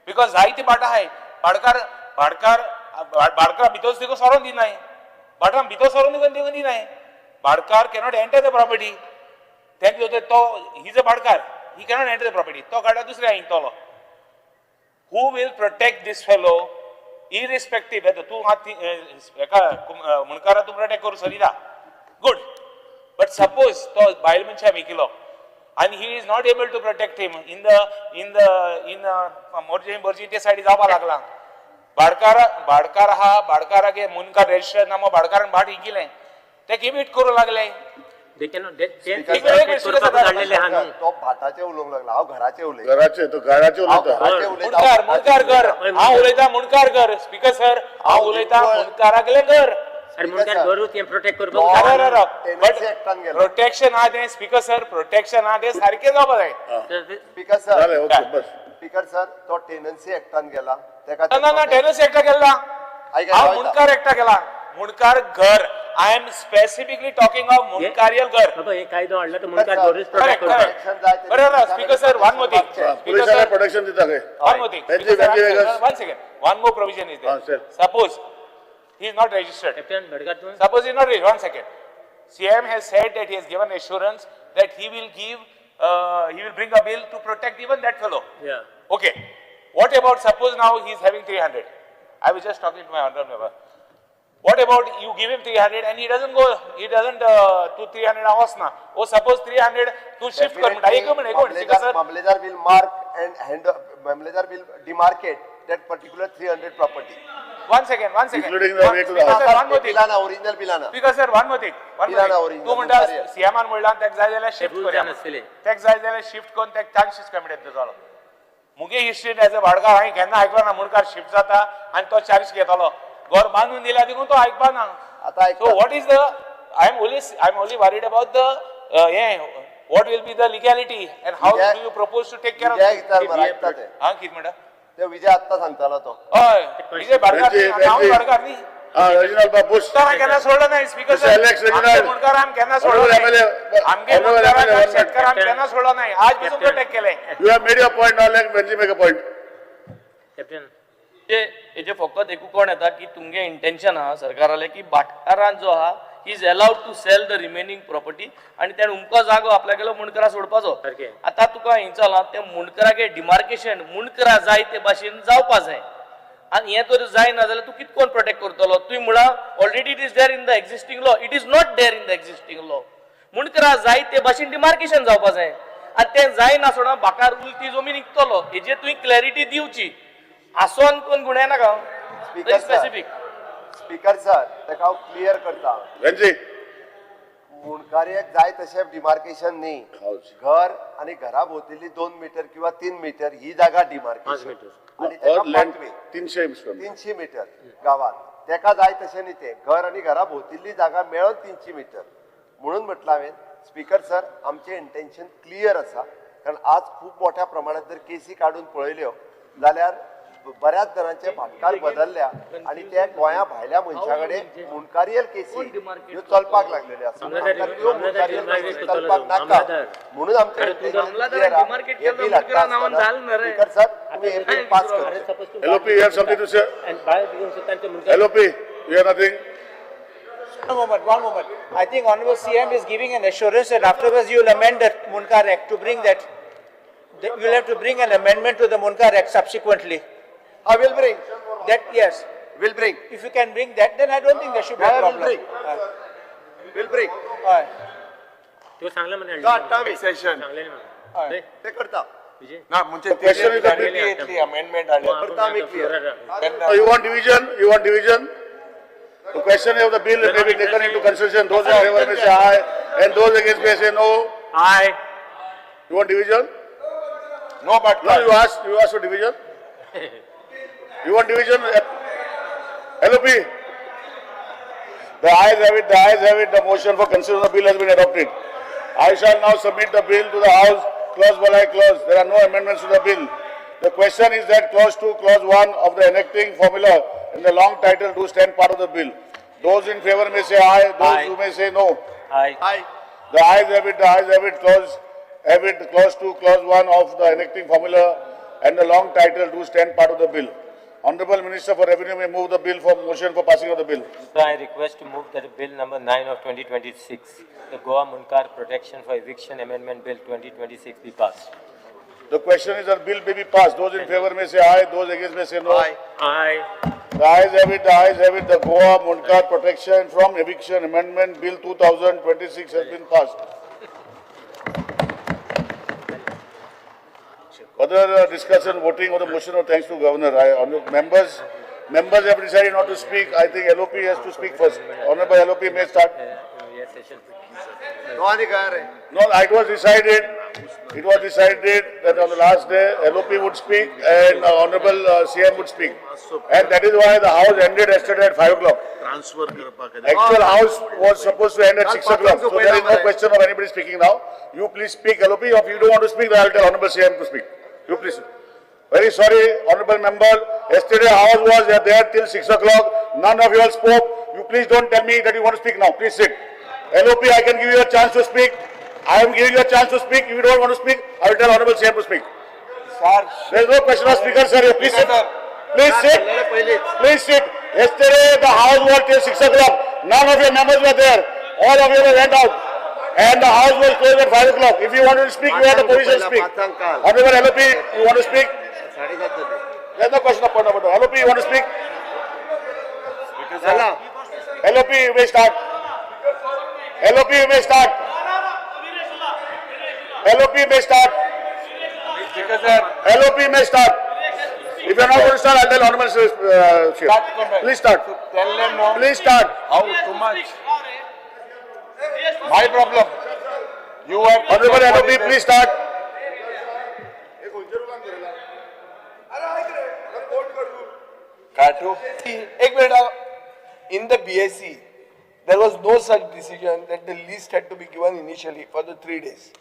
Speaker 8: because जायती भाटां आहाय भाडकार भितर देखून सोरोन दिनाय भाटां भितर सोरोन देखून दिनाय bhatkar cannot enter the property तेंक तो he is a bhatkar he cannot enter the property तो काडला दुसऱ्या इंतलो who will protect this fellow irrespective तूं एका मुणकारा तूं प्रोटेक्ट करूं सोदिता गुड बट सपोज तो बायल मनशां विकिलो and he is not able to protect him in Morjim ते साइडी जावपा लागला भाडकार आहा भाडकारागे मुनकार रजिस्टर नामो भाडकारान भाट विकिलें ते गिवीट करूं लागले
Speaker 9: तो भाटाचे उलोवंक लागला हांव घराचे उलयता
Speaker 4: मुणकार घर हांव उलयता मुणकार घर स्पीकर सर हांव उलयता मुणकारागलें घर प्रोटेक्शन आहा तें स्पीकर सर प्रोटेक्शन आहा तें सारकें जावपा जाय
Speaker 9: स्पीकर सर तो टेनन्सी एक्टान गेला
Speaker 4: ना टेनन्सी एक्टा गेला हांव मुणकार एक्टा गेला मुणकार घर I am specifically talking of मुणकारियल घर
Speaker 14: कायदो हाडला तो मुणकार घरच प्रोटेक्ट करता
Speaker 4: बरोबर speaker sir one more thing speaker sir
Speaker 12: protection दिता काय
Speaker 4: one more thing one second one more provision is there suppose he is not registered suppose he is not registered 1 second CM has said that he has given assurance that he will bring a bill to protect even that fellow okay what about suppose now he is having 300 I was just talking to my honorable member what about you give him 300 and he doesn't to 300 hours na or suppose 300 to shift kar mita ek minute sir
Speaker 9: मामलेदार will mark and मामलेदार will demarcate that particular 300 property
Speaker 4: one second
Speaker 12: including the way to the house
Speaker 4: one more thing
Speaker 9: पिलाना original पिलाना
Speaker 4: because sir one more thing तू म्हणटा सीएमान म्हणला तेक जाय जाल्यार shift करूया तेक जाय जाल्यार शिफ्ट करून तेक 400 स्क्वेअर मीटर जालो मुगे हिस्ट्रीन एज अ भाडकार हांवें केन्ना आयकलो ना मुणकार शिफ्ट जाता आनी तो 400 घेतालो घर बांधून दिला देखून तो आयकपा ना so what is the I am only worried about the what will be the legality and how do you propose to take care of कित म्हणटा
Speaker 9: ते विजय आत्ता सांगतालो तो
Speaker 4: हय विजय भाडकार हांव भाडकार न्ही
Speaker 12: रेजिनाल्ड बाबूस
Speaker 4: केन्ना सोडलो नाही स्पीकर सर मुणकार आम केन्ना सोडलो नाही आमगे मुणकाराक शेतकारांक केन्ना सोडलो नाही आज पासून प्रोटेक्ट केले
Speaker 12: you have made your point now let Benji make a point
Speaker 14: captain
Speaker 6: हेजे फकत एकू कोण येता की तुमगे इंटेंशन आहा सरकाराले की भाटकारान जो आहा he is allowed to sell the remaining property आणि त्याने उमको जागो आपल्यागेलो मुणकरा सोडपाचो आता तुका हिंचला ते मुणकरागे डिमार्केशन मुणकरा जाय ते भाशेन जावपा जाय आणि हे तर जाय ना जाल्यार तू कितकोन प्रोटेक्ट करतलो तुवें म्हणा already it is there in the existing law it is not there in the existing law मुणकरा जाय ते भाशेन डिमार्केशन जावपा जाय आणि ते जाय नासतना भाकार उलती जमीन विकतलो हेजेर तुवें क्लॅरिटी दिवची आसोन कोण गुन्हे नाका
Speaker 7: Speaker sir.
Speaker 6: specific.
Speaker 9: Speaker sir ताका हांव क्लियर करता
Speaker 12: Renzi,
Speaker 9: मुणकार्याक जाय तशें डिमार्केशन न्ही घर आणि घरा भोवतली 2 मीटर किंवा 3 मीटर ही जागा डिमार्केशन आणि ताका
Speaker 12: earth land
Speaker 9: पाटवे
Speaker 12: 300 Mr.
Speaker 9: 300 मीटर गावात तेका जाय तशें न्ही ते घर आणि घरा भोवतली जागा मेळून 300 मीटर म्हणून म्हटलं हांवें स्पीकर सर आमचें इंटेन्शन क्लियर आसा कारण आज खूप मोठ्या प्रमाणात जर केसी काढून पळयल्यो जाल्यार बऱ्याच जणांचे भाटकार बदलल्या आणि त्या गोंया भायल्या मनशा कडेन मुणकारियल केसी ह्यो चलपाक लागलेल्यो आसा आमकां त्यो मुणकारियल केसी चलपाक नाका म्हणून आमचें स्पीकर सर तुम्ही हे बिल पास करा
Speaker 12: LOP, you have something to say? LOP, you have nothing?
Speaker 13: One moment. I think Honorable CM is giving an assurance that afterwards you will amend that Munkar Act to bring that, you will have to bring an amendment to the Munkar Act subsequently.
Speaker 9: I will bring.
Speaker 13: That, yes.
Speaker 9: Will bring.
Speaker 13: If you can bring that, then I don't think there should be a
Speaker 9: I will
Speaker 13: problem.
Speaker 9: bring. Will bring.
Speaker 13: Alright.
Speaker 11: Session.
Speaker 9: ते करता
Speaker 11: ना म्हणजे
Speaker 12: The question is the bill.
Speaker 11: Italy amendment हाडल्या.
Speaker 9: करता आमी clear
Speaker 12: You want division? You want division? The question of the bill may be taken into consideration. Those in favor may say aye, and those against may say no.
Speaker 4: Aye.
Speaker 12: You want division?
Speaker 11: No, but
Speaker 12: No, you asked for division? You want division? LOP? The ayes have it, the ayes have it, the motion for consideration of the bill has been adopted. I shall now submit the bill to the House, clause by clause. There are no amendments to the bill. The question is that clause 2, clause 1 of the enacting formula in the long title do stand part of the bill. Those in favor may say aye, those who may say no.
Speaker 4: Aye.
Speaker 9: Aye.
Speaker 12: The ayes have it, the ayes have it, clause 2, clause 1 of the enacting formula and the long title do stand part of the bill. Honorable Minister for Revenue may move the bill for motion for passing of the bill.
Speaker 14: So I request to move that bill number 9 of 2026, the Goa Munkar Protection for Eviction Amendment Bill 2026 be passed.
Speaker 12: The question is that bill may be passed. Those in favor may say aye, those against may say no.
Speaker 9: Aye.
Speaker 4: Aye.
Speaker 12: The ayes have it, the ayes have it, the Goa Munkar Protection from Eviction Amendment Bill 2026 has been passed. Other discussion, voting on the motion of thanks to Governor. Members have decided not to speak. I think LOP has to speak first. Honorable LOP may start.
Speaker 14: Yes, session.
Speaker 9: No ani kaya rahe.
Speaker 12: No, it was decided that on the last day, LOP would speak and Honorable CM would speak. And that is why the House ended yesterday at 5 o'clock. Actual House was supposed to end at 6 o'clock. So there is no question of anybody speaking now. You please speak, LOP. If you don't want to speak, then I will tell Honorable CM to speak. You please. Very sorry, Honorable Member. Yesterday House was there till 6 o'clock. None of you all spoke. You please don't tell me that you want to speak now. Please sit. LOP, I can give you a chance to speak. I am giving you a chance to speak. If you don't want to speak, I will tell Honorable CM to speak. There is no question of speaker, sir. Please sit. Please sit. Please sit. Yesterday the House was till 6 o'clock. None of your members were there. All of you went out. And the House was closed at 5 o'clock. If you wanted to speak, you had the permission to speak. Honorable LOP, you want to speak? There is no question of point of order. LOP, you want to speak? LOP, you may start. LOP, you may start. LOP may start. LOP may start. If you are not going to start, I'll tell Honorable Chair. Please start.
Speaker 11: tell them no.
Speaker 12: Please start.
Speaker 11: How too much? My problem. You have
Speaker 12: Honorable LOP, please start.
Speaker 5: Katu. In the BSc, there was no such decision that the list had to be given initially for the 3 days.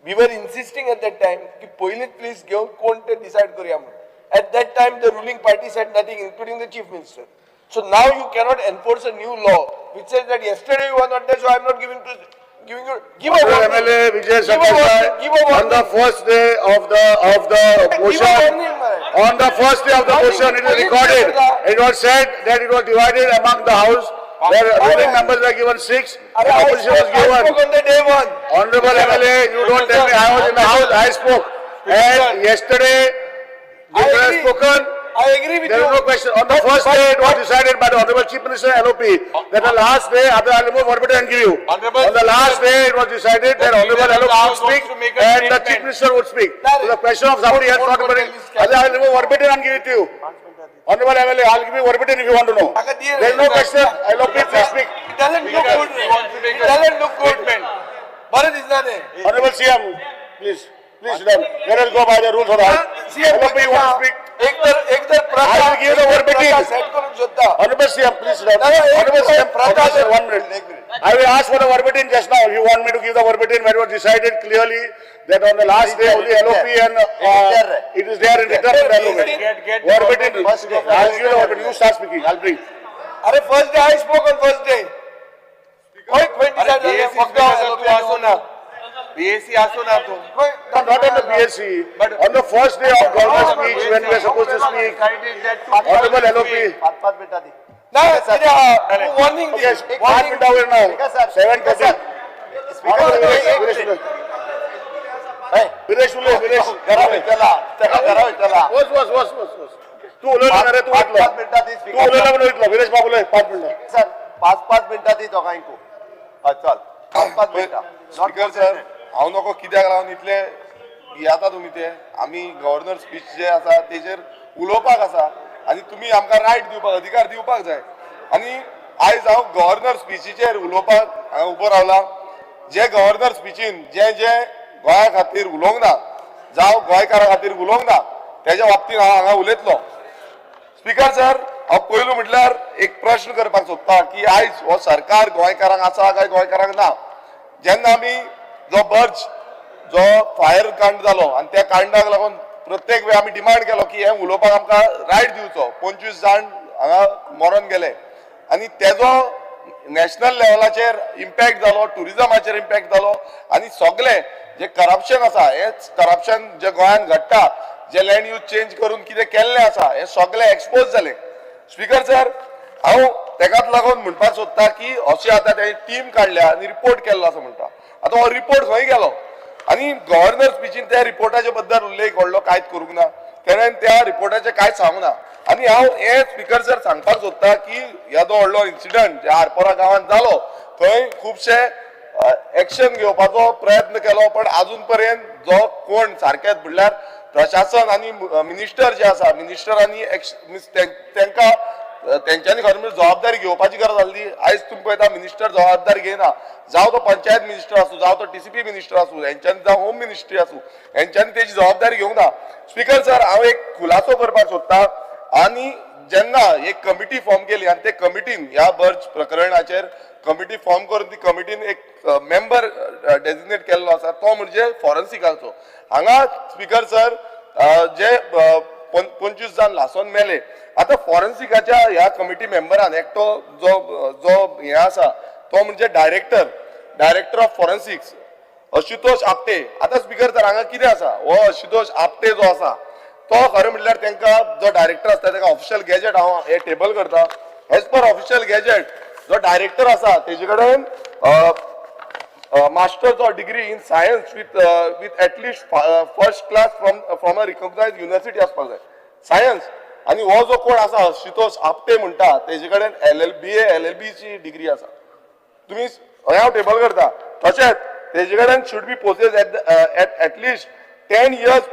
Speaker 5: We were insisting at that time कि पहिले list घेऊन कोण ते decide करूया म्हणून. At that time, the ruling party said nothing, including the chief minister. So now you cannot enforce a new law which says that yesterday you were not there, so I am not giving you. Give a warning.
Speaker 12: MLA Vijay
Speaker 5: Give a warning. Give a
Speaker 12: Saksai, on the
Speaker 5: warning.
Speaker 12: first day of the motion, on the first day of the motion, it is recorded. It was said that it was divided among the House, where ruling members were given 6, the opposition was
Speaker 5: I spoke
Speaker 12: given.
Speaker 5: on the day one.
Speaker 12: Honorable MLA, you don't tell me, I was in the House, I spoke. And yesterday, you have spoken.
Speaker 5: I agree with
Speaker 12: There
Speaker 5: you.
Speaker 12: is no question. On the first day, it was decided by the Honorable Chief Minister LOP that the last day, I will remove verbatim and give you. On the last day, it was decided that Honorable LOP would speak and the Chief Minister would speak. So the question of somebody else not verbatim, I will remove verbatim and give it to you. Honorable MLA, I'll give you verbatim if you want to know. There is no question. LOP, please speak.
Speaker 5: It doesn't look good. It doesn't look good. बरं दिसणार नाही.
Speaker 12: Honorable CM, please sit down. Let us go by the rules of the House. LOP, you want to speak?
Speaker 5: एक तर
Speaker 12: I will give the verbatim.
Speaker 5: Set करून शोधता.
Speaker 12: Honorable CM, please sit down. Honorable CM, please, 1 minute. I will ask for the verbatim just now. You want me to give the verbatim when it was decided clearly that on the last day only LOP and it is there in return from the LOP. Verbatim. I'll give the verbatim. You start speaking. I'll bring.
Speaker 5: अरे first day I spoke on first day. कोई decide झालं फक्त LOP असो ना. BSc असो ना तो.
Speaker 12: Not on the BSc, but on the first day of government speech when we are supposed to speak. Honorable LOP.
Speaker 9: 5 मिनिटं आधी.
Speaker 5: नाही वॉर्निंग
Speaker 12: Okay, 5 मिनिटावर now. 7:30. विरेश उले, विरेश.
Speaker 9: त्याला
Speaker 12: वस. तू उलयला रे, तू वाटलं.
Speaker 9: 5 मिनिटं आधी
Speaker 12: तू उलयला म्हणून इतलं. विरेश बाबू उलय 5 मिनिटं.
Speaker 9: सर 5 मिनिटं आधी दोघांकू चल 5 मिनिटं.
Speaker 3: स्पीकर सर हांव नको कित्याक लागून इतले भियाता तुमी ते आमी गव्हर्नर स्पीच जे आसा तेजेर उलोवपाक आसा आनी तुमी आमकां रायट दिवपाक अधिकार दिवपाक जाय आनी आयज हांव गव्हर्नर स्पीचीचेर उलोवपाक हांगा उबो रावला. जे गव्हर्नर स्पीचीन जे गोंया खातीर उलोवंक ना जावं गोंयकारा खातीर उलोवंक ना तेज्या बाबतींत हांव हांगा उलयतलो. स्पीकर सर हांव पयलू म्हटल्यार एक प्रश्न करपाक सोदता की आयज हो सरकार गोंयकारांक आसा काय गोंयकारांक ना. जेन्ना आमी जो बर्ज जो फायर कांड जालो आनी त्या कांडाक लागून प्रत्येक वेळ आमी डिमांड केलो की हे उलोवपाक आमकां रायट दिवचो. 25 जाण हांगा मरोन गेले आनी तेजो नॅशनल लेवलाचेर इम्पॅक्ट जालो, टुरिजमाचेर इम्पॅक्ट जालो आनी सगळे जे करप्शन आसा हेच करप्शन जे गोंयांत घडटा जे लँड यूज चेंज करून कितें केल्लें आसा हे सगळे एक्सपोज जाले. स्पीकर सर हांव तेकाच लागून म्हणपाक सोदता की अशें आतां ते टीम काडल्या आनी रिपोर्ट केल्लो असो म्हणटा. आतां हो रिपोर्ट खंय गेलो आनी गव्हर्नर स्पीचीन त्या रिपोर्टाचे बद्दल उल्लेख व्हडलो कांयच करूंक ना. तेणें त्या रिपोर्टाचें कांयच सांगूंक ना आनी हांव हे स्पीकर सर सांगपाक सोदता की ह्या जो व्हडलो इन्सिडंट ज्या आरपोरा गांवांत जालो थंय खुबशे एक्शन घेवपाचो प्रयत्न केलो पण अजून पर्यंत जो कोण सारकेंच म्हणल्यार प्रशासन आनी मिनिस्टर जे आसा मिनिस्टरांनी तांकां तेंच्यांनी खरें म्हणजे जबाबदारी घेवपाची गरज आसली. आयज तुमी पळयता मिनिस्टर जबाबदारी घेयना. जावं तो पंचायत मिनिस्टर आसूं जावं तो TCP मिनिस्टर आसूं हेंच्यांनी जावं होम मिनिस्ट्री आसूं हेंच्यांनी तेजी जबाबदारी घेवंक ना. स्पीकर सर हांव एक खुलासो करपाक सोदता आनी जेन्ना एक कमिटी फॉर्म केली आनी ते कमिटीन ह्या बर्ज प्रकरणाचेर कमिटी फॉर्म करून ती कमिटीन एक मेंबर डेजिग्नेट केल्लो आसा तो म्हणजे फॉरेन्सिकाचो. हांगा स्पीकर सर जे 25 जाण लासोन मेले आता फॉरेन्सिकाच्या ह्या कमिटी मेंबरान एकटो जो हे आसा तो म्हणजे डायरेक्टर ऑफ फॉरेन्सिक्स आशुतोष आपटे. आता स्पीकर सर हांगा कितें आसा हो आशुतोष आपटे जो आसा तो खरें म्हणल्यार तांकां जो डायरेक्टर आसता ताका ऑफिशियल गॅजेट हांव हे टेबल करता. एज पर ऑफिशियल गॅजेट जो डायरेक्टर आसा तेजे कडेन masters of degree in science with at least first class from a recognised university आसपाक जाय सायन्स. आणि हो जो कोण आसा आशुतोष आपटे म्हणटा तेजे कडेन BA LLB ची डिग्री आसा. तुम्ही हांव टेबल करता तशेंच तेजे कडेन should be possess at least 10 years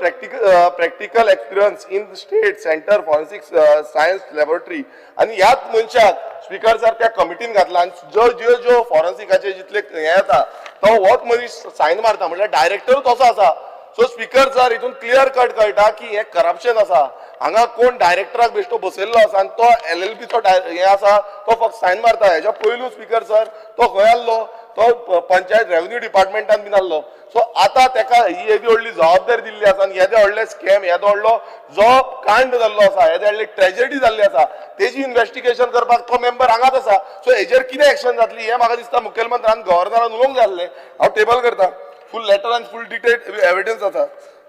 Speaker 3: practical experience in the state center forensic science laboratory. आणि ह्याच मनशाक स्पीकर सर त्या कमिटीन घातला आणि ज्यो फॉरेन्सिकाचे जितले हे येता तो होच मनीस सायन मारता म्हणजे डायरेक्टर तसो आसा. सो स्पीकर सर हितून क्लियर कट कळटा की हे करप्शन आसा. हांगा कोण डायरेक्टराक बेश्टो बसयल्लो आसा आणि तो LLB चो हे आसा तो फक्त सायन मारता. हेच्या पयलू स्पीकर सर तो खंय आसलो तो पंचायत रेव्हेन्यू डिपार्टमेंटान बीन आसलो. सो आता ताका ही येदी व्हडली जबाबदारी दिल्ली आसा आणि येदे व्हडले स्कॅम येदो व्हडलो जो कांड जाल्लो आसा येदे व्हडली ट्रेजेडी जाल्ली आसा तेजी इन्व्हेस्टिगेशन करपाक तो मेंबर हांगाच आसा. सो हेजेर कितें एक्शन जातली हे म्हाका दिसता मुखेलमंत्र्यान गव्हर्नरान उलोवंक जाय आसलें. हांव टेबल करता फूल लेटर आनी फूल डिटेल एविडन्स आसा.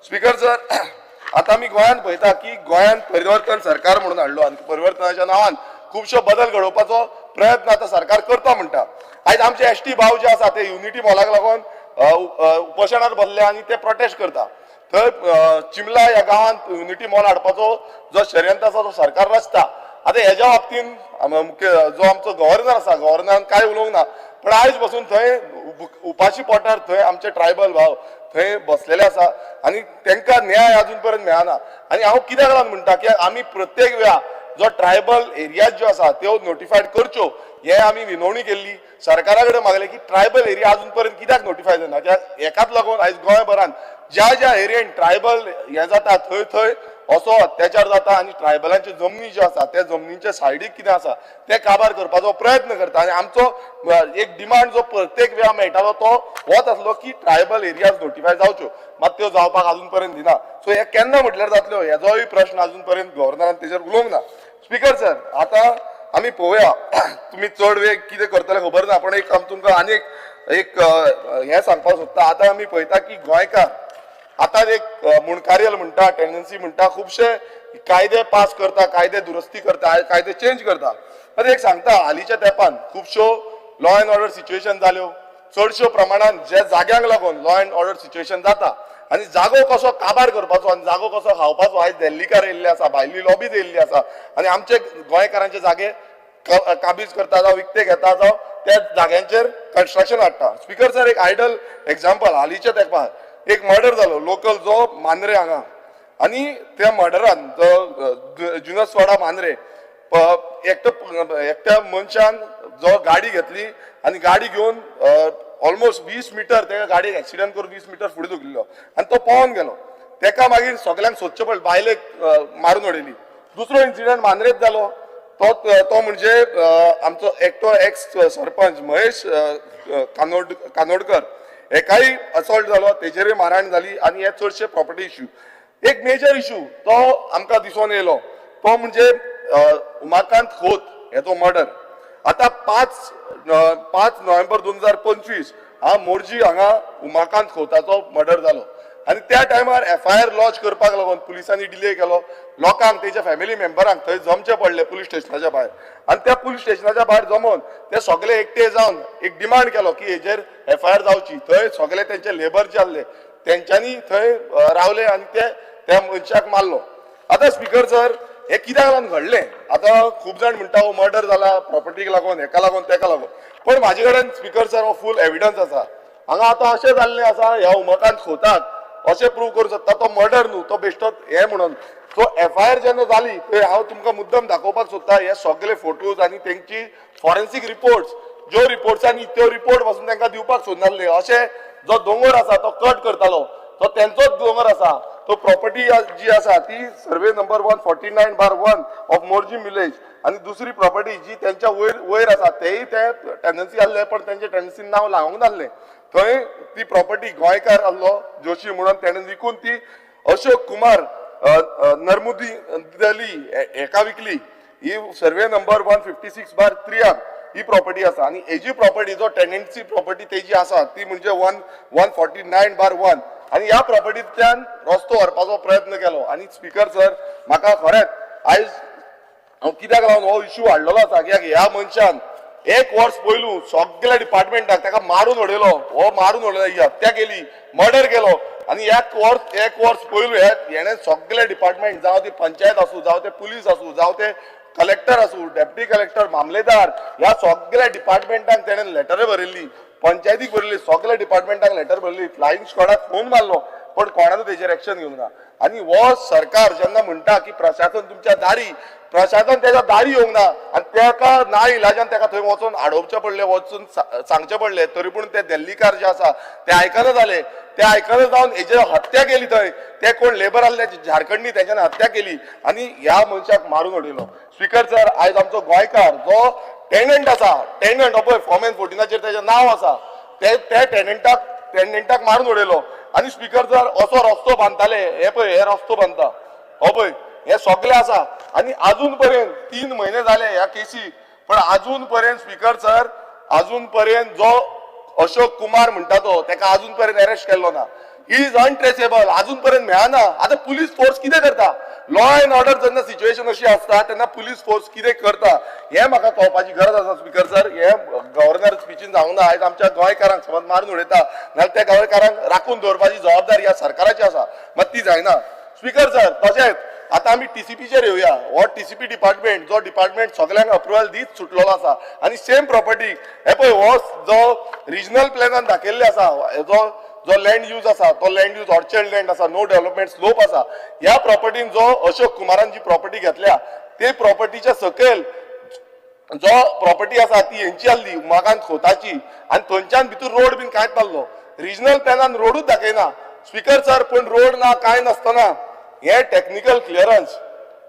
Speaker 3: स्पीकर सर आता आमी गोंयांत पळयता की गोंयांत परिवर्तन सरकार म्हणून हाडलो आनी परिवर्तनाच्या नांवान खुबशो बदल घडोवपाचो प्रयत्न आता सरकार करता म्हणटा. आयज आमचे ST भाव जे आसा ते युनिटी मॉलाक लागून उपोशणार बसले आणि ते प्रोटेस्ट करता. थंय चिमला ह्या गांवांत युनिटी मॉल हाडपाचो जो षडयंत्र आसा तो सरकार रचता. आता हेज्या बाबतीन जो आमचो गव्हर्नर आसा गव्हर्नरान काय उलोवंक ना पण आयज बसून थंय उपाशी पोटार थंय आमचे ट्रायबल भाव थंय बसलेले आसा आणि तांकां न्याय अजून पर्यंत मेळना. आणि हांव कित्याक लागून म्हणटा की आमी प्रत्येक वेळा जो ट्रायबल एरियाज ज्यो आसा त्यो नोटिफायड करच्यो हे आमी विनवणी केल्ली. सरकारा कडेन मागले की ट्रायबल एरिया अजून पर्यंत कित्याक नोटिफाय जायना. हेकाच लागून आयज गोंयभरान ज्या एरियेन ट्रायबल हे जाता थंय थंय असो अत्याचार जाता आनी ट्रायबलांच्यो जमनी ज्यो आसा त्या जमनींच्या सायडीक कितें आसा ते काबार करपाचो प्रयत्न करता. आनी आमचो एक डिमांड जो प्रत्येक वेळा मेळटालो तो होच आसलो की ट्रायबल एरियाज नोटिफाय जावच्यो, मात त्यो जावपाक अजून पर्यंत दिना. सो हे केन्ना म्हटल्यार जातल्यो हेजोय प्रश्न अजून पर्यंत गव्हर्नरान तेजेर उलोवंक ना. स्पीकर सर, आता आमी पळोवया तुमी चड वेळ कितें करतले खबर ना, पण एक तुमकां आनी एक हें सांगपाक सोदता. आतां आमी पळयता की गोंयकार आतां एक मुणकार्यल म्हणटा, टेंडन्सी म्हणटा, खुबशे कायदे पास करता, कायदे दुरुस्ती करता, कायदे चेंज करता. पण एक सांगता हालींच्या तेंपान खुबश्यो लॉ अँड ऑर्डर सिच्युएशन जाल्यो, चडश्यो प्रमाणान जे जाग्यांक लागून लॉ अँड ऑर्डर सिच्युएशन जाता आनी जागो कसो काबार करपाचो आनी जागो कसो खावपाचो आयज दिल्लीकार येयल्ले आसा, भायली लॉबीज येयल्ली आसा आनी आमचे गोंयकारांचे जागे काबीज करता जावं विकते घेता जावं त्या जाग्यांचेर कन्स्ट्रक्शन हाडटा. स्पीकर सर, एक आयडल एक्झाम्पल हालींच्या तेंपार एक मर्डर जालो लोकल जो मांद्रे हांगा, आनी त्या मर्डरान जो जुनसवाडा मांद्रे एकट्या मनशान जो गाडी घेतली आनी गाडी घेवन ऑलमोस्ट 20 मिटर त्या गाडयेक एक्सिडेंट करून 20 मिटर फुडें धुकलिल्लो आनी तो पावोन गेलो. तेका मागीर सगल्यांक सोदचें पडलें, बायलेक मारून उडयली. दुसरो इन्सिडंट मांद्रेत जालो, तो म्हणजे आमचो एकटो एक्स सरपंच महेश कानोडकर एकाय असॉल्ट जालो, तेजेरय मारहाण जाली आनी हे चडशे प्रॉपर्टी इश्यू. एक मेजर इश्यू तो आमकां दिसून येयलो तो म्हणजे उमाकांत खोत हेचो मर्डर. आता 5 नोव्हेंबर 2025 मोर्जी हांगा उमाकांत खोताचो मर्डर जालो आनी त्या टायमार FIR लॉन्च करपाक लागून पुलिसांनी डिले केलो. लोकांक तेच्या फॅमिली मेंबरांक थंय जमचे पडले पुलीस स्टेशनाच्या भायर आनी त्या पुलीस स्टेशनाच्या भायर जमोन ते सगळे एकटे जावन एक डिमांड केलो की हेजेर FIR जावची. थंय सगळे तेंचे लेबर जे आसले तेंच्यांनी थंय रावले आनी त्या मनशाक मारलो. आतां स्पीकर सर, हे कित्याक लागून घडलें? आतां खूब जाण म्हणटा हो मर्डर जाला प्रॉपर्टीक लागून, हेका लागून, तेका लागून. पण म्हाजे कडेन स्पीकर सर हो फूल एविडन्स आसा. हांगा आतां अशें जाल्लें आसा ह्या उमाकांत खोताक अशें प्रूव करूंक सोदता तो मर्डर न्हू, तो बेश्टो हे म्हणून. सो FIR जेन्ना जाली थंय हांव तुमकां मुद्दम दाखोवपाक सोदता हे सगळे फोटोज आनी तेंची फॉरेन्सीक रिपोर्ट्स, ज्यो रिपोर्ट्सांनी त्यो रिपोर्ट पासून तांकां दिवपाक सोदनासले. अशें जो दोंगर आसा तो कट करतालो तो तेंचोच दोंगर आसा. तो प्रॉपर्टी जी आसा ती survey number 149/1 of Morjim village आनी दुसरी प्रॉपर्टी जी त्यांच्या वयर आसा तेय ते टेंडन्सी आसले पण त्यांचे टेंडन्सी नाव लावंक नासलें. थंय ती प्रॉपर्टी गोंयकार आसलो जोशी म्हणून तेणें विकून ती अशोक कुमार नर्मुदी हेका विकली. ही सर्वे नंबर 156/3 ही प्रॉपर्टी आसा आनी हेजी प्रॉपर्टी जो टेनन्सी प्रॉपर्टी तेजी आसा ती म्हणजे 149/1 आनी ह्या प्रॉपर्टींतल्यान रस्तो व्हरपाचो प्रयत्न केलो. आनी स्पीकर सर, म्हाका खरेंच आयज हांव कित्याक लागून हो इश्यू हाडलेलो आसा कित्याक ह्या मनशान 1 वर्स पयलू सगळ्या डिपार्टमेंटाक ताका मारून उडयलो, हो मारून उडयलो, ही हत्या केली, मर्डर केलो. आनी 1 वर्स पयलू हेणें सगळे डिपार्टमेंट जावं ती पंचायत आसूं, जावं ते पुलीस आसूं, जावं ते कलेक्टर आसूं, डेप्युटी कलेक्टर, मामलेदार, ह्या सगळ्या डिपार्टमेंटांक तेणें लेटरां बरयल्ली, पंचायतीक बरयल्ली, सगळ्या डिपार्टमेंटाक लेटर बरयल्ली, फ्लायिंग स्क्वॉडाक फोन मारलो पण कोणानूच तेजेर एक्शन घेवंक ना. आनी हो सरकार जेन्ना म्हणटा की प्रशासन तुमच्या दारी, प्रशासन त्याच्या दारी येवंक ना आनी तेका ना इलाजान तेका थंय वचून आडोवचें पडलें, वचून सांगचें पडलें. तरी पूण ते दिल्लीकार जे आसा ते आयकना जाले, ते आयकना जावन हेजेर हत्या केली. थंय ते कोण लेबर आसले झारखंडनी तेच्यानी हत्या केली आनी ह्या मनशाक मारून उडयलो. स्पीकर सर, आयज आमचो गोंयकार जो टेनंट आसा, टेनंट हो पळय फॉर्म एन 14 तेजें नांव आसा, ते टेनंटाक मारून उडयलो. आनी स्पीकर सर, असो रस्तो बांदताले, हे पळय हे रस्तो बांदता, हो पळय हे सगळे आसा आनी अजून पर्यंत 3 महिने जाले ह्या केसी, पण अजून पर्यंत स्पीकर सर, अजून पर्यंत जो अशोक कुमार म्हणटा तो तेका अजून पर्यंत अरेस्ट केल्लो ना. ही इज अनट्रेसेबल, अजून पर्यंत मेळना. आता पुलीस फोर्स कितें करता? लॉ अँड ऑर्डर जेन्ना सिच्युएशन अशी आसता तेन्ना पुलीस फोर्स कितें करता हें म्हाका कळपाची गरज आसा. स्पीकर सर, हे गव्हर्नर स्पिचीन जावंक ना. आयज आमच्या गोंयकारांक समज मारून उडयता नाल्यार त्या गोंयकारांक राखून दवरपाची जबाबदारी ह्या सरकाराची आसा, मात ती जायना. स्पीकर सर, तशेंच आता आमी TCPचेर येवया. हो TCP डिपार्टमेंट, जो डिपार्टमेंट सगळ्यांक अप्रुवल दीत सुटलेलो आसा आनी सेम प्रॉपर्टी हे पळय हो जो रिजनल प्लॅनान दाखयल्ले आसा, जो लँड यूज आसा तो लँड यूज ऑर्चर्ड लँड आसा, नो डेव्हलपमेंट स्लोप आसा. ह्या प्रॉपर्टीन जो अशोक कुमारान जी प्रॉपर्टी घेतल्या ते प्रॉपर्टीच्या सकयल जो प्रॉपर्टी आसा ती हेंची आसली उमाकांत खोताची आनी थंयच्यान भितर रोड बीन कांयच नासलो रिजनल प्लॅनान रोडूच दाखयना स्पीकर सर पण रोड ना कांय नासतना हे टेक्निकल क्लियरन्स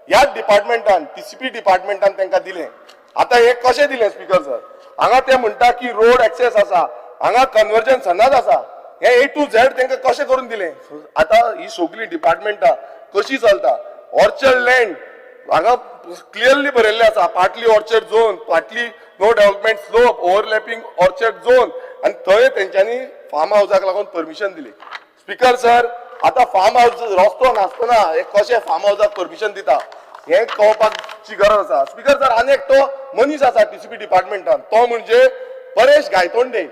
Speaker 3: ह्याच डिपार्टमेंटान TCP डिपार्टमेंटान तांकां दिलें आता हे कशें दिलें स्पीकर सर हांगा ते म्हणटा की रोड एक्सेस आसा हांगा कन्वर्जन सनाद आसा हे A to Z तांकां कशें करून दिलें आता ही सगळी डिपार्टमेंटां कशी चलता ऑर्चर्ड लँड हांगा क्लियरली बरयल्लें आसा partly orchard zone partly no development slope overlapping orchard zone आनी थंय तेंच्यांनी फार्म हावजाक लागून परमिशन दिली स्पीकर सर आता फार्म हाऊस रस्तो नासतना हे कशें फार्म हाऊसाक परमिशन दिता हे कळपाची गरज आसा स्पीकर सर आनी एक तो मनीस आसा TCP डिपार्टमेंटान तो म्हणजे परेश गायतोंडे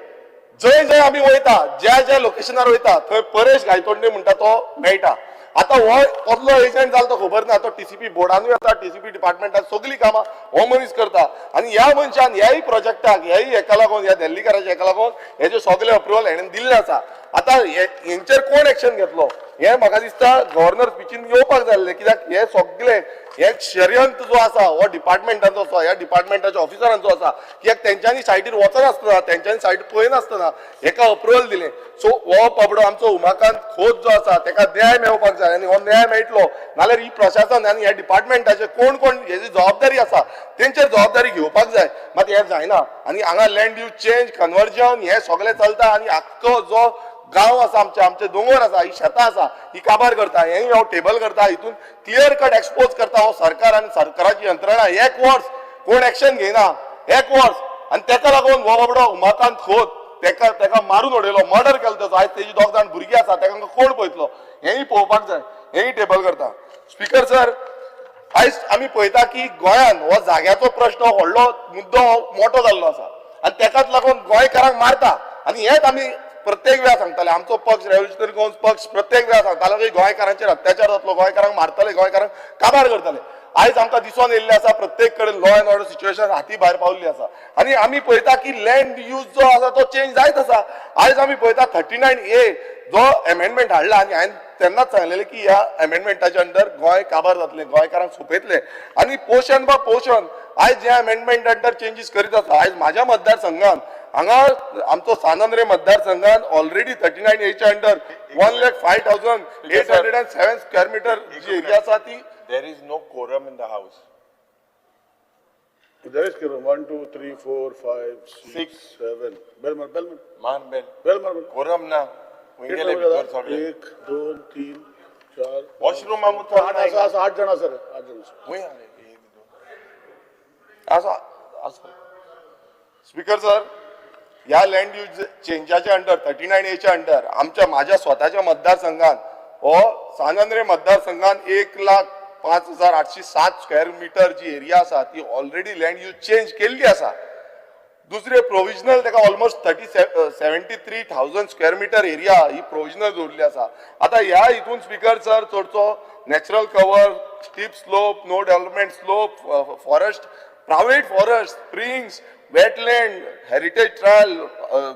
Speaker 3: जंय जंय आमी वयता ज्या लोकेशनार वयता थंय परेश गायतोंडे म्हणटा तो मेळटा आता हो कसलो एजंट जालो तो खबर ना तो TCP बोर्डानूय येता TCP डिपार्टमेंटान सगळी कामां हो मनीस करता आनी ह्या मनशान ह्याय प्रोजेक्टाक ह्याय हेका लागून ह्या दिल्लीकाराच्या हेका लागून हेजे सगळे अप्रुवल हेणेन दिल्ले आसा आता हेंचेर कोण एक्शन घेतलो हे म्हाका दिसता गव्हर्नर स्पिचीन येवपाक जाल्ले कित्याक हे सगळे हे षडयंत्र जो आसा हो डिपार्टमेंटाचो आसा ह्या डिपार्टमेंटाच्या ऑफिसरांचो आसा कित्याक तेंच्यांनी सायटीर वचनासतना तेंच्यांनी सायट पळयनासतना हेका अप्रुवल दिलें सो हो पबडो आमचो उमाकांत खोत जो आसा तेका न्याय मेळपाक जाय आनी हो न्याय मेळटलो नाल्यार ही प्रशासन आनी ह्या डिपार्टमेंटाचे कोण कोण हेजी जबाबदारी आसा तेंचेर जबाबदारी घेवपाक जाय मात हे जायना आनी हांगा लँड यूज चेंज कन्वर्जन हे सगळें चलता आनी आख्खो जो गांव आसा आमचे दोंगर आसा ही शेतां आसा ही काबार करता हेंय हांव टेबल करता हितून क्लियर कट एक्सपोज करता हो सरकार आनी सरकाराची यंत्रणा एक वर्स कोण एक्शन घेयना एक वर्स आनी तेका लागून हो बाबडो उमाकांत खोत तेका मारून उडयलो मर्डर केलो तेजो आयज तेजी 2 जाण भुरगीं आसा तेका कोण पळयतलो हेंय पळोवपाक जाय हेंय टेबल करता स्पीकर सर आयज आमी पळयता की गोंयान हो जाग्याचो प्रश्न व्हडलो मुद्दो मोठो जाल्लो आसा आनी तेकाच लागून गोंयकारांक मारता आनी हेच आमी प्रत्येक वेळा सांगताले आमचो पक्ष रेव्होल्युशनरी काँग्रेस पक्ष प्रत्येक वेळा सांगतालो की गोंयकारांचेर अत्याचार जातलो गोंयकारांक मारतले गोंयकारांक काबार करतले आयज आमकां दिसून येयल्लें आसा प्रत्येक कडेन लॉ एंड ऑर्डर सिच्युएशन हाती भायर पावल्ली आसा आनी आमी पळयता की लँड यूज जो आसा तो चेंज जायत आसा आयज आमी पळयता 39A जो अमेंडमेंट हाडला आनी हांवें तेन्नाच सांगलेलें की ह्या अमेंडमेंटाच्या अंडर गोंय काबार जातलें गोंयकारांक सोंपयतले आनी पोर्शन बाय पोर्शन आयज जे अमेंडमेंट अंडर चेंजीस करीत आसा आयज म्हाज्या मतदारसंघान हांगा आमचो सानंद्रे मतदारसंघान already 39A under 1,05,807 square metre जी एरिया आसा ती
Speaker 11: There is no quorum in the house.
Speaker 12: There is quorum. 1, 2, 3, 4, 5, 6, 7. Bellman.
Speaker 11: Man bell.
Speaker 12: Bellman.
Speaker 11: Quorum na. Wingele bhitor sogळे.
Speaker 12: 1, 2, 3, 4.
Speaker 11: Washroom मा मुतो ना.
Speaker 12: 8 जण सर 8 जण.
Speaker 11: वय आले. 1, 2.
Speaker 3: असं स्पीकर सर ह्या लँड यूज चेंजाच्या अंडर 39A अंडर माझ्या स्वतःच्या मतदारसंघात हो सानंद्रे मतदारसंघात 1,05,807 स्क्वेअर मीटर जी एरिया आसा ती ऑलरेडी लँड यूज चेंज केल्ली आसा दुसरे प्रोविजनल तेका ऑलमोस्ट 73,000 स्क्वेअर मीटर एरिया ही प्रोविजनल दवरली आसा आता ह्या हितून स्पीकर सर चडसो natural cover steep slope no development slope forest private forest springs wetland heritage trail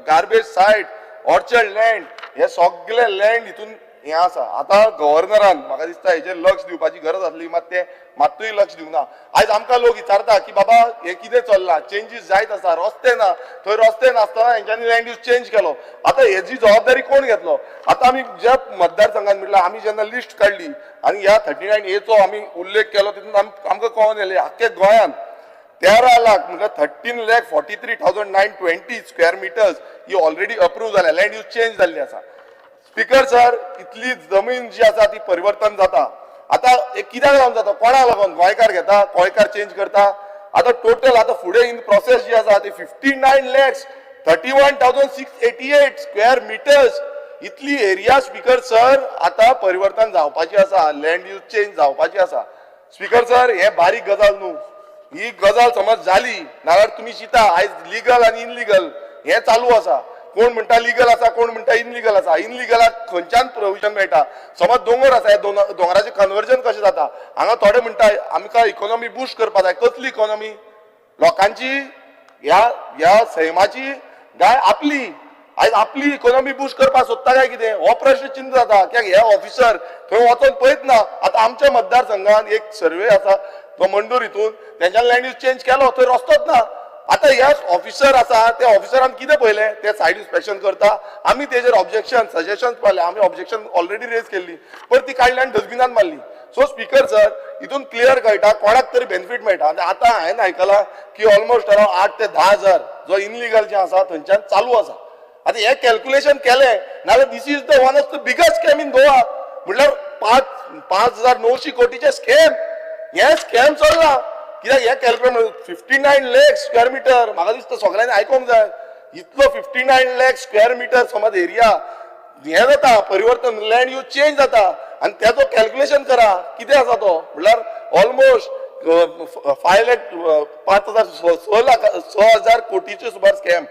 Speaker 3: garbage site orchard land हे सगळे लँड हितून हे आसा आता गव्हर्नरान म्हाका दिसता हेचेर लक्ष दिवपाची गरज आसली मात ते मात्तूय लक्ष दिवना आयज आमकां लोक विचारता की बाबा हे कितें चल्लां चेंजीस जायत आसा रस्ते ना थंय रस्ते नासतना हेंच्यांनी लँड यूज चेंज केलो आता हेजी जबाबदारी कोण घेतलो आता आमी ज्या मतदारसंघात म्हटल्यार आमी जेन्ना लिस्ट काडली आनी ह्या 39A आमी उल्लेख केलो तितून आमकां कळोन येयलें आख्खे गोंयान 13 लाख म्हणजे 13,43,920 स्क्वेअर मीटर्स ही ऑलरेडी अप्रूव्ह जाल्या लँड यूज चेंज जाल्ली आसा स्पीकर सर इतली जमीन जी आसा ती परिवर्तन जाता आता कित्याक लागून जाता कोणाक लागून गोंयकार घेता गोंयकार चेंज करता आता टोटल आता फुडें इन प्रोसेस जी आसा ती 59,31,688 स्क्वेअर मीटर्स इतली एरिया स्पीकर सर आता परिवर्तन जावपाची आसा लँड यूज चेंज जावपाची आसा स्पीकर सर हे बारीक गजाल न्हू ही गजाल समज झाली नाल्यार तुम्ही चिता आयज लिगल आनी इनलिगल हे चालू आसा कोण म्हणटा लिगल आसा कोण म्हणटा इनलिगल आसा इनलिगलाक खंयच्यान प्रोविजन मेळटा समज दोंगर आसा हे दोंगराचें कन्वर्जन कशें जाता हांगा थोडे म्हणटा आमकां इकॉनॉमी बूस्ट करपाक जाय कसली इकॉनॉमी लोकांची ह्या सैमाची गाय आपली आयज आपली इकॉनॉमी बूस्ट करपाक सोदता काय कितें हो प्रश्न चिंत जाता कित्याक हे ऑफिसर थंय वचोन पळयत ना आतां आमच्या मतदारसंघात एक सर्वे आसा तो मंडूर हितून तेंच्यान लँड यूज चेंज केलो थंय रस्तोच ना आता ह्या ऑफिसर आसा त्या ऑफिसरान कितें पळयलें ते सायड इन्स्पेक्शन करता आमी तेजेर ऑब्जेक्शन सजेशन पळयले आमी ऑब्जेक्शन ऑलरेडी रेज केल्ली पण ती काडली आनी डस्टबिनान मारली सो स्पीकर सर हितून क्लियर कळटा कोणाक तरी बेनिफीट मेळटा आतां हांवें आयकलां की ऑलमोस्ट अरावंड 8 ते 10 हजार जो इनलिगल जे आसा थंयच्यान चालू आसा आतां हे कॅल्क्युलेशन केलें नाल्यार this is the one of the biggest scam in Goa म्हणल्यार 5,900 कोटीचे स्कॅम हे स्कॅम चल्ला कित्याक हे कॅल्क्युलेट 59 लाख स्क्वेअर मिटर म्हाका दिसता सगळ्यांनी आयकोंक जाय इतलो 59 लाख स्क्वेअर मिटर समज एरिया हे जाता परिवर्तन लँड यूज चेंज जाता आणि त्याचो कॅल्क्युलेशन करा कितें आसा तो म्हणल्यार ऑलमोस्ट 6,000 कोटीचे सुमार स्कॅम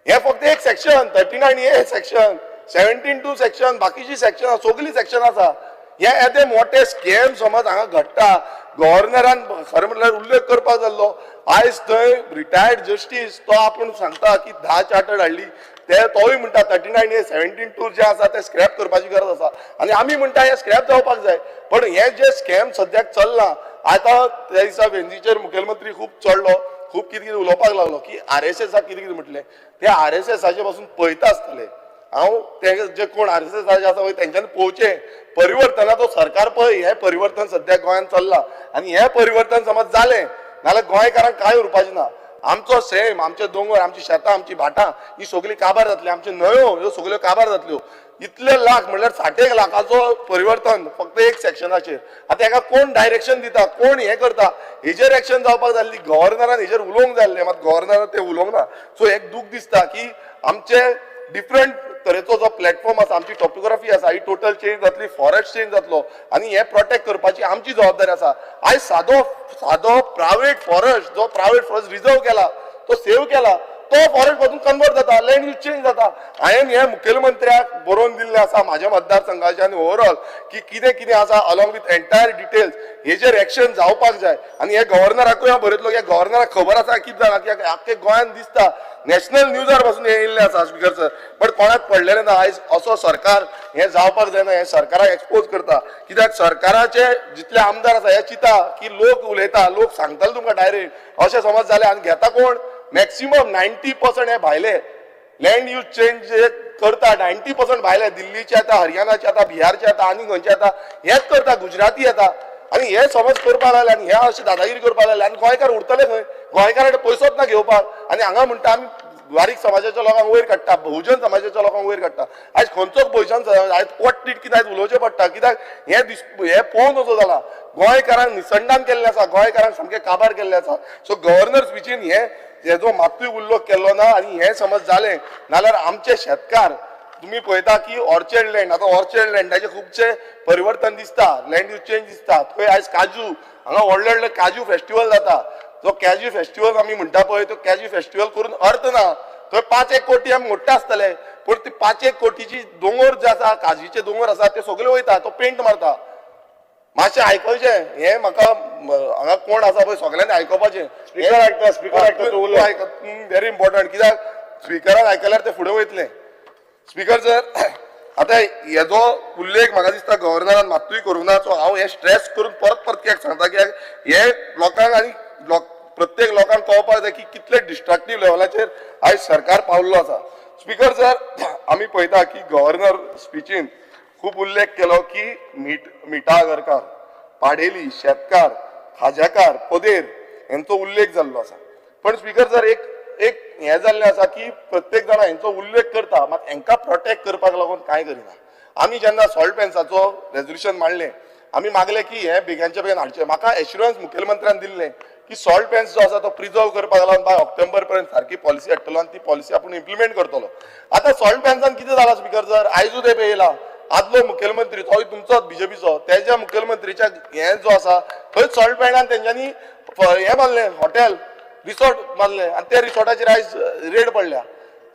Speaker 3: हे फक्त एक सेक्शन 39A सेक्शन 17(2) सेक्शन बाकीची सेक्शन सगळी सेक्शन आसा हे येदे मोठे स्कॅम समज हांगा घडटा गव्हर्नरान खरें म्हटल्यार उल्लेख करपाक जाल्लो आयज थंय रिटायर्ड जस्टीस तो आपूण सांगता की 10 चार्टर्ड हाडली ते तोय म्हणटा 39A 17(2) जे आसा ते स्क्रॅप करपाची गरज आसा आनी आमी म्हणटा हे स्क्रॅप जावपाक जाय पण हे जे स्कॅम सद्याक चल्ला आतां त्या दिसा वेंचीचेर मुखेलमंत्री खूब चडलो खूब कितें कितें उलोवपाक लागलो की RSSाक कितें कितें म्हटलें ते RSSाचे पासून पळयता आसतले हांव ते जे कोण RSSाचे आसा पळय तेंच्यानी पळोवचें परिवर्तनाचो सरकार पळय हे परिवर्तन सद्याक गोंयांत चल्लां आनी हे परिवर्तन समज जालें नाल्यार गोंयकारांक कांय उरपाचें ना आमचो सैम आमचे दोंगर आमची शेतां आमची भाटां ही सगळीं काबार जातली आमच्यो न्हंयो ह्यो सगळ्यो काबार जातल्यो इतले लाख म्हणल्यार 60 लाखाचो परिवर्तन फक्त एक सेक्शनाचेर आतां हेका कोण डायरेक्शन दिता कोण हे करता हेजेर एक्शन जावपाक जाल्ली गव्हर्नरान हेजेर उलोवंक जाय आसलें मात गव्हर्नरान ते उलोवंक ना सो एक दूख दिसता की आमचे डिफरंट तरेचो जो प्लॅटफॉर्म आसा आमची टॉपोग्राफी आसा ही टोटल चेंज जातली फॉरेस्ट चेंज जातलो आनी हे प्रोटेक्ट करपाची आमची जबाबदारी आसा आयज सादो प्रायव्हेट फॉरेस्ट जो प्रायव्हेट फॉरेस्ट रिजर्व केला तो सेव्ह केला तो फॉरेस्ट मधून कन्वर्ट जाता लँड यूज चेंज जाता हांवें हे मुखेलमंत्र्याक बरोवन दिल्लें आसा म्हाज्या मतदारसंघाचे आनी ओवरऑल की कितें कितें आसा अलॉंग विथ एंटायर डिटेल्स हेजेर एक्शन जावपाक जाय आनी हे गव्हर्नराकूय हांव बरयतलो की गव्हर्नराक खबर आसा कितें जालां कित्याक आख्खे गोंयांत दिसता नॅशनल न्यूजार पासून हे येयल्लें आसा स्पीकर सर बट कोणाक पडलेलें ना आयज असो सरकार हे जावपाक जायना हे सरकाराक एक्सपोज करता कित्याक सरकाराचे जितले आमदार आसा हे चिता की लोक उलयता लोक सांगताले तुमकां डायरेक्ट अशें समज जालें आनी घेता कोण मॅक्सिमम 90% हे भायले लँड यूज चेंज जे करता 90% भायले दिल्लीचे येता हरियाणाचे येता बिहारचे येता आनी खंयचे येता हेच करता गुजराती येता आनी हे समज करपाक लागले आनी हे अशें दादागिरी करपाक लागले आनी गोंयकार उरतले खंय गोंयकारांकडे पयसोच ना घेवपाक आनी हांगा म्हणटा आमी बारीक समाजाच्या लोकांक वयर काडटा बहुजन समाजाच्या लोकांक वयर काडटा आयज खंयचोच बहुजन समाज आयज पोट कितें आयज उलोवचें पडटा कित्याक हे पळोवन असो जाला गोंयकारांक निसंडान केल्लें आसा गोंयकारांक सामकें काबार केल्लें आसा सो गव्हर्नर स्पिचीन हेजो मातूय उल्लेख केल्लो ना आनी हें समज जालें नाल्यार आमचे शेतकार तुम्ही पळयता की ऑर्चर्ड लँड आता ऑर्चर्ड लँडाचे खूबशे परिवर्तन दिसता लँड यूज चेंज दिसता थंय आयज काजू हांगा व्हडले व्हडले काजू फेस्टिवल जाता जो कॅज्यू फेस्टिवल आमी म्हणटा पळय तो कॅज्यू फेस्टिवल करून अर्थ ना थंय 5-1 कोटी आमी मोडटा आसतले पूण ती 5-1 कोटीची दोंगर जे आसा काजूचे दोंगर आसा ते सगळे वयता तो पेंट मारता मातशें आयकचें हे म्हाका हांगा कोण आसा पळय सगळ्यांनी आयकोपाचें स्पीकर आयकता व्हेरी इम्पॉर्टंट कित्याक स्पीकरान आयकल्यार ते फुडें वयतले स्पीकर सर आतां हेजो उल्लेख म्हाका दिसता गव्हर्नरान मातूय करूंक ना सो हांव हे स्ट्रेस करून परत कित्याक सांगता कित्याक हे लोकांक आनी प्रत्येक लोकांक कळपाक जाय की कितले डिस्ट्रक्टीव लेवलाचेर आयज सरकार पावल्लो आसा स्पीकर सर आमी पळयता की गव्हर्नर स्पिचीन खूब उल्लेख केलो की मिठा आगरकार पाडेली शेतकार खाज्याकार पदेर हेंचो उल्लेख जाल्लो आसा पण स्पीकर सर एक हें जाल्लें आसा की प्रत्येक जाणा हेंचो उल्लेख करता मात हेंकां प्रोटेक्ट करपाक लागून कांय करिना आमी जेन्ना सॉल्ट पेन्साचो रेजोल्युशन मांडलें आमी मागलें की हें बेग्यानच्या बेगीन हाडचें म्हाका एश्युरन्स मुखेलमंत्र्यान दिल्लें की सॉल्ट पेन्स जो आसा तो प्रिजर्व करपाक लागून बाय ऑक्टोबर पर्यंत सारकी पॉलिसी हाडटलो आनी ती पॉलिसी आपूण इम्प्लिमेंट करतलो आतां सॉल्ट पेन्सान कितें जालां स्पीकर सर आयजूच हे पळयलां आदलो मुखेलमंत्री तोय तुमचोच बीजेपीचो तेज्या मुखेलमंत्रीच्या हें जो आसा थंय सॉल्ट पेन्सान तेंच्यांनी हें बांदलें हॉटेल रिसॉर्ट बांदलें आनी त्या रिसॉर्टाचेर आयज रेड पडल्या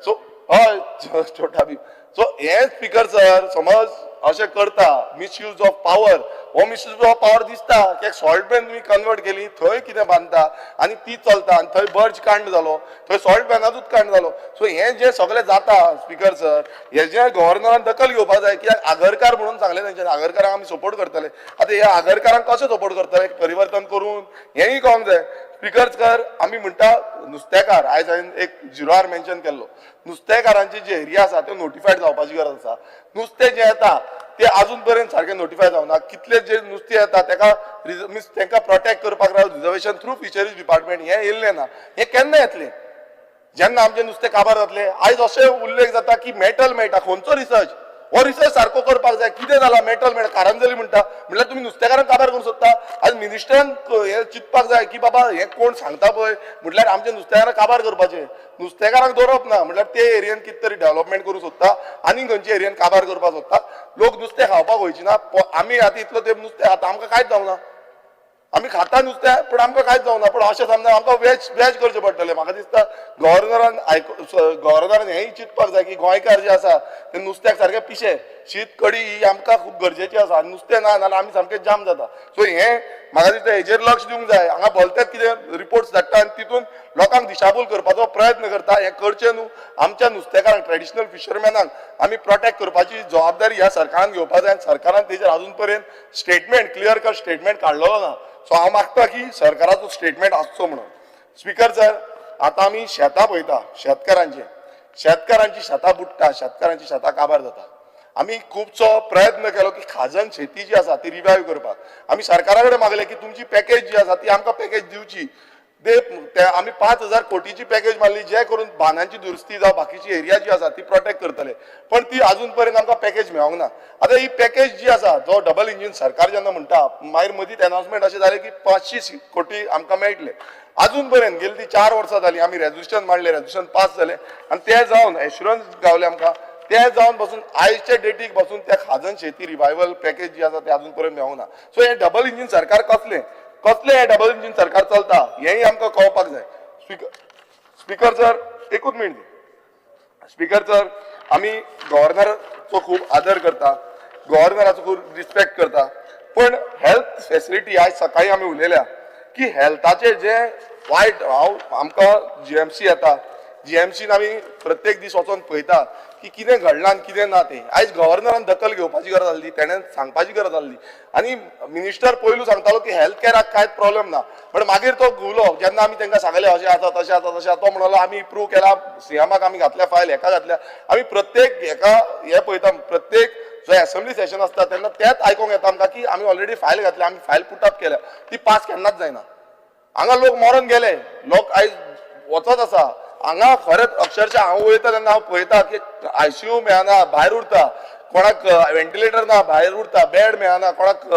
Speaker 3: सो हय छोटा बी सो हे स्पीकर सर समज अशें करता मिसयूज ऑफ पावर हो मिसयूज ऑफ पावर दिसता की सॉल्ट बॅन तुमी कन्वर्ट केली थंय कितें बांदता आनी ती चलता आनी थंय बर्ज कांड जालो थंय सॉल्ट बॅनाचूच कांड जालो सो हें जें सगळें जाता स्पिकर सर हें जें गव्हर्नरान दखल घेवपाक जाय कित्याक आगरकार म्हणून सांगलें तेंच्यानी आगरकारांक आमी सपोर्ट करतले आतां ह्या आगरकारांक कशें सपोर्ट करतले परिवर्तन करून हेंय कळोंक जाय स्पिकर सर आमी म्हणटा नुस्तेकार आयज हांवें एक 0R मेन्शन केल्लो नुस्तेकारांचे जे एरिया आसा त्यो नोटिफायड जावपाची गरज आसा नुस्तें जें येता ते अजून पर्यंत सारकें नोटिफाय जावना कितले जे नुस्तें येता तेका मिन्स तेंकां प्रोटेक्ट करपाक रिजर्वेशन थ्रू फिशरीज डिपार्टमेंट हें येयल्लें ना हें केन्ना येतलें जेन्ना आमचें नुस्तें काबार जातलें आयज अशें उल्लेख जाता की मेटल मेळटा खंयचो रिसर्च हो रिसर्च सारको करपाक जाय कितें जाला मेटल मेळटा कारांजली म्हणटा म्हणल्यार तुमी नुस्तेकारांक काबार करूंक सोदता आयज मिनिस्टरान हें चिंतपाक जाय की बाबा हें कोण सांगता पळय म्हटल्यार आमच्या नुस्तेकारांक काबार करपाचें नुस्तेकारांक दवरप ना म्हटल्यार ते एरियेन कितें तरी डेव्हलपमेंट करूंक सोदता आनी खंयच्या एरियेन काबार करपाक सोदता लोक नुस्तें खावपाक वयची ना आमी आतां इतलो तेंप नुस्तें खाता आमकां कांयच जावना आमी खाता नुस्तें पूण आमकां कांयच जावना पूण अशें समजा आमकां वेज करचें पडटलें म्हाका दिसता गव्हर्नरान हेंय चिंतपाक जाय की गोंयकार जे आसा ते नुस्त्याक सारकें पिशे शीत कडी ही आमकां खूब गरजेची आसा आनी नुस्तें ना जाल्यार आमी सामकें जाम जाता सो हें म्हाका दिसता हेजेर लक्ष दिवंक जाय हांगा भलतेच कितें रिपोर्ट्स धाडटा आनी तितून लोकांक दिशाभूल करपाचो प्रयत्न करता हें करचें न्हू आमच्या नुस्तेकारांक ट्रेडिशनल फिशरमॅनांक आमी प्रोटेक्ट करपाची जबाबदारी ह्या सरकारान घेवपाक जाय आनी सरकारान तेजेर अजून पर्यंत स्टेटमेंट क्लियर कट स्टेटमेंट काडलेलो ना सो हांव मागता की सरकाराचो स्टेटमेंट आसचो म्हणून स्पिकर सर आतां आमी शेतां पळयता शेतकारांची शेतां बुडटा शेतकारांची शेतां काबार जाता आमी खुबसो प्रयत्न केलो की खाजन शेती जी आसा ती रिवायव करपाक आमी सरकारा कडेन मागलें की तुमची पॅकेज जी आसा ती आमकां पॅकेज दिवची आमी 5,000 कोटीची पॅकेज मारली जे करून बांदांची दुरुस्ती जावं बाकीची एरिया जी आसा ती प्रोटेक्ट करतले पण ती अजून पर्यंत आमकां पॅकेज मेळोंक ना आतां ही पॅकेज जी आसा जो डबल इंजीन सरकार जेन्ना म्हणटा मागीर मदींच अनाउन्समेंट अशें जालें की 500 कोटी आमकां मेळटले अजून पर्यंत गेली ती 4 वर्सां जालीं आमी रेजोल्युशन मांडलें रेजोल्युशन पास जालें आनी तें जावन एश्युरन्स गावले आमकां तें जावन पासून आयजच्या डेटीक पासून त्या खाजन शेती रिवायवल पॅकेज जी आसा तें अजून पर्यंत मेळोंक ना सो हें डबल इंजीन सरकार कसलें हे डबल इंजीन सरकार चलता हेंय आमकां कळपाक जाय स्पिकर सर एकूच मिनीट स्पिकर सर आमी गव्हर्नराचो खूब आदर करता गव्हर्नराचो खूब रिस्पेक्ट करता पण हेल्थ फेसिलिटी आयज सकाळीं आमी उलयल्या की हेल्थाचे जे वायट आमकां जीएमसी येता जीएमसीन आमी प्रत्येक दीस वचोन पळयता की कितें घडलां आनी कितें ना तें आयज गव्हर्नरान दखल घेवपाची गरज आसली तेणें सांगपाची गरज आसली आनी मिनिस्टर पयलू सांगतालो की हेल्थ कॅराक कांयच प्रॉब्लेम ना पण मागीर तो घुवलो जेन्ना आमी तांकां सांगलें अशें आसा तशें आसा तशें तो म्हणलो आमी प्रूव केला सीएमाक आमी घातल्या फायल हेका घातल्या आमी प्रत्येक हेका हें पळयता प्रत्येक जो असेंब्ली सेशन आसता तेन्ना तेंच आयकूंक येता आमकां की आमी ऑलरेडी फायल घातल्या आमी फायल पुट अप केल्या ती पास केन्नाच जायना हांगा लोक मरोन गेले लोक आयज वचत आसा हांगा खरेंच अक्षरशः हांव वयता तेन्ना हांव पळयता की आयसीयू मेळना भायर उरता कोणाक व्हेंटिलेटर ना भायर उरता बेड मेळना कोणाक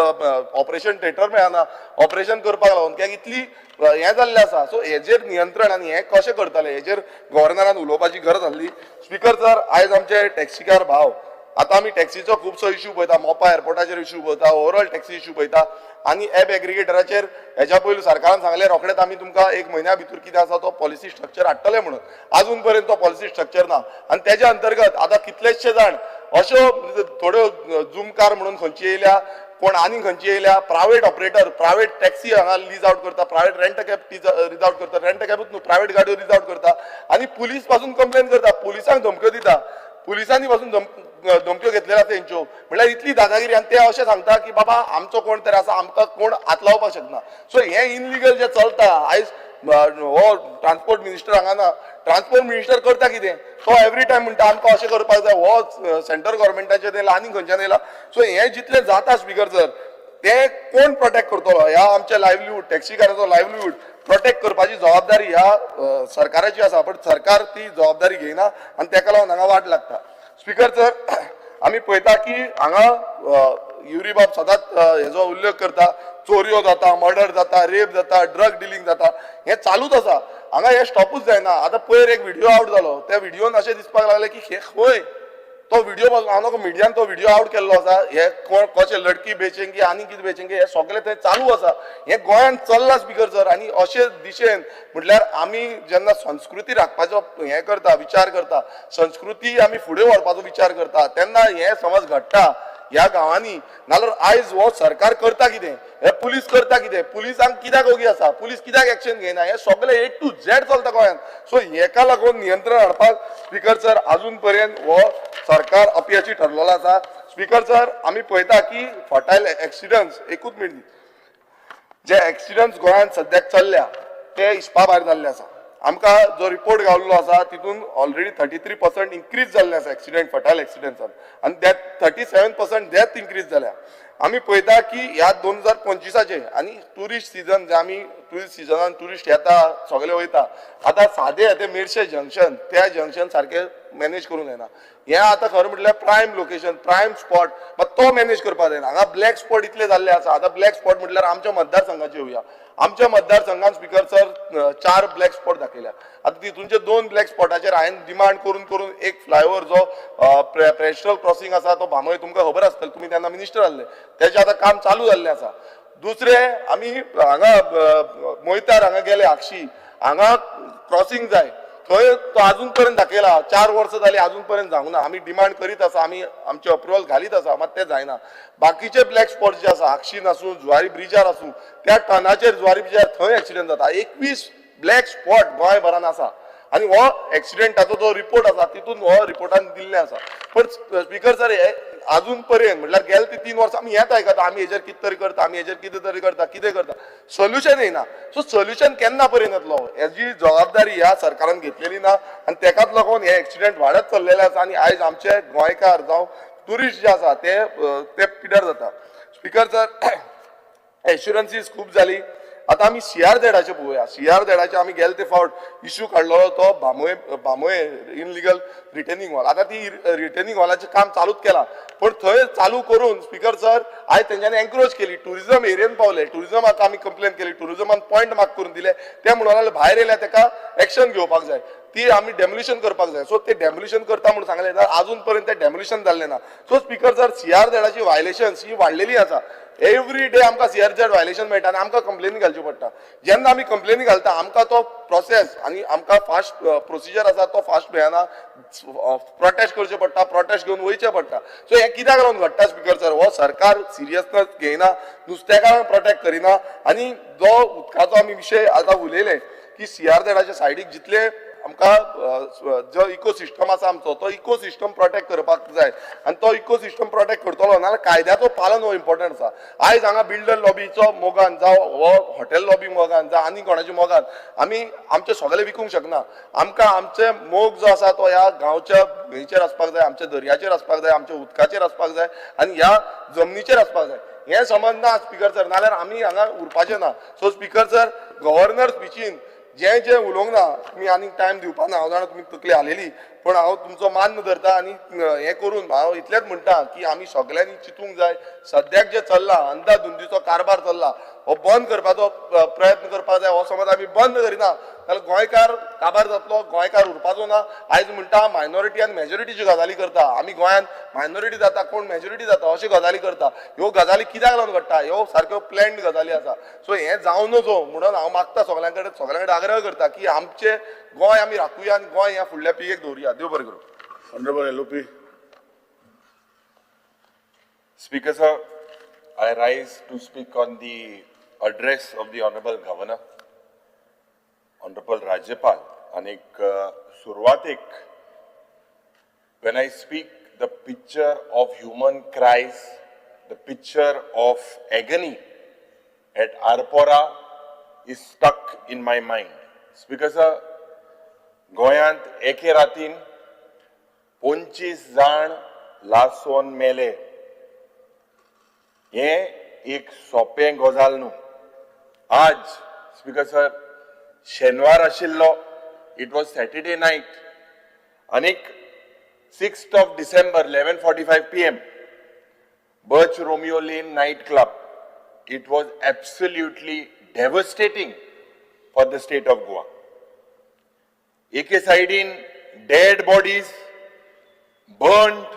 Speaker 3: ऑपरेशन थिएटर मेळना ऑपरेशन करपाक लागून कित्याक इतली हें जाल्लें आसा सो हेजेर नियंत्रण आनी हें कशें करतले हेजेर गव्हर्नरान उलोवपाची गरज आसली स्पिकर सर आयज आमचे टॅक्सीकार भाव आतां आमी टॅक्सीचो खुबसो इश्यू पळयता मोपा एअरपोर्टाचेर इश्यू पळयता ओवरऑल टॅक्सी इश्यू पळयता आनी ॲप एग्रिगेटराचेर हेच्या पयलीं सरकारान सांगलें रोखडेंच आमी तुमकां 1 म्हयन्या भितर कितें आसा तो पॉलिसी स्ट्रक्चर हाडटले म्हणून अजून पर्यंत तो पॉलिसी स्ट्रक्चर ना आनी तेज्या अंतर्गत आतां कितलेशे जाण अश्यो थोड्यो झूम कार म्हणून खंयची येयल्या कोण आनी खंयची येयल्या प्रायवेट ऑपरेटर प्रायवेट टॅक्सी हांगा लीज आउट करता प्रायवेट रेंट कॅब रीज आउट करता रेंट कॅबूच न्हू प्रायवेट गाडयो रीज आउट करता आनी पुलीस पासून कंप्लेन करता पुलिसांक धमक्यो दिता पुलिसांनी पासून धमक्यो घेतलेल्या तेंच्यो म्हळ्यार इतली दादागिरी आनी ते अशें सांगता की बाबा आमचो कोण तरी आसा आमकां कोण हात लावपाक शकना सो हें इनलिगल जें चलता आयज हो ट्रान्सपोर्ट मिनिस्टर हांगा ना ट्रान्सपोर्ट मिनिस्टर करता कितें तो एवरी टायम म्हणटा आमकां अशें करपाक जाय हो सेंट्रल गव्हर्मेंटाचें येयला आनी खंयच्यान येयला सो हें जितलें जाता स्पिकर सर तें कोण प्रोटेक्ट करतलो ह्या आमच्या लायव्हलीहूड टॅक्सीकाराचो लायव्हलीहूड प्रोटेक्ट करपाची जबाबदारी ह्या सरकाराची आसा पण सरकार ती जबाबदारी घेयना आनी तेका लागून हांगा वाट लागता स्पिकर सर आमी पळयता की हांगा युरी बाब सदांच हेजो उल्लेख करता चोरयो जाता मर्डर जाता रेप जाता ड्रग डिलिंग जाता हें चालूच आसा हांगा हें स्टॉपूच जायना आतां पयर एक व्हिडिओ आउट जालो त्या व्हिडिओन अशें दिसपाक लागलें की हे खंय तो व्हिडिओ हांव मिडियान तो व्हिडिओ आउट केल्लो आसा हे कोण कशें लडकी बेचेंगी आनी कितें बेचेंगी हे सगळें थंय चालू आसा हें गोंयान चल्लां स्पिकर सर आनी अशे दिशेन म्हटल्यार आमी जेन्ना संस्कृती राखपाचो हें करता विचार करता संस्कृती आमी फुडें व्हरपाचो विचार करता तेन्ना हें समज घडटा ह्या गांवांनी नाल्यार आयज हो सरकार करता कितें हे पुलीस करता कितें पुलिसांक कित्याक ओगी आसा पुलीस कित्याक एक्शन घेयना हे सगळे A to Z चलता गोंयांत सो हेका लागून नियंत्रण हाडपाक स्पीकर सर अजून पर्यंत हो सरकार अपयशी ठरलेलो आसा स्पीकर सर आमी पळयता की फटायल एक्सिडंट्स एकूच मिनीट जे एक्सिडंट्स गोंयांत सद्याक चल्ल्या ते इस्पा भायर जाल्ले आसा आमकां जो रिपोर्ट गावल्लो आसा तितून ऑलरेडी 33% इन्क्रीज जाल्ले आसा एक्सिडेंट फटायल एक्सिडेंट्सान आनी त्यात 37% डेथ इन्क्रीज जाल्या आमी पळयता की ह्या 2025चे आनी टुरिस्ट सिजन जे आमी टुरिस्ट सिजनान टुरिस्ट येता सगळे वयता आतां सादे ते मेर्शे जंक्शन त्या जंक्शन सारखे मॅनेज करूंक जायना हे आतां खरें म्हटल्यार प्रायम लोकेशन प्रायम स्पॉट मात तो मॅनेज करपाक जायना हांगा ब्लॅक स्पॉट इतले जाल्ले आसा आतां ब्लॅक स्पॉट म्हटल्यार आमच्या मतदारसंघाचे येवया आमच्या मतदारसंघात स्पीकर सर 4 ब्लॅक स्पॉट दाखयल्या आतां तितूनचे 2 ब्लॅक स्पॉटाचेर हांवें डिमांड करून करून एक फ्लायओव्हर जो पेस्ट्रल क्रॉसिंग आसा तो भामोय तुमकां खबर आसतलें तुमी तेन्ना मिनिस्टर आसले तेजें आतां काम चालू जाल्लें आसा दुसरे आमी हांगा मोयतार हांगा गेले आक्षी हांगा क्रॉसिंग जाय थंय तो अजून पर्यंत दाखयला 4 वर्सां जालीं अजून पर्यंत जावंक ना आमी डिमांड करीत आसा आमी आमचे अप्रुवल घालीत आसा मात तें जायना बाकीचे ब्लॅक स्पॉट जे आसा आक्षीन आसूं जुवारी ब्रिजार आसूं त्या टनाचेर जुवारी ब्रिजार थंय एक्सिडेंट जाता 21 ब्लॅक स्पॉट गोंयभरान आसा आनी हो एक्सिडेंटाचो जो रिपोर्ट आसा तितून हो रिपोर्टान दिल्ले आसा पण स्पीकर सर हे अजून पर्यंत म्हटल्यार गेले ती 3 वर्सां आमी हेच आयकता आमी हेजेर कितें तरी करता आमी हेजेर कितें तरी करता कितें करता सोल्युशन येना सो सोल्युशन केन्ना पर्यंत येतलो हेजी जबाबदारी ह्या सरकारान घेतलेली ना आनी तेकाच लागून हे एक्सिडेंट वाडत चल्लेले आसा आनी आयज आमचे गोंयकार जावं टुरिस्ट जे आसा ते पिड्यार जाता स्पीकर सर एश्युरन्सीस खूब जाली आतां आमी CRZचे पळोवया CRZचे आमी गेले ते फावट इश्यू काडलो तो भामोय इनलिगल रिटेनिंग वॉल आतां ती रिटेनिंग वॉलाचें काम चालूच केलां पण थंय चालू करून स्पीकर सर आयज तेंच्यांनी एन्करेज केली टुरिजम एरियेन पावले टुरिजमाक आमी कंप्लेन केली टुरिजमान पॉयंट मार्क करून दिले ते म्हणून भायर येयल्या तेका एक्शन घेवपाक जाय ती आमी डेमोलिशन करपाक जाय सो ते डेमोलिशन करता म्हणून सांगले अजून पर्यंत ते डेमोलिशन जाल्लें ना सो स्पीकर सर CRZची वायलेशन्स ही वाडलेली आसा एवरी डे आमकां CRZ वायलेशन मेळटा आनी आमकां कंप्लेनी घालची पडटा जेन्ना आमी कंप्लेनी घालता आमकां तो प्रोसेस आनी आमकां फास्ट प्रोसिजर आसा तो फास्ट मेळना प्रोटेस्ट करचें पडटा प्रोटेस्ट घेवन वयचें पडटा सो हें कित्याक लागून घडटा स्पीकर सर हो सरकार सिरियसनेस घेयना नुस्तेकारांक प्रोटेक्ट करिना आनी जो उदकाचो आमी विशय आतां उलयले की CRZच्या सायडीक जितले आमकां जो इकोसिस्टम आसा आमचो तो इकोसिस्टम प्रोटेक्ट करपाक जाय आनी तो इकोसिस्टम प्रोटेक्ट करतलो नाल्यार कायद्याचो पालन हो इम्पॉर्टंट आसा आयज हांगा बिल्डर लॉबीचो मोगान जावं हो हॉटेल लॉबी मोगान जावं आनी कोणाच्या मोगान आमी आमचे सगळे विकूंक शकना आमकां आमचे मोग जो आसा तो ह्या गांवच्या न्हंयचेर आसपाक जाय आमच्या दर्याचेर आसपाक जाय आमच्या उदकाचेर आसपाक जाय आनी ह्या जमनीचेर आसपाक जाय हे समज ना स्पीकर सर नाल्यार आमी हांगा उरपाचे ना सो स्पीकर सर गव्हर्नर स्पिचीन जे उलोवंक ना तुमी आनीक टायम दिवपाक ना हांव जाणा तुमी तकली आलेली पण हांव तुमचो मान धरता आनी हें करून हांव इतलेंच म्हणटा की आमी सगळ्यांनी चिंतूंक जाय सद्याक जे चल्ला अंधाधुंदीचो कारबार चल्ला हो बंद करपाचो प्रयत्न करपाक जाय हो समज आमी बंद करिना जाल्यार गोंयकार काबार जातलो गोंयकार उरपाचो ना आयज म्हणटा मायनॉरिटी आनी मेजॉरिटीच्यो गजाली करता आमी गोंयांत मायनॉरिटी जाता कोण मेजॉरिटी जाता अश्यो गजाली करता ह्यो गजाली कित्याक लागून घडटा ह्यो सारक्यो प्लॅन्ड गजाली आसा सो हें जावं नजो म्हणून हांव मागता सगळ्यां कडेन आग्रह करता की आमचे गोंय आमी राखुया आनी गोंय ह्या फुडल्या पिळगेक दवरुया देव बरें करूं
Speaker 12: Honorable LOP.
Speaker 11: Speaker sir, I rise to speak on the address of the Honorable Governor, Honorable Rajyapal. आणि सुरवातीक when I speak, the picture of human cries, the picture of agony at Arpora is stuck in my mind. Speaker sir, गोंयांत एके रातीन 25 जाण लासोन मेले हे एक सोपें गजाल न्हू आज स्पीकर सर शेनवार आशिल्लो इट वॉज सॅटर्डे नायट आनीक 6th of December 11:45 PM birch Romeo Lane night club it was absolutely devastating for the state of Goa. एके साइडीन dead bodies burned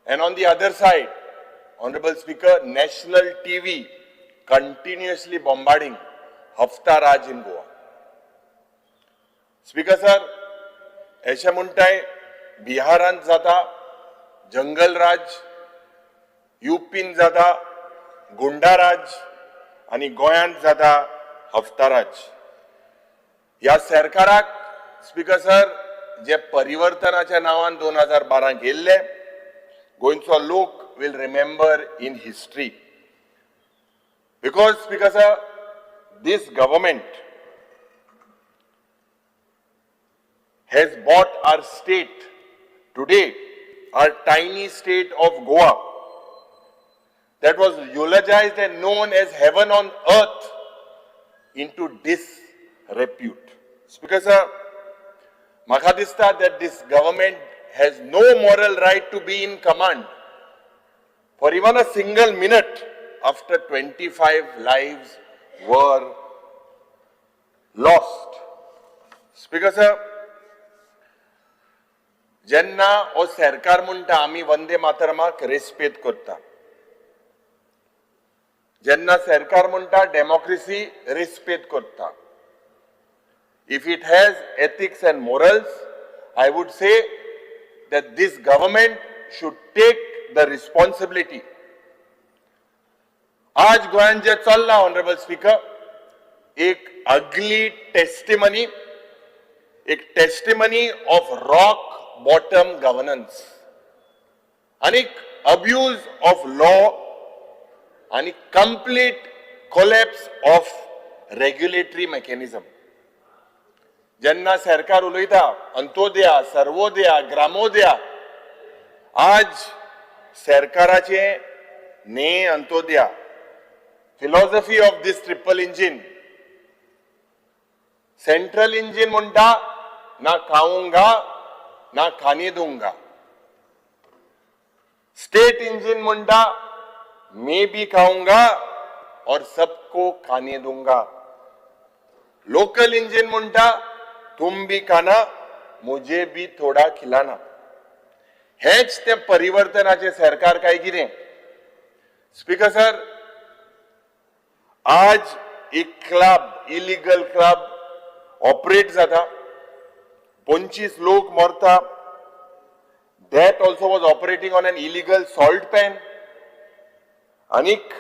Speaker 11: and on the other side, Honorable Speaker, national TV continuously bombarding Hafta Raj in Goa. Speaker sir, अशें म्हणटाय बिहारांत जाता जंगल राज युपीन जाता गुंडाराज आणि गोंयांत जाता हफ्ताराज. ह्या सरकाराक स्पीकर सर जे परिवर्तनाच्या नांवान 2012 गेल्ले गोंयचो लोक will remember in history. Because, Speaker Sir, this government has bought our state today, our tiny state of Goa, that was eulogized and known as heaven on earth, into disrepute. Speaker Sir, म्हाका दिसता that this government has no moral right to be in command for even a single minute after 25 lives were lost. Speaker sir, जेन्ना हो सरकार म्हणटा आमी वंदे मातरमाक रेस्पेद करता, जेन्ना सरकार म्हणटा डेमोक्रेसी रेस्पेद करता, if it has ethics and morals, I would say that this government should take the responsibility. आज गोंयांत जे चल्ला ऑनरेबल स्पीकर, एक ugly testimony, एक testimony of rock bottom governance, आणि abuse of law, आणि complete collapse of regulatory mechanism. जेन्ना सरकार उलयता अंत्योदया, सर्वोदया, ग्रामोदया, आज सरकाराचे ने Antyodaya philosophy of this triple engine. Central engine म्हणटा ना खाऊंगा ना खाने दूंगा, स्टेट इंजिन म्हणटा मैं भी खाऊंगा और सबको खाने दूंगा, लोकल इंजिन म्हणटा तुम भी खाना मुझे भी थोड़ा खिलाना. हेच ते परिवर्तनाचे सरकार काय कितें. स्पीकर सर, आज एक क्लब, इलिगल क्लब ऑपरेट जाता, 25 लोक मरता. That also was operating on an illegal salt pen. Anik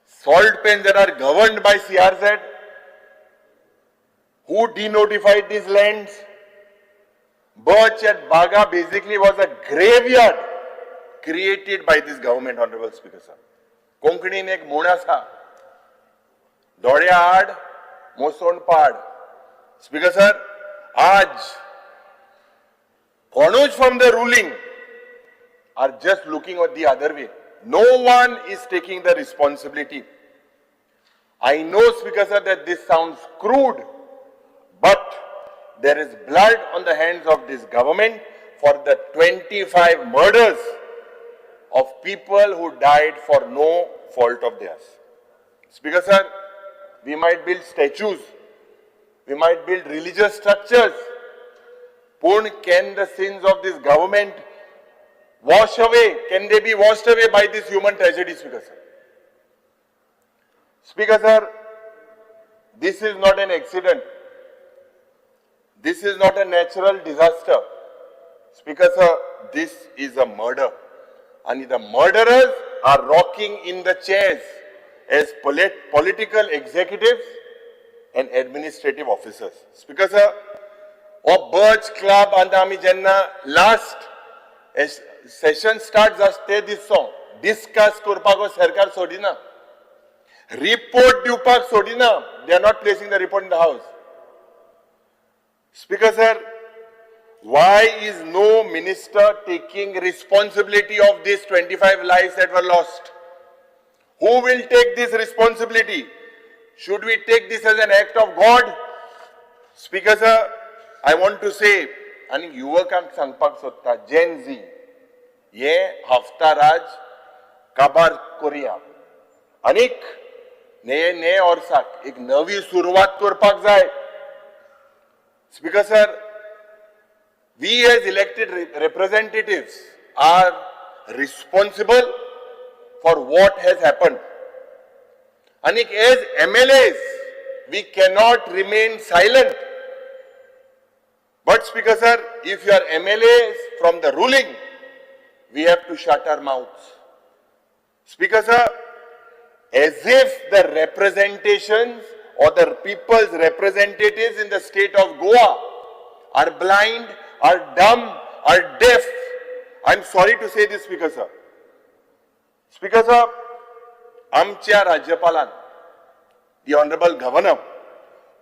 Speaker 11: salt pens that are governed by CRZ. Who denotified these lands? Birch at Baga basically was a graveyard created by this government, Honorable Speaker sir. कोंकणीन एक म्हण आसा, दोळ्या आड मोसोण पाड. Speaker sir, आज कोणूच from the ruling are just looking at the other way. No one is taking the responsibility. I know, Speaker sir, that this sounds crude, but there is blood on the hands of this government for the 25 murders of people who died for no fault of theirs. Speaker sir, we might build statues, we might build religious structures, but can the sins of this government wash away? Can they be washed away by this human tragedy, Speaker sir? Speaker sir, this is not an accident. This is not a natural disaster. Speaker sir, this is a murder. And the murderers are rocking in the chairs as political executives and administrative officers. Speaker sir, or Birch Club and आमी जेन्ना last session start जाता this song discuss करपाक सरकार सोडिना, report दिवपाक सोडिना. They are not placing the report in the house. Speaker sir, why is no minister taking responsibility of these 25 lives that were lost? Who will take this responsibility? Should we take this as an act of God? Speaker sir, I want to say, आणि युवकांक सांगपाक सोदता, Gen Z, हे हफ्ताराज काबार करुया. आनीक नये वर्साक एक नवी सुरवात करपाक जाय. Speaker sir, we as elected representatives are responsible for what has happened. And as MLAs, we cannot remain silent. But Speaker sir, if you are MLAs from the ruling, we have to shut our mouths. Speaker sir, as if the representations or the people's representatives in the state of Goa are blind, are dumb, are deaf. I'm sorry to say this, Speaker sir. Speaker sir, आमच्या राज्यपालान, the Honorable Governor,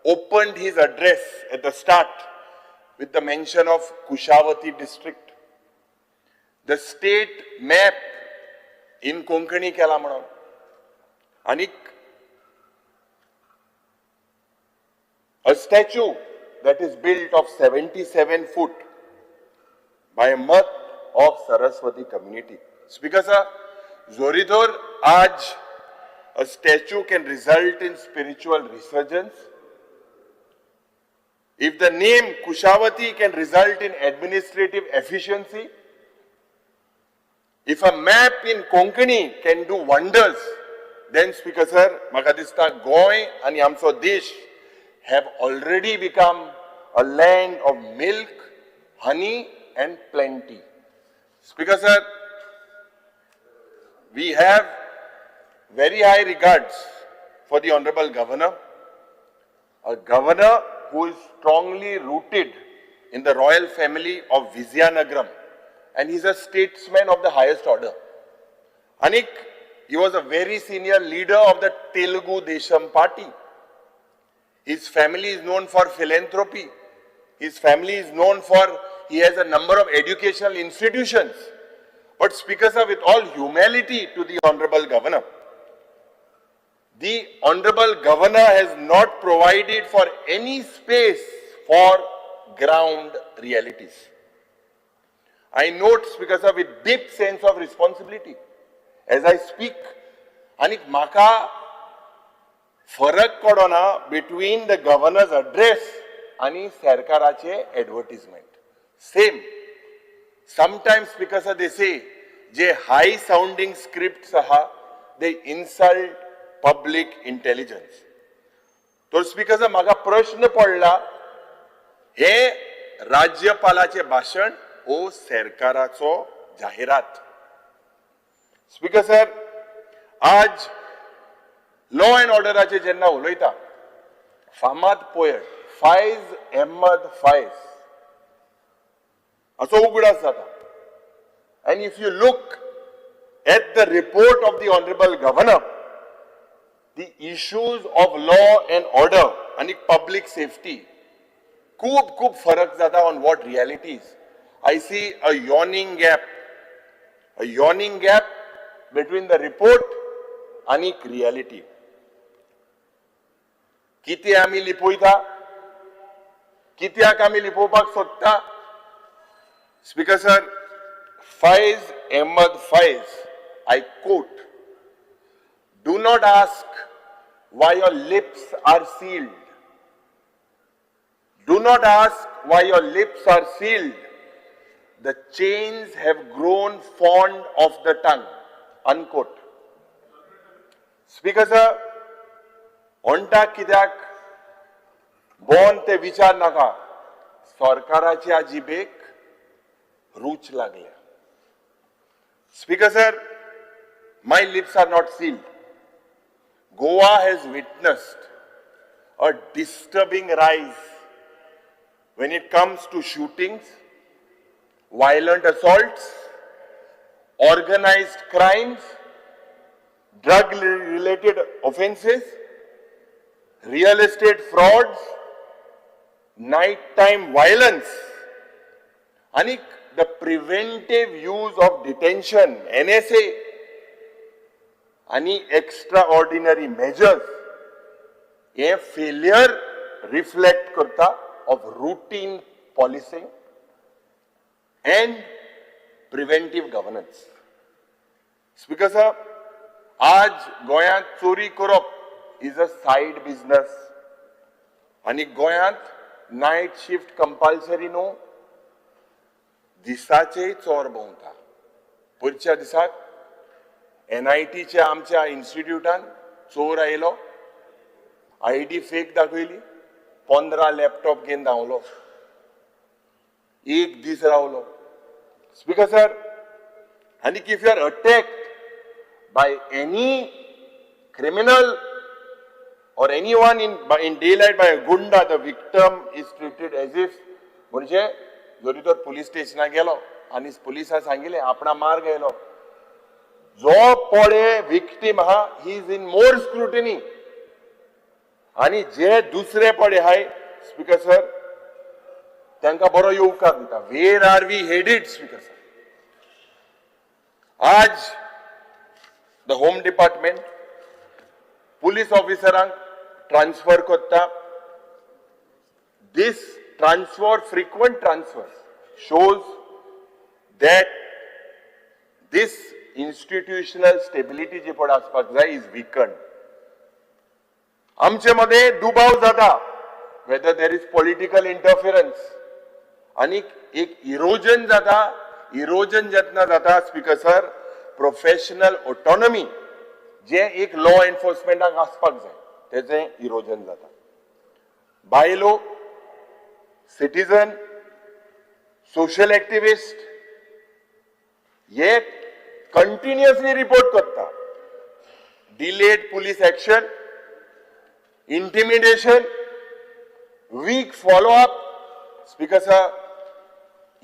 Speaker 11: opened his address at the start with the mention of Kushavati district. The state map in Konkani केला म्हणून. Anik, a statue that is built of 77 foot by a mutt of Saraswati community. Speaker sir, Zoridor Aj, a statue can result in spiritual resurgence. If the name Kushavati can result in administrative efficiency, if a map in Konkani can do wonders, then Speaker sir, म्हाका दिसता गोंय आनी आमचो देश have already become a land of milk, honey and plenty. Speaker sir, we have very high regards for the Honorable Governor, a governor who is strongly rooted in the royal family of Vizianagaram, and he's a statesman of the highest order. Anik, he was a very senior leader of the Telugu Desam party. His family is known for philanthropy. His family is known for, he has a number of educational institutions. But Speaker sir, with all humility to the Honorable Governor, the Honorable Governor has not provided for any space for ground realities. I note, Speaker sir, with deep sense of responsibility, as I speak, anik maka farak kodona between the governor's address and Sarkarache advertisement. Same. Sometimes, Speaker sir, they say, je high sounding scripts aha, they insult public intelligence. So, Speaker sir, maga prashna padla, he राज्यपालाचे भाषण ओ सरकाराचो जाहिरात. Speaker sir, आज law and ऑर्डराचे जेन्ना उलयता, फामाद poet फायज Ahmad फायज असो उगडास जाता. And if you look at the report of the Honorable Governor, the issues of law and order and public safety, खूब फरक जाता on what realities. I see a yawning gap between the report and reality. किती आमी लिपोयता, कित्याक आमी लिपोवपाक सोदता. Speaker sir, Faiz Ahmad Faiz, I quote, do not ask why your lips are sealed. Do not ask why your lips are sealed. The chains have grown fond of the tongue. Unquote. Speaker sir, onta कित्याक bone ते विचार नाका, सरकाराच्या जिबेक रूच लागल्या. Speaker sir, my lips are not sealed. Goa has witnessed a disturbing rise when it comes to shootings, violent assaults, organized crimes, drug-related offences, real estate frauds, nighttime violence. Anik, the preventive use of detention, NSA, any extraordinary measures, a failure reflect karta of routine policing and preventive governance. Speaker sir, आज गोंयांत चोरी करप is a side business. आणि गोंयांत night shift compulsory न्हू, दिसाचेय चोर भोंवता. पयरच्या दिसाक NITच्या आमच्या इन्स्टिट्यूटान चोर आयलो, ID फेक दाखयली, 15 लॅपटॉप घेवन धांवलो, एक दीस रावलो. Speaker sir, and if you are attacked by any criminal or anyone in daylight by a gunda, the victim is treated as if म्हणजे जरी तर पुलीस स्टेशनाक गेलो आनी पुलिसां सांगिल्लें आपणा मार गेलो, जो पळे विक्टीम आहा he is in more scrutiny, आणि जे दुसरे पळे हाय स्पीकर सर तांकां बरो येवकार दिता. Where are we headed speaker sir? आज द होम डिपार्टमेंट पुलीस ऑफिसरांक ट्रान्सफर करता. This transfer, frequent transfers, shows that this institutional stability जी पण आसपाक जाय is weakened. आमचे मध्ये दुबाव जाता, whether there is political interference, आणि एक इरोजन जाता. इरोजन जेन्ना जाता स्पीकर सर, प्रोफेशनल ऑटोनॉमी जे एक लॉ एन्फोर्समेंटाक आसपाक जाय तेजें इरोजन जाता. बायलो, सिटीजन, सोशल एक्टिविस्ट हे कंटिन्युअसली रिपोर्ट करता. Delayed police action, intimidation, weak followup. Speaker sir,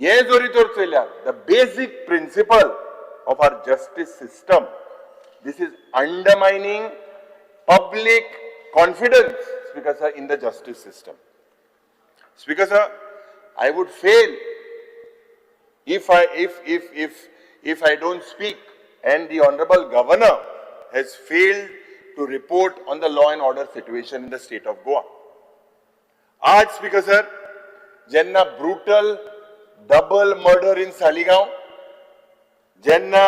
Speaker 11: हे जरी तर चयल्यार the basic principle of our justice system, this is undermining public confidence, Speaker sir, in the justice system. Speaker sir, I would fail if I don't speak, and the honorable governor has failed to report on the law and order situation in the state of Goa. Aaj Speaker sir, jenna brutal double murder in Saligaon, जेन्ना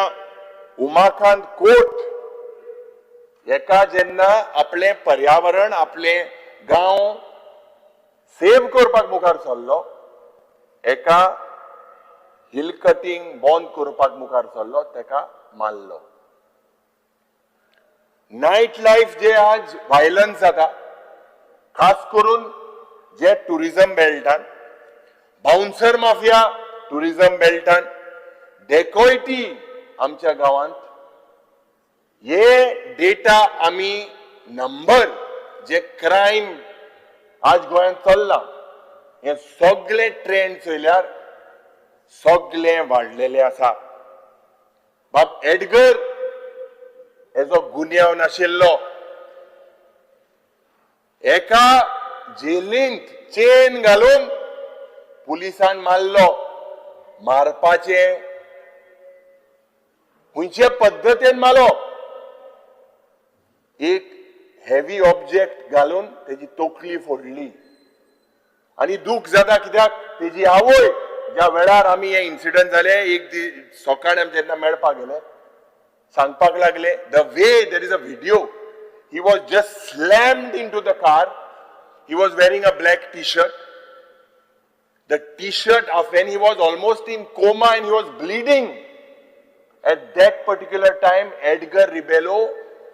Speaker 11: Umakant coat एका जेन्ना आपले पर्यावरण, आपले गांव save करपाक मुखार सरलो, एका हिल कटिंग बंद करपाक मुखार सरलो, तेका मारलो. नायट लायफ जे आज व्हायलन्स जाता, खास करून जे टुरिझम बेल्टान, बाउन्सर माफिया टुरिझम बेल्टान, डेकोयटी आमच्या गावांत, हे डेटा आमी नंबर जे क्रायम आज गोंयांत चल्ला, हे सगळे ट्रेंड चयल्यार सगळे वाडलेले आसा. बाब एडगर हेजो गुन्यांव नाशिल्लो, एका जेलींत चेन घालून पुलिसान मारलो. मारपाचे खंयचे पद्दतीन मारलो, एक हेवी ऑब्जेक्ट घालून तेजी तोकली फोडली. आणि दुख जाता कित्याक तेजी आवय ज्या वेळार आमी हे इन्सिडंट जाले, एक सकाळी आमी जेन्ना मेळपाक गेले, सांगपाक लागले the way there is a video, he was just slammed into the car, he was wearing a black T shirt. The t-shirt of when he was almost in coma and he was bleeding. At that particular time, Edgar Ribello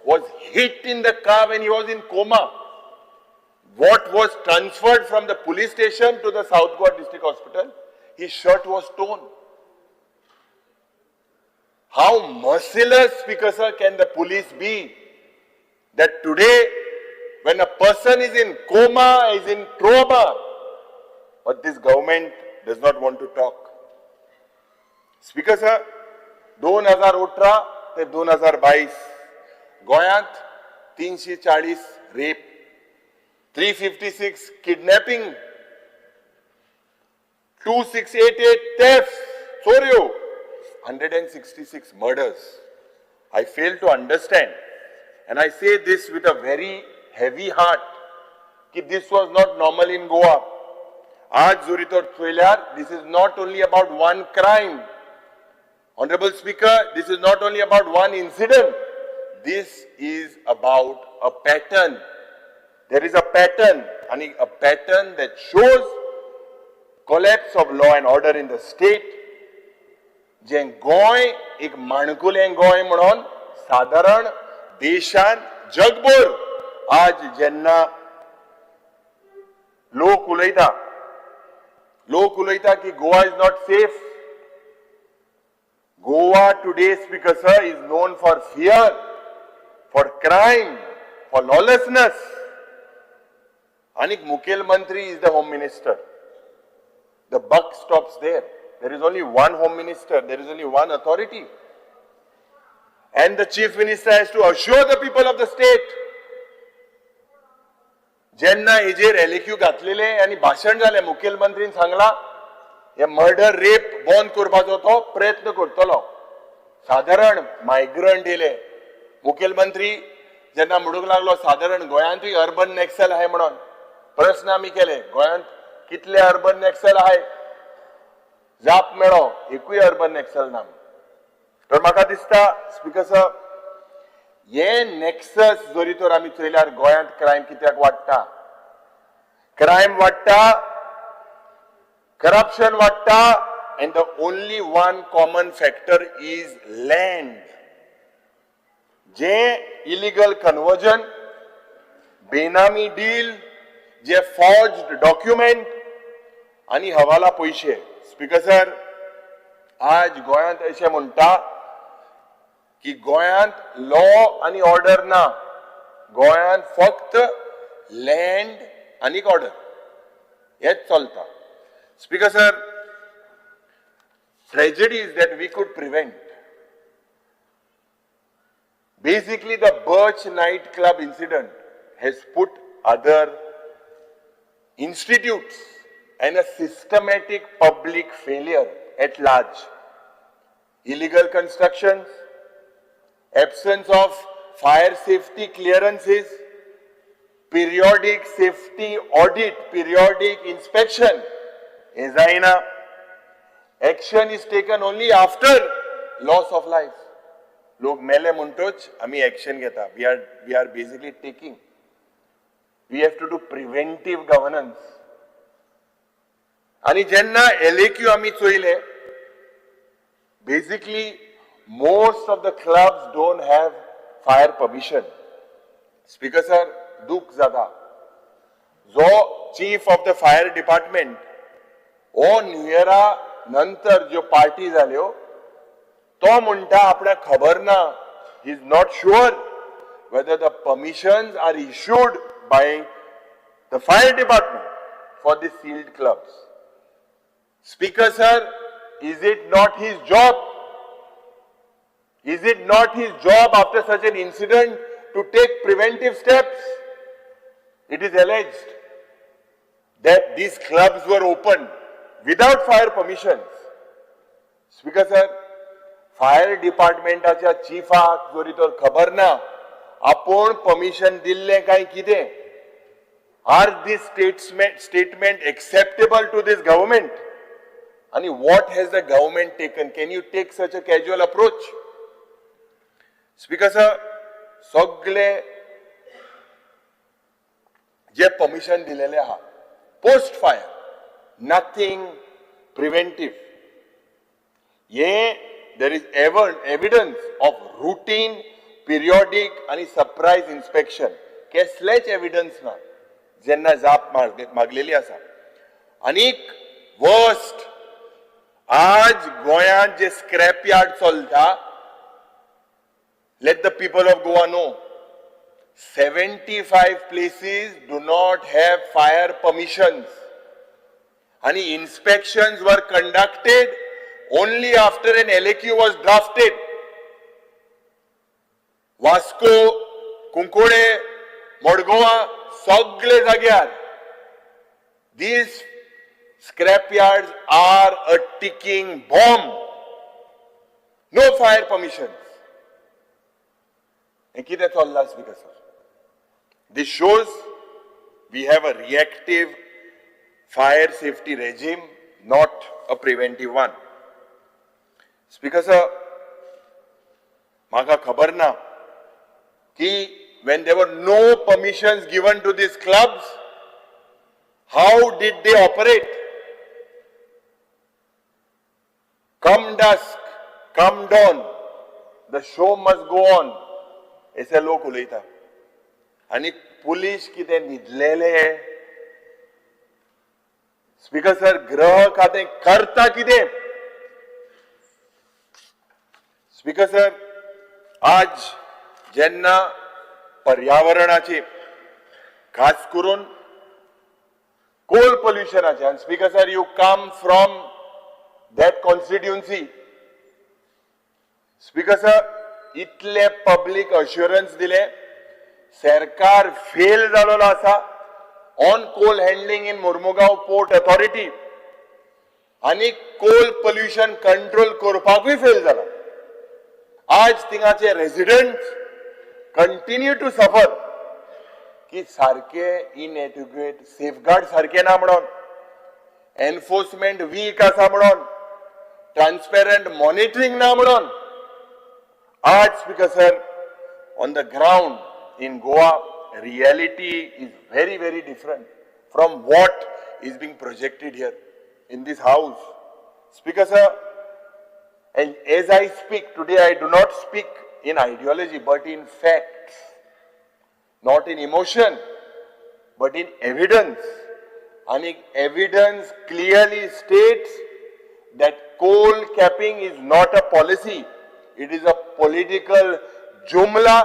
Speaker 11: was hit in the car when he was in coma. What was transferred from the police station to the South Goa District Hospital, his shirt was torn. How merciless, Speaker sir, can the police be that today when a person is in coma, is in trauma, but this government does not want to talk. Speaker sir, 2018 ते 2022 गोंयांत 340 rape, 356 kidnapping, 2688 thefts, चोऱ्यो, 166 murders. I fail to understand, and I say this with a very heavy heart, that this was not normal in Goa. आज जोरी तर चोयल्यार, this is not only about one crime. Honorable Speaker, this is not only about one incident. This is about a pattern. There is a pattern, and a pattern that shows collapse of law and order in the state. जे गोंय एक माणकुलें गोंय म्हणून साधारण देशान जगभर आज जेन्ना लोक उलयता की Goa is not safe, Goa today, Speaker Sir, is known for fear, for crime, for lawlessness. Anik Mukhel Mantri is the Home Minister. The buck stops there. There is only one Home Minister. There is only one authority. And the Chief Minister has to assure the people of the state. जेन्ना हेजेर एलेक्यू घातलेले आनी भाशण जालें मुखेलमंत्रीन सांगला हे murder rape बंद करपाचो तो प्रयत्न करतलो. साधारण मायग्रंट येले मुखेलमंत्री जेन्ना म्हणूंक लागलो साधारण गोंयांतूय अर्बन नॅक्सल आहाय म्हणून प्रश्न आमी केले गोंयांत कितले अर्बन नॅक्सल आहाय जाप मेळो एकूय अर्बन नॅक्सल ना. तर म्हाका दिसता स्पीकर सर हे नॅक्सस जरी तर आमी चयल्यार गोंयांत क्रायम कित्याक वाडटा. क्रायम वाडटा, करप्शन वाडटा, and the only one common factor is land. जे इलिगल कन्वर्जन, बेनामी डील, जे फॉर्ज्ड डॉक्युमेंट आणि हवाला पैसे. स्पीकर सर आज गोंयांत अशें म्हणटा की गोंयांत लॉ आणि ऑर्डर ना, गोंयांत फक्त लँड आणि ऑर्डर हेच चलता. Speaker sir tragedies that we could prevent. Basically, the Birch nightclub incident has put other institutes and a systematic public failure at large. Illegal constructions, absence of fire safety clearances, periodic safety audit, periodic inspection. Action is taken only after loss of life. लोक मेले म्हणटोच आमी action घेता. We are basically taking. We have to do preventive governance. आणि जेन्ना LAQ आमी चोयले, basically most of the clubs don't have fire permission. Speaker sir, दुख जाता. जो chief of the fire department ओ न्यू इयरा नंतर ज्यो पार्टी जाल्यो तो म्हणटा आपल्याक खबर ना. He is not sure whether the permissions are issued by the fire department for the sealed clubs. Speaker sir, is it not his job? Is it not his job after such an incident to take preventive steps? It is alleged that these clubs were opened without fire permissions. Speaker sir, fire डिपार्टमेंटाच्या चीफाक जरी तर खबर ना आपण permission दिल्ले काय कितें. Are this statement acceptable to this government आणि what has the government taken? Can you take such a casual approach? Speaker sir, सगळे जे परमिशन दिलेले आहा post fire, nothing preventive. There is evidence of routine, periodic and surprise inspection. कसलेच evidence ना जेन्ना जाप मागलेली आसा. आनीक वर्स्ट, आज गोंयांत जे स्क्रॅप यार्ड चलता, let the people of Goa know 75 places do not have fire permissions. And inspections were conducted only after an LAQ was drafted. Vasco, Kunkode, Modgoa, सगळे जाग्यार. These scrapyards are a ticking bomb. No fire permissions. And कितें चल्लां speaker sir? This shows we have a reactive fire safety regime, not a preventive one. Speaker sir, म्हाका खबर ना की when there were no permissions given to these clubs, how did they operate? Come dusk, come dawn, the show must go on. ऐसे लोक उलयता. आनी police कितें न्हिदलेले? Speaker sir, गृह खातें करता कितें? स्पीकर सर, आज जेन्ना पर्यावरणाची खास करून कोल पोल्युशनाचे, आणि speaker sir you come from that constituency, speaker sir इतले पब्लीक अश्युरन्स दिले, सरकार फेल जालेलो आसा on coal handling in Mormugao port authority, आणि कोल पोल्युशन कंट्रोल करपाकूय फेल जाला. आज थिंगाचे रेसिडेंट कंटिन्यू टू सफर की सारखे इनएड्युकेट, सेफगार्ड सारखे ना म्हणून, एन्फोर्समेंट वीक आसा म्हणून, ट्रान्सपेरंट मॉनिटरिंग ना म्हणून. आज speaker sir on the ground in Goa reality is very, very different from what is being projected here in this house. Speaker sir, and as I speak today, I do not speak in ideology, but in facts, not in emotion, but in evidence. And evidence clearly states that coal capping is not a policy, it is a political jumla.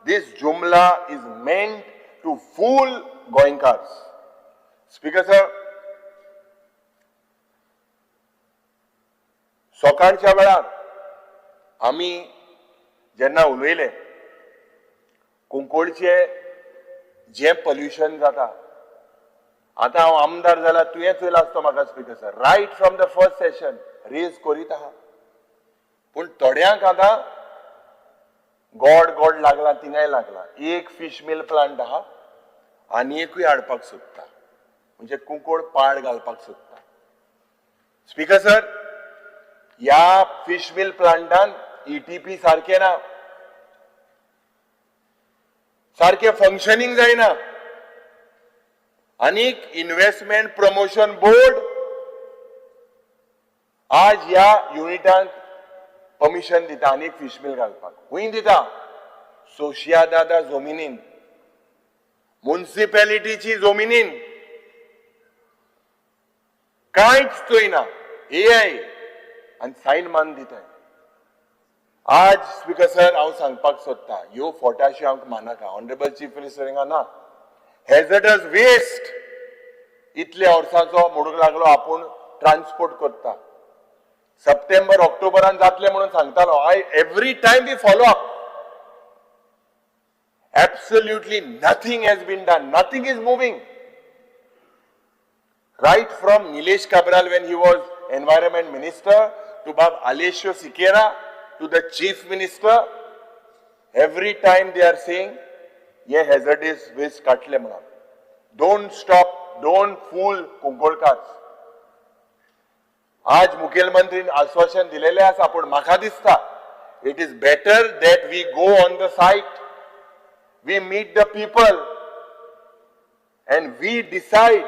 Speaker 11: This jumla is meant to fool Goenkars. Speaker sir, सकाळच्या वेळार आमी जेन्ना उलयले कुंकोळचे जे pollution जाता, आता हांव आमदार जाला तुवेंच चोयला आसता म्हाका speaker sir, right from the first session raise करीत आहा, पूण थोड्यांक आतां गोड लागला, तिंगाय लागला. एक फिश मिल प्लांट आहा आनी एकूय हाडपाक सोदता, म्हणजे कुंकोळ पाड घालपाक सोदता. स्पीकर सर, ह्या फिश मिल प्लांटान ETP सारखे ना, सारखे फंक्शनिंग जायना, आनीक इन्व्हेस्टमेंट प्रमोशन बोर्ड आज ह्या युनिटांक परमिशन दिता आनीक फिश मिल घालपाक. खूंय दिता? सोशियादादा जमिनीन, म्युनिसिपॅलिटीची जमिनीन कांयच चोयना, AI आनी सायन मान दिताय. आज स्पीकर सर हांव सांगपाक सोदता, ह्यो फोटाशी हांव मानाका, ऑनरेबल चीफ मिनिस्टर हिंगा ना, हेझडस वेस्ट इतले वर्सांचो म्हणूंक लागलो आपूण ट्रान्सपोर्ट करता. सप्टेंबर ऑक्टोबरान जातले म्हणून सांगतालो. Every time we follow up. Absolutely nothing has been done. Nothing is moving. Right from Nilesh Cabral when he was Environment Minister to Bab Alessio Siqueira to the Chief Minister, every time they are saying, "Ye hazardous waste katle mana." Don't stop. Don't fool Kunkolkars. आज मुखेलमंत्रीन आश्वासन दिलेले आसा, पण म्हाका दिसता it is better that we go on the site, we meet the people and we decide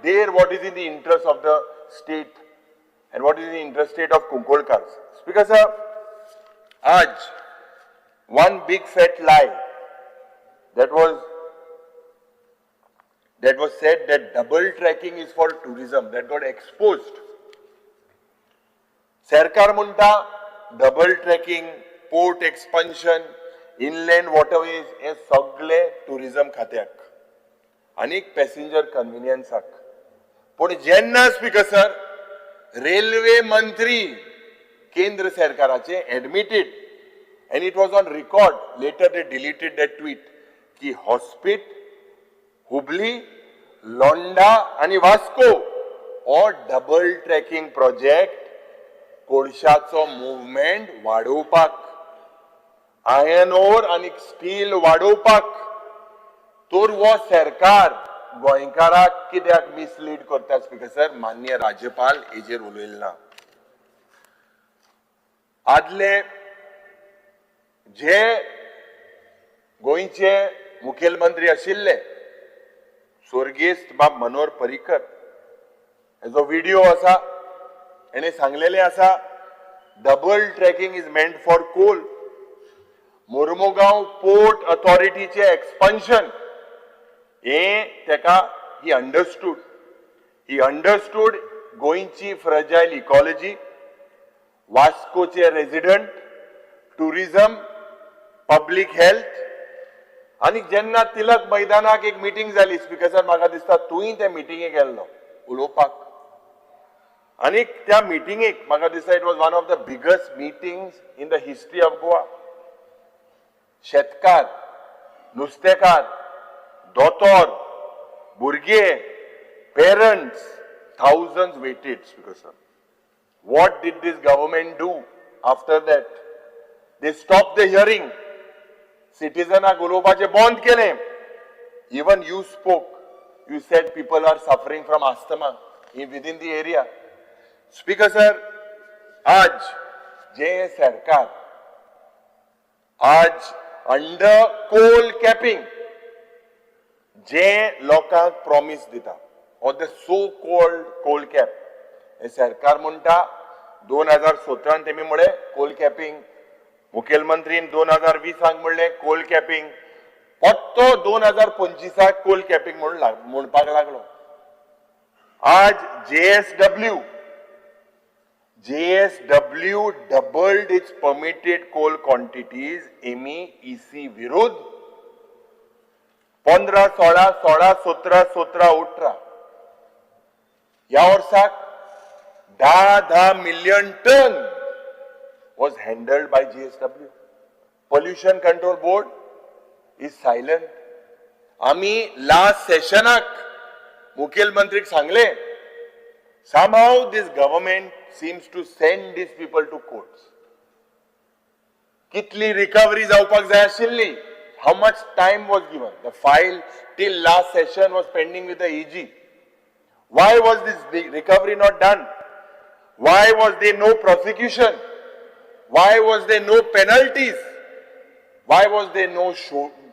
Speaker 11: there what is in the interest of the state and what is in the interest state of Kunkolkars. Speaker sir, आज one big fat lie that was said that double tracking is for tourism, that got exposed. सरकार म्हणटा double tracking, port expansion, inland waterways हे सगळे tourism खात्याक आनीक passenger कन्व्हिनियन्साक. पण जेन्ना speaker sir railway मंत्री केंद्र सरकाराचे admitted and it was on record, later they deleted that tweet, की हॉस्पिट, हुबली, लोंडा आणि वास्को हो डबल ट्रॅकिंग प्रोजेक्ट कोळशाचो मुवमेंट वाडोवपाक, आयर्न ओर आणि स्टील वाडोवपाक. तर हो सरकार गोंयकाराक कित्याक मिसलीड करता स्पीकर सर? माननीय राज्यपाल हेजेर उलयले ना. आदले जे गोंयचे मुखेलमंत्री आशिल्ले स्वर्गीय बाब मनोहर पर्रीकर, हेजो व्हिडिओ आसा, हेणे सांगलेले आसा double tracking is meant for coal. Mormugao port अथॉरिटीचे एक्सपान्शन हे तेका ही अंडरस्टूड गोंयची फ्रजायल इकॉलॉजी, वास्कोचे रेजिडेंट, टुरिझम, पब्लीक हेल्थ, आनी जेन्ना तिलक मैदानाक एक मिटींग जाली स्पीकर सर, म्हाका दिसता तूंय त्या मिटिंगेक गेल्लो उलोवपाक. आनी त्या मिटिंगेक म्हाका दिसता it was one of the biggest meetings in the history of Goa. शेतकार, नुस्तेकार, दोतोर, भुरगे, parents, thousands waited, Speaker sir. What did this government do after that? They stopped the hearing. Citizen उलोवपाचे बंद केले. Even you spoke. You said people are suffering from asthma within the area. Speaker sir, आज जे सरकार आज under Coal capping जे लोकांक promise दिता, or the so-called coal cap. हे सरकार म्हणटा 2017 तेमी म्हळे कोल कॅपिंग, मुखेलमंत्रीन 2020 म्हणले कोल कॅपिंग, फक्त 2025 कोल कॅपिंग म्हणपाक लागलो. आज JSW doubled its permitted coal quantities एमी EC विरुद्ध 15, 16, 16, 17, 17, 18. या वर्साक 10 million ton was handled by JSW. Pollution Control Board is silent. आम्ही लास्ट सेशनाक मुखेलमंत्रीक सांगले, somehow this government seems to send these people to courts. कितली रिकवरी जावपाक जाय आशिल्ली? How much time was given? The file till last session was pending with the EG. Why was this recovery not done? Why was there no prosecution? Why was there no penalties? Why was there no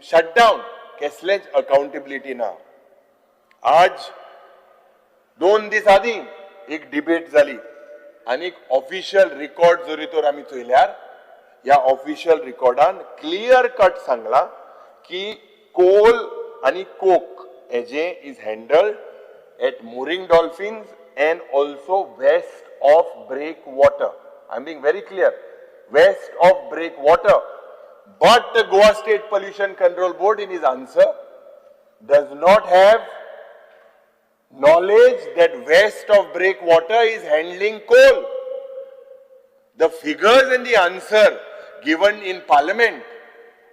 Speaker 11: shutdown? Cashless accountability now. आज 2 दीस आदी एक debate जाली आणि official record जरी तर आम्ही चोयल्यार या official रिकॉर्डान clear cut सांगला की कोल आणि कोक हेजे is handheld at mooring dolphins and also west of breakwater. I'm being very clear, west of breakwater. But the Goa State Pollution Control Board in his answer does not have knowledge that west of breakwater is handling coal. The figures in the answer given in parliament,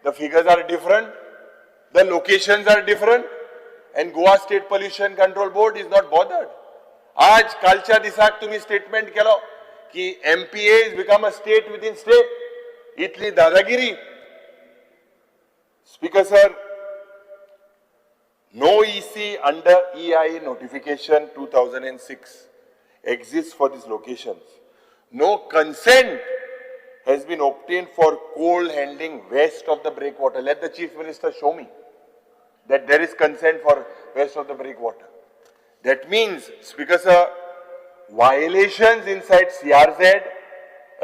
Speaker 11: the figures are different, the locations are different. And Goa State Pollution Control Board is not bothered. आज कालच्या दिसाक तुम्ही statement केलो की MPA has become a state within state. इतली दादागिरी. Speaker sir, no EC under EIA notification 2006 exists for these locations. No consent has been obtained for coal handling west of the breakwater. Let the Chief Minister show me that there is consent for west of the breakwater. That means, Speaker sir, violations inside CRZ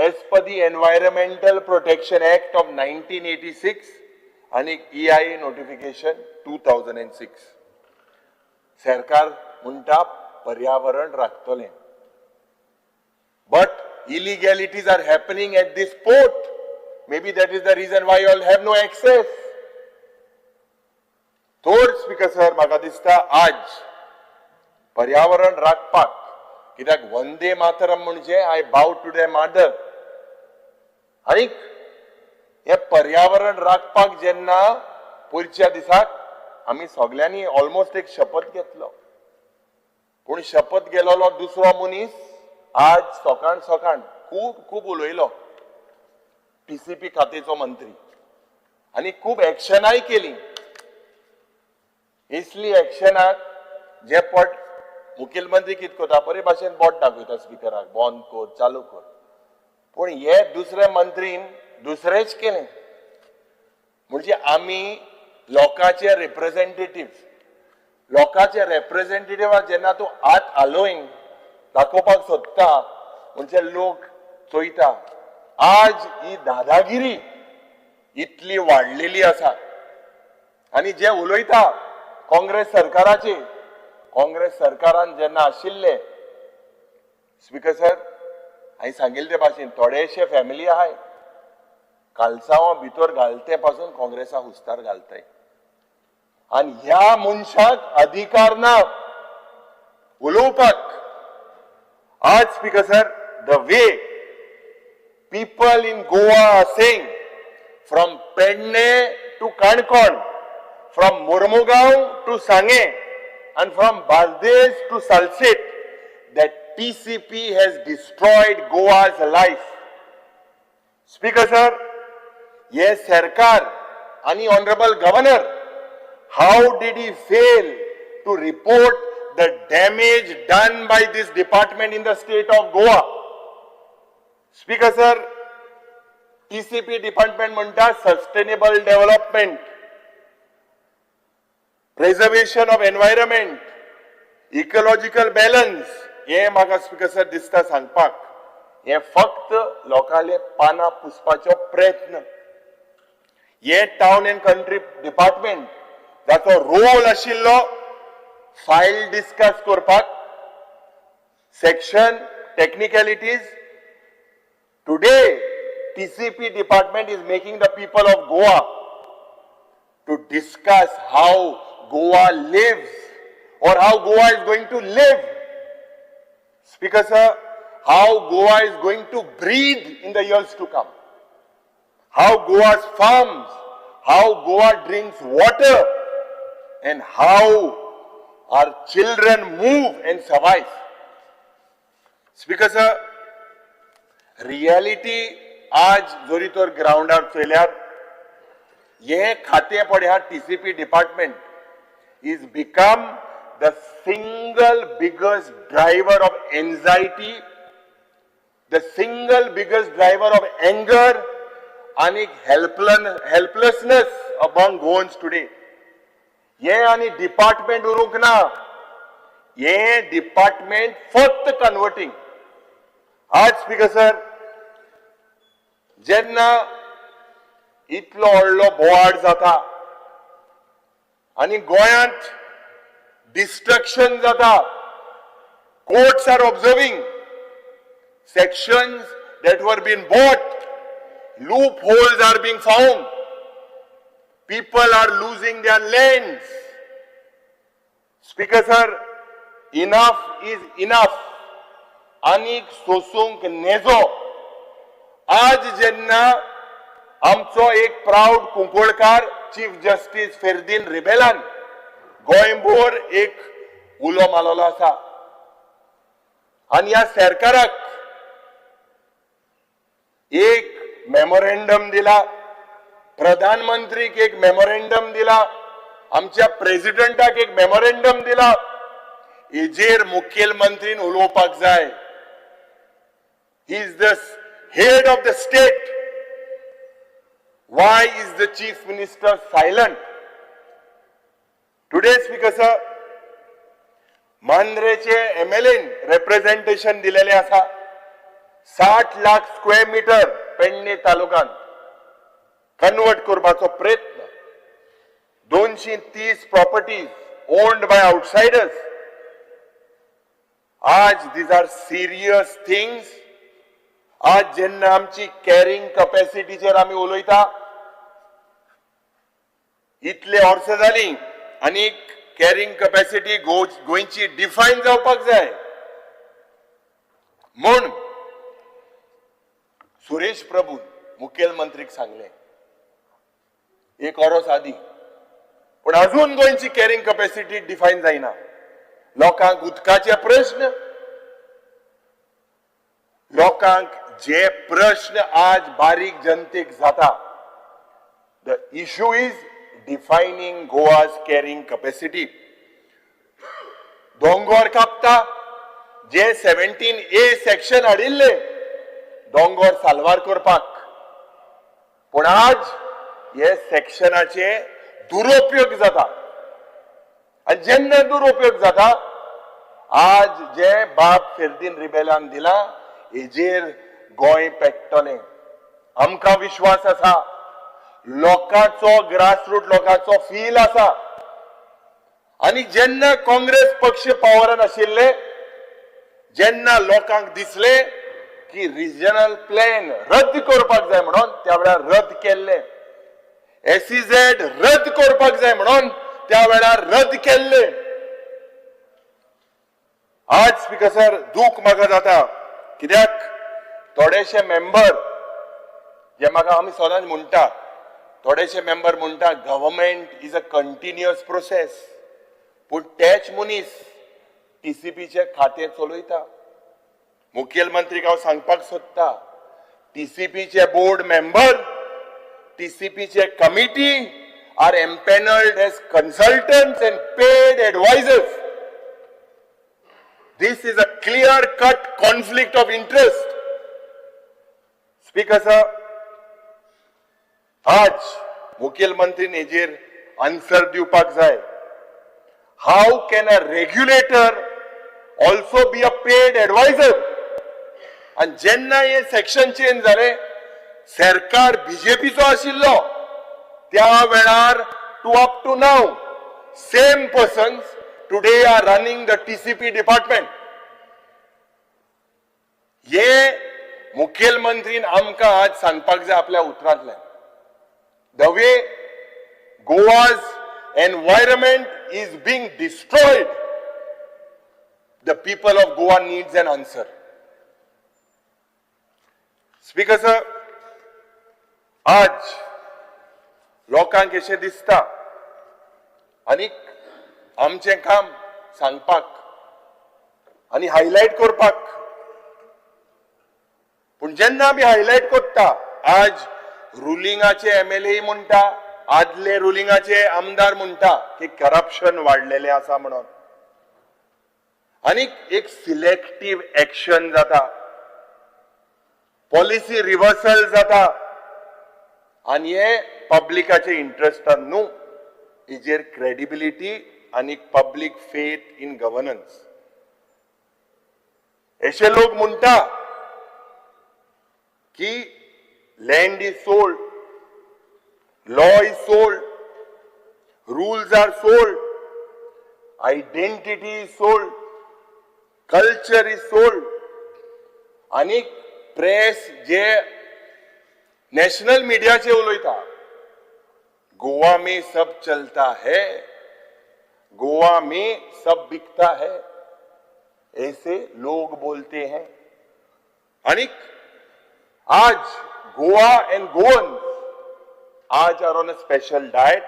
Speaker 11: as per the Environmental Protection Act of 1986 and EIA notification 2006. सरकार म्हणटा पर्यावरण राखतले. But illegalities are happening at this port. Maybe that is the reason why you all have no access. तोर speaker sir म्हाका दिसता आज पर्यावरण राखपाक, कित्याक वंदे मातरम म्हणजे I bow to the mother, आनी हे पर्यावरण राखपाक जेन्ना पयरच्या दिसाक आमी सगळ्यांनी ऑलमोस्ट एक शपथ घेतलो, पूण शपथ गेलोलो दुसरो मनीस आज सकाळ खूब उलयलो, TCP खात्याचो मंत्री, आनी खूब एक्शनाय केली. इसली एक्शनाक जे पट मुखेलमंत्री कितें करता बरे भाशेन बोट दाखयता स्पिकराक, बंद कर, चालू कर, पूण हे दुसरे मंत्रीन दुसरेच केलें. म्हणजे आमी लोकांचे रिप्रेझेंटेटिव्ह जेन्ना तूं हात हालोवन दाखोवपाक सोदता म्हणजे लोक चोयता. आज ही दादागिरी इतली वाडलेली आसा आनी जे उलयता काँग्रेस सरकारान जेन्ना आशिल्ले स्पीकर सर हांवें सांगिल्ले भाशेन थोडेशे फॅमिली आहाय कालसांव भितर घालते पासून काँग्रेसाक हुस्तार घालताय आणि ह्या मनशाक अधिकार ना उलोवपाक. आज speaker sir, the way people in Goa are saying from Pedne to Kankon, from Mormugaon to Sange and from Bardesh to Salsit, that TCP has destroyed Goa's life. Speaker sir, yes Sarkar and Honorable Governor, how did he fail to report the damage done by this department in the state of Goa? Speaker sir, TCP department म्हणता sustainable development, preservation of environment, ecological balance. हे म्हाका speaker sir दिसता सांगपाक हे फक्त लोकांले पानां पुसपाचो प्रयत्न. हे टाउन एंड कंट्री डिपार्टमेंट जाचो रोल आशिल्लो फायल डिस्कस करपाक, section technicalities. Today, TCP department is making the people of Goa to discuss how Goa lives or how Goa is going to live. Speaker sir, how Goa is going to breathe in the years to come. How Goa's farms, how Goa drinks water, and how our children move and survive. Speaker sir, reality आज जोरी तर ग्राउंडार चयल्यार हे खाते पड्या TCP department is become the single biggest driver of anxiety, the single biggest driver of anger आणि helplessness among Goans today. हे आणि department उरूंक ना, हे डिपार्टमेंट फक्त कन्वर्टिंग. आज स्पीकर सर, जेन्ना इतलो व्हडलो बोवाळ जाता आणि गोंयांत डिस्ट्रक्शन जाता, courts are observing sections that were being bought, loopholes are being found, people are losing their lands. Speaker sir, enough is enough. आनीक सोसूंक नेजो. आज जेन्ना आमचो एक प्राउड कुंकोळकार चीफ जस्टिस फेर्दीन रिबेलान गोंयभर एक उलो मारलेलो आसा आनी ह्या सरकाराक एक मेमोरेंडम दिला, प्रधानमंत्रीक एक मेमोरेंडम दिला, आमच्या प्रेसिडेंटाक एक मेमोरेंडम दिला. हेजेर मुखेलमंत्रीन उलोवपाक जाय. He is the head of the state. Why is the chief minister silent? Today, Speaker sir, मांद्रेचे MLA representation दिलेले आसा 60 लाख स्क्वेअर मीटर पेडणे तालुक्यात कन्वर्ट करपाचो प्रयत्न. 230 properties owned by outsiders. आज these are serious things. आज जेन्ना आमची कॅरिंग कॅपॅसिटीचेर आमी उलयता, इतले वर्स जाली आनी कॅरिंग कॅपॅसिटी गोंयची डिफायन जावपाक जाय म्हूण सुरेश प्रभून मुखेलमंत्रीक सांगले एक वर्स आदी. पण अजून गोंयची कॅरिंग कॅपॅसिटी डिफायन जायना. लोकांक उदकाचे प्रश्न, लोकांक जे प्रश्न आज बारीक जनतेक जाता, the issue is defining Goa's carrying capacity. दोंगर कापता, जे 17A सेक्शन हाडिल्ले दोंगर साल्वार करपाक, पूण आज हे सेक्शनाचे दुरुपयोग जाता. आनी जेन्ना दुरुपयोग जाता, आज जे बाब फेर्दीन रिबेलान दिला हेजेर गोंय पेट्टले. आमकां विश्वास आसा, लोकांचो ग्रासरूट लोकांचो फील आसा. आनी जेन्ना काँग्रेस पक्ष पावरान आशिल्ले, जेन्ना लोकांक दिसले की रिजनल प्लॅन रद्द करपाक जाय म्हणून त्या वेळार रद्द केल्ले, SEZ रद्द करपाक जाय म्हणून त्या वेळार रद्द केल्ले. आज स्पीकर सर दूख म्हाका जाता, कित्याक थोडेशे मेंबर जे म्हाका आमी सदांच म्हणटा, थोडेशे मेंबर म्हणटा government is a continuous process, पूण तेच मनीस TCPचे खातें चलयता. मुखेलमंत्रीक हांव सांगपाक सोदता, TCPचे बोर्ड मेंबर, TCPचे committee are empaneled as consultants and paid advisors. This is a clear-cut conflict of interest. Speaker sir, आज मुखेलमंत्रीन हेजेर आन्सर दिवपाक जाय. How can a regulator also be a paid advisor? आणि जेन्ना हे सेक्शन चेंज जाले, सरकार BJPचो आशिल्लो त्या वेळार up to now same persons today are running the TCP department. हे मुखेलमंत्रीन आमकां आज सांगपाक जाय आपल्या उतरांतल्यान. The way Goa's environment is being destroyed, the people of Goa needs an answer. Speaker sir, आज लोकांक अशें दिसता आनीक आमचें काम सांगपाक आनी हायलायट करपाक, पूण जेन्ना आमी हायलायट करता, आज रुलिंगाचे MLA म्हणटा, आदले रुलिंगाचे आमदार म्हणटा की करप्शन वाडलेले आसा म्हणून, आनीक एक सिलेक्टिव्ह एक्शन जाता, पॉलिसी रिव्हर्सल जाता, आनी हे पब्लिकाचे इंटरेस्टान न्हू, हेजेर क्रेडिबिलिटी आनी पब्लिक फेथ इन गव्हर्नन्स. अशे लोक म्हणटा की land is sold, law is sold, rules are sold, identity is sold, culture is sold. आणि प्रेस जे नॅशनल मीडियाचे उलयता, गोवा में सब चलता है, गोवा में सब बिकता है, ऐसे लोग बोलते हैं. आणि आज गोवा एंड गोवन आज are on a special diet.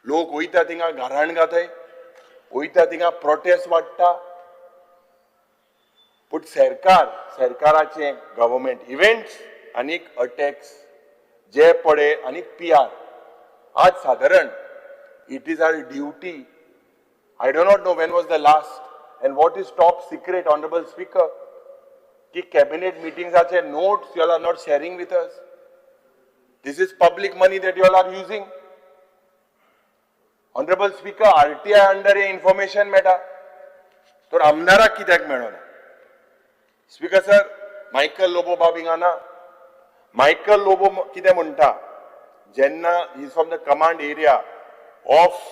Speaker 11: लोक वयता थिंगा घराण घाताय, वयता थिंगा प्रोटेस्ट वाडटा, पूण सरकाराचे गव्हर्नमेंट इव्हेंट्स आनी अटॅक्स जे पडे आनी PR आज साधारण it is our duty. I do not know when was the last and what is top secret honourable speaker की कॅबिनेट मिटिंग्साचे notes you all are not sharing with us. This is public money that you all are using. Honorable Speaker, RTI under a information मेळटा, तर आमदाराक कित्याक मेळना? Speaker sir, Michael Lobo बाब हिंगा ना. Michael Lobo कितें म्हणटा, जेन्ना he is from the command area of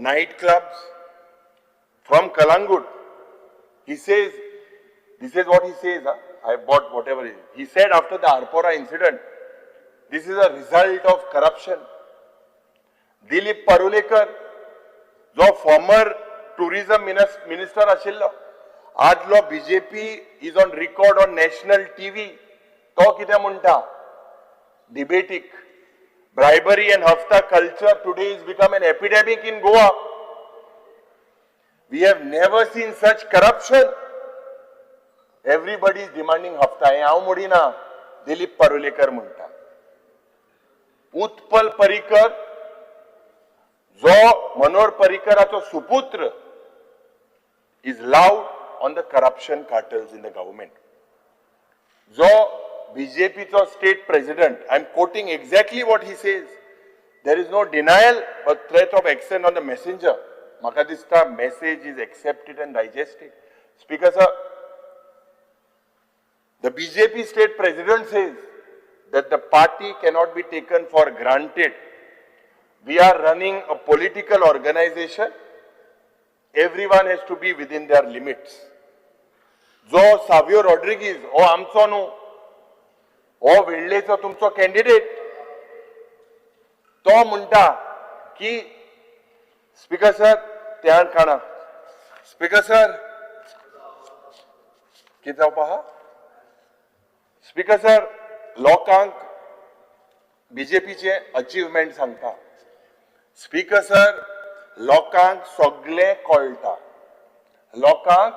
Speaker 11: night clubs from Calangute, he says, this is what he says, I bought whatever it is. He said after the Arpora incident, this is a result of corruption. Dilip Parulekar जो farmer tourism minister आशिल्लो, आदलो BJP is on record on national TV. तो कितें म्हणटा डिबेटीक, bribery and hafta culture today has become an epidemic in Goa. We have never seen such corruption. Everybody is demanding hafta. हे हांव म्हणिना, दिलीप पारुलेकर म्हणटा. उत्पल परिकर जो मनोहर परिकराचो सुपुत्र is loud on the corruption cartels in the government. जो BJPचो state president, I am quoting exactly what he says. There is no denial but threat of action on the messenger. Maka dista message is accepted and digested. Speaker sir, the BJP state president says that the party cannot be taken for granted. We are running a political organization. Everyone has to be within their limits. जो सावियो रॉड्रिगीज हो आमचो न्हू, हो वेळ्ळेचो तुमचो candidate, तो म्हणटा की speaker sir त्या काणा स्पीकर सर कितें जावपा आहा स्पीकर सर लोकांक बीजेपीचे अचिव्हमेंट सांगता. स्पीकर सर लोकांक सगळें कळटा, लोकांक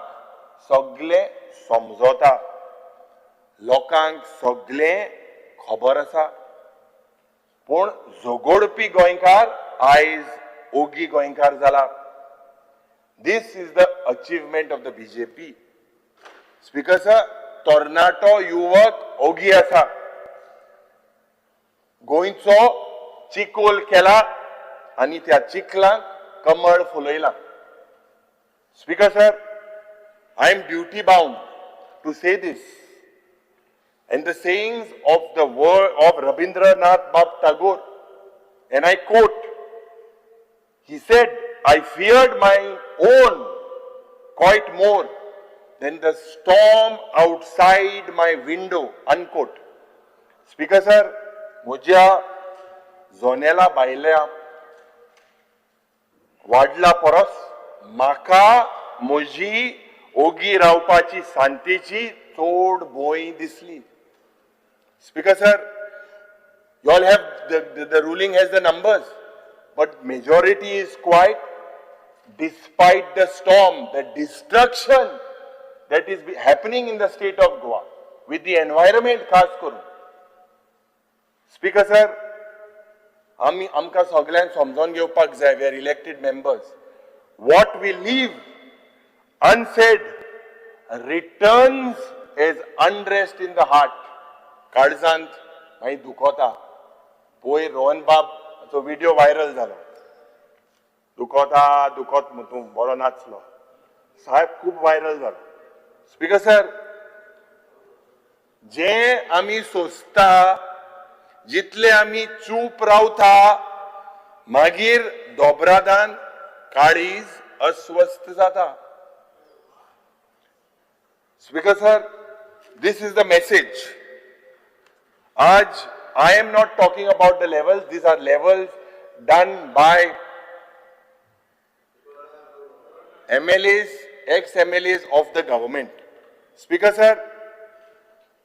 Speaker 11: सगळें समजता, लोकांक सगळें खबर आसा. पूण झगडपी गोंयकार आयज ओगी गोंयकार जाला. This is the achievement of the BJP. Speaker sir तरणाटो युवक ओगी आसा, गोंयचो चिकोल केला आनी त्या चिखलांक कमळ फुलयला. Speaker sir, I am duty bound to say this. And the sayings of the word of Rabindranath Tagore, and I quote, he said, I feared my own quite more than the storm outside my window, unquote. Speaker sir, म्हज्या जोनेला बायल्या वाडला परस म्हाका म्हजी ओगी रावपाची शांतीची चोड भंय दिसली. Speaker sir, you all have the ruling has the numbers, but majority is quiet despite the storm, the destruction that is happening in the state of Goa with the environment खास करून. Speaker sir, आमकां सगळ्यांक समजून घेवपाक जाय, we are elected members. What we leave unsaid returns as unrest in the heart. काळजांत मागीर दुखोता. पळय रोहन बाबचो व्हिडिओ व्हायरल जालो, दुखोता दुखोत म्हणून बरो नाचलो, साहेब खूब व्हायरल जालो. स्पीकर सर, जे आमी सोंसता, जितले आमी चूप रावता, मागीर दोबरादान काळीज अस्वस्थ जाता. Speaker sir, this is the message. Aj, I am not talking about the levels. These are levels done by MLAs, ex-MLAs of the government. Speaker sir,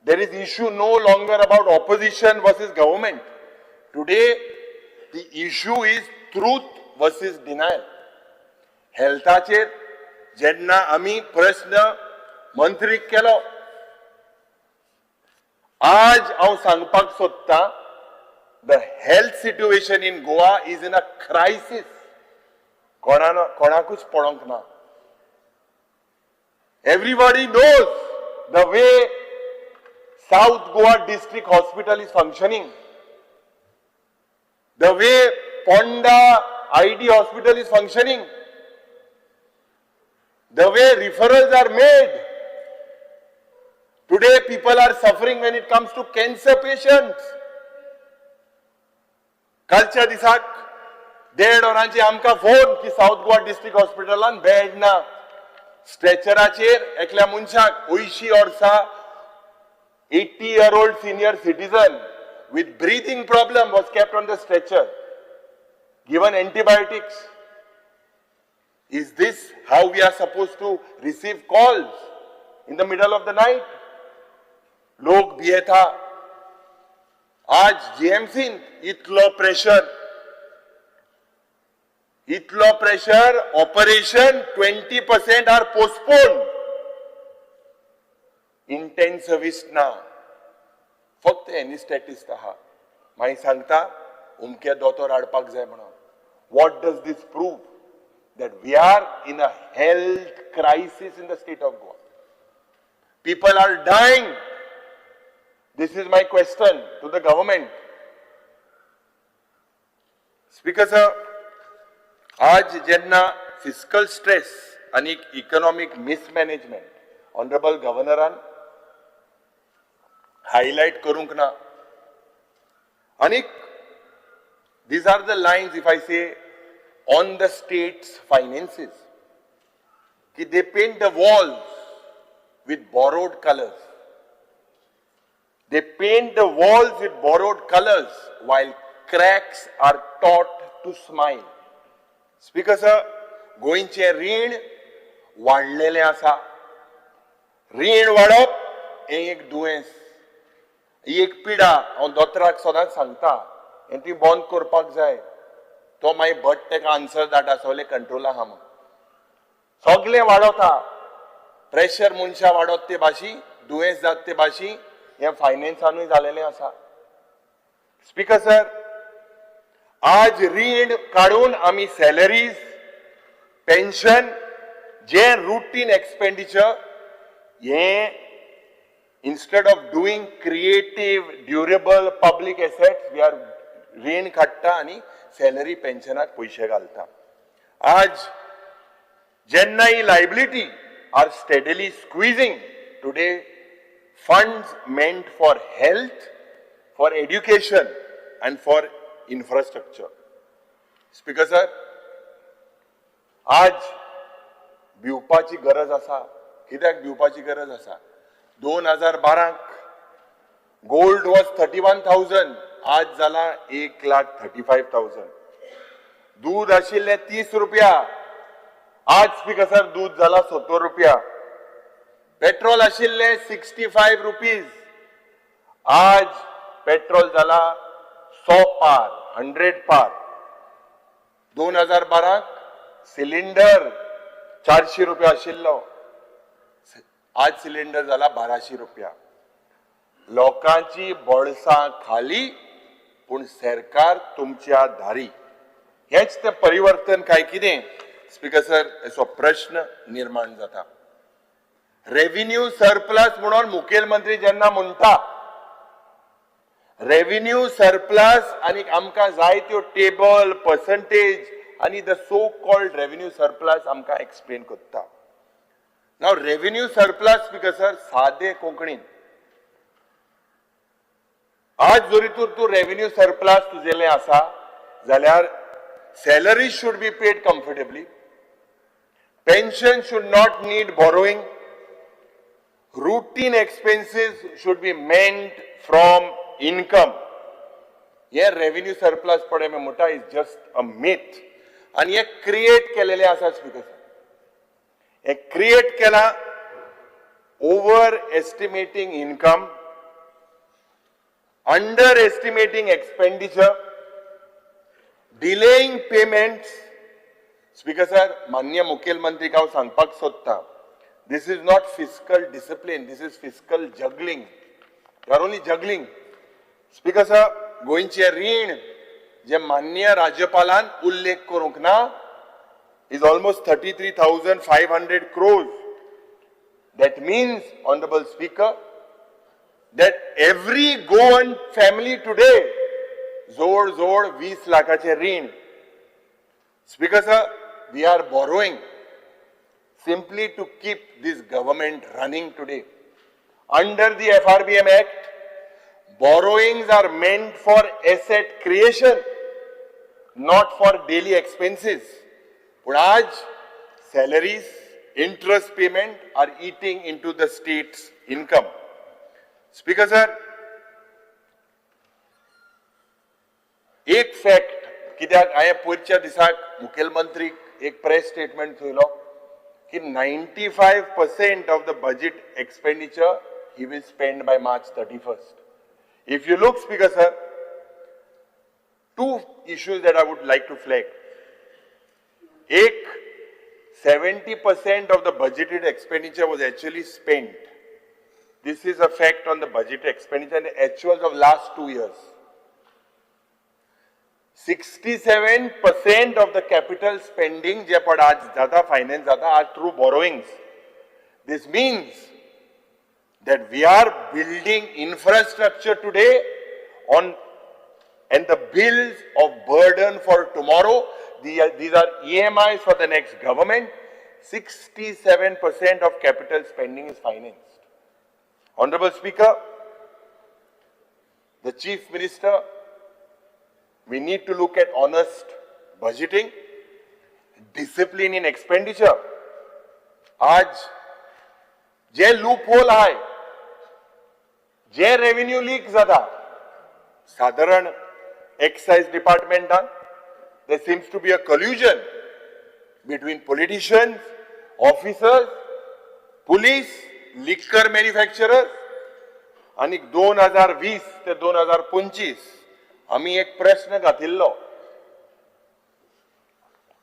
Speaker 11: there is issue no longer about opposition versus government. Today, the issue is truth versus denial. Healthacher, जेन्ना आमी प्रश्न मंत्रीक केलो, आज हांव सांगपाक सोदता, the health situation in Goa is in a crisis. कोणाकूच पडोंक ना. Everybody knows the way South Goa District Hospital is functioning, the way Ponda ID Hospital is functioning, the way referrals are made. Today people are suffering when it comes to cancer patients. कालच्या दिसाक 1.5 वरांची आमकां phone की south Goa district हॉस्पिटलान bed ना. स्ट्रेचराचेर एकल्या मनशाक 80 वर्सां 80-year-old senior citizen with breathing problem was kept on the stretcher, given antibiotics. Is this how we are supposed to receive calls in the middle of the night? लोक भियेता. आज जीएमसीन इतलो pressure, operation 20% are postpone. Intensivist ना, फक्त एनिस्थेटिस्ट आहा. मागीर सांगता उमके दोतोर हाडपाक जाय म्हणून. What does this prove? That we are in a health crisis in the state of Goa. People are dying. This is my question to the government. Speaker sir, आज जेन्ना फिस्कल स्ट्रेस आणि इकॉनॉमिक मिसमॅनेजमेंट ऑनरेबल गव्हर्नरान हायलाइट करूंक ना. आणि these are the lines, if I say, on the state's finances, कि they paint the walls with borrowed colors. They paint the walls with borrowed colors while cracks are taught to smile. Speaker sir, गोंयचे रीण वाडलेलें आसा. रीण वाडप हें एक दुयेंस, ही एक पिडा. हांव दोतोराक सदांच सांगता, हें ती बंद करपाक जाय. तो मागीर भट तेका आन्सर धाडटा, सगळें कंट्रोला आहा म्हणून. सगळें वाडोता, प्रेशर मनशां वाडत ते भाशी, दुयेंस जात ते भाशी, हें फायनान्सानूय जालेलें आसा. स्पीकर सर, आज रीण काडून आमी सॅलरीज, पेन्शन, जे रुटीन एक्सपेंडिचर, हें instead of doing creative, durable public assets, we are रीण काडटा आनी सॅलरी पेन्शनाक पयशे घालता. आज जेन्ना ही liability are steadily squeezing, today funds meant for health, for education and for infrastructure. Speaker sir, आज भिवपाची गरज आसा. कित्याक भिवपाची गरज आसा? 2012 गोल्ड वॉज 31,000, आज जाला 1,35,000. दूध आशिल्ले 30 रुपया, आज स्पीकर सर दूध जाला 70 रुपया. पेट्रोल आशिल्ले 65 रुपीज, आज पेट्रोल जाला 100 पार, 100 पार. 2012 सिलिंडर 400 रुपया आशिल्लो, आज सिलिंडर जाला 1200 रुपया. लोकांची बळसां खाली, पूण सरकार तुमच्या दारी. हेच ते परिवर्तन काय कितें? स्पीकर सर, असो प्रश्न निर्माण जाता. रेव्हेन्यू सरप्लस म्हणून मुखेलमंत्री जेन्ना म्हणटा, रेव्हेन्यू सरप्लस आनी आमकां जाय त्यो टेबल, पर्संटेज आनी the so called revenue surplus आमकां एक्सप्लेन करता. नाव रेव्हेन्यू सरप्लस स्पीकर सर, सादे कोंकणीन, आज जरी तूं रेव्हेन्यू सरप्लस तुजेलें आसा जाल्यार salary should be paid comfortably, pension should not need borrowing, routine expenses should be meant from income. हे रेव्हेन्यू सरप्लस पडे मे मोठा इज जस्ट अ मिथ. आणि हे क्रिएट केलेले आसा स्पीकर सर. हे क्रिएट केला over estimating income, under estimating expenditure, delaying payments. Speaker sir, माननीय मुखेलमंत्रीक हांव सांगपाक सोदता, this is not fiscal discipline, this is fiscal juggling. You are only juggling. Speaker sir, गोंयचे रीण जे माननीय राज्यपालान उल्लेख करूंक ना is almost 33,500 crores. That means, Honorable Speaker, that every Goan family today जोड 20 लाखाचे रीण. Speaker sir, we are borrowing simply to keep this government running today. Under the FRBM Act, borrowings are meant for asset creation, not for daily expenses. But आज salaries, interest payment are eating into the state's income. Speaker sir, एक fact, कित्याक हांवें पयरच्या दिसाक मुखेलमंत्रीक एक press statement चोयलो कि 95% of the budget expenditure he will spend by March 31st. If you look, Speaker sir, two issues that I would like to flag. Ek, 70% of the budgeted expenditure was actually spent. This is a fact on the budget expenditure and the actuals of last 2 years. 67% of the capital spending जे पण आज जाता, finance जाता, आज through borrowings. This means that we are building infrastructure today on, and the bills of burden for tomorrow, these are EMIs for the next government. 67% of capital spending is financed. Honorable Speaker, the Chief Minister, we need to look at honest budgeting, discipline in expenditure. आज जे loop hole आहे, जे revenue leak जाता, साधारण excise डिपार्टमेंटान there seems to be a collusion between politicians, officers, police, liquor manufacturers. आणि 2020 ते 2025 आम्ही एक प्रश्न घातिल्लो,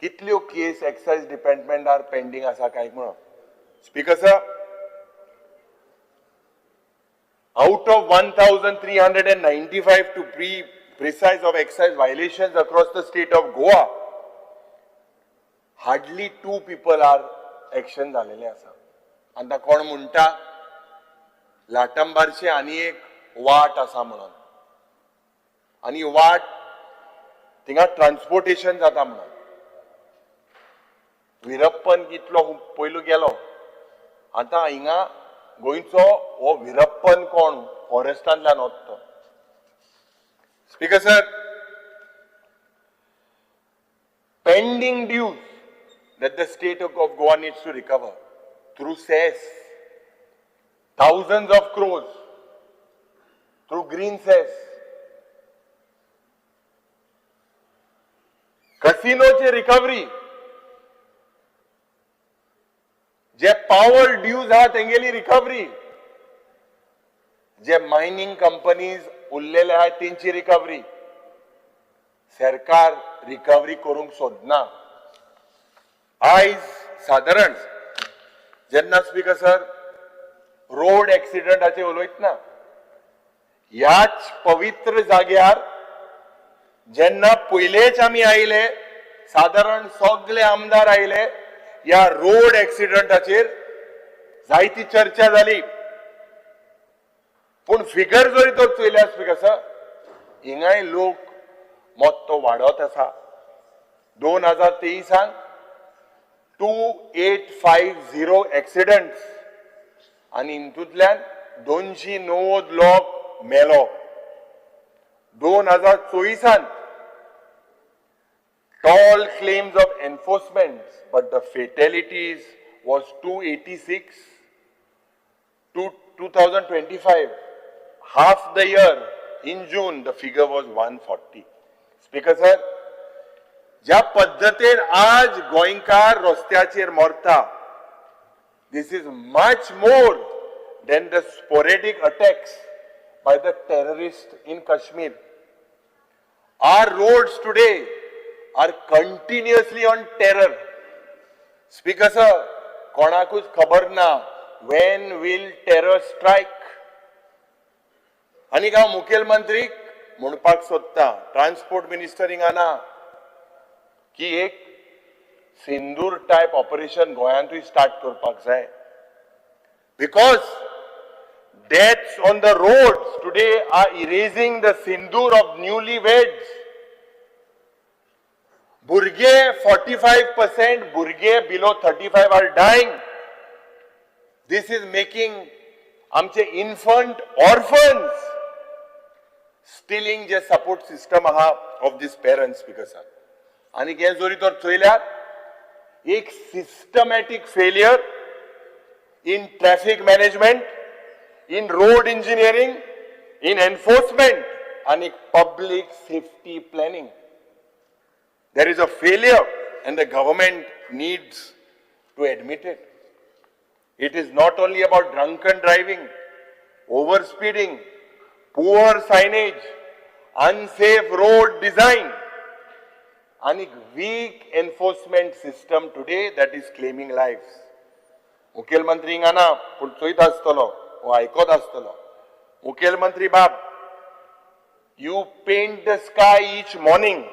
Speaker 11: कितल्यो केस एक्साइज डिपार्टमेंटार पेंडिंग आसा काय म्हणून. Speaker sir, out of 1,395 to be precise of excise violations across the state of Goa, hardly 2 people are action झालेले आसा. आता कोण म्हणटा लाटंबारचे आनी एक वाट आसा म्हणून, आनी वाट थिंगा ट्रान्सपोर्टेशन जाता म्हणून. विरप्पन कितलो पयलू गेलो, आता हिंगा गोंयचो हो विरप्पन कोण फॉरेस्टांतल्यान वता. Speaker sir, pending dues that the state of Goa needs to recover through cess, thousands of crores, through green cess. Casinoचे recovery, जे power dues आहा तेंगेली recovery, जे मायनिंग कंपनीज उरलेले आहात तेंची रिकवरी सरकार रिकवरी करूंक सोदना. आयज साधारण जेन्ना स्पीकर सर रोड एक्सिडेंटाचे उलयतना ह्याच पवित्र जाग्यार जेन्ना पयलेच आमी आयले, साधारण सगळे आमदार आयले, ह्या रोड एक्सिडेंटाचेर जायती चर्चा जाली. पूण फिगर जरी तर चोयल्या स्पीकर सर, हिंगाय लोक मोत्तो वाडत आसा. 2023 2850 एक्सिडेंट्स आनी हितूंतल्यान 290 लोक मेलो. 2024 tall claims of enforcement, but the fatalities was 286. To 2025, half the year in June the figure was 140. Speaker sir, ज्या पद्धतीन आज गोंयकार रस्त्याचेर मरता, this is much more than the sporadic attacks by the terrorists in Kashmir. Our roads today are continuously on terror. Speaker sir, कोणाकूच खबर ना when will terror strike. आनी हांव मुखेलमंत्रीक म्हणपाक सोदता, ट्रान्सपोर्ट मिनिस्टर हिंगा ना, की एक सिंदूर टायप ऑपरेशन गोंयांतूय स्टार्ट करपाक जाय. Because deaths on the roads today are erasing the sindoor of newly weds. भुरगे 45% भुरगे below 35 are dying. This is making आमचे infant orphans, stealing जे support system आहा of these parents because of. आणि हे जरी तर चोयल्यार एक systematic failure in traffic management, in road engineering, in enforcement and in public safety planning. There is a failure and the government needs to admit it. It is not only about drunken driving, overspeeding, poor signage, unsafe road design, and a weak enforcement system today that is claiming lives. मुखेलमंत्री हिंगा ना, पूण चोयत आसतलो, वो आयकत आसतलो. मुखेलमंत्री बाब, you paint the sky each morning.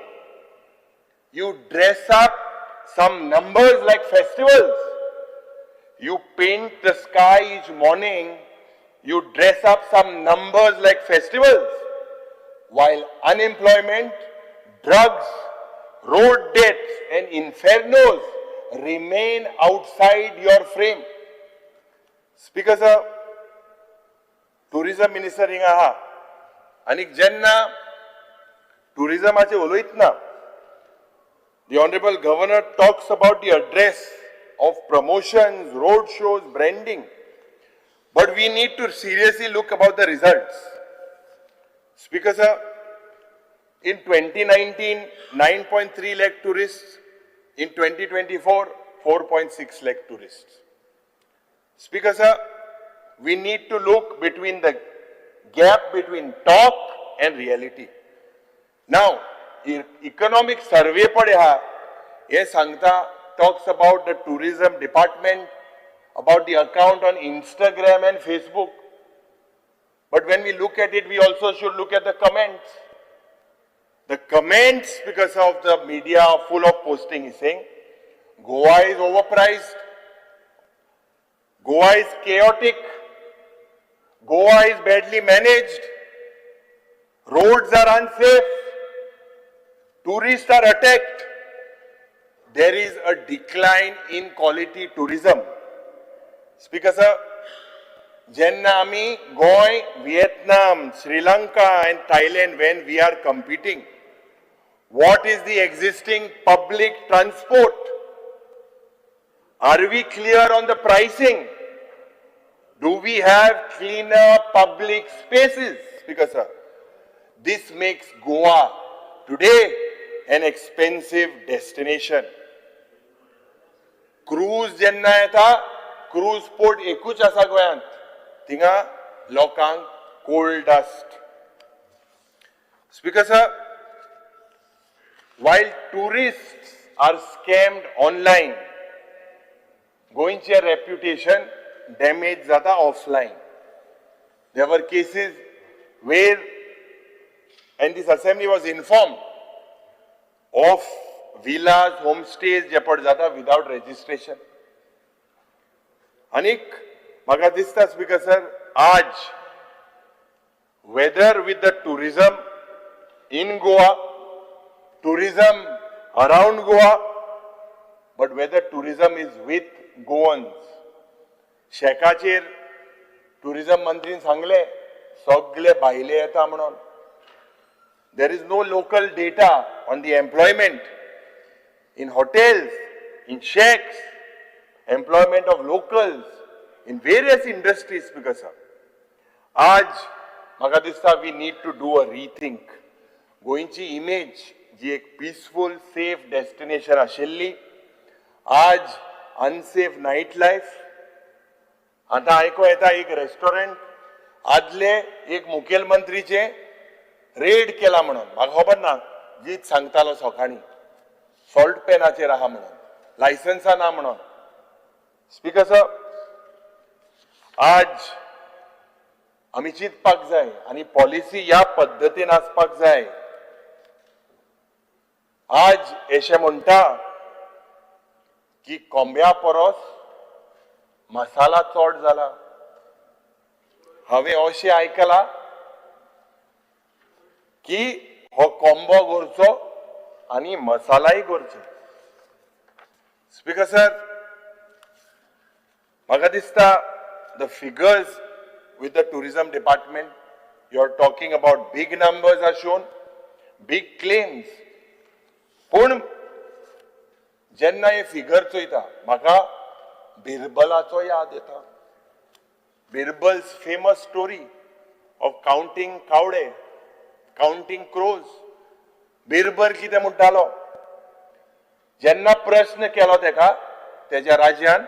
Speaker 11: You dress up some numbers like festivals. You paint the sky each morning, you dress up some numbers like festivals, while unemployment, drugs, road deaths and infernos remain outside your frame. Speaker sir, tourism minister हिंगा आहा, आनी जेन्ना tourismaचे उलयतना the Honorable Governor talks about the address of promotions, road shows, branding. But we need to seriously look about the results. Speaker sir, in 2019, 9.3 lakh tourists. In 2024, 4.6 lakh tourists. Speaker sir, we need to look between the gap between talk and reality. Now, economic survey padya, ye sangta talks about the tourism department, about the account on Instagram and Facebook. But when we look at it, we also should look at the comments. The comments, because of the media full of posting, is saying Goa is overpriced, Goa is chaotic, Goa is badly managed, roads are unsafe, tourists are attacked. There is a decline in quality tourism. Speaker sir, Jenna Ami, Goy, Vietnam, Sri Lanka and Thailand, when we are competing, what is the existing public transport? Are we clear on the pricing? Do we have cleaner public spaces? Speaker sir, this makes Goa today an expensive destination. Cruise jenna येता, cruise port एकूच आसा गोंयांत. Tinga लोकांक coal dust. Speaker sir, while tourists are scammed online, goinche reputation damage zata offline. There were cases where, and this assembly was informed of villas, homestays jeopard zata without registration. Anik, maga dista speaker sir, aaj, whether with the tourism in Goa, tourism around Goa, but whether tourism is with Goans. शेकाचेर tourism मंत्रीन सांगले सगळे भायले येता म्हणून. There is no local data on the employment in hotels, in shacks, employment of locals in various industries because of. आज म्हाका दिसता we need to do a rethink. गोंयची image जी एक peaceful, safe destination आशिल्ली, आज unsafe night life. आता आयको येता एक रेस्टॉरंट आदले एक मुखेलमंत्रीचे रेड केला म्हणून म्हाका खबर ना जीत सांगतालो सकाळी सॉल्ट पेनाचेर आहा म्हणून लायसन्सा ना म्हणून. स्पीकर सर, आज आमी चिंतपाक जाय आनी पॉलिसी ह्या पद्दतीन आसपाक जाय. आज अशें म्हणटा की कोंब्या परस मसाला चड जाला. हांवें अशें आयकलां की हो कोंबो करचो आनी मसालाय करचे. स्पीकर सर, म्हाका दिसता the figures with the tourism department, you are talking about big numbers are shown, big claims. पूण जेन्ना हे फिगर चोयता म्हाका बिरबलाचो याद येता. Birbal's famous story of counting कावडे, काउंटिंग क्रोज. बिरबल कितें म्हणटालो, जेन्ना प्रश्न केलो तेका तेज्या राज्यान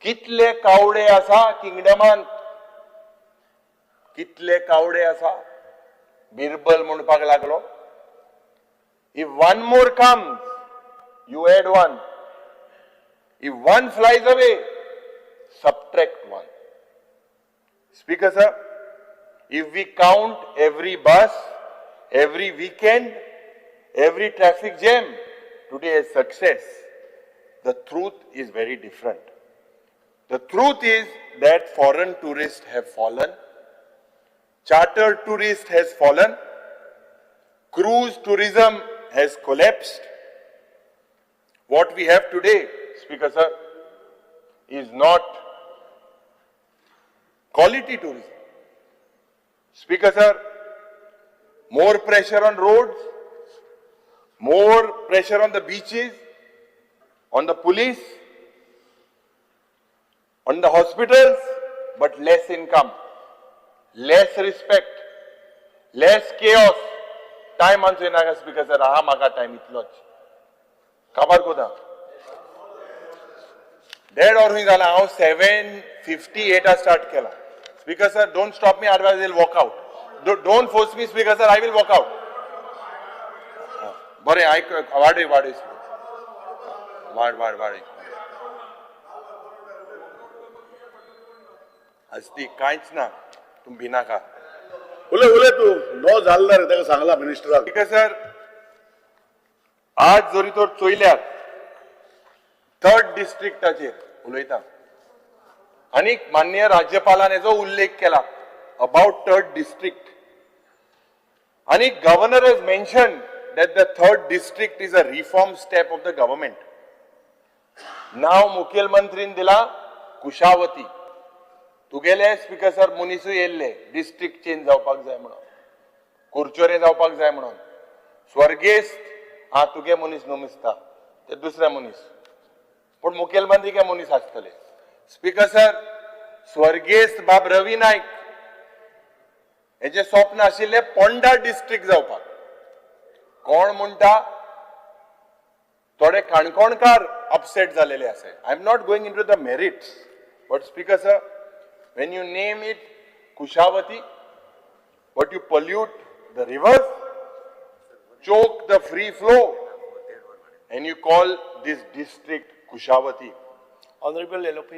Speaker 11: कितले कावडे आसा किंगडमांत, कितले कावडे आसा. बिरबल म्हणपाक लागलो, if one more comes, you add one. If one flies away, subtract one. Speaker sir, if we count every bus, every weekend, every traffic jam today as success, the truth is very different. The truth is that foreign tourists have fallen, charter tourist has fallen, cruise tourism has collapsed. What we have today, Speaker sir, is not quality tourism. Speaker sir, more pressure on roads, more pressure on the beaches, on the police, On the hospitals, but less income, less respect, less chaos. Time आमचो नाका speaker sir, हा म्हाका time इतलोच. काबार कोदा. देड और जाला हांव 7:58 स्टार्ट केला. Speaker sir, don't stop me, otherwise I will walk out. Don't force me, Speaker sir, I will walk out. बरे ऐक वाडय वाड. असती कांयच ना, तुम्ही भिनाका.
Speaker 12: उलय तू नो जाल्ला रे ताका सांगला मिनिस्टराक.
Speaker 11: Speaker sir, आज जरी तर चोयल्यात 3rd डिस्ट्रिक्टाचेर उलयता आणि माननीय राज्यपालान हेचो उल्लेख केला अबाउट 3rd डिस्ट्रिक्ट आणि governor has mentioned that the 3rd district is a reform step of the government. नाव मुखेलमंत्रीन दिला कुशावती. तुगेले स्पीकर सर मुनिसूय येयल्ले डिस्ट्रिक्ट चेंज जावपाक जाय म्हणून, कुरचोरे जावपाक जाय म्हणून. स्वर्गेस्त हा तुगे मनीस नमिस्ता ते दुसरे मनीस, पण मुखेलमंत्री के मनीस आसतले. स्पीकर सर, स्वर्गेस्त बाब रवी नाईक हेचे स्वप्न आशिल्ले पोंडा डिस्ट्रिक्ट जावपाक. कोण म्हणटा थोडे काणकोणकार अपसेट झालेले आसा. I am not going into the merits, but speaker sir, when you name it Kushavati, but you pollute the rivers, choke the free flow, and you call this district Kushavati.
Speaker 5: Honorable LOP,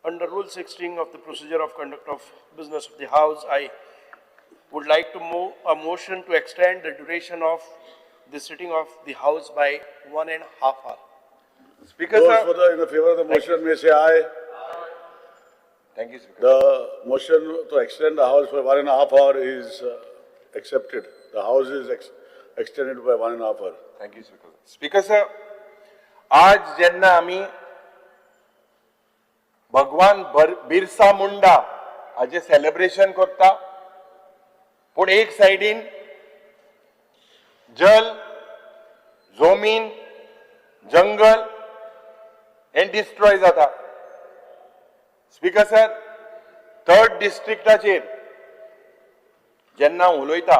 Speaker 5: under Rule 16 of the Procedure of Conduct of Business of the House, I would like to move a motion to extend the duration of the sitting of the House by 1.5 hours.
Speaker 11: Speaker
Speaker 12: Those
Speaker 11: sir,
Speaker 12: in the favor of the motion may say aye.
Speaker 11: thank you, Speaker.
Speaker 12: The motion to extend the house by 1.5 hours is accepted. The house is extended by 1.5 hours.
Speaker 11: Thank you, Speaker. Speaker sir, आज जेन्ना आमी भगवान बिरसा मुंडा हाचे celebration करता, पण एक साइडीन जल, जमीन, जंगल हे डिस्ट्रॉय जाता. स्पीकर सर, 3rd डिस्ट्रिक्टाचेर जेन्ना उलयता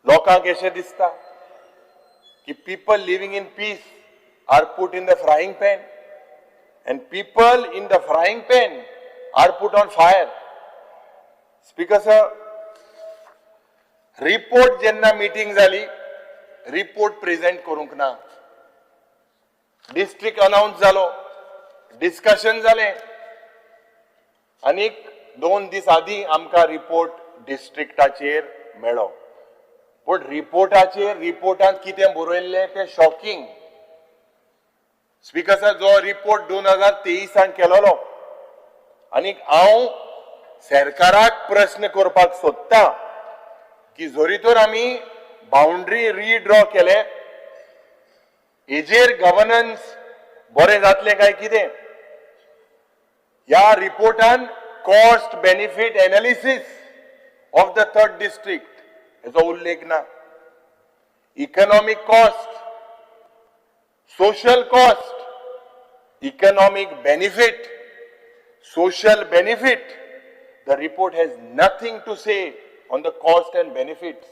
Speaker 11: लोकांक अशें दिसता की people living in peace are put in the frying pan and people in the frying pan are put on fire. Speaker sir, report jenna meeting zali, report present करunk ना. District announce zalo, discussion zale, anik 2 दीस आदी आमका report districtaचेर मेळो. पण रिपोर्टांत कितें बरयल्लें तें shocking. Speaker sir, जो report 2023 केलोलो आनी हांव सरकाराक प्रश्न करपाक सोदता की जरी तर आमी बाउंड्री रिड्रॉ केले, हेजेर गव्हर्नन्स बरें जातलें काय कितें. ह्या रिपोर्टान cost benefit analysis of the 3rd district हेचो उल्लेख ना. Economic cost, social cost, economic benefit, social benefit, the report has nothing to say on the cost and benefits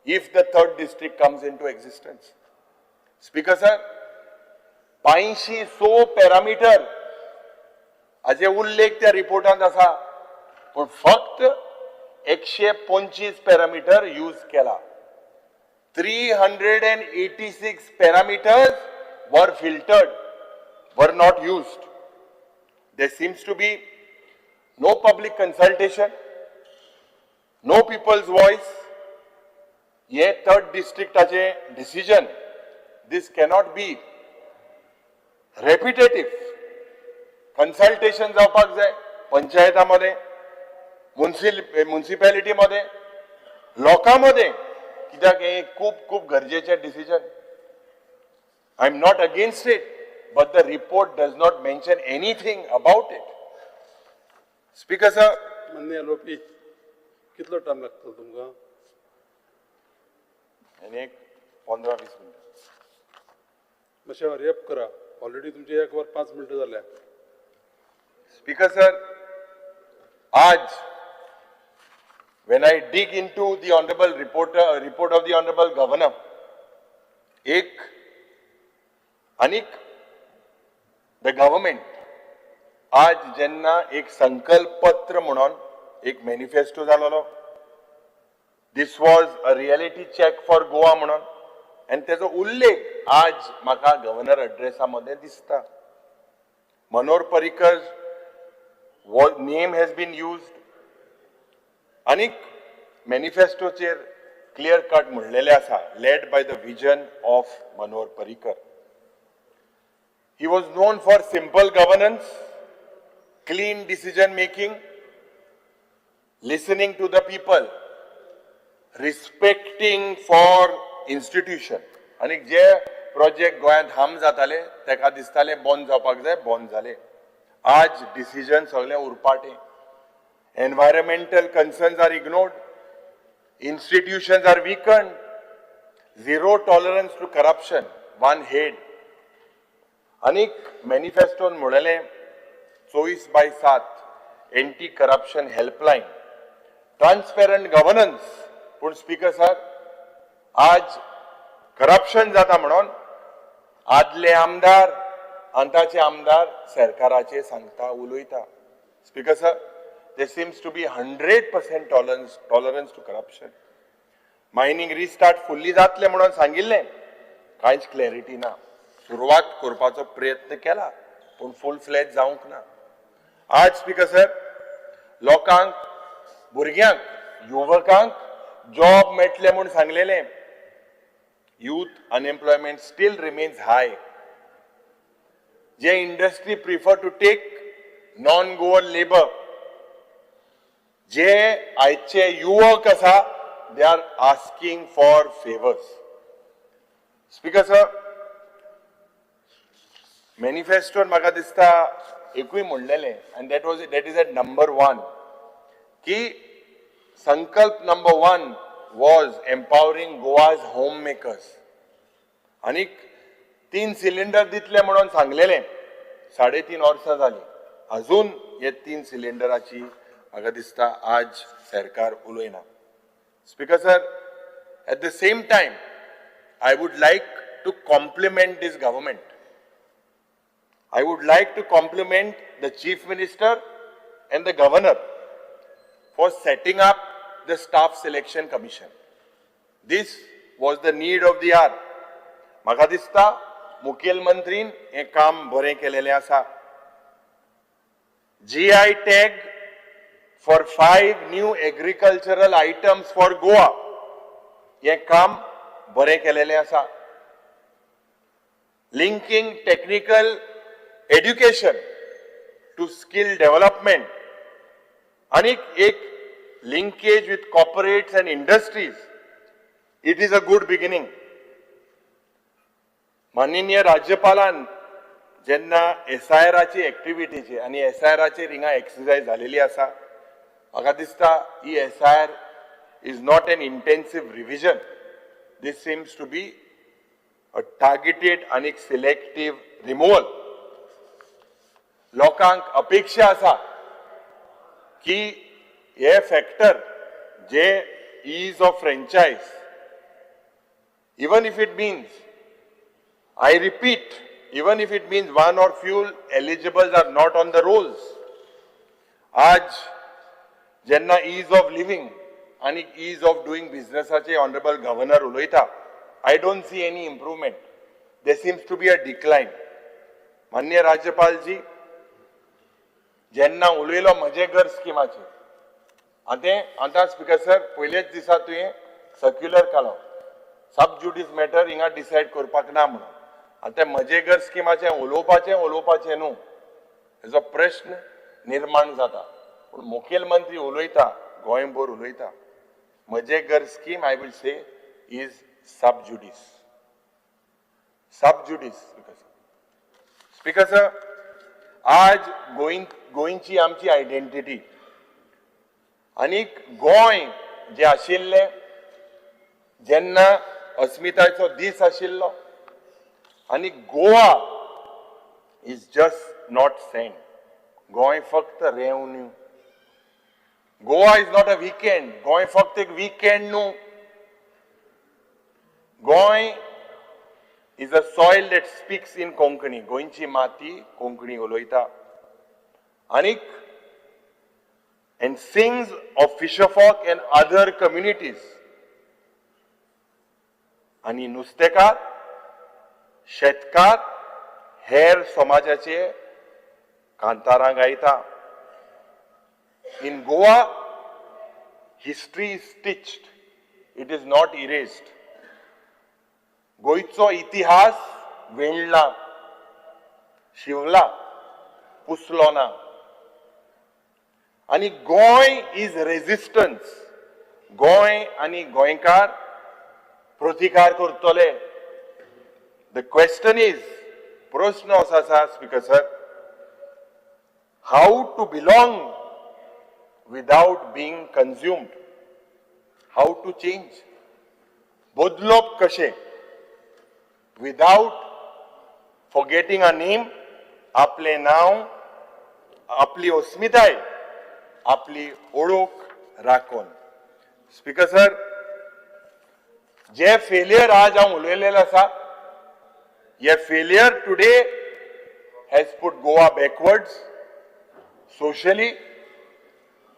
Speaker 11: if the 3rd district comes into existence. Speaker sir, 500 parameter हाचे उल्लेख त्या रिपोर्टांत आसा, पण फक्त 125 parameter use केला. 386 parameters were filtered, were not used. There seems to be no public consultation, no people's voice. Ye 3rd district ache decision, this cannot be repetitive. Consultation जावपाक जाय पंचायतामध्ये, म्युनिसिपॅलिटी मध्ये, लोकांमध्ये, कित्याक हे खूप गरजेचे decision. I am not against it, but the report does not mention anything about it. Speaker sir,
Speaker 5: माननीय लोपी, कितलो टाइम लागतो तुमका?
Speaker 11: आणि 15-20 मिनिट.
Speaker 5: मातशें रेप करा.
Speaker 12: ऑलरेडी तुमचे 1 वर 5 मिनिटं झाल्या.
Speaker 11: Speaker sir, आज when I dig into the honorable report of the honorable governor, एक अनिक the government आज जेन्ना एक संकल्प पत्र म्हणून एक मॅनिफेस्टो जालोलो, this was a reality check for Goa म्हणून, आणि त्याचा उल्लेख आज म्हाका गव्हर्नर अड्रेसामध्ये दिसता. Manohar Parrikar name has been used, आनीक मॅनिफेस्टोचेर क्लियर कट म्हणलेले आसा, led by the vision of Manohar Parrikar. He was known for simple governance, clean decision making, listening to the people, respecting for institution. आणि जे प्रोजेक्ट गोंयांत हार्म जाताले तेका दिसताले बंद जावपाक जाय, बंद जाले. आज डिसिजन सगळे उरपाटे. Environmental concerns are ignored, institutions are weakened, zero tolerance to corruption, one head. अनेक मॅनिफेस्टोन म्हणलेले 24/7 anti corruption helpline, transparent governance. पण स्पीकर सर, आज करप्शन जाता म्हणून आदले आमदार आतांचे आमदार सरकाराचे सांगता उलयता. Speaker sir, there seems to be 100% tolerance to corruption. Mining restart fully जातले म्हणून सांगिल्ले, कांयच क्लॅरिटी ना. सुरवात करपाचो प्रयत्न केला पण फुल फ्लॅज जावंक ना. आज स्पीकर सर, लोकांक, भुरग्यांक, युवकांक जॉब मेळटले म्हणून सांगलेले, youth unemployment still remains high. जे industry prefer to take non Goan labour, जे आयचे युवक आसा, they are asking for favours. Speaker sir, मॅनिफेस्टोन म्हाका दिसता एकूय म्हणलेले, आनी दॅट इज एट नंबर 1, की संकल्प number 1 was empowering Goa's homemakers. आनीक 3 सिलिंडर दितले म्हणून सांगलेले, 3.5 वर्सां जाली, अजून हे 3 सिलिंडराची म्हाका दिसता आज सरकार उलयना. Speaker sir, at the same time, I would like to compliment this government. I would like to compliment the Chief Minister and the Governor for setting up the Staff Selection Commission. This was the need of the hour. म्हाका दिसता मुखेलमंत्रीन हे काम बरें केलेलें आसा. GI tag for 5 new agricultural items for Goa. हे काम बरें केलेलें आसा. Linking technical education to skill development. आणि एक linkage with corporates and industries. It is a good beginning. माननीय राज्यपालान जेन्ना SIR-ची एक्टिविटीची आणि SIR-चेर हिंगा एक्सरसाइज झालेली आसा, म्हाका दिसता ही SIR is not an intensive revision. This seems to be a targeted and selective removal. लोकांक अपेक्षा आसा की हे फॅक्टर जे ease of franchise, even if it means, I repeat, even if it means one or few eligibles are not on the rolls. आज जेन्ना ease of living and ease of doing businessaचे honorable governor उलयता, I don't see any improvement. There seems to be a decline. माननीय राज्यपाल जी, जेन्ना उलयलो म्हजे घर स्किमाचे, आता स्पीकर सर, पयलेच दिसा तुवें सर्क्युलर काडलो, सब ज्युडिस मॅटर हिंगा डिसायड करपाक ना म्हणून. आतां म्हजे घर स्किमाचें उलोवपाचें न्हू, हेजो प्रश्न निर्माण जाता. पूण मुखेलमंत्री उलयता, गोंयभर उलयता. म्हजे घर scheme, I will say, is sub judice. Sub judice. Speaker sir, आज गोंयची आमची आयडेंटिटी आनीक गोंय जे आशिल्लें, जेन्ना अस्मितायेचो दीस आशिल्लो, आनी Goa is just not sand. Goa फक्त revenue. Goa is not a weekend. Goa फक्त एक weekend न्हू. Goa is a soil that speaks in Konkani. गोंयची माती कोंकणी उलयता. Anik and sings of fisherfolk and other communities. आणि नुस्तेकार, शेतकार, हेर समाजाचे कांतारां गायता. In Goa, history is stitched. It is not erased. गोंयचो इतिहास वेणला, शिवला, पुसलो ना. आणि गोंय इज रेजिस्टन्स. गोंय आणि गोंयकार प्रतिकार करतले. द क्वेश्चन इज, प्रश्न असो आसा speaker sir, how to belong without being consumed. How to change. बदलप कशें विदाउट फॉरगेटिंग अ नेम. आपले नाव, आपली अस्मिताय, आपली ओळख राखून. स्पीकर सर, जे फेलियर आज हांव उलयलेलो आसा, हे failure today has put Goa backwards socially,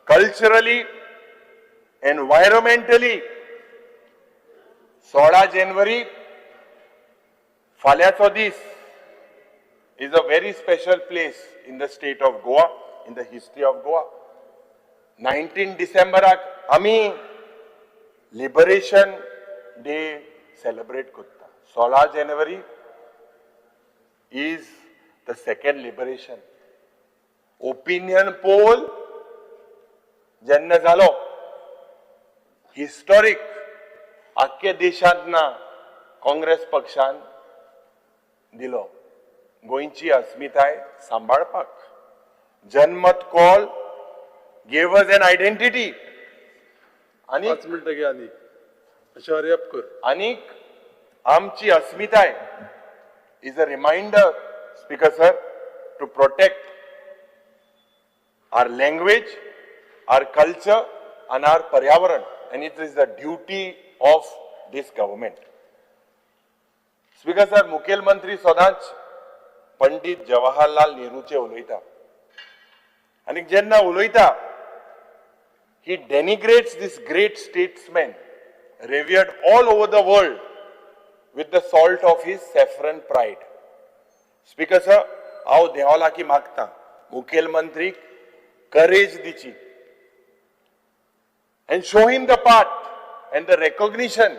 Speaker 11: culturally, environmentally. 16 जानेवारी फाल्यांचो दीस is a very special place in the state of Goa, in the history of Goa. 19 डिसेंबराक आमी लिबरेशन डे सेलिब्रेट करता. 16 जानेवारी is the second liberation. Opinion poll जेन्ना जालो, historic, आख्या देशांत ना, काँग्रेस पक्षान दिलो गोंयची अस्मिताय सांबाळपाक. जनमत call gave us an identity. आणि
Speaker 5: 5 मिनिटं घे आनी अशें हरियप कर.
Speaker 11: आनीक आमची अस्मिताय is a reminder, Speaker sir, to protect our language, our culture and our Paryavaran, and it is the duty of this government. Speaker sir, मुखेलमंत्री सदांच पंडित जवाहरलाल नेहरूचे उलयता. आनी जेन्ना उलयता, he denigrates this great statesman revered all over the world with the salt of his saffron pride. Speaker sir, हांव देवा लागीं मागता, मुखेलमंत्रीक courage दिची and show him the path and the recognition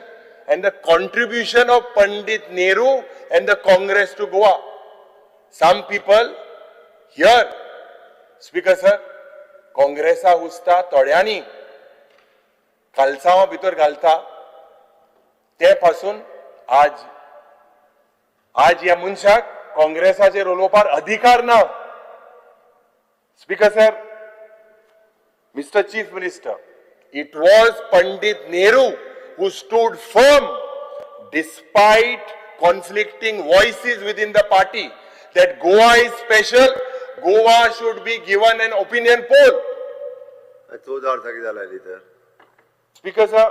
Speaker 11: and the contribution of Pandit Nehru and the Congress to Goa. Some people here, Speaker sir, काँग्रेसा हुसता थोड्यांनी कालसांवां भितर घालता, ते पासून आज ह्या मनशाक काँग्रेसाचेर उलोवपाक अधिकार ना. Speaker sir, Mr. Chief Minister, it was Pandit Nehru who stood firm despite conflicting voices within the party that Goa is special, Goa should be given an opinion poll.
Speaker 9: 14 वर्सां कितें जालां तर.
Speaker 11: स्पीकर सर,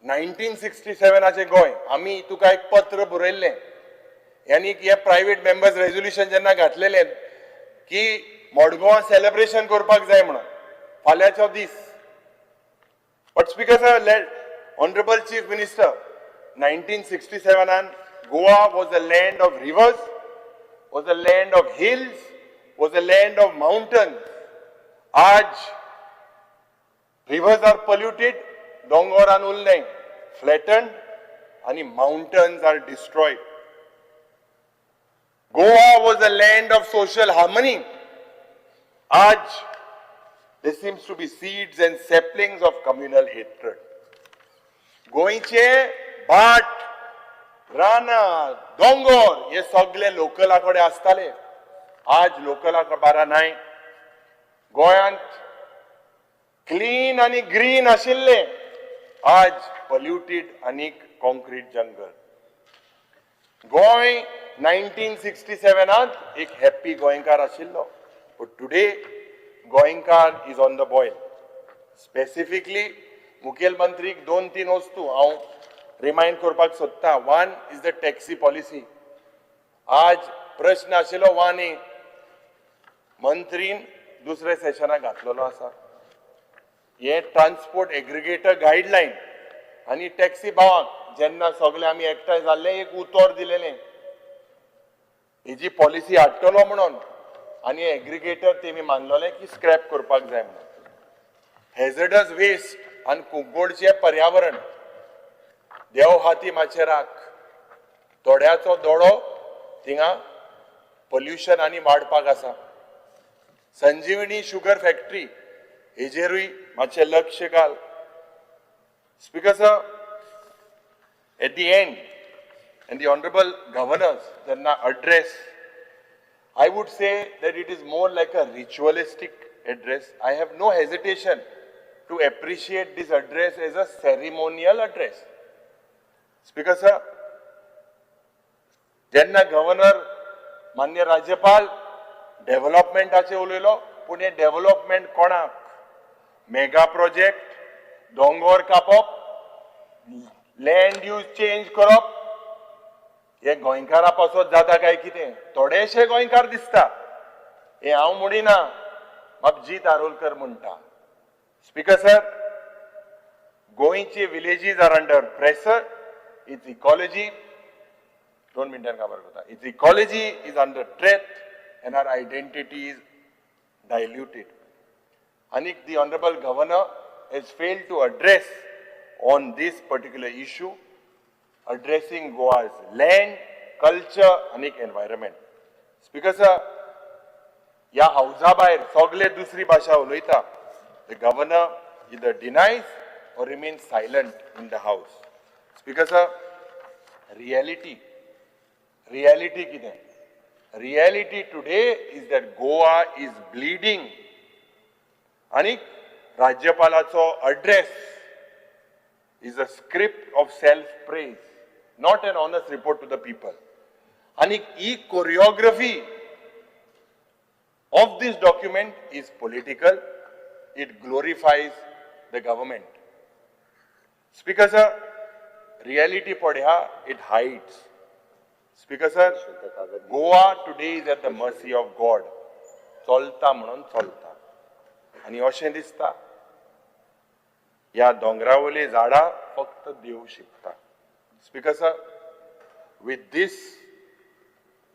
Speaker 11: 1967 गोंय, आमी तुका एक पत्र बरयल्लें, यानी हे प्रायव्हेट मेंबर्स रेझोल्युशन जेन्ना घातलेलें की मडगांवां सेलिब्रेशन करपाक जाय म्हणून फाल्यांचो दीस. But speaker sir, honourable chief minister, 1967 Goa was a land of rivers, was a land of hills, was a land of mountains. आज rivers are polluted, dongar and ulnay flattened, and mountains are destroyed. Goa was a land of social harmony. Aj there seems to be seeds and saplings of communal hatred. गोंयचे भाट, रानां, दोंगर हे सगळे लोकला कडेन आसताले. आज लोकला बारा नाय. गोंयांत क्लीन आणि ग्रीन आशिल्ले, आज पोल्युटेड आणि कॉन्क्रीट जंगल. गोंय 1967 एक हॅप्पी गोंयकार आशिल्लो, बट टुडे गोंयकार is on the boil. Specifically मुखेलमंत्रीक 2-3 वस्तू हांव रिमाइंड करपाक सोदता. One is the taxi policy. आज प्रश्न आशिल्लो 1A मंत्रीन दुसऱ्या सेशनाक घातलेलो आसा. हे ट्रान्सपोर्ट एग्रिगेटर गायडलायन आनी टॅक्सी भावांक जेन्ना सगळे आमी एकठांय जाल्ले एक उतर दिलेलें हेजी पॉलिसी हाडटलो म्हणून, आनी एग्रिगेटर तेमी मानलेले की स्क्रॅप करपाक जाय म्हणून. हेझर्डस वेस्ट आनी कुंकोडचें पर्यावरण देव हाती माचेराक थोड्याचो दोळो थिंगा पोल्युशन आनी वाडपाक आसा. संजीवनी शुगर फॅक्टरी हेजेरूय मातशें लक्ष घाल. Speaker sir, at the end, and the honorable governors jenna address, I would say that it is more like a ritualistic address. I have no hesitation to appreciate this address as a ceremonial address. Speaker sir, jenna governor मान्य राज्यपाल डेव्हलपमेंटाचे उलयलो, पूण हे development कोणाक? Mega project, दोंगर कापप, land use change करप, हे गोंयकारा पासत जाता काय कितें? थोडेशे गोंयकार दिसता. हे हांव म्हणिना, म्हाका जीत आरोलकर म्हणटा. स्पीकर सर, गोंयचे villages are under pressure. Its ecology 2 मिनटान काबार करता. Its ecology is under threat and our identity is diluted. And the Honorable Governor has failed to address on this particular issue, addressing Goa's land, culture and environment. Speaker sir, या हाऊसा भायर सगळे दुसरी भाषा उलयता. The governor either denies or remains silent in the house. Speaker sir, reality कितें? Reality today is that Goa is bleeding. आणि राज्यपालाचो address is a script of self-praise, not an honest report to the people. आणि ही choreography of this document is political. It glorifies the government. Speaker sir, reality पढ्या, it hides. Speaker sir, Goa today is at the mercy of God. चलता म्हणून चलता. आणि अशें दिसता ह्या दोंगरावयली झाडां फक्त देव शिकता. Speaker sir, with this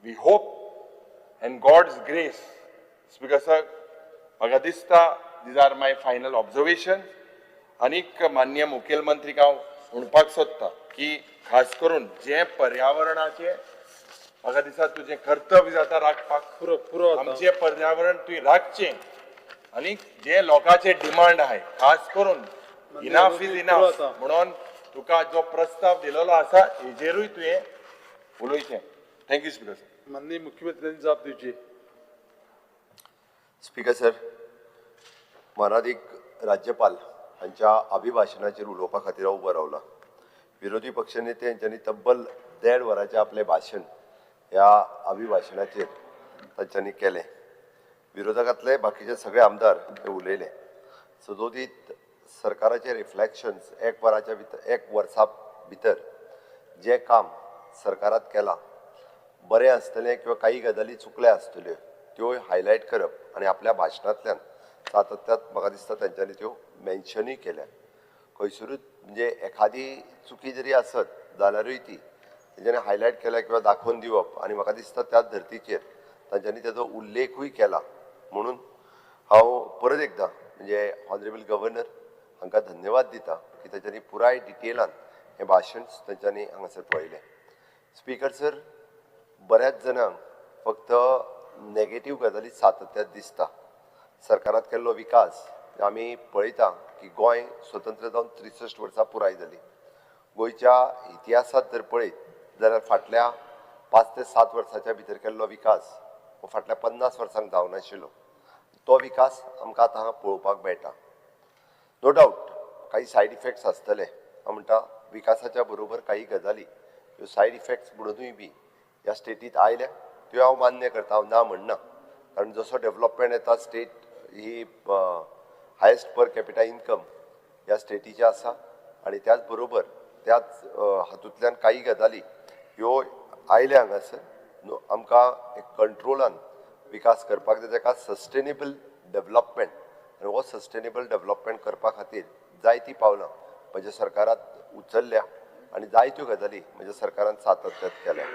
Speaker 11: we hope and God's grace. Speaker sir, म्हाका दिसता these are my final observations. आनीक माननीय मुखेलमंत्रीक हांव म्हणपाक सोदता की खास करून जे पर्यावरणाचे म्हाका दिसता तुजें कर्तव्य जाता राखपाक. आमचें पर्यावरण तुवें राखचें. आनी जे लोकांचे डिमांड आहाय खास करून इनफ इज इनफ म्हणून तुका जो प्रस्ताव दिलेलो आसा हेजेरूय तुवें उलोवचें. Thank you speaker sir.
Speaker 12: माननीय मुख्यमंत्र्यांनी जाप दिवची.
Speaker 9: स्पीकर सर, मानादीक राज्यपाल हांच्या अभिभाशणाचेर उलोवपा खातीर हांव उबो रावला. विरोधी पक्षनेते हांच्यांनी तब्बल 1.5 वरांचें आपलें भाशण ह्या अभिभाशणाचेर तांच्यांनी केलें. विरोधकांतले बाकीचे सगळे आमदार हे उलयले. सदोदीत सरकाराचे रिफ्लेक्शन्स 1 वर्सा भितर जे काम सरकारात केलां बरें आसतलें किंवा काही गजाली चुकल्या आसतल्यो त्यो हायलायट करप आनी आपल्या भाशणांतल्यान सातत्यात म्हाका दिसता तांच्यांनी त्यो मेन्शनूय केल्या. खंयसरूच म्हणजे एखादी चुकी जरी आसत जाल्यारूय ती तेंच्यांनी हायलायट केल्या किंवा दाखोवन दिवप आनी म्हाका दिसता त्याच धर्तीचेर तांच्यांनी तेजो उल्लेखूय केला. म्हणून हांव परत एकदां म्हणजे ऑनरेबल गव्हर्नर हांकां धन्यवाद दिता की तांच्यांनी पुराय डिटेलान हें भाशण तांच्यांनी हांगासर पळयलें. स्पीकर सर, बऱ्याच जाणांक फक्त नेगेटीव गजाली सातत्यात दिसता. सरकारात केल्लो विकास आमी पळयता की गोंय स्वतंत्र जावन 63 वर्सां पुराय जाली. गोंयच्या इतिहासात जर पळयत जाल्यार फाटल्या 5 ते 7 वर्सांच्या भितर केल्लो विकास हो फाटल्या 50 वर्सांक जावनाशिल्लो. तो विकास आमकां आतां पळोवपाक मेळटा. नो डावट काही सायड इफेक्ट्स आसतले. हांव म्हणटा विकासाच्या बरोबर काही गजाली ह्यो सायड इफेक्ट्स म्हणूनय बी ह्या स्टेटीत आयल्या त्यो हांव मान्य करता, हांव ना म्हणना. कारण जसो डेव्हलपमेंट येता स्टेट ही हायेस्ट पर कॅपिटा इन्कम ह्या स्टेटीचे आसा आनी त्याच बरोबर त्याच हातूंतल्यान काही गजाली ह्यो आयल्या हांगासर आमकां एक कंट्रोलान विकास करपाक जाय जाका सस्टेनेबल डेव्हलपमेंट. आनी हो सस्टेनेबल डेव्हलपमेंट करपा खातीर जायतीं पावलां म्हज्या सरकारान उचलल्या आनी जायत्यो गजाली म्हज्या सरकारान सातत्यात केल्या.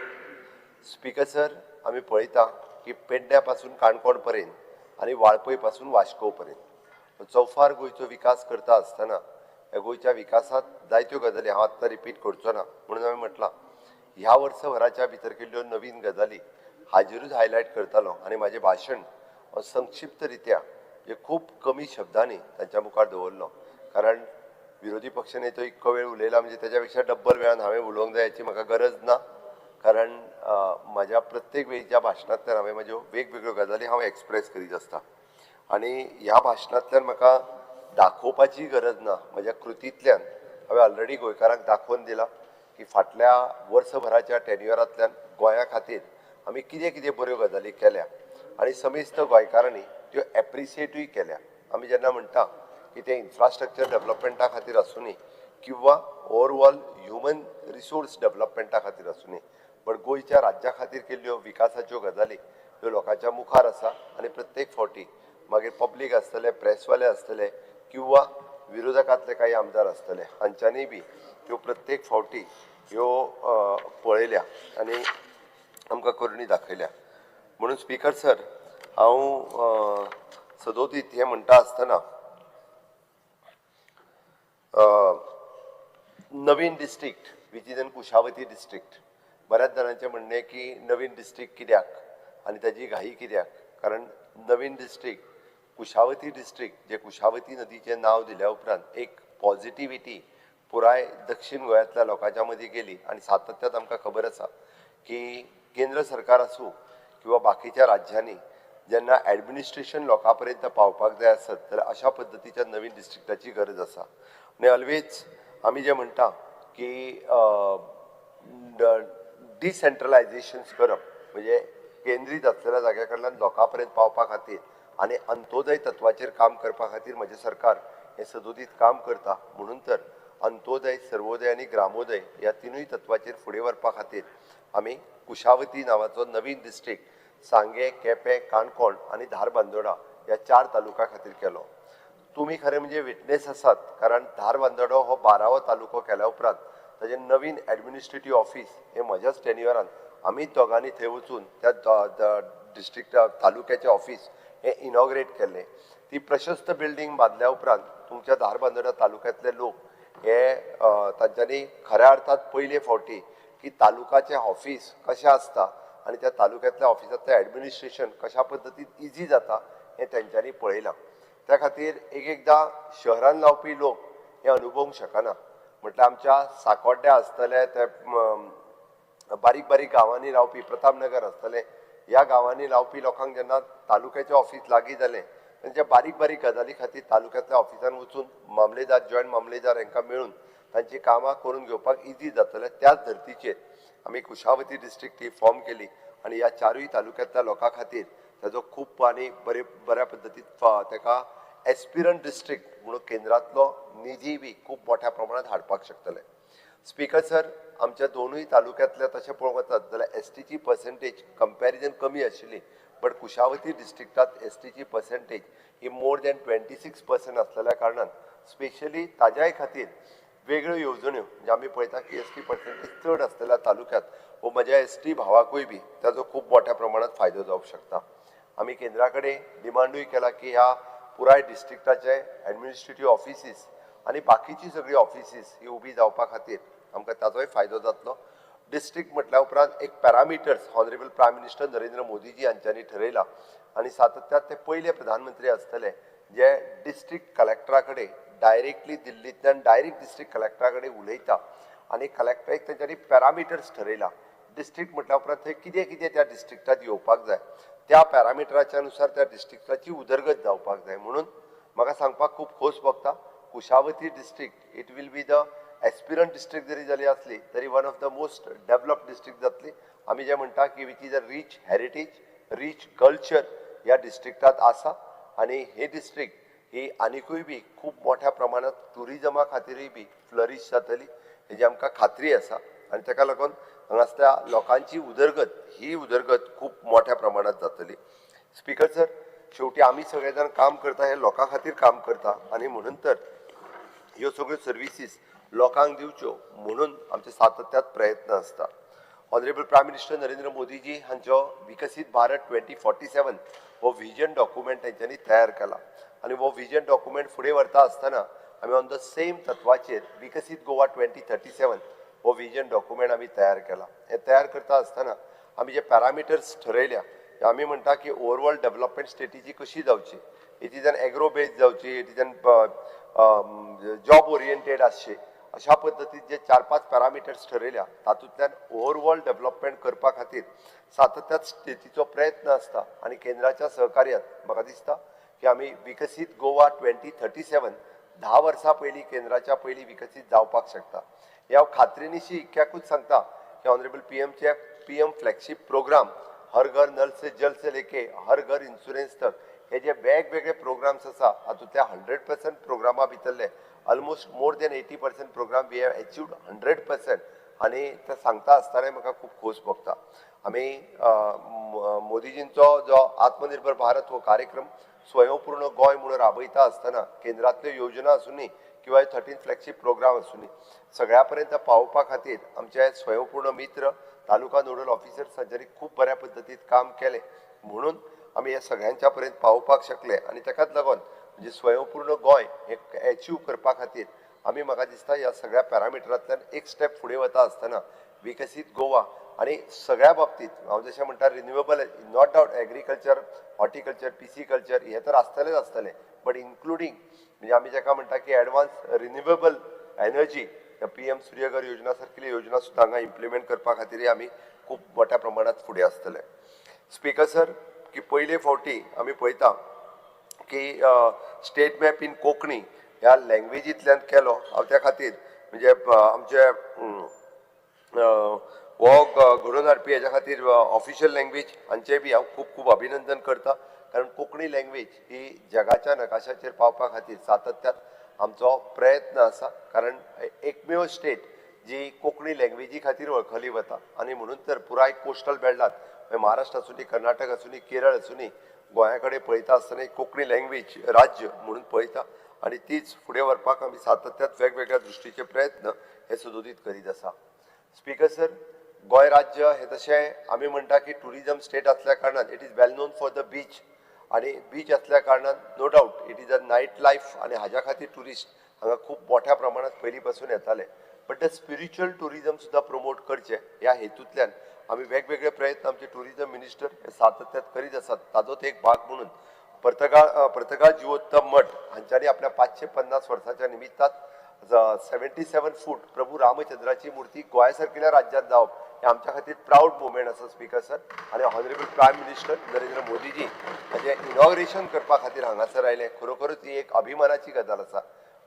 Speaker 9: स्पीकर सर, आमी पळयता की पेडण्या पासून काणकोण पर्यंत आनी वाळपय पासून वास्को पर्यंत चौफार गोंयचो विकास करता आसतना ह्या गोंयच्या विकासांत जायत्यो गजाली हांव आत्तां रिपीट करचो ना म्हणून हांवें म्हटलां ह्या वर्सभराच्या भितर केल्ल्यो नवीन गजाली हाजेरूच हायलायट करतालो आनी म्हाजें भाशण संक्षिप्त रित्या खूब कमी शब्दांनी तांच्या मुखार दवरलो. कारण विरोधी पक्ष नेतो इतको वेळ उलयला म्हणजे तेच्या पेक्षा डब्बल वेळान हांवें उलोवंक जाय हाची म्हाका गरज ना. कारण म्हाज्या प्रत्येक वेळच्या भाशणांतल्यान हांवें म्हाज्यो वेगवेगळ्यो गजाली हांव एक्सप्रेस करीत आसता आनी ह्या भाशणांतल्यान म्हाका दाखोवपाची गरज ना. म्हज्या कृतींतल्यान हांवें ऑलरेडी गोंयकारांक दाखोवन दिला की फाटल्या वर्सभराच्या टेन्युअरांतल्यान गोंया खातीर आमी कितें कितें बऱ्यो गजाली केल्या आनी समेस्त गोंयकारांनी त्यो एप्रिशिएटूय केल्या. आमी जेन्ना म्हणटा की ते इन्फ्रास्ट्रक्चर डेव्हलपमेंटा खातीर आसूनी किंवा ओवरऑल ह्युमन रिसोर्स डेव्हलपमेंटा खातीर आसूनी बट गोंयच्या राज्या खातीर केल्ल्यो विकासाच्यो गजाली ह्यो लोकांच्या मुखार आसा आनी प्रत्येक फावटी मागीर पब्लीक आसतले, प्रेसवाले आसतले किंवा विरोधकांतले काही आमदार आसतले हांच्यांनी बी त्यो प्रत्येक फावटी ह्यो पळयल्या आनी आमकां करुणी दाखयल्या. म्हणून स्पीकर सर, हांव सदोतीत हें म्हणटा आसतना नवीन district which is in Kushavati district, बऱ्याच जाणांचें म्हणणें की नवीन डिस्ट्रिक्ट कित्याक आनी ताजी घाई कित्याक. कारण नवीन डिस्ट्रिक्ट कुशावती डिस्ट्रिक्ट जे कुशावती नदीचें नांव दिल्या उपरांत एक पॉझिटिव्हिटी पुराय दक्षिण गोंयांतल्या लोकांच्या मदीं गेली आनी सातत्यात आमकां खबर आसा की केंद्र सरकार आसूं किंवा बाकीच्या राज्यांनी जेन्ना ऍडमिनिस्ट्रेशन लोकां पर्यंत पावपाक जाय आसत जाल्यार अशा पद्दतीच्या नवीन डिस्ट्रिक्टाची गरज आसा. आनी ऑलवेज आमी जें म्हणटा की डिसेंट्रलायझेशन्स करप म्हणजे केंद्रीत आसलेल्या जाग्या कडल्यान लोकां पर्यंत पावपा खातीर आनी अंत्योदय तत्वाचेर काम करपा खातीर म्हजें सरकार हें सदोदीत काम करता. म्हणून तर अंत्योदय, सर्वोदय आनी ग्रामोदय ह्या तिनूय तत्वाचेर फुडें व्हरपा खातीर आमी कुशावती नांवाचो नवीन डिस्ट्रिक्ट सांगे, केपें, काणकोण आनी धारबांदोडा ह्या 4 तालुक्या खातीर केलो. तुमी खरें म्हणजे विटनेस आसात कारण धारबांदोडो हो 12वो तालुको केल्या उपरांत ताजें नवीन एडमिनिस्ट्रेटीव ऑफीस हें म्हज्याच टेन्युअरान आमीच दोगांनी थंय वचून त्या डिस्ट्रिक्ट तालुक्याचें ऑफीस हें इनॉग्रेट केल्लें. ती प्रशस्त बिल्डींग बांदल्या उपरांत तुमच्या धारबांदोडा तालुक्यांतले लोक हे तांच्यांनी खऱ्या अर्थात पयले फावटी की तालुकाचें ऑफीस कशें आसता आनी त्या तालुक्यांतल्या ऑफिसांतलें एडमिनिस्ट्रेशन कशा पद्दतीन इजी जाता हें तेंच्यांनी पळयलां. त्या खातीर एकदां शहरान रावपी लोक हें अनुभवंक शकना. म्हटल्यार आमच्या साकोड्ड्या आसतले ते बारीक बारीक गांवांनी रावपी प्रतापनगर आसतले ह्या गांवांनी रावपी लोकांक जेन्ना तालुक्याचें ऑफीस लागीं जालें तेंच्या बारीक बारीक गजाली खातीर तालुक्यांतल्या ऑफिसान वचून मामलेदार, जॉयंट मामलेदार हांकां मेळून तांची कामां करून घेवपाक इजी जातलें. त्याच धर्तीचेर आमी कुशावती डिस्ट्रिक्ट ही फॉर्म केली आनी ह्या 4य तालुक्यांतल्या लोकां खातीर ताजो खूब आनी बऱ्या पद्दतीन ताका एस्पिरंट डिस्ट्रिक्ट म्हणून केंद्रांतलो निधी बी खूब मोठ्या प्रमाणांत हाडपाक शकतले. स्पीकर सर, आमच्या दोनूय तालुक्यांतले तशें पळोवंक वचत जाल्यार एसटीची पर्संटेज कंपॅरिजन कमी आशिल्ली बट कुशावती डिस्ट्रिक्टांत एसटीची पर्संटेज ही मोर दॅन 26% आसलेल्या कारणान स्पेशली ताज्याय खातीर वेगळ्यो येवजण्यो म्हणजे आमी पळयता की एसटी पर्संटेज चड आसलेल्या तालुक्यांत वो म्हज्या एसटी भावाकूय बी ताजो खूब मोठ्या प्रमाणांत फायदो जावंक शकता. आमी केंद्रा कडेन डिमांडूय केला की ह्या पुराय डिस्ट्रिक्टाचे एडमिनिस्ट्रेटीव ऑफिसीस आनी बाकीची सगळी ऑफिसीस ही उबी जावपा खातीर आमकां ताजोय फायदो जातलो. डिस्ट्रिक्ट म्हटल्या उपरांत एक parameters honourable prime minister Narendra Modiji हांच्यांनी ठरयला आनी सातत्यात ते पयले प्रधानमंत्री आसतले जे डिस्ट्रिक्ट कलेक्टरा कडेन डायरेक्टली दिल्लींतल्यान डायरेक्ट डिस्ट्रिक्ट कलेक्टरा कडेन उलयता आनी कलेक्टराक तेंच्यांनी पॅरामिटर्स ठरयला. डिस्ट्रिक्ट म्हटल्या उपरांत थंय कितें कितें त्या डिस्ट्रिक्टांत येवपाक जाय त्या पॅरामिटराच्या अनुसार त्या डिस्ट्रिक्टाची उदरगत जावपाक जाय. म्हणून म्हाका सांगपाक खूब खोस भोगता Kushavati district it will be the aspirant district जरी जाली असली तरी one of the most developed district जातली. आमी जे म्हणटा की which is a rich heritage, rich culture ह्या डिस्ट्रिक्टात आसा आणि हे डिस्ट्रिक्ट ही आनिकूय बी खूप मोठ्या प्रमाणात टुरिजमा खातीरय बी फ्लरिश जातली हेजी आमकां खात्री आसा. आणि ताका लागून हांगासल्या लोकांची उदरगत ही उदरगत खूप मोठ्या प्रमाणात जातली. स्पीकर सर, शेवटी आमी सगळे जाण काम करता हे लोकां खातीर काम करता आणि म्हणून तर ह्यो सगळ्यो सर्विसीस लोकांक दिवच्यो म्हणून आमचे सातत्यात प्रयत्न आसता. Honourable prime minister Narendra Modiji हांचो विकसीत भारत 2047 हो व्हिजन डॉक्युमेंट तेंच्यांनी तयार केला आणि हो व्हिजन डॉक्युमेंट फुडें व्हरता आसतना आमी ऑन द सेम तत्वाचेर विकसीत गोवा 2037 हो व्हिजन डॉक्युमेंट आमी तयार केला. हे तयार करता आसतना आमी जे पॅरामिटर्स ठरयल्या आमी म्हणटा की ओवरऑल डेव्हलपमेंट स्ट्रेटेजी कशी जावची, it is an agro based जावची, it is an job oriented आसचे, अशा पद्दतीन जे 4-5 पॅरामिटर्स ठरयल्या तातूंतल्यान ओवरऑल डेव्हलपमेंट करपा खातीर सातत्यात स्टेटीचो प्रयत्न आसता आणि केंद्राच्या सहकार्यात म्हाका दिसता की आमी विकसीत गोवा 2037 10 वर्सां पयलीं केंद्राच्या पयलीं विकसीत जावपाक शकता. ह्या खात्रीनिशी इतक्याकूच सांगता की ऑनरेबल पीएमचे पीएम फ्लॅगशीप प्रोग्राम हर घर नल से जल से लेके हर घर इन्शुरन्स तक हे जे वेगवेगळे प्रोग्राम्स आसा हातूंतल्या 100% प्रोग्रामा भितरले almost more than 80% programme we have achieved 100% आणि ते सांगता आसतना म्हाका खूब खोस भोगता. आमी मोदीजींचो जो आत्मनिर्भर भारत हो कार्यक्रम स्वयंपूर्ण गोंय म्हणून राबयता आसतना केंद्रांतल्यो योजना आसूनी किंवा 13 फ्लॅगशीप प्रोग्राम आसूनी सगळ्या पर्यंत पावोवपा खातीर आमचे स्वयंपूर्ण मित्र तालुका नोडल ऑफिसर्स हांच्यानी खूब बऱ्या पद्दतीन काम केलें म्हणून आमी हे सगळ्यांच्या पर्यंत पावोवपाक शकले आणि ताकाच लागून म्हणजे स्वयंपूर्ण गोंय हे अचीव करपा खातीर आमी म्हाका दिसता ह्या सगळ्या पॅरामिटरांतल्यान एक स्टेप फुडें वता आसतना विकसीत गोवा आणि सगळ्या बाबतीत हांव जशें म्हणटा renewable not doubt agriculture, horticulture, pisciculture हे तर आसतलेच आसतले बट इन्क्लुडींग म्हणजे आमी जाका म्हणटा की advance renewable energy PM Surya Ghar योजना सारकिल्यो योजना सुद्दां हांगा इम्प्लिमेंट करपा खातीर आमी खूब मोठ्या प्रमाणात फुडें आसतले. स्पीकर सर, की पयले फावटी आमी पळयता की स्टेट मॅप इन कोंकणी ह्या लँग्वेजींतल्यान केलो हांव त्या खातीर म्हणजे आमचे हो घडोवन हाडपी हेच्या खातीर ऑफिशियल लँग्वेज हांचेय बी हांव खूब खूब अभिनंदन करता कारण कोंकणी लँग्वेज ही जगाच्या नकाशाचेर पावपा खातीर सातत्यात आमचो प्रयत्न आसा कारण एकमेव स्टेट जी कोंकणी लँग्वेजी खातीर वळखली वता आणि म्हणून तर पुराय कोस्टल बेल्टात महाराष्ट्र आसूनी, कर्नाटक आसूनी, केरळ आसूनी गोंया कडेन पळयता आसतना कोंकणी लँग्वेज राज्य म्हणून पळयता आणि तीच फुडें व्हरपाक आमी सातत्यात वेगवेगळ्या दृश्टीचे प्रयत्न हे सदोदीत करीत आसा. स्पीकर सर, गोंय राज्य हे तशें आमी म्हणटा की टुरिजम स्टेट आसल्या कारणान it is well known for the beach आणि बीच असल्या कारणान no doubt it is a night life आणि हाज्या खातीर टुरिस्ट हांगा खूब मोठ्या प्रमाणात पयलीं पासून येताले बट द स्पिरिच्युअल टुरिजम सुद्दां प्रमोट करचें ह्या हेतूंतल्यान आमी वेगवेगळे प्रयत्न आमचे टुरिजम मिनिस्टर हे सातत्यात करीत आसात. ताजोच एक भाग म्हणून पर्तगाळ जिवोत्तम मठ हांच्यांनी आपल्या 550 वर्साच्या निमित्तान 77 फूट प्रभू रामचंद्राची मूर्ती गोंया सारकिल्या राज्यांत जावप हे आमच्या खातीर प्राऊड मुवमेंट आसा स्पीकर सर आणि honourable prime minister Narendra Modiji हाजें इनॉग्रेशन करपा खातीर हांगासर आयले खरोखरच ही एक अभिमानाची गजाल आसा.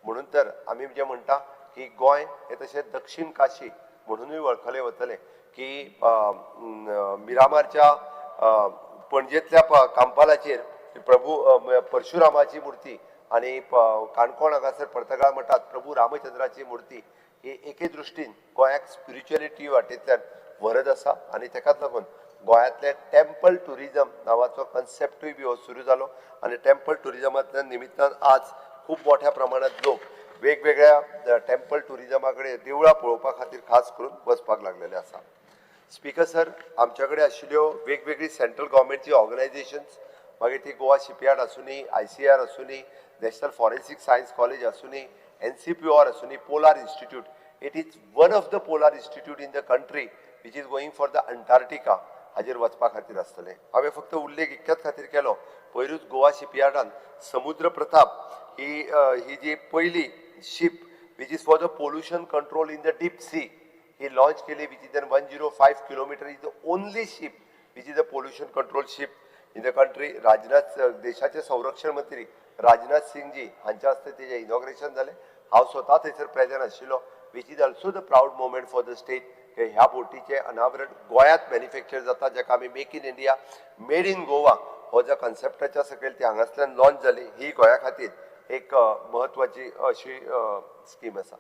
Speaker 9: म्हणून तर आमी जे म्हणटा की गोंय हे तशें दक्षिण काशी म्हणूनय वळखले वतले की मिरामारच्या पणजेंतल्या कांपालाचेर प्रभू परशुरामाची मूर्ती आणि काणकोण हांगासर पर्तगाळ मठात प्रभू रामचंद्राची मूर्ती ही एके दृश्टीन गोंयाक स्पिरिच्युअलिटी वाटेंतल्यान व्हरत आसा आणि ताकाच लागून गोंयांतले टेम्पल टुरिजम नांवाचो कन्सेप्टूय बी हो सुरू जालो आणि टेम्पल टुरिजमांतल्या निमित्तान आज खूब मोठ्या प्रमाणात लोक वेगवेगळ्या टेम्पल टुरिजमा कडेन देवळां पळोवपा खातीर खास करून वचपाक लागलेले आसा. स्पीकर सर, आमच्या कडेन आशिल्ल्यो वेगवेगळी सेंट्रल गव्हर्मेंटची ऑर्गनायझेशन्स मागीर ती गोवा शिपयार्ड आसूनी, ICAR आसूनी, नॅशनल फॉरेन्सीक सायन्स कॉलेज आसूनी, NCPOR आसूनी, polar institute it is one of the polar institute in the country which is going for the Antarctica हाजेर वचपा खातीर आसतलें. हांवें फक्त उल्लेख इतक्याच खातीर केलो पयरूच गोवा शिपयार्डान समुद्र प्रताप ही जी पयली ship which is for the pollution control in the deep sea ही लॉन्च केली which is 105 kilometre is the only ship which is a pollution control ship in the country. Rajnath देशाचे संरक्षण मंत्री राजनाथ सिंगजी हांच्या हस्ते तेजें इनॉग्रेशन जालें. हांव स्वता थंयसर प्रेजेंट आशिल्लो which is also the proud moment for the state की ह्या बोटीचे अनावरण गोंयांत मॅन्युफॅक्चर जाता, जाका आमी make in India, made in Goa हो जो कन्सेप्टाच्या सकयल ती हांगासल्यान लॉन्च जाली, ही गोंया खातीर एक महत्वाची अशी स्कीम आसा.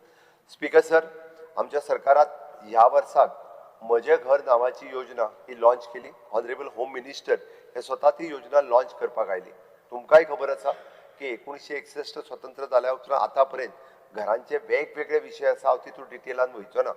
Speaker 9: स्पीकर सर, आमच्या सरकारात ह्या वर्साक म्हजें घर नावाची योजना ही लॉन्च केली. ऑनरेबल होम मिनिस्टर हे स्वता ती योजना लॉन्च करपाक आयली. तुमकांय खबर आसा की 1961 स्वतंत्र जाल्या उपरांत आतां पर्यंत घरांचे वेगवेगळे विशय आसा, हांव तितून डिटेलान वयचो ना,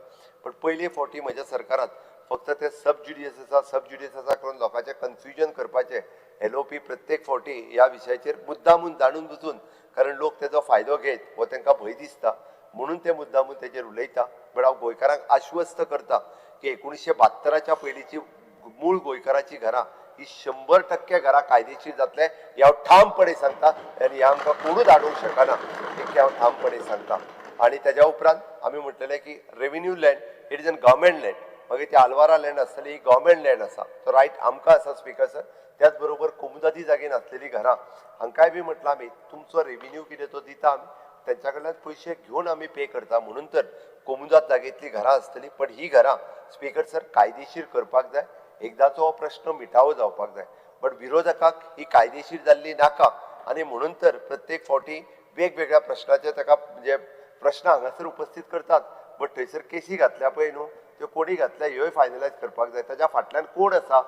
Speaker 9: पण पयले फावटी म्हज्या सरकारात फक्त ते सब ज्युडिशियस करून लोकांचे कन्फ्युजन करपाचे LOP प्रत्येक फावटी ह्या विशयाचेर मुद्दामून जाणून बुजून, कारण लोक तेजो फायदो घेत वो तांकां भंय दिसता म्हणून ते मुद्दामून तेजेर उलयता. पण हांव गोंयकारांक आश्वस्त करता की 1972च्या पयलींची मूळ गोंयकारांची घरां ही 100% घरां कायदेशीर जातले हे हांव ठामपणे सांगता, आनी हे आमकां कोणूच आडोवंक शकना हे हांव ठामपणे सांगता. आनी तेज्या उपरांत आमी म्हटलेलें की revenue land it is N government land, मागीर ती आलवारा लँड आसतली ही गव्हर्मेंट लँड आसा, तो रायट आमकां आसा स्पीकर सर. त्याच बरोबर कोमुदादी जागेन आसलेली घरां हांकांय बी म्हटलां आमी तुमचो रेव्हेन्यू कितें तो दिता आमी, त्यांच्या कडल्यान पयशे घेवन आमी पे करता, म्हणून तर कोमुदाद जागेंतली घरां आसतली. पण ही घरां स्पीकर सर कायदेशीर करपाक जाय, एकदांचो हो प्रश्न मिटावो जावपाक जाय. पण विरोधकाक ही कायदेशीर जाल्ली नाका आनी म्हणून तर प्रत्येक फावटी वेगवेगळ्या प्रश्नाचे ताका म्हणजे प्रश्न हांगासर उपस्थित करतात, बट थंयसर केसी घातल्या पळय न्हू, त्यो कोणी घातल्या ह्योय फायनलायज करपाक जाय. ताच्या फाटल्यान कोण आसा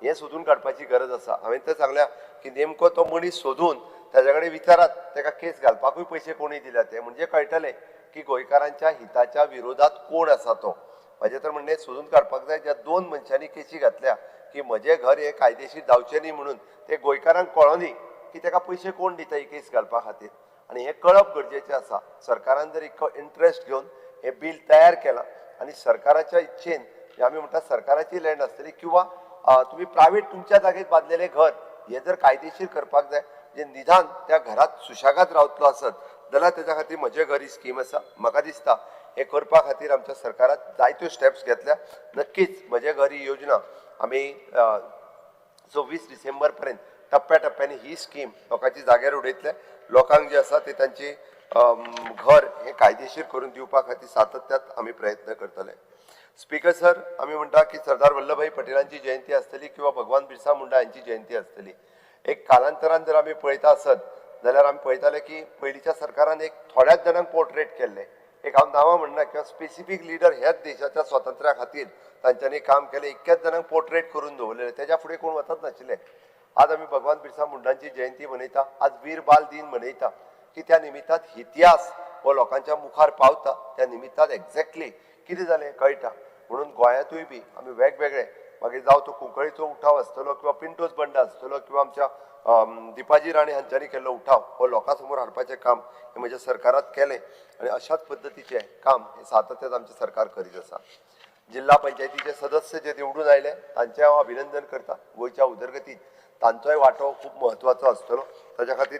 Speaker 9: हें सोदून काडपाची गरज आसा. हांवें तें सांगल्या की नेमको तो मनीस सोदून ताच्या कडेन विचारात ताका केस घालपाकूय पयशे कोणी दिल्या ते, म्हणजे कळटलें की गोंयकारांच्या हिताच्या विरोधात कोण आसा तो. म्हजें तर म्हणणें सोदून काडपाक जाय. ज्या 2 मनशांनी केसी घातल्या की म्हजें घर हे कायदेशीर जावचें न्ही म्हणून, ते गोंयकारांक कळोनी की ताका पयशे कोण दिता ही केस घालपा खातीर, आनी हें कळप गरजेचें आसा. सरकारान जर इतको इंट्रस्ट घेवन हें बिल तयार केलां आनी सरकाराच्या इच्छेन जे आमी म्हणटा सरकाराची लँड आसतली किंवा तुम्ही प्रायव्हेट तुमच्या जागेत बांदलेलें घर हे जर कायदेशीर करपाक जाय, जे निदान त्या घरात सुशागात रावतलो आसत जाल्यार तेच्या खातीर म्हजें घर ही स्कीम आसा. म्हाका दिसता हे करपा खातीर आमच्या सरकारान जायत्यो स्टेप्स घेतल्या. नक्कीच म्हजें घर ही योजना आमी 26 डिसेंबर पर्यंत टप्प्याटप्प्यांनी ही स्कीम लोकांची जाग्यार उडयतले. लोकांक जे आसा ते तांची घर हे कायदेशीर करून दिवपा खातीर सातत्यात आमी प्रयत्न करतले. स्पीकर सर, आमी म्हणटा की सरदार वल्लभभाई पटेलांची जयंती आसतली किंवा भगवान बिरसा मुंडा यांची जयंती आसतली. एक कालांतरान जर आमी पळयता आसत जाल्यार आमी पळयताले की पयलींच्या सरकारान एक थोड्याच जाणांक पोर्ट्रेट केल्ले. एक हांव नांवां म्हणना किंवा स्पेसिफीक लिडर ह्याच देशाच्या स्वातंत्र्या खातीर तांच्यांनी काम केलें, इतक्याच जाणांक पोर्ट्रेट करून दवरलेले, तेज्या फुडें कोण वचत नाशिल्ले. आज आमी भगवान बिरसा मुंडांची जयंती मनयता, आज वीर बाल दिन मनयता की त्या निमित्तान इतिहास हो लोकांच्या मुखार पावता. त्या निमित्तान एक्झॅक्टली कितें जालें कळटा. म्हणून गोंयांतूय बी आमी वेगवेगळे मागीर जावं तो कुंकळीचो उठाव आसतलो किंवा पिंटोस बंड आसतलो किंवा आमच्या दिपाजी राणे हांच्यांनी केल्लो उठाव हो लोकां समोर हाडपाचें काम हे म्हज्या सरकारात केलें आनी अशाच पद्दतीचें काम हे सातत्यान आमचें सरकार करीत आसा. जिल्हा पंचायतीचे सदस्य जे निवडून आयले तांचें हांव अभिनंदन करता. गोंयच्या उदरगतीत तांचोय वांटो खूब म्हत्वाचो आसतलो. ताच्या खातीर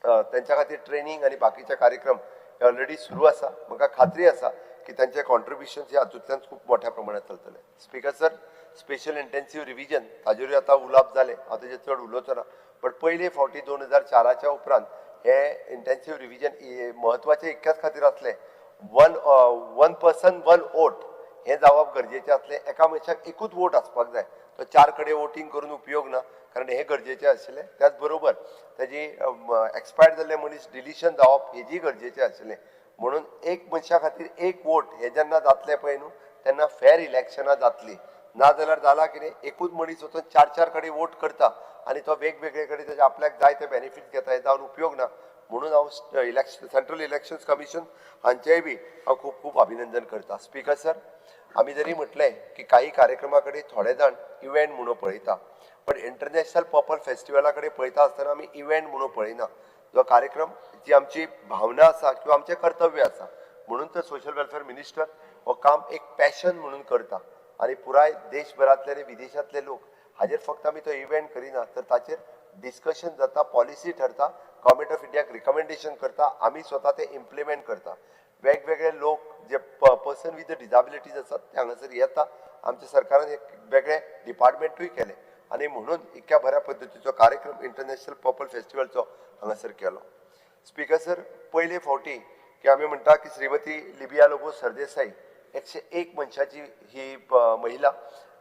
Speaker 9: त्यांच्या खातीर ट्रेनिंग आनी बाकीचे कार्यक्रम हे ऑलरेडी सुरू आसा. म्हाका खात्री आसा की त्यांचे कॉन्ट्रिब्युशन हे हातूंतल्यान खूब मोठ्या प्रमाणात चलतले. Speaker sir, special intensive revision ताजेरूय आतां उलोवप जालें, हांव तेजेर चड उलोवचो ना, बट पयले फावटी 2004च्या उपरांत हे इंटेन्सिव्ह रिव्हिजन म्हत्वाचें इतक्याच खातीर आसलें, वन पर्सन वन वोट हें जावप गरजेचें आसलें. एका मनशाक एकूच वोट आसपाक जाय, तो 4 कडेन वोटींग करून उपयोग ना, कारण हें गरजेचें आशिल्लें. त्याच बरोबर तेजी एक्सपायर्ड जाल्ले मनीस डिलिशन जावप हेजी गरजेचें आशिल्लें. म्हणून एक मनशा खातीर एक वोट हे जेन्ना जातले पळय न्हू तेन्ना फेर इलेक्शनां जातली. नाजाल्यार जाला कितें, एकूच मनीस वचून 4 कडेन वोट करता आनी तो वेगवेगळे कडेन तेजे आपल्याक जाय ते बेनिफीट घेता, हे जावन उपयोग ना. म्हणून हांव सेंट्रल इलेक्शन्स कमिशन हांचेय बी हांव खूब खूब अभिनंदन करता. स्पीकर सर, आमी जरी म्हटलें की काही कार्यक्रमा कडेन थोडे जाण इव्हेंट म्हणून पळयता, पण इंटरनॅशनल पर्पल फेस्टिवला कडेन पळयता आसतना आमी इव्हेंट म्हणून पळयना. जो कार्यक्रम जी आमची भावना आसा किंवा आमचें कर्तव्य आसा, म्हणून तर सोशल वेलफेअर मिनिस्टर हो काम एक पॅशन म्हणून करता आनी पुराय देशभरांतले आनी विदेशांतले लोक हाजेर फक्त आमी तो इव्हेंट करिना, तर ताचेर डिस्कशन जाता, पॉलिसी ठरता, गव्हर्मेंट ऑफ इंडियाक रिकमेंडेशन करता, आमी स्वता ते इम्प्लिमेंट करता. वेगवेगळे लोक जे पर्सन विथ डिजाबिलिटीज आसात ते हांगासर येता. आमच्या सरकारान एक वेगळे डिपार्टमेंटूय केले आनी म्हणून इतक्या बऱ्या पद्दतीचो कार्यक्रम इंटरनॅशनल पर्पल फेस्टिवलचो हांगासर केलो. स्पीकर सर, पयले फावटी की आम्ही म्हणटा की श्रीमती लिबिया लोबो सरदेसाई 101 मनशाची ही महिला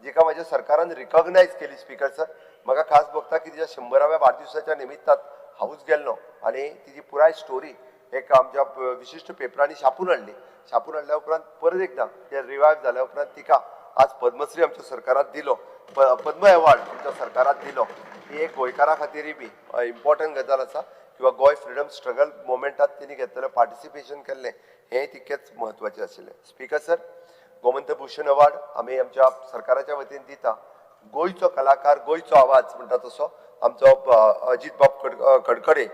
Speaker 9: जिका माझ्या सरकारान रिकॉग्नाइज केली स्पीकर सर. म्हाका खास बघता की तिच्या 100व्या वाढदिवसाच्या निमित्तात हाऊस गेल्लो आणि तिची पुराय स्टोरी एक आमच्या विशिष्ट पेपरांनी छापून हाडल्या उपरांत परत एकदा ते रिवायव जाल्या उपरांत तिका आज पद्मश्री आमच्या सरकारात दिलो, पद्म अवॉर्ड आमच्या सरकारात दिलो. ही एक गोंयकारा खातीरय बी इम्पॉर्टंट गजाल आसा किंवा गोंय फ्रिडम स्ट्रगल मुवमेंटात तिने घेतलेलें पार्टिसिपेशन केल्लें हें तितकेंच म्हत्वाचें आशिल्लें. Speaker sir, Gomant Bhushan award आमी आमच्या सरकाराच्या वतीन दिता. गोंयचो कलाकार, गोंयचो आवाज म्हणटा तसो आमचो अजित बाब कडकडे,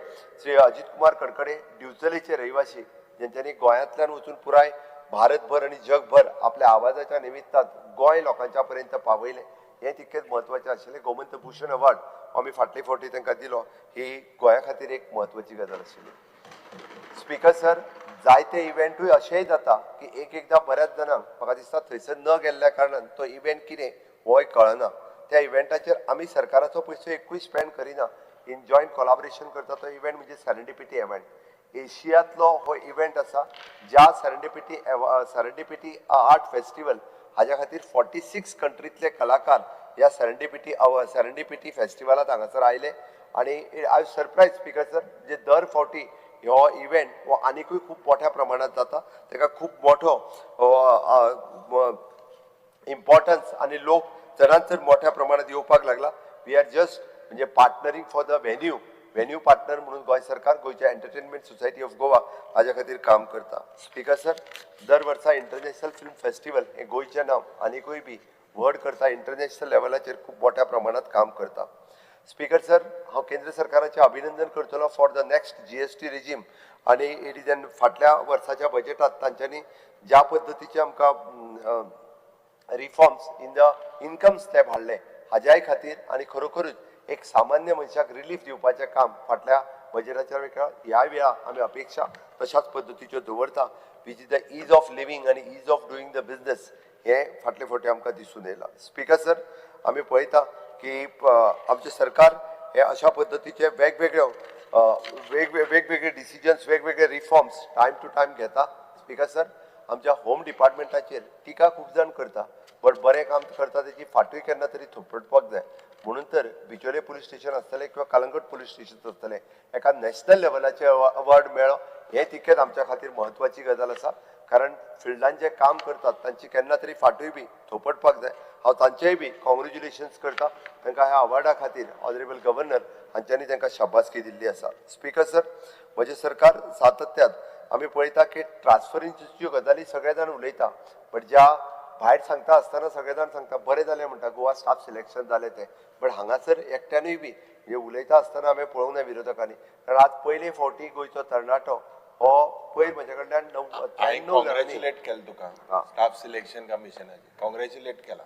Speaker 9: श्री अजित कुमार कडकडे दिवचलेचे रहिवासी, जेंच्यांनी गोंयांतल्यान वचून पुराय भारतभर आणि जगभर आपल्या आवाजाच्या निमित्तात गोंय लोकांच्या पर्यंत पावयलें हें तितकेंच म्हत्वाचें आशिल्लें. गोमंत भूषण अवॉर्ड आमी फाटले फावटी तांकां दिलो, ही गोंया खातीर एक म्हत्वाची गजाल आशिल्ली. स्पीकर सर, जायते इव्हेंटूय अशेंय जाता की एकदां बऱ्याच जाणांक म्हाका दिसता थंयसर न गेल्ल्या कारणान तो इव्हेंट कितें होय कळना. त्या इव्हेंटाचेर आमी सरकाराचो पयसो एकूय स्पेंड करिना. इन जॉयंट कोलॅबोरेशन करता तो इव्हेंट म्हणजे सेरेंडिपिटी इव्हेंट. एशियांतलो हो इव्हेंट आसा ज्या सेरेंडिपिटी आर्ट फेस्टिवल हाज्या खातीर 46 कंट्रीतले कलाकार ह्या सेरेंडिपिटी फेस्टिवलात हांगासर आयले आणि आय सरप्रायज स्पीकर सर, जे दर फावटी हो इव्हेंट हो आनिकूय खूब मोठ्या प्रमाणात जाता, ताका खूब मोठो इम्पॉर्टन्स आणि लोक चडांत चड मोठ्या प्रमाणात येवपाक लागला. वी आर जस्ट म्हणजे पार्टनरींग फॉर द व्हेन्यू पार्टनर म्हणून गोंय सरकार गोंयच्या एंटरटेनमेंट सोसायटी ऑफ गोवा हाज्या खातीर काम करता. स्पीकर सर, दर वर्सा इंटरनॅशनल फिल्म फेस्टिवल हे गोंयचें नांव आनिकूय बी व्हड करता, इंटरनॅशनल लेवलाचेर खूब मोठ्या प्रमाणात काम करता. स्पीकर सर, हांव केंद्र सरकाराचें अभिनंदन करतलो for the next GST regime आणि इट इज एन फाटल्या वर्साच्या बजेटात तांच्यांनी ज्या पद्दतीचे आमकां reforms in the income slab हाडले हाज्याय खातीर आणि खरोखरूच एक सामान्य मनशाक रिलीफ दिवपाचें काम फाटल्या बजेटाच्या वेळा ह्या वेळा आमी अपेक्षा तशाच पद्दतीच्यो दवरता, which is the ease of living आणि ease of doing the business हे फाटले फावटी आमकां दिसून येयलां. स्पीकर सर, आमी पळयता की आमचें सरकार हे अशा पद्दतीचे वेगवेगळे डिसिजन्स, वेगवेगळे रिफॉर्म्स टायम टू टायम घेता. स्पीकर सर, आमच्या होम डिपार्टमेंटाचेर टिका खूब जाण करता, बट बरें काम करता तेची फाटूय केन्ना तरी थोपटपाक जाय. म्हणून तर बिचोले पुलीस स्टेशन आसतलें किंवा कलंगूट पुलीस स्टेशन आसतलें, एका नॅशनल लेवलाचे अवॉर्ड मेळ्ळो हें तितकेंच आमच्या खातीर म्हत्वाची गजाल आसा. कारण फिल्डान जे काम करतात तांची केन्ना तरी फाटूय बी थोपटपाक जाय. हांव तांचेय बी कॉंग्रेच्युलेशन्स करता, तांकां ह्या अवॉर्डा खातीर ऑनरेबल गव्हर्नर हांच्यांनी तांकां शाबासकी दिल्ली आसा. स्पीकर सर, म्हजें सरकार सातत्यान आमी पळयता की ट्रान्सफरन्सीच्यो गजाली सगळे जाण उलयता, बट ज्या भायर सांगता आसतना सगळे जाण सांगता बरें जालें म्हणटा गोवा स्टाफ सिलेक्शन जालें तें, बट हांगासर एकट्यानूय बी हे उलयता आसतना हांवें पळोवंक ना विरोधकांनी. कारण आज पयले फावटी गोंयचो तरणाटो हो पयर म्हजे कडल्यान 93
Speaker 11: कॉंग्रॅच्युलेट केलं तुका स्टाफ सिलेक्शन कमिशनाचे, कॉंग्रॅच्युलेट केला.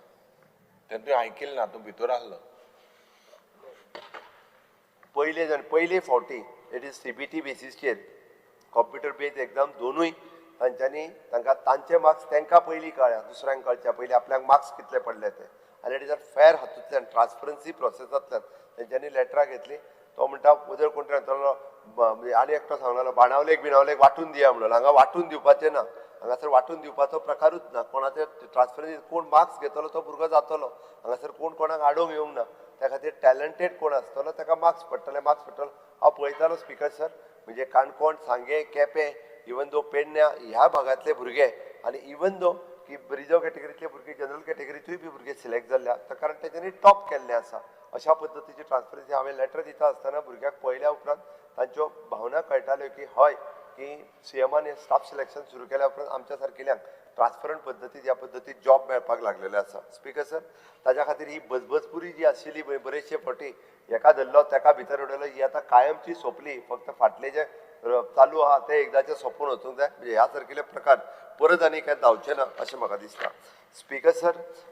Speaker 11: तें तुवें आयकिल्लें ना, तूं भितर आसलो.
Speaker 9: पयले फावटी इट इज CBT बेसिसचेर कॉम्प्युटर बेस्ड एग्जाम दोनूय तांच्यांनी तांकां तांचे मार्क्स तांकां पयलीं कळ्ळ्या, दुसऱ्यांक कळच्या पयलीं आपल्याक मार्क्स कितले पडले ते. आनी इट इज अ फेर हातूंतल्यान ट्रान्सपरन्सी प्रोसेसांतल्यान तेंच्यांनी लेटरां घेतली. तो म्हणटा जर कोण सांगतालो आनी एकटो सांगलो बाणावलेक बिणावलेक वांटून दिया म्हणून. हांगा वांटून दिवपाचें ना, हांगासर वांटून दिवपाचो प्रकारूच ना. कोणाचे ट्रान्सपरन्सी कोण मार्क्स घेतलो तो भुरगो जातलो, हांगासर कोणाक आडोवंक येवंक ना. त्या खातीर टॅलंटेड कोण आसतलो ताका मार्क्स पडटले. हांव पळयतालो स्पीकर सर, म्हणजे काणकोण, सांगे, केपें, इवन दो पेडण्या ह्या भागातले भुरगे आणि इवन दो की रिजर्व कॅटेगरीतले भुरगे जनरल कॅटेगरीतूय बी भुरगे सिलेक्ट जाल्ले आसा, कारण तेच्यांनी टॉप केल्लें आसा. अशा पद्दतीची ट्रान्सपरन्सी हांवें लेटर दिता आसतना भुरग्याक पळयल्या उपरांत तांच्यो भावना कळटाल्यो की हय की CMान हे स्टाफ सिलेक्शन सुरू केल्या उपरांत आमच्या सारकेल्यांक ट्रान्सपरंट पद्दतीन ह्या पद्दतीन जॉब मेळपाक लागलेले आसा. स्पीकर सर, ताज्या खातीर ही बजबजपुरी जी आशिल्ली बरेचशे फावटी एका धरलो तेका भितर उडयलो ही आतां कायमची सोंपली. फक्त फाटले जे चालू आहा ते एकदांचे सोंपून वचूंक जाय, म्हणजे ह्या सारकेले प्रकार परत आनी काय जावचे ना अशें म्हाका दिसता. स्पीकर सर,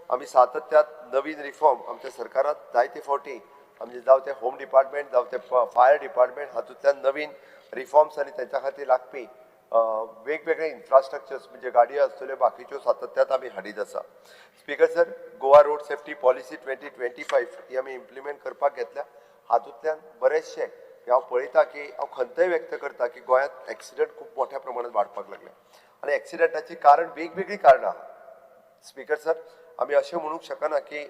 Speaker 9: आमी सातत्यात नवीन रिफॉर्म आमच्या सरकारात जायते फावटी आमचे जावं ते होम डिपार्टमेंट जावं ते फायर डिपार्टमेंट हातूंतल्यान नवीन रिफॉर्म्स आनी तांच्या खातीर लागपी वेगवेगळे इन्फ्रास्ट्रक्चर्स म्हणजे गाडयो आसतल्यो बाकीच्यो सातत्यात आमी हाडीत आसा. Speaker sir, Goa road safety policy 2025 ही आमी इम्प्लिमेंट करपाक घेतल्या. हातूंतल्यान बरेचशे हांव पळयता की हांव खंतय व्यक्त करता की गोंयांत एक्सिडंट खूब मोठ्या प्रमाणात वाडपाक लागले आनी एक्सिडंटाची कारण वेगवेगळी कारणां स्पीकर सर आमी अशें म्हणूंक शकना की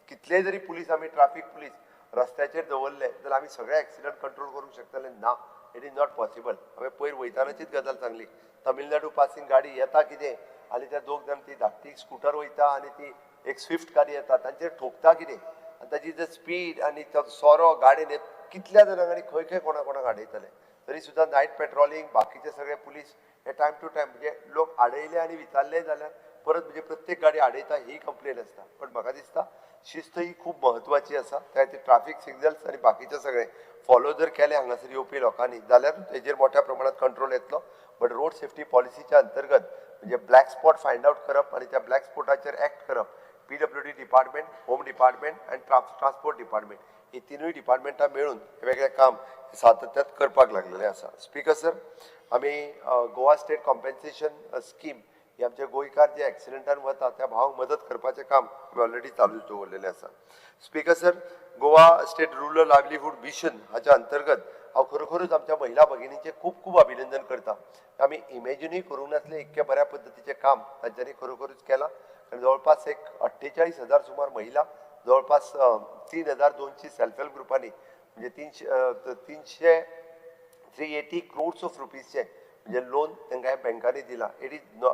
Speaker 9: कितलेय जरी पुलीस आमी ट्रॅफिक पुलीस रस्त्याचेर दवरले जाल्यार आमी सगळे एक्सिडंट कंट्रोल करूंक शकतले ना इट इज नॉट पॉसिबल हांवें पयर वयतानाचीच गजाल सांगली तमिळनाडू पासींग गाडी येता कितें आनी ते दोग जाण ती धाकटी स्कूटर वयता आनी ती एक स्विफ्ट गाडी येता तांचेर ठोकता कितें आनी ताची जर स्पीड आनी तो सोरो गाडयेन कितल्या जाणांक आनी खंय खंय कोणाक आडयतले तरी सुद्दां नायट पेट्रोलिंग बाकीचे सगळे पुलीस हे टायम टू टायम म्हणजे लोक आडयले आनी विचारले जाल्यार परत म्हणजे प्रत्येक गाडी आडयता ही कंप्लेन आसता पण म्हाका दिसता शिस्त ही खूब म्हत्वाची आसा त्या खातीर ट्रॅफिक सिग्नल्स आनी बाकीचे सगळे फॉलो जर केले हांगासर येवपी लोकांनी जाल्यार हेजेर मोठ्या प्रमाणात कंट्रोल येतलो बट रोड सेफ्टी पॉलिसीच्या अंतर्गत म्हणजे ब्लॅक स्पॉट फायंड आउट करप आनी त्या ब्लॅक स्पॉटाचेर एक्ट करप PWD डिपार्टमेंट होम डिपार्टमेंट आनी ट्रान्सपोर्ट डिपार्टमेंट ही तिनूय डिपार्टमेंटां मेळून वेगळें काम सातत्यात करपाक लागलेलें आसा स्पीकर सर आमी गोवा स्टेट कॉम्पेन्सेशन स्कीम ही आमचे गोंयकार जे एक्सिडेंटान वता त्या भावांक मदत करपाचें काम आमी ऑलरेडी चालू दवरलेलें आसा speaker sir Goa state rural livelihood mission हाच्या अंतर्गत हांव खरोखरूच आमच्या महिला भगिनींचें खूब खूब अभिनंदन करता आमी इमॅजिनूय करूंक नासलें इतके बऱ्या पद्दतीचें काम तांच्यांनी खरोखरूच केलां आनी जवळपास एक 48,000 सुमार महिला जवळपास 3,200 सेल्फ हेल्प ग्रुपांनी म्हणजे 380 crores ऑफ रुपीजचे म्हणजे लोन तांकां ह्या बँकांनी दिला इट इज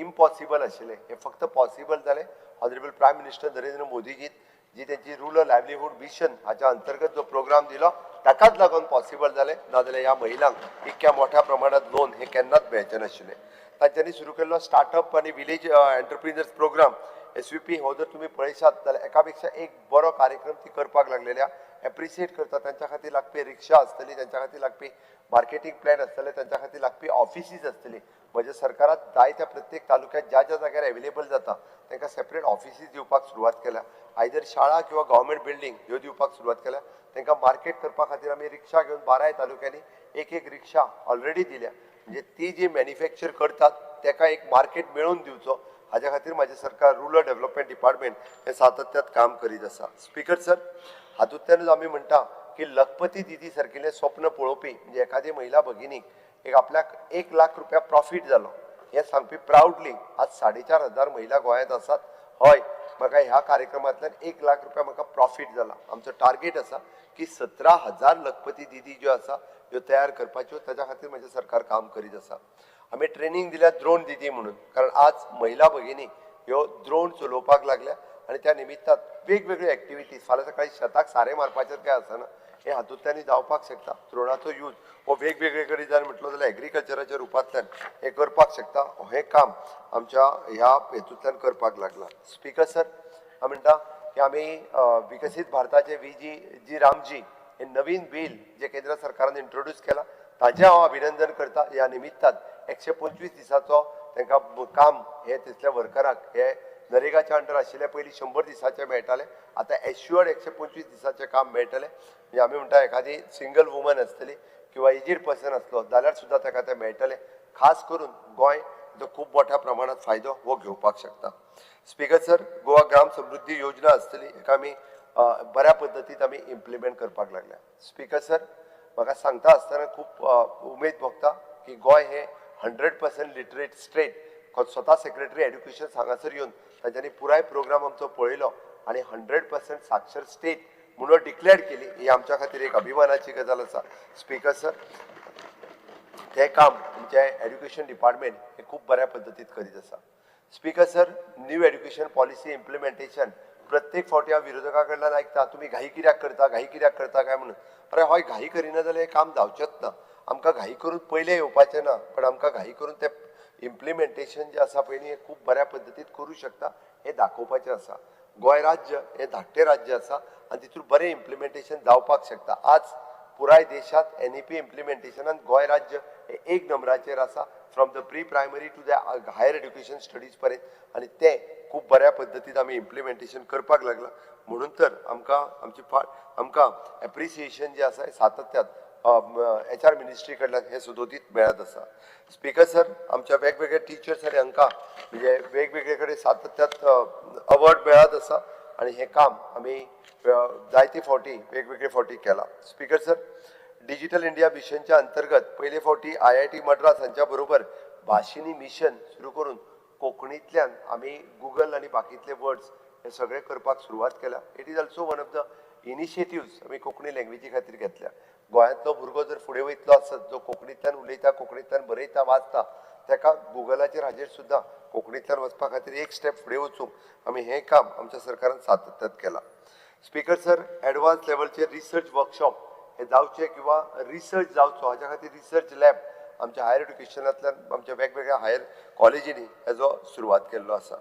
Speaker 9: इम्पॉसिबल आशिल्लें हे फक्त पॉसिबल जालें ऑनरेबल प्रायम मिनिस्टर नरेंद्र मोदीजीन जी त्यांची रुरल लायव्हलीहूड मिशन हाच्या अंतर्गत जो प्रोग्राम दिलो ताकाच लागून पॉसिबल जालें नाजाल्यार ह्या महिलांक इतक्या मोठ्या प्रमाणात लोन हे केन्नाच मेळचें नाशिल्लें तांच्यांनी सुरू केल्लो स्टार्टअप आनी विलेज एंटरप्रिनर्स प्रोग्राम SVP हो जर तुम्ही पळयशात जाल्यार एका पेक्षा एक बरो कार्यक्रम ती करपाक लागलेल्या एप्रिशिएट करता तांच्या खातीर लागपी रिक्षा आसतली तांच्या खातीर लागपी मार्केटिंग प्लॅन आसतले तांच्या खातीर लागपी ऑफिसीस आसतली म्हणजे सरकारात जाय त्या प्रत्येक तालुक्यात ज्या ज्या जाग्यार अवेलेबल जाता तांकां सेपरेट ऑफिसीस दिवपाक सुरवात केल्या आयदर शाळा किंवा गव्हर्मेंट बिल्डींग ह्यो दिवपाक सुरवात केल्या तांकां मार्केट करपा खातीर आमी रिक्षा घेवन 12 तालुक्यांनी एक एक रिक्षा ऑलरेडी दिल्या म्हणजे ती जी मॅन्युफॅक्चर करतात ताका एक मार्केट मेळून दिवचो हाच्या खातीर माझे सरकार रुरल डेव्हलपमेंट डिपार्टमेंट हे सातत्यात काम करीत आसा स्पीकर सर हातूंतल्यानूच आमी म्हणटा की लखपती दिदी सारकिल्लें स्वप्न पळोवपी म्हणजे एखादी महिला भगिनीक एक आपल्याक 1 लाख रुपया प्रॉफिट जालो हे सांगपी प्राउडली आज 4,500 महिला गोंयांत आसात हय म्हाका ह्या कार्यक्रमांतल्यान 1 लाख रुपया म्हाका प्रॉफिट जाला आमचो टार्गेट आसा की 17,000 लखपती दिदी ज्यो आसा ह्यो तयार करपाच्यो ताच्या खातीर म्हजें सरकार काम करीत आसा आमी ट्रेनिंग दिल्या ड्रोन दिदी म्हणून कारण आज महिला भगिनी ह्यो ड्रोन चलोवपाक लागल्या आनी त्या निमित्तान वेगवेगळ्यो एक्टिविटीज फाल्यां सकाळी शेताक सारें मारपाचें काय आसना हे हातूंतल्यान जावपाक शकता ड्रोनाचो यूज हो वेगवेगळे कडेन जर म्हटलो जाल्यार एग्रीकल्चराच्या रुपांतल्यान हे करपाक शकता हे काम आमच्या ह्या हेतूंतल्यान करपाक लागला स्पीकर सर हांव म्हणटा की आमी विकसीत भारताचे जी रामजी हे नवीन बिल जे केंद्र सरकारान इंट्रोड्यूस केला ताचें हांव अभिनंदन करता ह्या निमित्तान 125 दिसाचो तांकां काम हे तितल्या वर्कराक हे नरेगाच्या अंडर आशिल्ले पयलीं 100 दिसाचे मेळटाले आतां एश्युअर्ड 125 दिसाचें काम मेळटलें म्हणजे आमी म्हणटा एखादी सिंगल वुमन आसतली किंवा एजीड पर्सन आसलो जाल्यार सुद्दां ताका तें मेळटलें खास करून गोंय जो खूब मोठ्या प्रमाणात फायदो हो घेवपाक शकता स्पीकर सर गोवा ग्राम समृद्धी योजना आसतली हेका आमी बऱ्या पद्दतीन आमी इम्प्लिमेंट करपाक लागल्या स्पीकर सर म्हाका सांगता आसतना खूब उमेद भोगता की गोंय हे 100% लिटरेट स्टेट स्वता सेक्रेटरी एड्युकेशन हांगासर येवन तांच्यांनी पुराय प्रोग्राम आमचो पळयलो आनी 100% साक्षर स्टेट म्हणून डिक्लेअर केली ही आमच्या खातीर एक अभिमानाची गजाल आसा स्पीकर सर ते काम तुमचे एड्युकेशन डिपार्टमेंट हे खूब बऱ्या पद्दतीन करीत आसा speaker sir new education policy implementation प्रत्येक फावटी हांव विरोधका कडल्यान आयकता तुमी घाई कित्याक करता काय म्हणून अरे हय घाई करिना जाल्यार हें काम जावचेंच ना आमकां घाई करून पयलें येवपाचें ना पण आमकां घाई करून तें इम्प्लिमेंटेशन जें आसा पळय न्ही हें खूब बऱ्या पद्दतीन करूं शकता हें दाखोवपाचें आसा गोंय राज्य हें धाकटें राज्य आसा आनी तितून बरें इम्प्लिमेंटेशन जावपाक शकता आज पुराय देशांत NEP इम्प्लिमेंटेशनान गोंय राज्य हे 1 नंबराचेर आसा from the pre primary to the higher education studies पर्यंत आनी तें खूब बऱ्या पद्दतीन आमी इम्प्लिमेंटेशन करपाक लागला म्हणून तर आमकां एप्रिसिएशन जें आसा हें सातत्यात HR मिनिस्ट्री कडल्यान हे सुदोतीत मेळत आसा स्पीकर सर आमच्या वेगवेगळ्या टिचर्स आनी हांकां म्हणजे वेगवेगळे कडेन सातत्यात अवॉर्ड मेळत आसा आनी हें काम आमी जायते फावटी वेगवेगळे फावटी केला स्पीकर सर डिजिटल इंडिया मिशनच्या अंतर्गत पयले फावटी IIT मद्रास हांच्या बरोबर भाशिनी मिशन सुरू करून कोंकणींतल्यान आमी गुगल आनी बाकीतले वर्ड्स हे सगळे करपाक सुरवात केल्या. It is also one of the initiatives आमी कोंकणी लँग्वेजी खातीर घेतल्या. गोंयांतलो भुरगो जर फुडें वयतलो आसत जो कोंकणींतल्यान उलयता, कोंकणींतल्यान बरयता, वाचता, ताका गुगलाचेर हाजेर सुद्दां कोंकणींतल्यान वचपा खातीर एक स्टेप फुडें वचूंक आमी हें काम आमच्या सरकारान सातत्यान केलां. स्पीकर सर, एडवान्स लेवलचे रिसर्च वर्कशॉप हे जावचे किंवा रिसर्च जावचो हाच्या खातीर रिसर्च लॅब आमच्या हायर एड्युकेशनांतल्यान आमच्या वेगवेगळ्या हायर कॉलेजींनी हेजो सुरवात केल्लो आसा.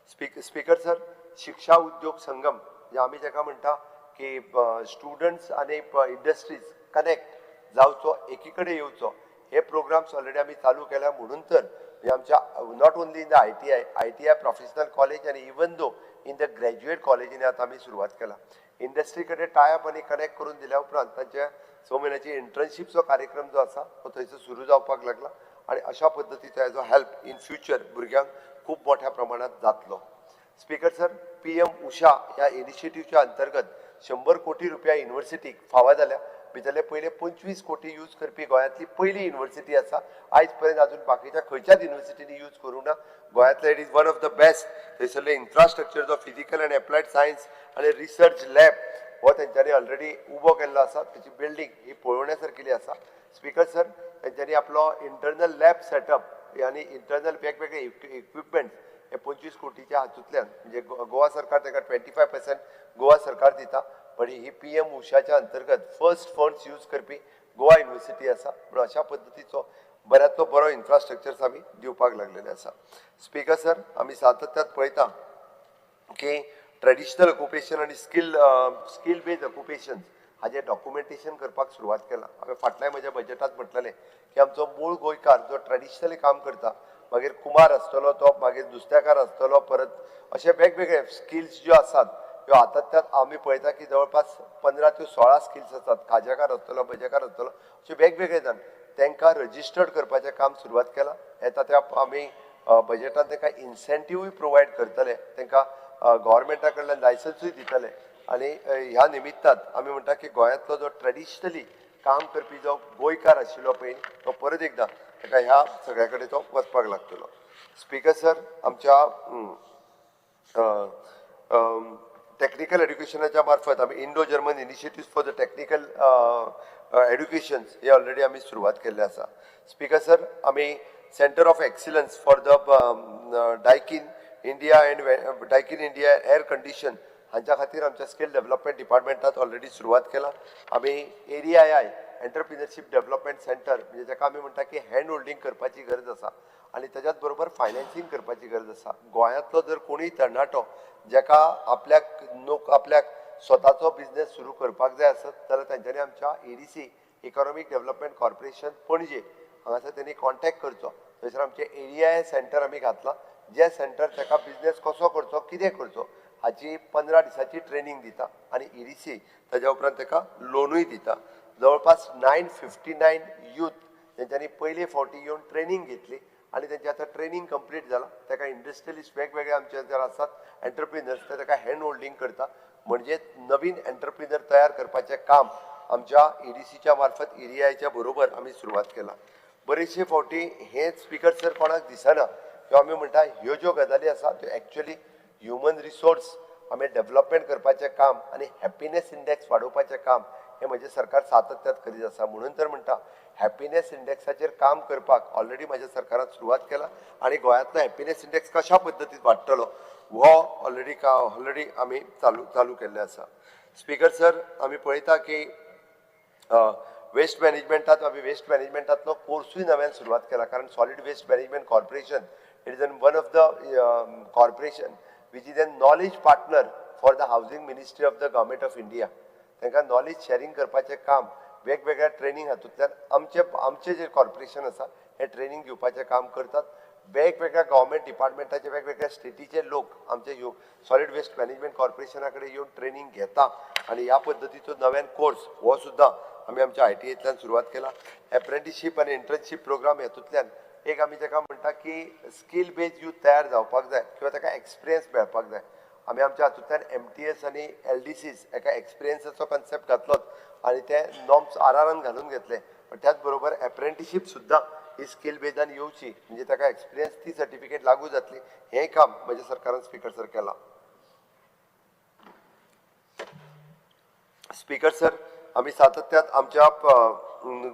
Speaker 9: स्पीकर सर, शिक्षा उद्योग संगम जे आमी जाका म्हणटा की स्टुडंट्स आनी इंडस्ट्रीज कनेक्ट जावचो, एकी कडेन येवचो, हे प्रोग्राम्स ऑलरेडी आमी चालू केल्या. म्हणून तर हे आमच्या not only in the ITI professional college आनी even though in the graduate कॉलेजींनी आतां आमी सुरवात केला. इंडस्ट्री कडेन टायअप आनी कनेक्ट करून दिल्या उपरांत तांचे 6 म्हयन्याची इंटर्नशीपचो कार्यक्रम जो आसा तो थंयसर सुरू जावपाक लागला आनी अशा पद्दतीचो हेजो हेल्प इन फ्युचर भुरग्यांक खूब मोठ्या प्रमाणात जातलो. स्पीकर सर, PM उषा ह्या इनिशिएटिव्हच्या अंतर्गत 100 कोटी रुपया युनिव्हर्सिटीक फावो जाल्या. भितरले पयले 25 कोटी यूज करपी गोंयांतली पयली युनिव्हर्सिटी आसा. आयज पर्यंत अजून बाकीच्या खंयच्याच युनिव्हर्सिटीनी यूज करूं ना. गोंयांतले it is one of the best. थंयसरले इन्फ्रास्ट्रक्चर जो फिजिकल आनी एप्लायड सायन्स आनी रिसर्च लॅब हो तेंच्यांनी ऑलरेडी उबो केल्लो आसा. तेची बिल्डींग ही पळोवण्यासारकेली आसा. स्पीकर सर, तेंच्यांनी आपलो इंटरनल लॅब सेटअप आनी इंटरनल वेगवेगळे इक्विपमेंट हे 25 कोटीच्या हातूंतल्यान म्हणजे गोवा सरकार ताका 25% गोवा सरकार दिता. पण ही PM उषाच्या अंतर्गत फर्स्ट फंड्स यूज करपी गोवा युनिव्हर्सिटी आसा. म्हणून अशा पद्दतीचो बऱ्यांतलो बरो इन्फ्रास्ट्रक्चर्स आमी दिवपाक लागलेले आसा. स्पीकर सर, आमी सातत्यान पळयता की ट्रेडिशनल ऑक्युपेशन आनी स्कील बेस्ड ऑक्युपेशन हाजें डॉक्युमेंटेशन करपाक सुरवात केला. हांवें फाटल्या म्हज्या बजेटांत म्हटलेलें की आमचो मूळ गोंयकार जो ट्रेडिशनली काम करता, मागीर कुमार आसतलो तो, मागीर नुस्तेकार आसतलो, परत अशे वेगवेगळे स्किल्स ज्यो आसात ह्यो आतां आमी पळयता की जवळपास 15 ते 16 स्किल्स आसात. खाजेकार आसतलो, भजेकार आसतलो, अशे वेगवेगळे जाण तांकां रजिस्टर्ड करपाचें काम सुरवात केलां. येता त्या आमी बजेटांत तांकां इन्सेंटिव्हूय प्रोवायड करतले, तांकां गव्हर्मेंटा कडल्यान लायसन्सूय दितले. आनी ह्या निमित्तान आमी म्हणटा की गोंयांतलो जो ट्रेडिशनली काम करपी जो गोंयकार आशिल्लो पयलीं तो परत एकदां ताका ह्या सगळ्या कडेन तो वचपाक लागतलो. स्पीकर सर, आमच्या टेक्निकल एड्युकेशनाच्या मार्फत आमी Indo German initiative for the technical education हे ऑलरेडी आमी सुरवात केल्ले आसा. स्पीकर सर, आमी centre of excellence for the Daikin India air condition हांच्या खातीर आमच्या स्किल डेव्हलपमेंट डिपार्टमेंटात ऑलरेडी सुरवात केला. आमी ADII एंटरप्रिनरशीप डेव्हलपमेंट सेंटर म्हणजे जाका आमी म्हणटा की हँड होल्डिंग करपाची गरज आसा आनी त्याच्याच बरोबर फायनान्सिंग करपाची गरज आसा. गोंयांतलो जर कोणूय तरणाटो जाका आपल्याक स्वताचो बिझनेस सुरू करपाक जाय आसत जाल्यार तांच्यांनी आमच्या EDC इकॉनॉमिक डेव्हलपमेंट कॉर्पोरेशन पणजे हांगासर त्यांनी कॉन्टॅक्ट करचो. थंयसर आमचे ADII सेंटर आमी घातला. जे सेंटर ताका बिझनेस कसो करचो, कितें करचो हाची 15 दिसाची ट्रेनिंग दिता आनी EDC ताज्या उपरांत ताका लोनूय दिता. जवळपास 959 यूथ तेंच्यांनी पयले फावटी येवन ट्रेनिंग घेतली आनी तेंचे आतां ट्रेनिंग कंप्लीट जाला. ताका इंडस्ट्रियलिस्ट वेगवेगळे आमचे जर आसात एंटरप्रिनर्स ते ताका हँड होल्डिंग करता. म्हणजे नवीन एंटरप्रिनर तयार करपाचें काम आमच्या EDCच्या मार्फत ADIच्या बरोबर आमी सुरवात केला. बरेचशे फावटी हे स्पीकर सर कोणाक दिसना किंवा आमी म्हणटा ह्यो ज्यो गजाली आसा त्यो एक्चुअली ह्युमन रिसोर्स आमी डेव्हलपमेंट करपाचें काम आनी हॅपिनेस इंडेक्स वाडोवपाचें काम हे म्हजें सरकार सातत्यान करीत आसा. म्हणून तर म्हणटा हॅपिनेस इंडेक्साचेर काम करपाक ऑलरेडी म्हाज्या सरकारान सुरवात केला आनी गोंयांतलो हॅपिनेस इंडेक्स कशा पद्दतीन वाडटलो हो ऑलरेडी आमी चालू केल्ले आसा. स्पीकर सर, आमी पळयता की वेस्ट मॅनेजमेंटांतलो कोर्सूय नव्यान सुरवात केला. कारण solid waste management corporation it is one of the corporation which is a knowledge partner for the housing ministry of the government of India. तांकां नॉलेज शेअरिंग करपाचें काम वेगवेगळ्या ट्रेनिंग हातूंतल्यान आमचे जे कॉर्पोरेशन आसा हे ट्रेनिंग दिवपाचें काम करतात. वेगवेगळ्या गव्हर्मेंट डिपार्टमेंटाचे वेगवेगळ्या स्टेटीचे लोक आमचे सॉलिड वेस्ट मॅनेजमेंट कॉर्पोरेशना कडेन येवन ट्रेनिंग घेता आनी ह्या पद्दतीचो नव्यान कोर्स हो सुद्दां आमी आमच्या ITIंतल्यान सुरवात केला. एप्रेंटिसशीप आनी इंटर्नशीप प्रोग्राम हेतूंतल्यान एक आमी ताका म्हणटा की स्कील बेज यूथ तयार जावपाक जाय किंवा ताका एक्सपिरियन्स मेळपाक जाय. आमी आमच्या हातूंतल्यान MTS आनी LDCs एका एक्सपिरियन्साचो कन्सेप्ट घातलोच. आणि ते नॉर्म्स आरारान घालून घेतले. पण त्याच बरोबर एप्रेंटिसशीप सुद्दां ही स्कील बेजान येवची म्हणजे ताका एक्सपिरियन्स ती सर्टिफिकेट लागू जातली हें काम म्हज्या सरकारान स्पीकर सर केलां. स्पीकर सर, आम्ही सातत्यात आमच्या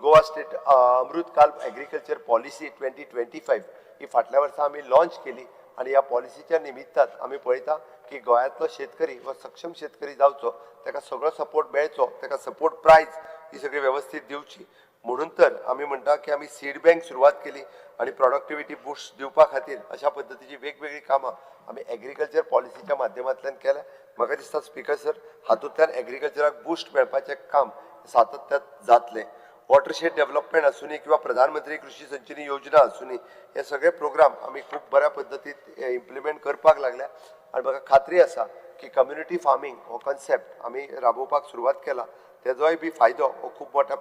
Speaker 9: गोवा स्टेट अमृतकाल एग्रीकल्चर पॉलिसी 2025 ही फाटल्या वर्सा आम्ही लॉन्च केली आणि ह्या पॉलिसीच्या निमित्तान आम्ही पळयता की गोंयांतलो शेतकरी व सक्षम शेतकरी जावचो, ताका सगळो सपोर्ट मेळचो, ताका सपोर्ट प्रायज ही सगळी व्यवस्थित दिवची. म्हणून तर आम्ही म्हणटा की आम्ही सीड बँक सुरवात केली आणि प्रोडक्टिविटी बूस्ट दिवपा खातीर अशा पद्दतीची वेगवेगळी कामां आम्ही एग्रीकल्चर पॉलिसीच्या माध्यमांतल्यान केल्या. म्हाका दिसता स्पीकर सर हातूंतल्यान एग्रीकल्चराक बूस्ट मेळपाचें काम सातत्यात जातलें. वॉटरशेड डेव्हलपमेंट आसूनी किंवा प्रधानमंत्री कृषी संजीवनी योजना आसूनी हे सगळे प्रोग्राम आम्ही खूप बऱ्या पद्दतीत इम्प्लिमेंट करपाक लागल्या आणि म्हाका खात्री आसा की कम्युनिटी फार्मिंग हो कन्सेप्ट आम्ही राबोवपाक सुरवात केला. तेजोय बी फायदो हो खूप मोठ्या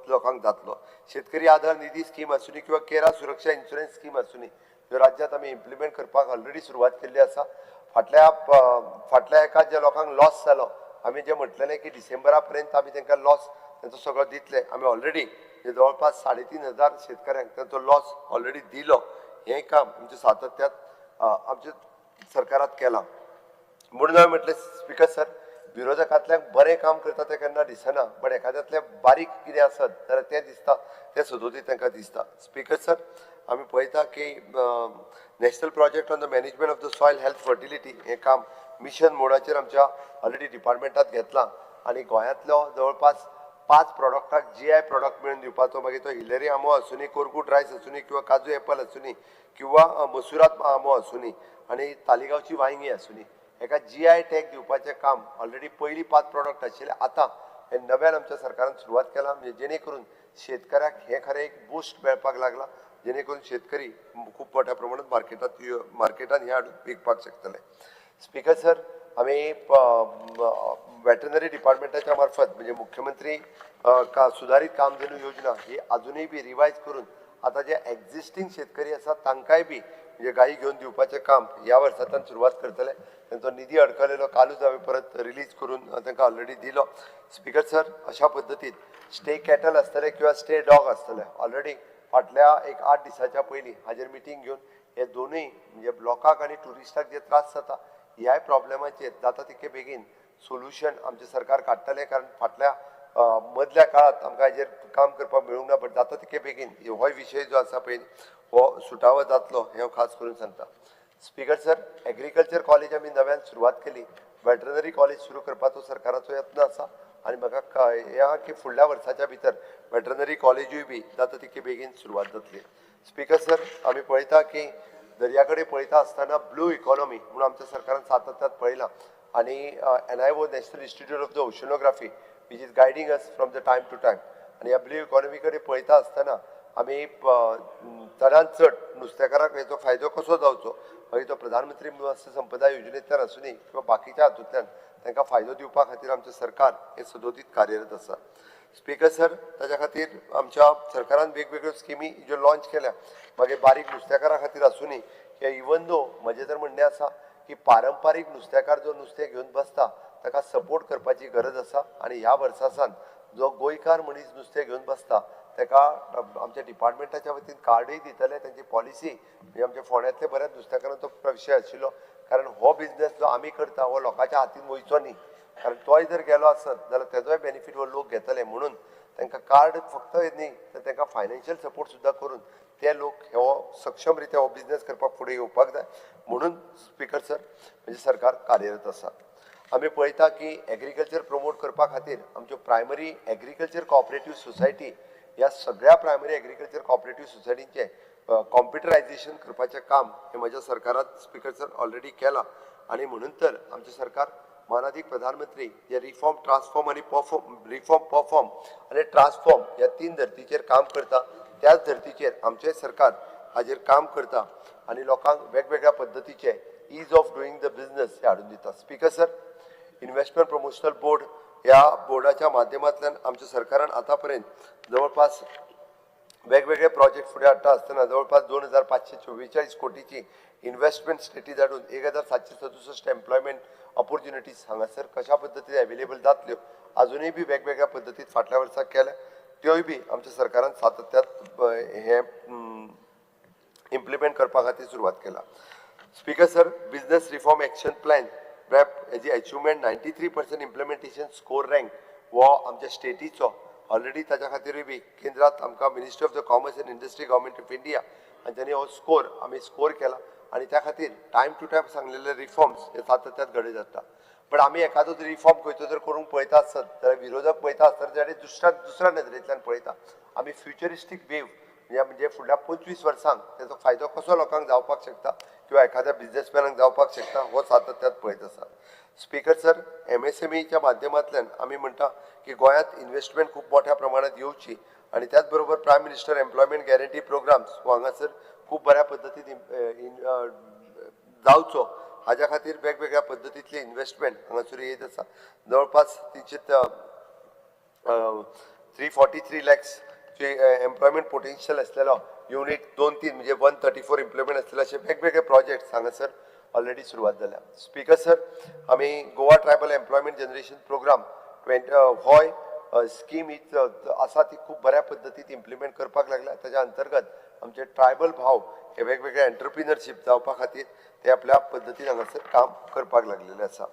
Speaker 9: लोकांक जातलो. शेतकरी आधार निधी स्कीम आसूनी किंवा केरा सुरक्षा इन्शुरन्स स्कीम आसूनी ह्यो राज्यांत आमी इम्प्लिमेंट करपाक ऑलरेडी सुरवात केल्ली आसा. फाटल्या एका ज्या लोकांक लॉस जालो आमी जे म्हटलेलें की डिसेंबरा पर्यंत आमी तांकां लॉस तांचो सगळो दितले, आमी ऑलरेडी जवळपास 3,500 शेतकऱ्यांक तांचो लॉस ऑलरेडी दिलो. हें काम आमच्या सातत्यात आमच्या सरकारात केलां. म्हणून हांवें म्हटलें स्पीकर सर, विरोधकांतल्याक बरें काम करता तें केन्ना दिसना, पण एखाद्यातलें बारीक कितें आसत जाल्यार तें दिसता, तें सदोतीत तांकां दिसता. स्पीकर सर, आमी पळयता की national project on the management of the soil health fertility हें काम मिशन मोडाचेर आमच्या ऑलरेडी डिपार्टमेंटात घेतलां आणि गोंयांतलो जवळपास 5 प्रोडक्टाक GI प्रोडक्ट मेळून दिवपाचो. मागीर तो हिलेरी आंबो आसूनी, कोरगूट रायस आसूनी किंवा काजू एपल आसूनी किंवा मसुरात आंबो आसूनी आणि तालिगांवची वांयगी आसूनी हेका GI टॅग दिवपाचें काम ऑलरेडी पयलीं 5 प्रोडक्ट आशिल्ले आतां हे नव्यान आमच्या सरकारान सुरवात केला. म्हणजे जेणे करून शेतकऱ्याक हे खरें एक बूस्ट मेळपाक लागला, जेणे करून शेतकरी खूप मोठ्या प्रमाणात मार्केटात हे हाडून विकपाक शकतले. स्पीकर सर, आमी वेटरनरी डिपार्टमेंटाच्या मार्फत म्हणजे मुख्यमंत्री सुधारित कामधेनू योजना ही अजूनही बी रिवायज करून आता जे एक्झिस्टिंग शेतकरी आसात तांकांय बी म्हणजे गायी घेवन दिवपाचें काम ह्या वर्सांतल्यान सुरवात करतले. तांचो निधी अडकलेलो कालूच हांवें परत रिलीज करून तांकां ऑलरेडी दिलो. स्पीकर सर, अशा पद्दतीन स्टे कॅटल आसतले किंवा स्टे डॉग आसतले ऑलरेडी फाटल्या एक 8 दिसाच्या पयलीं हाजेर मिटींग घेवन हे दोनूय म्हणजे लोकांक आनी ट्युरिस्टांक जे त्रास जाता ह्याय प्रॉब्लेमाचेर जाता तितके बेगीन सोल्युशन आमचें सरकार काडटलें. कारण फाटल्या मदल्या काळात आमकां हेजेर काम करपाक मेळूंक ना, बट जाता तितके बेगीन हो विशय जो आसा पळय हो सुटावो जातलो हें हांव खास करून सांगता. स्पीकर सर, एग्रीकल्चर कॉलेज आमी नव्यान सुरवात केली, वेटरनरी कॉलेज सुरू करपाचो सरकाराचो यत्न आसा आणि म्हाका हें आहा की फुडल्या वर्साच्या भितर वेटरनरी कॉलेजूय बी जाता तितके बेगीन सुरवात जातली. स्पीकर सर, आमी पळयता की दर्या कडेन पळयता आसतना ब्लू इकॉनॉमी म्हणून आमच्या सरकारान सातत्यात पळयलां आणि NIO national institute of the oceanography which is guiding us from the time to time. आणि ह्या ब्लू इकॉनॉमी कडेन पळयता आसतना आमी चडांत चड नुस्तेकारांक हेचो फायदो कसो जावचो, मागीर तो प्रधानमंत्री मत्स्य संपदा योजनेंतल्यान आसूनी किंवा बाकीच्या हातूंतल्यान तांकां फायदो दिवपा खातीर आमचें सरकार हे सदोतीत कार्यरत आसा. स्पीकर सर, ताच्या खातीर आमच्या सरकारान वेगवेगळ्यो स्किमी ज्यो लॉन्च केल्या, मागीर बारीक नुस्तेकारां खातीर आसूनी किंवा इवन दो म्हजें तर म्हणणें आसा की पारंपारीक नुस्तेकार जो नुस्तें घेवन बसता ताका सपोर्ट करपाची गरज आसा आणि ह्या वर्सा सावन जो गोंयकार मनीस नुस्तें घेवन बसता ताका आमच्या डिपार्टमेंटाच्या वतीन कार्डूय दितले. तांची पॉलिसी म्हणजे आमच्या फोंड्यांतले बऱ्याच नुस्तेकारांचो विशय आशिल्लो, कारण हो बिझनेस जो आमी करता हो लोकांच्या हातीन वयचो न्ही, कारण तोय जर गेलो आसत जाल्यार तेजोय बेनिफीट हो लोक घेतले. म्हणून तांकां कार्ड फक्त न्ही तर तांकां फायनान्शियल सपोर्ट सुद्दां करून ते लोक हो सक्षम रित्या हो बिझनेस करपाक फुडें येवपाक जाय. म्हणून स्पीकर सर, म्हणजे सरकार कार्यरत आसा. आमी पळयता की एग्रीकल्चर प्रमोट करपा खातीर आमच्यो प्रायमरी एग्रीकल्चर कॉपरेटिव्ह सोसायटी ह्या सगळ्या प्रायमरी एग्रीकल्चर कॉपरेटिव्ह सोसायटींचे कॉम्प्युटरायझेशन करपाचें काम हे म्हज्या सरकारात स्पीकर सर ऑलरेडी केलां. आणि म्हणून तर आमचें सरकार मानाधीक प्रधानमंत्री जे रिफॉर्म ट्रान्सफॉर्म आणि परफॉर्म आणि ट्रान्सफॉर्म ह्या 3 धर्तीचेर काम करता, त्याच धर्तीचेर आमचें सरकार हाजेर काम करता आणि लोकांक वेगवेगळ्या पद्दतीचे ईज ऑफ डुईंग द बिझनेस हे हाडून दिता. Speaker sir, investment promotional board ह्या बोर्डाच्या माध्यमांतल्यान आमच्या सरकारान आतापर्यंत जवळपास वेगवेगळे प्रोजेक्ट फुडें हाडटा आसतना जवळपास 2,544 कोटीची इन्व्हेस्टमेंट स्ट्रेटीज हाडून 1,767 एम्प्लॉयमेंट ऑपॉर्च्युनिटीज हांगासर कशा पद्दतीन अवेलेबल जातल्यो अजूनही बी वेगवेगळ्या पद्दतीत फाटल्या वर्साक केल्या त्योय बी आमच्या सरकारान सातत्यात हे इम्प्लिमेंट करपा खातीर सुरवात केला. Speaker sir, business reform action plan RAP हेजी अचिवमेंट 93% इम्प्लिमेंटेशन स्कोर रँक वो आमच्या स्टेटीचो ऑलरेडी ताच्या खातीरूय बी केंद्रात आमकां ministry of the commerce and industry government of India हांच्यांनी हो स्कोर आमी स्कोर केला आणि त्या खातीर टायम टू टायम सांगलेले रिफॉर्म्स हे सातत्यात घडये जाता. पण आमी एखादो जर रिफॉर्म खंयचो जर करूंक पळयता आसत जाल्यार विरोधक पळयता आसत जाल्यार दुसऱ्या नदरेंतल्यान पळयता. आमी फ्युचरिस्टीक वेव म्हणजे फुडल्या 25 वर्सांक तेचो फायदो कसो लोकांक जावपाक शकता किंवा एखाद्या बिझनेसमॅनाक जावपाक शकता हो सातत्यात पळयत आसा. स्पीकर सर, MSMEच्या माध्यमांतल्यान आमी म्हणटा की गोंयांत इन्व्हेस्टमेंट खूब मोठ्या प्रमाणात येवची आणि त्याच बरोबर prime minister employment guarantee programmes हो हांगासर खूब बऱ्या पद्दतीन जावचो हाज्या खातीर वेगवेगळ्या पद्दतींतली इन्व्हेस्टमेंट हांगासर येत आसा. जवळपास 343 लॅक्स एम्प्लॉयमेंट पोटेन्शियल असलेलो युनिट 2-3 म्हणजे 134 इम्प्लिमेंट असलेले असे वेगवेगळे प्रोजेक्ट हांगासर ऑलरेडी सुरवात जाल्या. स्पीकर सर, आमी Goa tribal employment generation programme हो स्कीम ही आसा ती खूब बऱ्या पद्दतीन इम्प्लिमेंट करपाक लागल्या. ताच्या अंतर्गत आमचे ट्रायबल भाव हे वेगवेगळे एंटरप्रिनरशीप जावपा खातीर ते आपल्या पद्दतीन हांगासर काम करपाक लागलेले आसा.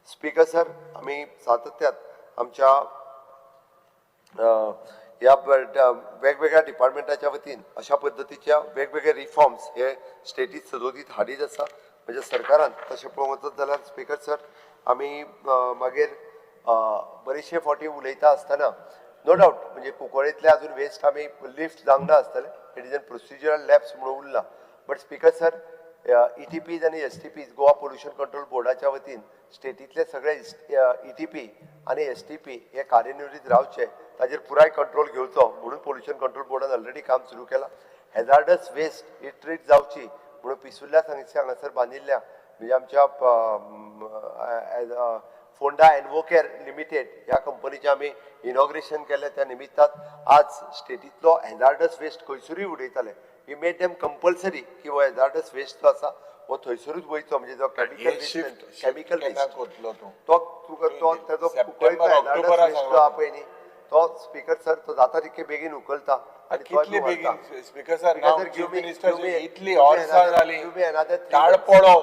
Speaker 9: स्पीकर सर, आमी सातत्यात आमच्या ह्या वेगवेगळ्या डिपार्टमेंटाच्या वतीन अशा पद्दतीच्या वेगवेगळे रिफॉर्म्स हे स्टेटीत सदोदीत हाडीत आसा. म्हणजे सरकारान तशें पळोवंक वचत जाल्यार स्पीकर सर आमी मागीर बरेचशे फावटी उलयता आसतना नो डावट म्हणजे कुंकळ्ळेंतले अजून वेस्ट आमी लिफ्ट जावंक ना आसतले. It is N procedural lapse म्हणून उरला. बट स्पीकर सर, ETPs आणि STPs गोवा पोल्युशन कंट्रोल बोर्डाच्या वतीन स्टेटीतले सगळे ETP आणि STP हे कार्यान्वित रावचे ताजेर पुराय कंट्रोल घेवचो म्हणून पोल्युशन कंट्रोल बोर्डान ऑलरेडी काम सुरू केला. हेजार्डस वेस्ट ही ट्रीट जावची म्हणून पिसुल्ल्या हांगासर बांदिल्ल्या म्हणजे आमच्या फोंडा एनवोकेर लिमिटेड ह्या कंपनीचे आमी इनॉग्रेशन केले. त्या निमित्तान आज स्टेटीतलो हेजार्डस वेस्ट खंयसरूय उडयताले. वी मेड देम कंपल्सरी की हो हेजार्डस वेस्ट जो आसा हो थंयसरूच वयचो म्हणजे जो केमिकल वेस्ट तो तेजो कुंकळ्ळेंतलो हेजार्डस वेस्ट जो आहा पळय न्ही तो स्पीकर सर तो जाता तितके बेगीन उखलता.
Speaker 11: कितले बेगीन स्पीकर सर चीफ मिनिस्टर इतली ऑर्सां जाली ताळपळो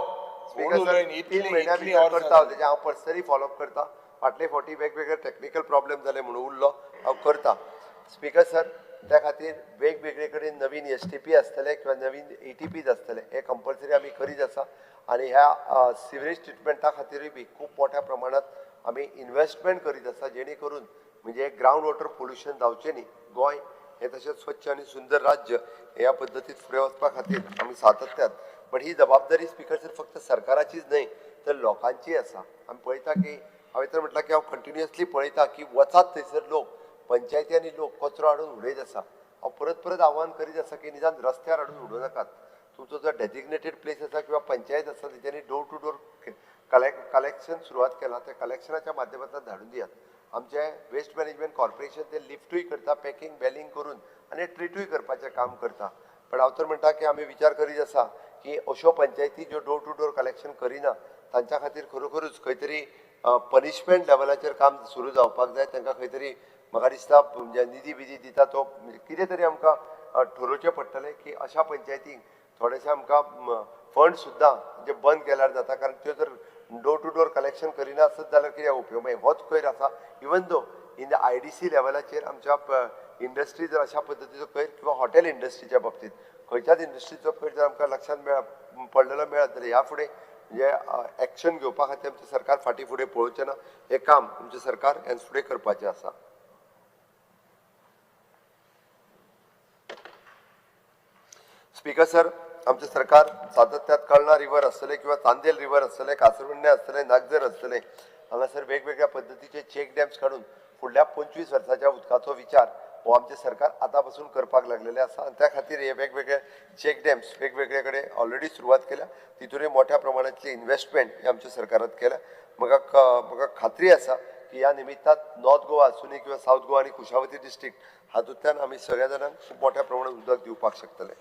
Speaker 9: करता तेजे हांव पर्सनली फॉलोअप करता. फाटले फावटी वेगवेगळे टेक्निकल प्रॉब्लेम जाले म्हणून उरलो हांव करता. स्पीकर सर, त्या खातीर वेगवेगळे कडेन नवीन STP आसतले किंवा नवीन ETPs आसतले हे कंपल्सरी आमी करीत आसा. आणि ह्या सिवरेज ट्रिटमेंटा खातीरूय बी खूब मोठ्या प्रमाणात आमी इन्व्हेस्टमेंट करीत आसा जेणे करून म्हणजे ग्रावंड वॉटर पोल्युशन जावचें न्ही. गोंय हे तशेंच स्वच्छ आणि सुंदर राज्य ह्या पद्दतीत फुडें वचपा खातीर आमी सातत्यात. पण ही जबाबदारी स्पीकर सर फक्त सरकाराचीच न्हय तर लोकांची आसा. आमी पळयता की हांवें तर म्हटलां की हांव कंटिन्युअसली पळयता की वचात थंयसर लोक पंचायती आनी लोक कचरो हाडून उडयत आसा. हांव परत परत आव्हान करीत आसा की निदान रस्त्यार हाडून उडोव नाकात. तुमचो जो डेजिग्नेटेड प्लेस आसा किंवा पंचायत आसा तेच्यांनी डोर टू डोर कलेक्शन सुरवात केला. त्या कलेक्शनाच्या माध्यमांतल्यान धाडून दियात. आमचे वेस्ट मॅनेजमेंट कॉर्पोरेशन ते लिफ्टूय करता, पॅकिंग बॅलिंग करून आनी ट्रीटूय करपाचें काम करता. पण हांव तर म्हणटा की आमी विचार करीत आसा की अश्यो पंचायती ज्यो डोर टू डोर कलेक्शन करिना तांच्या खातीर खरोखरूच खंय तरी पनिशमेंट लेवलाचेर काम सुरू जावपाक जाय. तांकां खंय तरी म्हाका दिसता म्हणजे निधी बिधी दिता तो कितें तरी आमकां ठरोवचें पडटलें की अशा पंचायतींक थोडेशे आमकां फंड सुद्दां जे बंद केल्यार जाता. कारण त्यो जर डोर टू डोर कलेक्शन करिना आसत जाल्यार कितें उपयोग मागीर होच कोयर आसा. Even though in the IDC लेवलाचेर आमच्या इंडस्ट्री जर अशा पद्दतीचो कोयर किंवा हॉटेल इंडस्ट्रीच्या बाबतींत खंयच्याच इंडस्ट्रीचो कोयर जर आमकां लक्षांत पडलेलो मेळत जाल्यार ह्या फुडें म्हणजे एक्शन घेवपा खातीर आमचें सरकार फाटीं फुडें पळोवचें ना. हें काम आमचें सरकार हें फुडें करपाचें आसा. स्पीकर सर, आमचे सरकार सातत्यात कळना रिव्हर आसतले किंवा चांदेल रिव्हर आसतले, कासरवण्णे आसतले, नागजर आसतले हांगासर वेगवेगळ्या पद्दतीचे चेक डॅम्स काडून फुडल्या 25 वर्साच्या उदकाचो विचार हो आमचे सरकार आतां पासून करपाक लागलेले आसा. आनी त्या खातीर हे वेगवेगळे चेक डॅम्स वेगवेगळे कडेन ऑलरेडी सुरवात केल्या. तितूनय मोठ्या प्रमाणांतली इन्व्हेस्टमेंट ही आमच्या सरकारान केल्या. म्हाका खात्री आसा की ह्या निमित्तान नॉर्थ गोवा आसूनी किंवा साऊथ गोवा आनी कुशावती डिस्ट्रिक्ट हातूंतल्यान आमी सगळ्या जाणांक खूब मोठ्या प्रमाणांत उदक दिवपाक शकतले.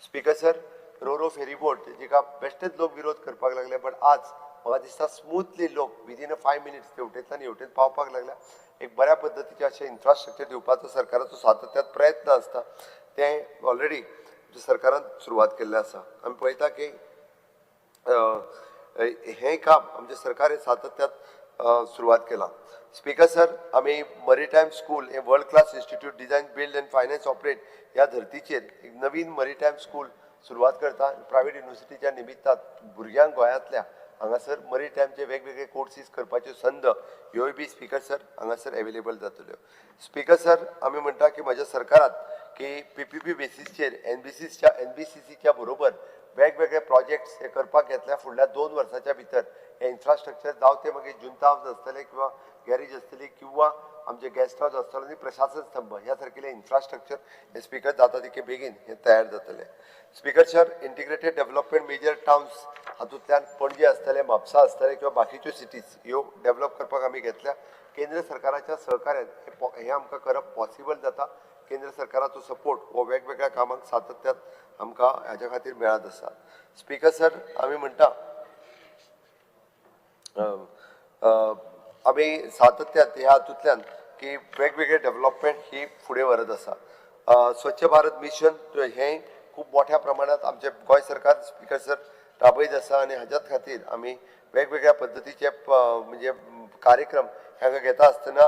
Speaker 9: Speaker sir, ro ferry boat जिका बेश्टेच लोक विरोध करपाक लागले. बट आज म्हाका दिसता स्मूथली लोक विदीन 5 मिनिट्स तेवटेंतल्यान हेवटेन पावपाक लागल्या. एक बऱ्या पद्दतीचे अशें इन्फ्रास्ट्रक्चर दिवपाचो सरकाराचो सातत्यान प्रयत्न आसता तें ऑलरेडी सरकारान सुरवात केल्लें आसा. आमी पळयता की हें काम आमचें सरकार हे सातत्यान सुरवात केला. स्पीकर सर, आमी मरीटायम स्कूल हे world class institute design build and finance operate ह्या धर्तीचेर एक नवीन मरीटायम स्कूल सुरवात करता. प्रायवेट युनिव्हर्सिटीच्या निमित्तान भुरग्यांक गोंयांतल्या हांगासर मरीटायमचे वेगवेगळे कोर्सीस करपाच्यो संद ह्योय बी स्पीकर सर हांगासर अवेलेबल जातल्यो. स्पीकर सर, आमी म्हणटा की म्हज्या सरकारात की पीपीपी बेसिसचेर एनबीसीसीच्या बरोबर वेगवेगळे प्रोजेक्ट्स हे करपाक घेतल्या. फुडल्या 2 वर्सांच्या भितर हे इन्फ्रास्ट्रक्चर जावं ते मागीर जुंता हावज आसतले किंवा गॅरेज आसतली किंवा आमचे गेस्ट हावज आसतलो आनी प्रशासन स्तंभ ह्या सारकेले इन्फ्रास्ट्रक्चर हे स्पीकर जाता तितके बेगीन हे तयार जातले. Speaker sir, integrated development major towns हातूंतल्यान पणजे आसतले, म्हापसा आसतले किंवा बाकीच्यो सिटीज ह्यो डेव्हलप करपाक आमी घेतल्या. केंद्र सरकाराच्या सहकार्यान हे आमकां करप पॉसिबल जाता. केंद्र सरकाराचो सपोर्ट हो वेगवेगळ्या कामांक सातत्यान आमकां हाच्या खातीर मेळत आसा. स्पीकर सर, आमी म्हणटा आमी सातत्यान ह्या हातूंतल्यान की वेगवेगळे डेव्हलपमेंट ही फुडें व्हरत आसा. स्वच्छ भारत मिशन हें खूब मोठ्या प्रमाणात आमचे गोंय सरकार स्पीकर सर राबयत आसा आनी हाच्याच खातीर आमी वेगवेगळ्या पद्दतीचे म्हणजे कार्यक्रम हांगा घेता आसतना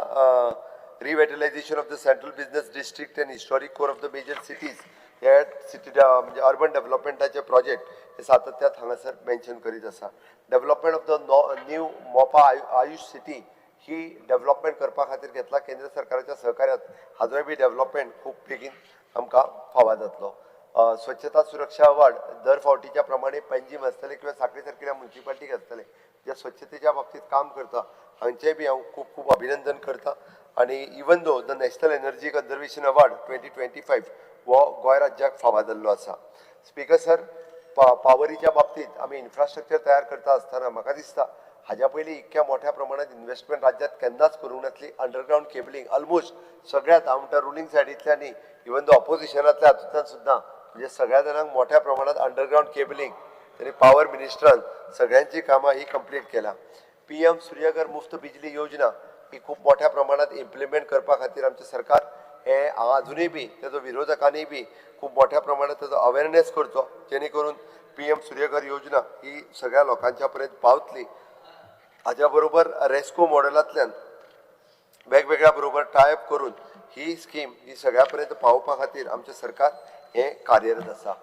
Speaker 9: revitalisation of the central business district and historic core of the major cities हे सिटी म्हणजे अर्बन डेव्हलपमेंटाचे प्रोजेक्ट हे सातत्यान हांगासर मेन्शन करीत आसा. डेव्हलपमेंट ऑफ द न्यू मोपा आयुष सिटी ही डेव्हलपमेंट करपा खातीर घेतला. केंद्र सरकाराच्या सहकार्यात हाजोय बी डेव्हलपमेंट खूब बेगीन आमकां फावो जातलो. स्वच्छता सुरक्षा अवॉर्ड दर फावटीच्या प्रमाणे पेंजीम आसतले किंवा साखळी सारकेल्या म्युन्सिपालिटीक आसतले जे स्वच्छतेच्या बाबतीत काम करता हांचेय बी हांव खूब खूब अभिनंदन करता. आणि even though the national energy conservation award 2025 हो गोंय राज्याक फावो जाल्लो आसा. स्पीकर सर, पावरीच्या बाबतीत आमी इन्फ्रास्ट्रक्चर तयार करता आसतना म्हाका दिसता हाज्या पयलीं इतक्या मोठ्या प्रमाणात इन्व्हेस्टमेंट राज्यात केन्नाच करूंक नासली. अंडरग्राउंड केबलिंग ऑलमोस्ट सगळ्यात हांव म्हणटा रुलींग सायडींतल्यानी इवन दो ऑपोजिशनांतल्या हातूंतल्यान सुद्दां म्हणजे सगळ्या जाणांक मोठ्या प्रमाणात अंडरग्राउंड केबलिंग तरी पॉवर मिनिस्टरान सगळ्यांची कामां ही कंप्लीट केला. PM सूर्यघर मुफ्त बिजली योजना ही खूब मोठ्या प्रमाणात इम्प्लिमेंट करपा खातीर आमचें सरकार हे अजुनूय बी तेजो विरोधकांनी बी खूब मोठ्या प्रमाणात तेजो अवेरनेस करचो जेणे करून PM सूर्यघर योजना ही सगळ्या लोकांच्या पर्यंत पावतली. हाच्या बरोबर रेस्को मॉडेलांतल्यान वेगवेगळ्या बरोबर टायअप करून ही स्कीम ही सगळ्या पर्यंत पावोवपा खातीर आमचें सरकार हे कार्यरत आसा.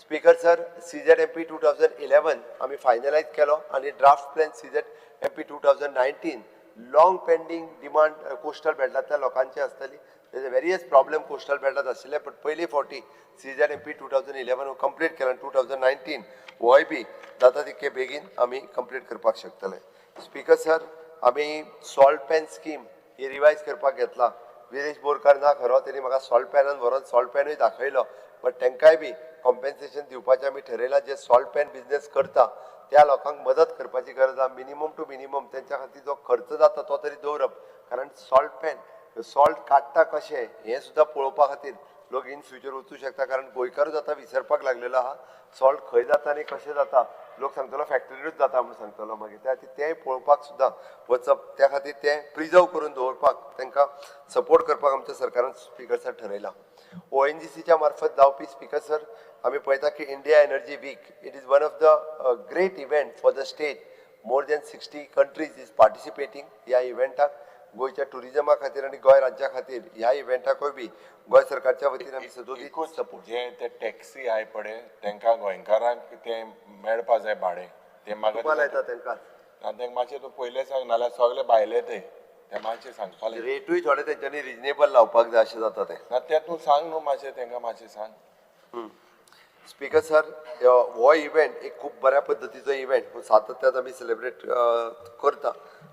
Speaker 9: स्पीकर सर, CZMP 2011 आमी फायनलायज केलो आनी draft plan CZMP 2019 long pending demand coastal बेल्टांतल्या लोकांची आसतली. तेजे वेरियस प्रॉब्लेम कोस्टल बेल्टांत आशिल्ले बट पयली फावटी CZMP 2011 हो कंप्लीट केला. 2019 होय बी जाता तितके बेगीन आमी कंप्लीट करपाक शकतले. स्पीकर सर, आमी सॉल्ट पॅन स्कीम ही रिवायज करपाक घेतला. विरेश बोरकार ना खरो तेणी म्हाका सॉल्ट पॅनान व्हरोन सॉल्ट पॅनूय दाखयलो बट तांकांय बी कॉम्पेन्सेशन दिवपाचें आमी ठरयलां. जे सॉल्ट पॅन बिझनेस करता त्या लोकांक मदत करपाची गरज आहा. मिनिमम टू मिनिमम तेंच्या खातीर जो खर्च जाता तो तरी दवरप. कारण सॉल्ट पॅन सॉल्ट काडटा कशें हें सुद्दां पळोवपा खातीर लोक इन फ्युचर वचूं शकता. कारण गोंयकारूच आतां विसरपाक लागलेलो आहा सॉल्ट खंय जाता आनी कशें जाता. लोक सांगतलो फॅक्टरीरूच जाता म्हणून सांगतलो मागीर त्या खातीर तेंय पळोवपाक सुद्दां वचप. त्या खातीर तें प्रिजर्व करून दवरपाक तांकां सपोर्ट करपाक आमच्या सरकारान स्पीकर सर ठरयलां. ONGCच्या मार्फत जावपी स्पीकर सर आमी पळयता की India energy week it is one of the great event for the state. More than 60 countries is participating ह्या इव्हेंटाक. गोंयच्या टुरिजमा खातीर आनी गोंय राज्या खातीर ह्या इव्हेंटाकूय बी गोंय सरकारच्या वतीन आमी सदोदीत सपोर्ट.
Speaker 11: जे ते टॅक्सी आहाय पळय तांकां गोंयकारांक ते मेळपा जाय भाडें ते म्हाका
Speaker 9: लायता तांकां
Speaker 11: तांकां मातशें तूं पयलें सांग नाल्यार सगळे भायले ते मातशें सांगपाक
Speaker 9: रेटूय थोडे तेंच्यांनी रिजनेबल लावपाक जाय अशें जाता तें.
Speaker 11: ना तें तूं सांग न्हू मातशें तांकां मातशें सांग.
Speaker 9: स्पीकर सर, हो इव्हेंट एक खूब बऱ्या पद्दतीचो इव्हेंट सातत्यान आमी सेलिब्रेट करता.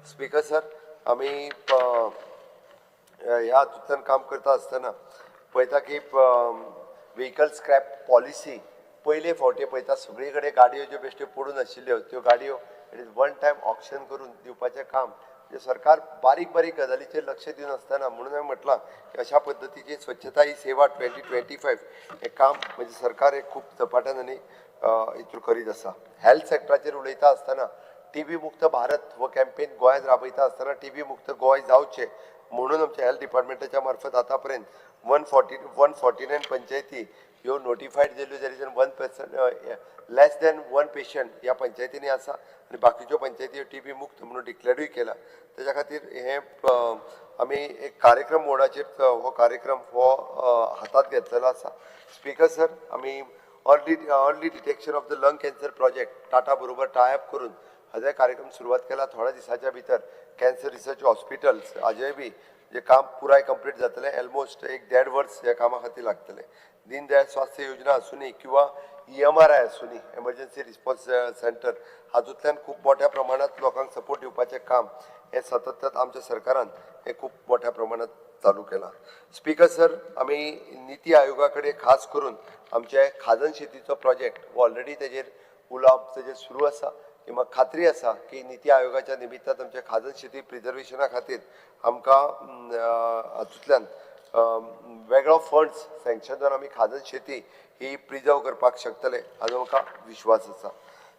Speaker 9: स्पीकर सर, आमी ह्या हातूंतल्यान काम करता आसतना पळयता की व्हेकल स्क्रॅप पॉलिसी पयले फावटी पळयता सगळी कडेन गाडयो ज्यो बेश्ट्यो पडून आशिल्ल्यो त्यो गाडयो it is one time auction करून दिवपाचें काम म्हणजे सरकार बारीक बारीक गजालीचेर लक्ष दिवन आसतना म्हणून हांवें म्हटलां की अशा पद्दतीची स्वच्छता ही सेवा 2025 हें काम म्हणजे सरकार एक खूब झपाट्यान आनी हितूर करीत आसा. हेल्थ सॅक्टराचेर उलयता आसतना TB मुक्त भारत हो कॅम्पेन गोंयांत राबयता आसतना TB मुक्त गोंय जावचें म्हणून आमच्या हेल्थ डिपार्टमेंटाच्या मार्फत आतापर्यंत 149 पंचायती ह्यो नोटिफायड जाल्यो there is 1% less than 1 patient ह्या पंचायतींनी आसा आनी बाकीच्यो पंचायती TB मुक्त म्हणून डिक्लेरूय केला. तेच्या खातीर हे आमी एक कार्यक्रम मोडाचेर हो कार्यक्रम हो हातात घेतलेलो आसा. स्पीकर सर, आमी early detection of the lung cancer project Tata बरोबर टायअप करून हाचे कार्यक्रम सुरवात केला. थोड्या दिसाच्या भितर कॅन्सर रिसर्च हॉस्पिटल्स हाजेय बी जे काम पुराय कंप्लीट जातलें. ऑलमोस्ट 1.5 वर्स ह्या कामा खातीर लागतले. दीनदयाळ स्वास्थ्य योजना आसूनी किंवा EMRI आसूनी एमर्जन्सी रिस्पॉन्स सेंटर हातूंतल्यान खूब मोठ्या प्रमाणात लोकांक सपोर्ट दिवपाचें काम हे सतत आमच्या सरकारान हे खूब मोठ्या प्रमाणात चालू केला. स्पीकर सर, आमी नीती आयोगा कडेन खास करून आमचे खाजन शेतीचो प्रोजेक्ट हो ऑलरेडी तेजेर उलोवप तेजेर सुरू आसा. म्हाका खात्री आसा की नीती आयोगाच्या निमित्तान आमच्या खाजन शेती प्रिजर्वेशना खातीर आमकां हातूंतल्यान वेगळो फंड्स सँक्शन जावन आमी खाजन शेती ही प्रिजर्व करपाक शकतले हाजो म्हाका विश्वास आसा.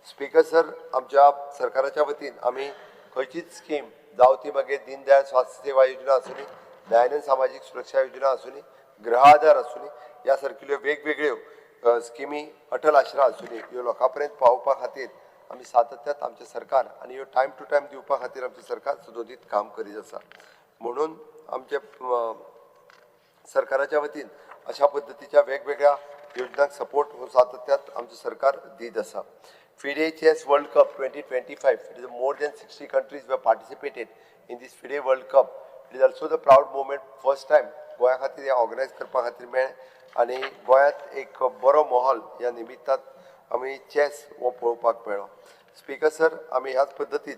Speaker 9: स्पीकर सर, आमच्या सरकाराच्या वतीन आमी खंयचीच स्कीम जावं ती मागीर दीनदयाळ स्वास्थ्य सेवा योजना आसूनी, दयानंद सामाजीक सुरक्षा योजना आसूनी, गृह आधार आसूनी, ह्या सारकिल्यो वेगवेगळ्यो स्किमी, अटल आश्रा आसूनी, ह्यो लोकां पर्यंत पावोवपा खातीर आमी सातत्यात आमचे सरकार आनी ह्यो टायम टू टायम दिवपा खातीर आमचे सरकार सुदोदीत काम करीत आसा. म्हणून आमचे सरकाराच्या वतीन अशा पद्दतीच्या वेगवेगळ्या योजनांक सपोर्ट हो सातत्यात आमचे सरकार दीत आसा. FIDE Chess World Cup 2025, it is more than 60 countries were participated in this FIDE World Cup. It is also the proud moment, first time गोंया खातीर हे ऑर्गनायज करपा खातीर मेळ्ळें आनी गोंयांत एक बरो मोहल ह्या निमित्तान आमी चॅस हो पळोवपाक मेळ्ळो. स्पीकर सर, आमी ह्याच पद्दतीन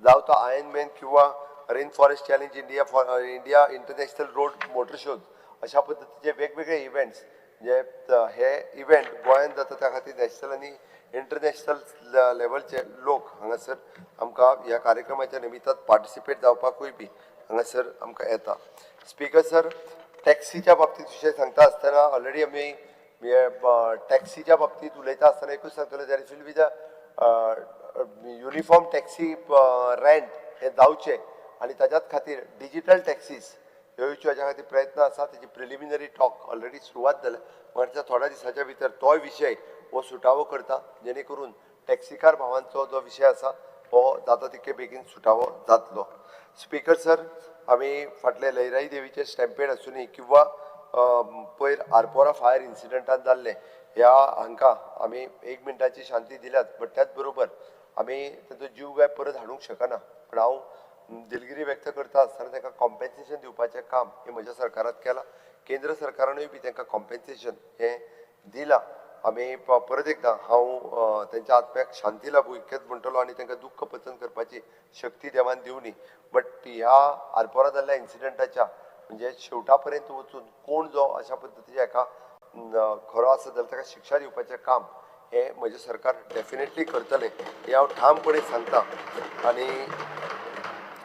Speaker 9: जावं तो आयर्नमॅन किंवा rain forest challenge India international road motor shows अशा पद्दतीचे वेगवेगळे इव्हेंट्स जे हे इव्हेंट गोंयांत जाता त्या खातीर नॅशनल आनी इंटरनॅशनल लेवलचे लोक हांगासर आमकां ह्या कार्यक्रमाच्या निमित्तान पार्टिसिपेट जावपाकूय बी हांगासर आमकां येता. स्पीकर सर, टॅक्सीच्या बाबतींत विशय सांगता आसतना ऑलरेडी आमी टॅक्सीच्या बाबतींत उलयता आसतना एकूच सांगतले there will be the uniform taxi rent हे जावचे आनी ताच्याच खातीर डिजिटल टॅक्सीज ह्यो हाच्या खातीर प्रयत्न आसा. तेजी प्रिलिमिनरी टॉक ऑलरेडी सुरवात जाल्या. म्हणजे थोड्या दिसाच्या भितर तो विशय हो सुटावो करता जेणे करून टॅक्सीकार भावांचो जो विशय आसा हो जाता तितके बेगीन सुटावो जातलो. स्पीकर सर, आमी फाटले लयराई देवीचे स्टॅम्पेड आसूनी किंवा पयर आरपोरा फायर इन्सिडंटान जाल्ले ह्या हांकां आमी 1 मिनटाची शांती दिल्यात. बट त्याच बरोबर आमी ताचो जीव काय परत हाडूंक शकना. पण हांव दिलगिरी व्यक्त करता आसतना तांकां कॉम्पेन्सेशन दिवपाचें काम हे म्हज्या सरकारान केलां. केंद्र सरकारानूय बी तांकां कॉम्पेन्सेशन हें दिलां. आमी परत एकदां हांव तेंच्या आत्म्याक शांती लाभूं इतकेंच म्हणटलो आनी तांकां दुख्ख पचन करपाची शक्ती देवान दिवनी. बट ह्या आरपोरा जाल्ल्या इन्सिडंटाच्या म्हणजे शेवटा पर्यंत वचून कोण जो अशा पद्दतीच्या एका खरो आसा जाल्यार ताका शिक्षा दिवपाचें काम हे म्हजें सरकार डेफिनेटली करतलें हें हांव ठामपणे सांगता. आनी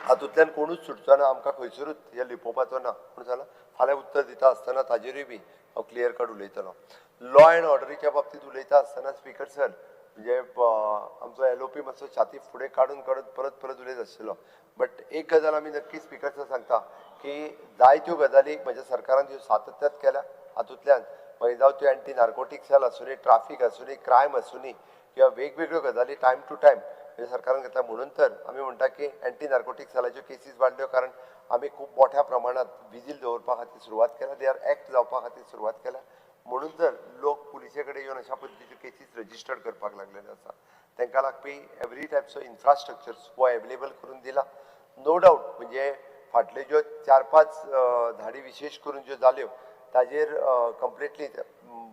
Speaker 9: हातूंतल्यान कोणूच सुटचो ना, आमकां खंयसरूच हे लिपोवपाचो ना. पूण जाल्यार फाल्यां उत्तर दिता आसतना ताजेरूय बी हांव क्लियर कट उलयतलो. लॉ अँड ऑर्डरीच्या बाबतींत उलयता आसतना स्पीकर सर म्हणजे आमचो LOP मातसो छाती फुडें काडून परत उलयत आशिल्लो. बट एक गजाल आमी नक्की स्पीकर सर सांगता की जायत्यो गजाली म्हज्या सरकारान ह्यो सातत्यात केल्या. हातूंतल्यान मागीर जावं त्यो एंटी नार्कोटीक सेल आसूनी, ट्राफीक आसूनी, क्रायम आसूनी किंवा वेगवेगळ्यो गजाली टायम टू टायम म्हज्या सरकारान घेतला. म्हणून तर आमी म्हणटा की एंटी नार्कोटीक सेलाच्यो केसीस वाडल्यो कारण आमी खूब मोठ्या प्रमाणात विजील दवरपा खातीर सुरवात केल्या. दे आर एक्ट जावपा खातीर सुरवात केल्या. म्हणून तर लोक पुलिसे कडेन येवन अशा पद्दतीच्यो केसीस रजिस्टर्ड करपाक लागलेले आसा. तांकां लागपी एवरी टायप्सो इन्फ्रास्ट्रक्चर्स हो अवेलेबल करून दिला. नो डावट म्हणजे फाटल्यो ज्यो 4-5 धाडी विशेश करून ज्यो जाल्यो ताजेर कंप्लिटली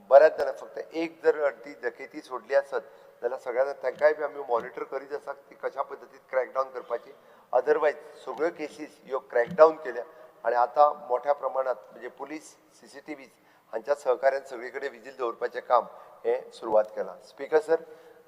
Speaker 9: बऱ्याच जाणां फक्त एक जर ती डकेती सोडली आसत जाल्यार सगळ्यांना तांकांय बी आमी मॉनिटर करीत आसा ती कशा पद्दतीन क्रॅकडावन करपाची. अदरवायज सगळ्यो केसीस ह्यो क्रॅकडावन केल्या आनी आतां मोठ्या प्रमाणात म्हणजे पुलीस CCTVs हांच्या सहकार्यान सगळे कडेन विजील दवरपाचें काम हें सुरवात केलां. Speaker sir,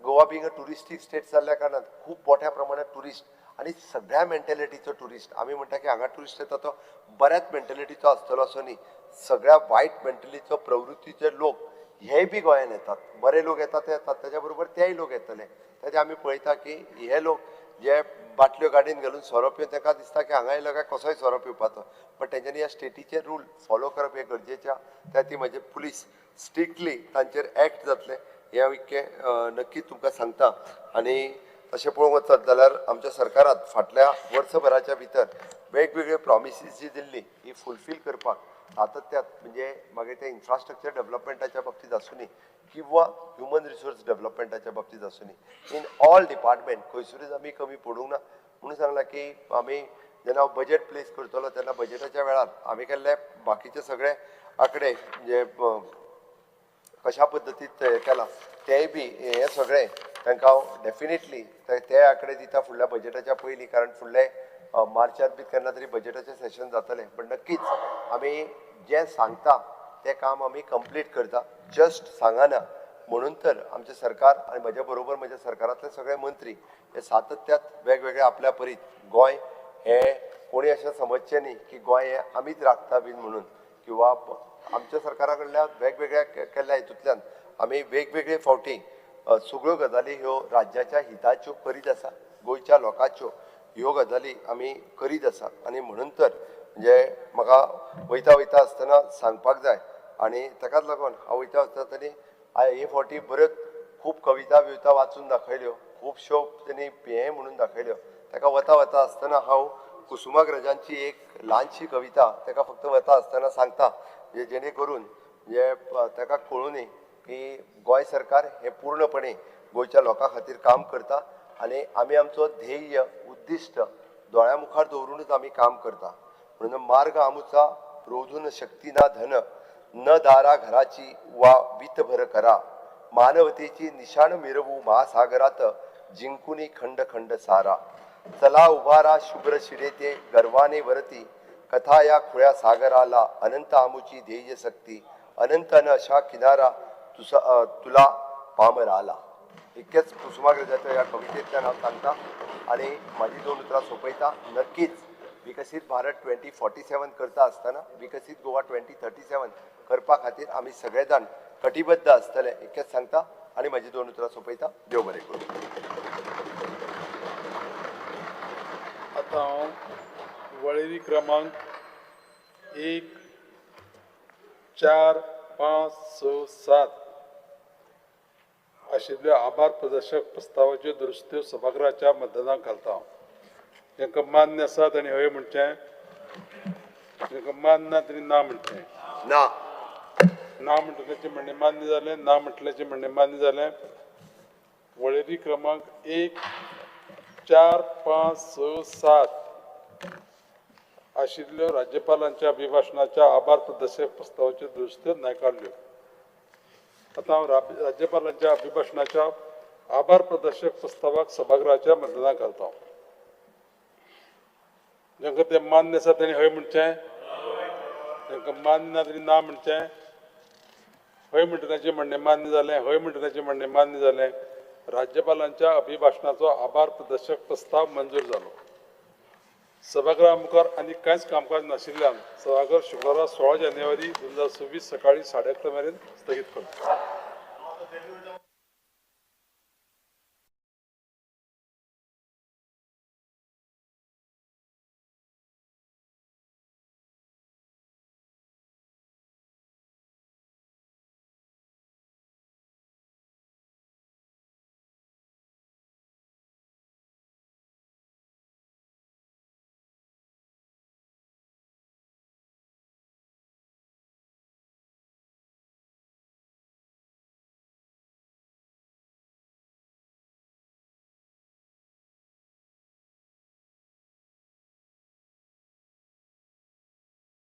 Speaker 9: Goa being a touristic state जाल्ल्या कारणान खूब मोठ्या प्रमाणात टुरिस्ट आनी सगळ्या मेंटेलिटीचो टुरिस्ट आमी म्हणटा की हांगा टुरिस्ट येता तो बऱ्याच मेंटेलिटीचो आसतलो असो न्ही. सगळ्या वायट मेंटेलिटीचो प्रवृत्तीचे लोक हेय बी गोंयांत येतात. बरे लोक येतात ते येतात, त्याच्या बरोबर तेय लोक येतले. तेजे आमी पळयता की हे लोक जे बाटल्यो गाडीन घालून सोरो पिवन तांकां दिसता की हांगा येयलो काय कसोय सोरो पिवपाचो पण तेंच्यांनी ह्या स्टेटीचे रूल फॉलो करप हे गरजेचे त्या ती म्हणजे पुलीस स्ट्रिक्टली तांचेर एक्ट जातले हे हांव इतकें नक्कीच तुमकां सांगता आनी तशें पळोवंक वचत जाल्यार आमच्या सरकारान फाटल्या वर्सभराच्या भितर वेगवेगळ्यो प्रॉमिसीस जी दिल्ली ही फुलफील करपाक सातत्यात म्हणजे मागीर ते इन्फ्रास्ट्रक्चर डेव्हलपमेंटाच्या बाबतीत आसूनी किंवा ह्युमन रिसोर्स डेव्हलपमेंटाच्या बाबतीत आसूनी इन ऑल डिपार्टमेंट खंयसरूच आमी कमी पडूंक ना म्हणून सांगला की आमी जेन्ना हांव बजेट प्लेस करतलो तेन्ना बजेटाच्या वेळार आमी केल्ले बाकीचे सगळे आंकडे जे कशा पद्दतीत हे केला तेय बी हे सगळे तांकां हांव डेफिनेटली ते आंकडे दिता फुडल्या बजेटाच्या पयलीं कारण फुडले मार्चांत बी केन्ना तरी बजेटाचें सेशन जातलें पण नक्कीच आमी जें सांगता तें काम आमी कंप्लीट करता जस्ट सांगना म्हणून तर आमचें सरकार आनी म्हज्या बरोबर म्हज्या सरकारांतले सगळे मंत्री हे सातत्यात वेगवेगळे आपल्या परीत गोंय हे कोणी अशें समजचें न्ही की गोंय हे आमीच राखता बीन म्हणून किंवा आमच्या सरकारा कडल्यान वेगवेगळ्या केल्ल्या हेतूंतल्यान आमी वेगवेगळे फावटी सगळ्यो गजाली ह्यो राज्याच्या हिताच्यो करीत आसा गोंयच्या लोकांच्यो ह्यो गजाली आमी करीत आसा आनी म्हणून तर म्हणजे म्हाका वयता वयता आसतना सांगपाक जाय आनी ताकाच लागून हांव वयता आसतना हे फावटी बऱ्योच खूब कविता बिविता वाचून दाखयल्यो खुबश्यो तेणी हे म्हणून दाखयल्यो ताका वता वता आसतना हांव कुसुमाग्रजांची एक ल्हानशी कविता ताका फक्त वता आसतना सांगता जेणे करून जे ताका कळूनी की गोंय सरकार हे पूर्णपणे गोंयच्या लोकां खातीर काम करता आनी आमी आमचो ध्येय उद्दिश्ट दोळ्या मुखार दवरूनच आमी काम करता म्हणून मार्ग आमुचा रोधून शक्ती ना धन न दारा घराची वा वीत भर करा मानवतेची निशाण मिरवू महासागरात जिंकुनी खंड खंड सारा चला उभारा शुभ्र शिडे ते गर्वाने वरती कथा या खुळ्या सागराला अनंत आमुची ध्येय शक्ती अनंत न अशा किनारा तुला पामर आला इतकेच कुसुमाग्रजाच्या या कवितेतल्यान हांव सांगता आनी म्हाजी दोन उतरां सोंपयता नक्कीच विकसीत भारत 2047 करता आसतना विकसीत गोवा 2037 करपा खातीर आमी सगळे जाण कटिबद्ध आसतले इतकेच सांगता आनी म्हाजी दोन उतरां सोंपयता देव बरें करूं
Speaker 15: आतां हांव वळेरी क्रमांक 1, 4, 5, 6, 7 आशिल्ल्यो आभार प्रदर्शक प्रस्तावाच्यो दुरुस्त्यो सभागृहाच्या मतदानाक घालता हांव जांकां मान्य आसा तांणी हय म्हणचें जांकां मान्य ना तांणी ना म्हणचें
Speaker 9: ना
Speaker 15: ना म्हणटल्याचें म्हणणें मान्य जालें ना म्हटल्याचें म्हणणें मान्य जालें वळेरी क्रमांक 1, 4, 5, 6, 7 आशिल्ल्यो राज्यपालांच्या अभिभाशणाच्या आभार प्रदर्शक प्रस्तावाच्यो दुरुस्त्यो न्हयकारल्यो आतां हांव राज्यपालांच्या अभिभाशणाच्या आभार प्रदर्शक प्रस्तावाक सभागृहाच्या मतदानाक घालता जांकां तें मान्य आसा तांणी हय म्हणचें जांकां मान्य ना तांणी ना म्हणचें हय म्हणटल्याचें म्हणणें मान्य जालें हय म्हणटल्याचें म्हणणें मान्य जालें राज्यपालांच्या अभिभाशणाचो आभार प्रदर्शक प्रस्ताव मंजूर जालो सभागृहा मुखार आनी कांयच कामकाज नाशिल्ल्यान सभागृह शुक्रारा 16 जानेवारी 2026 सकाळी 11:30 मेरेन स्थगीत करता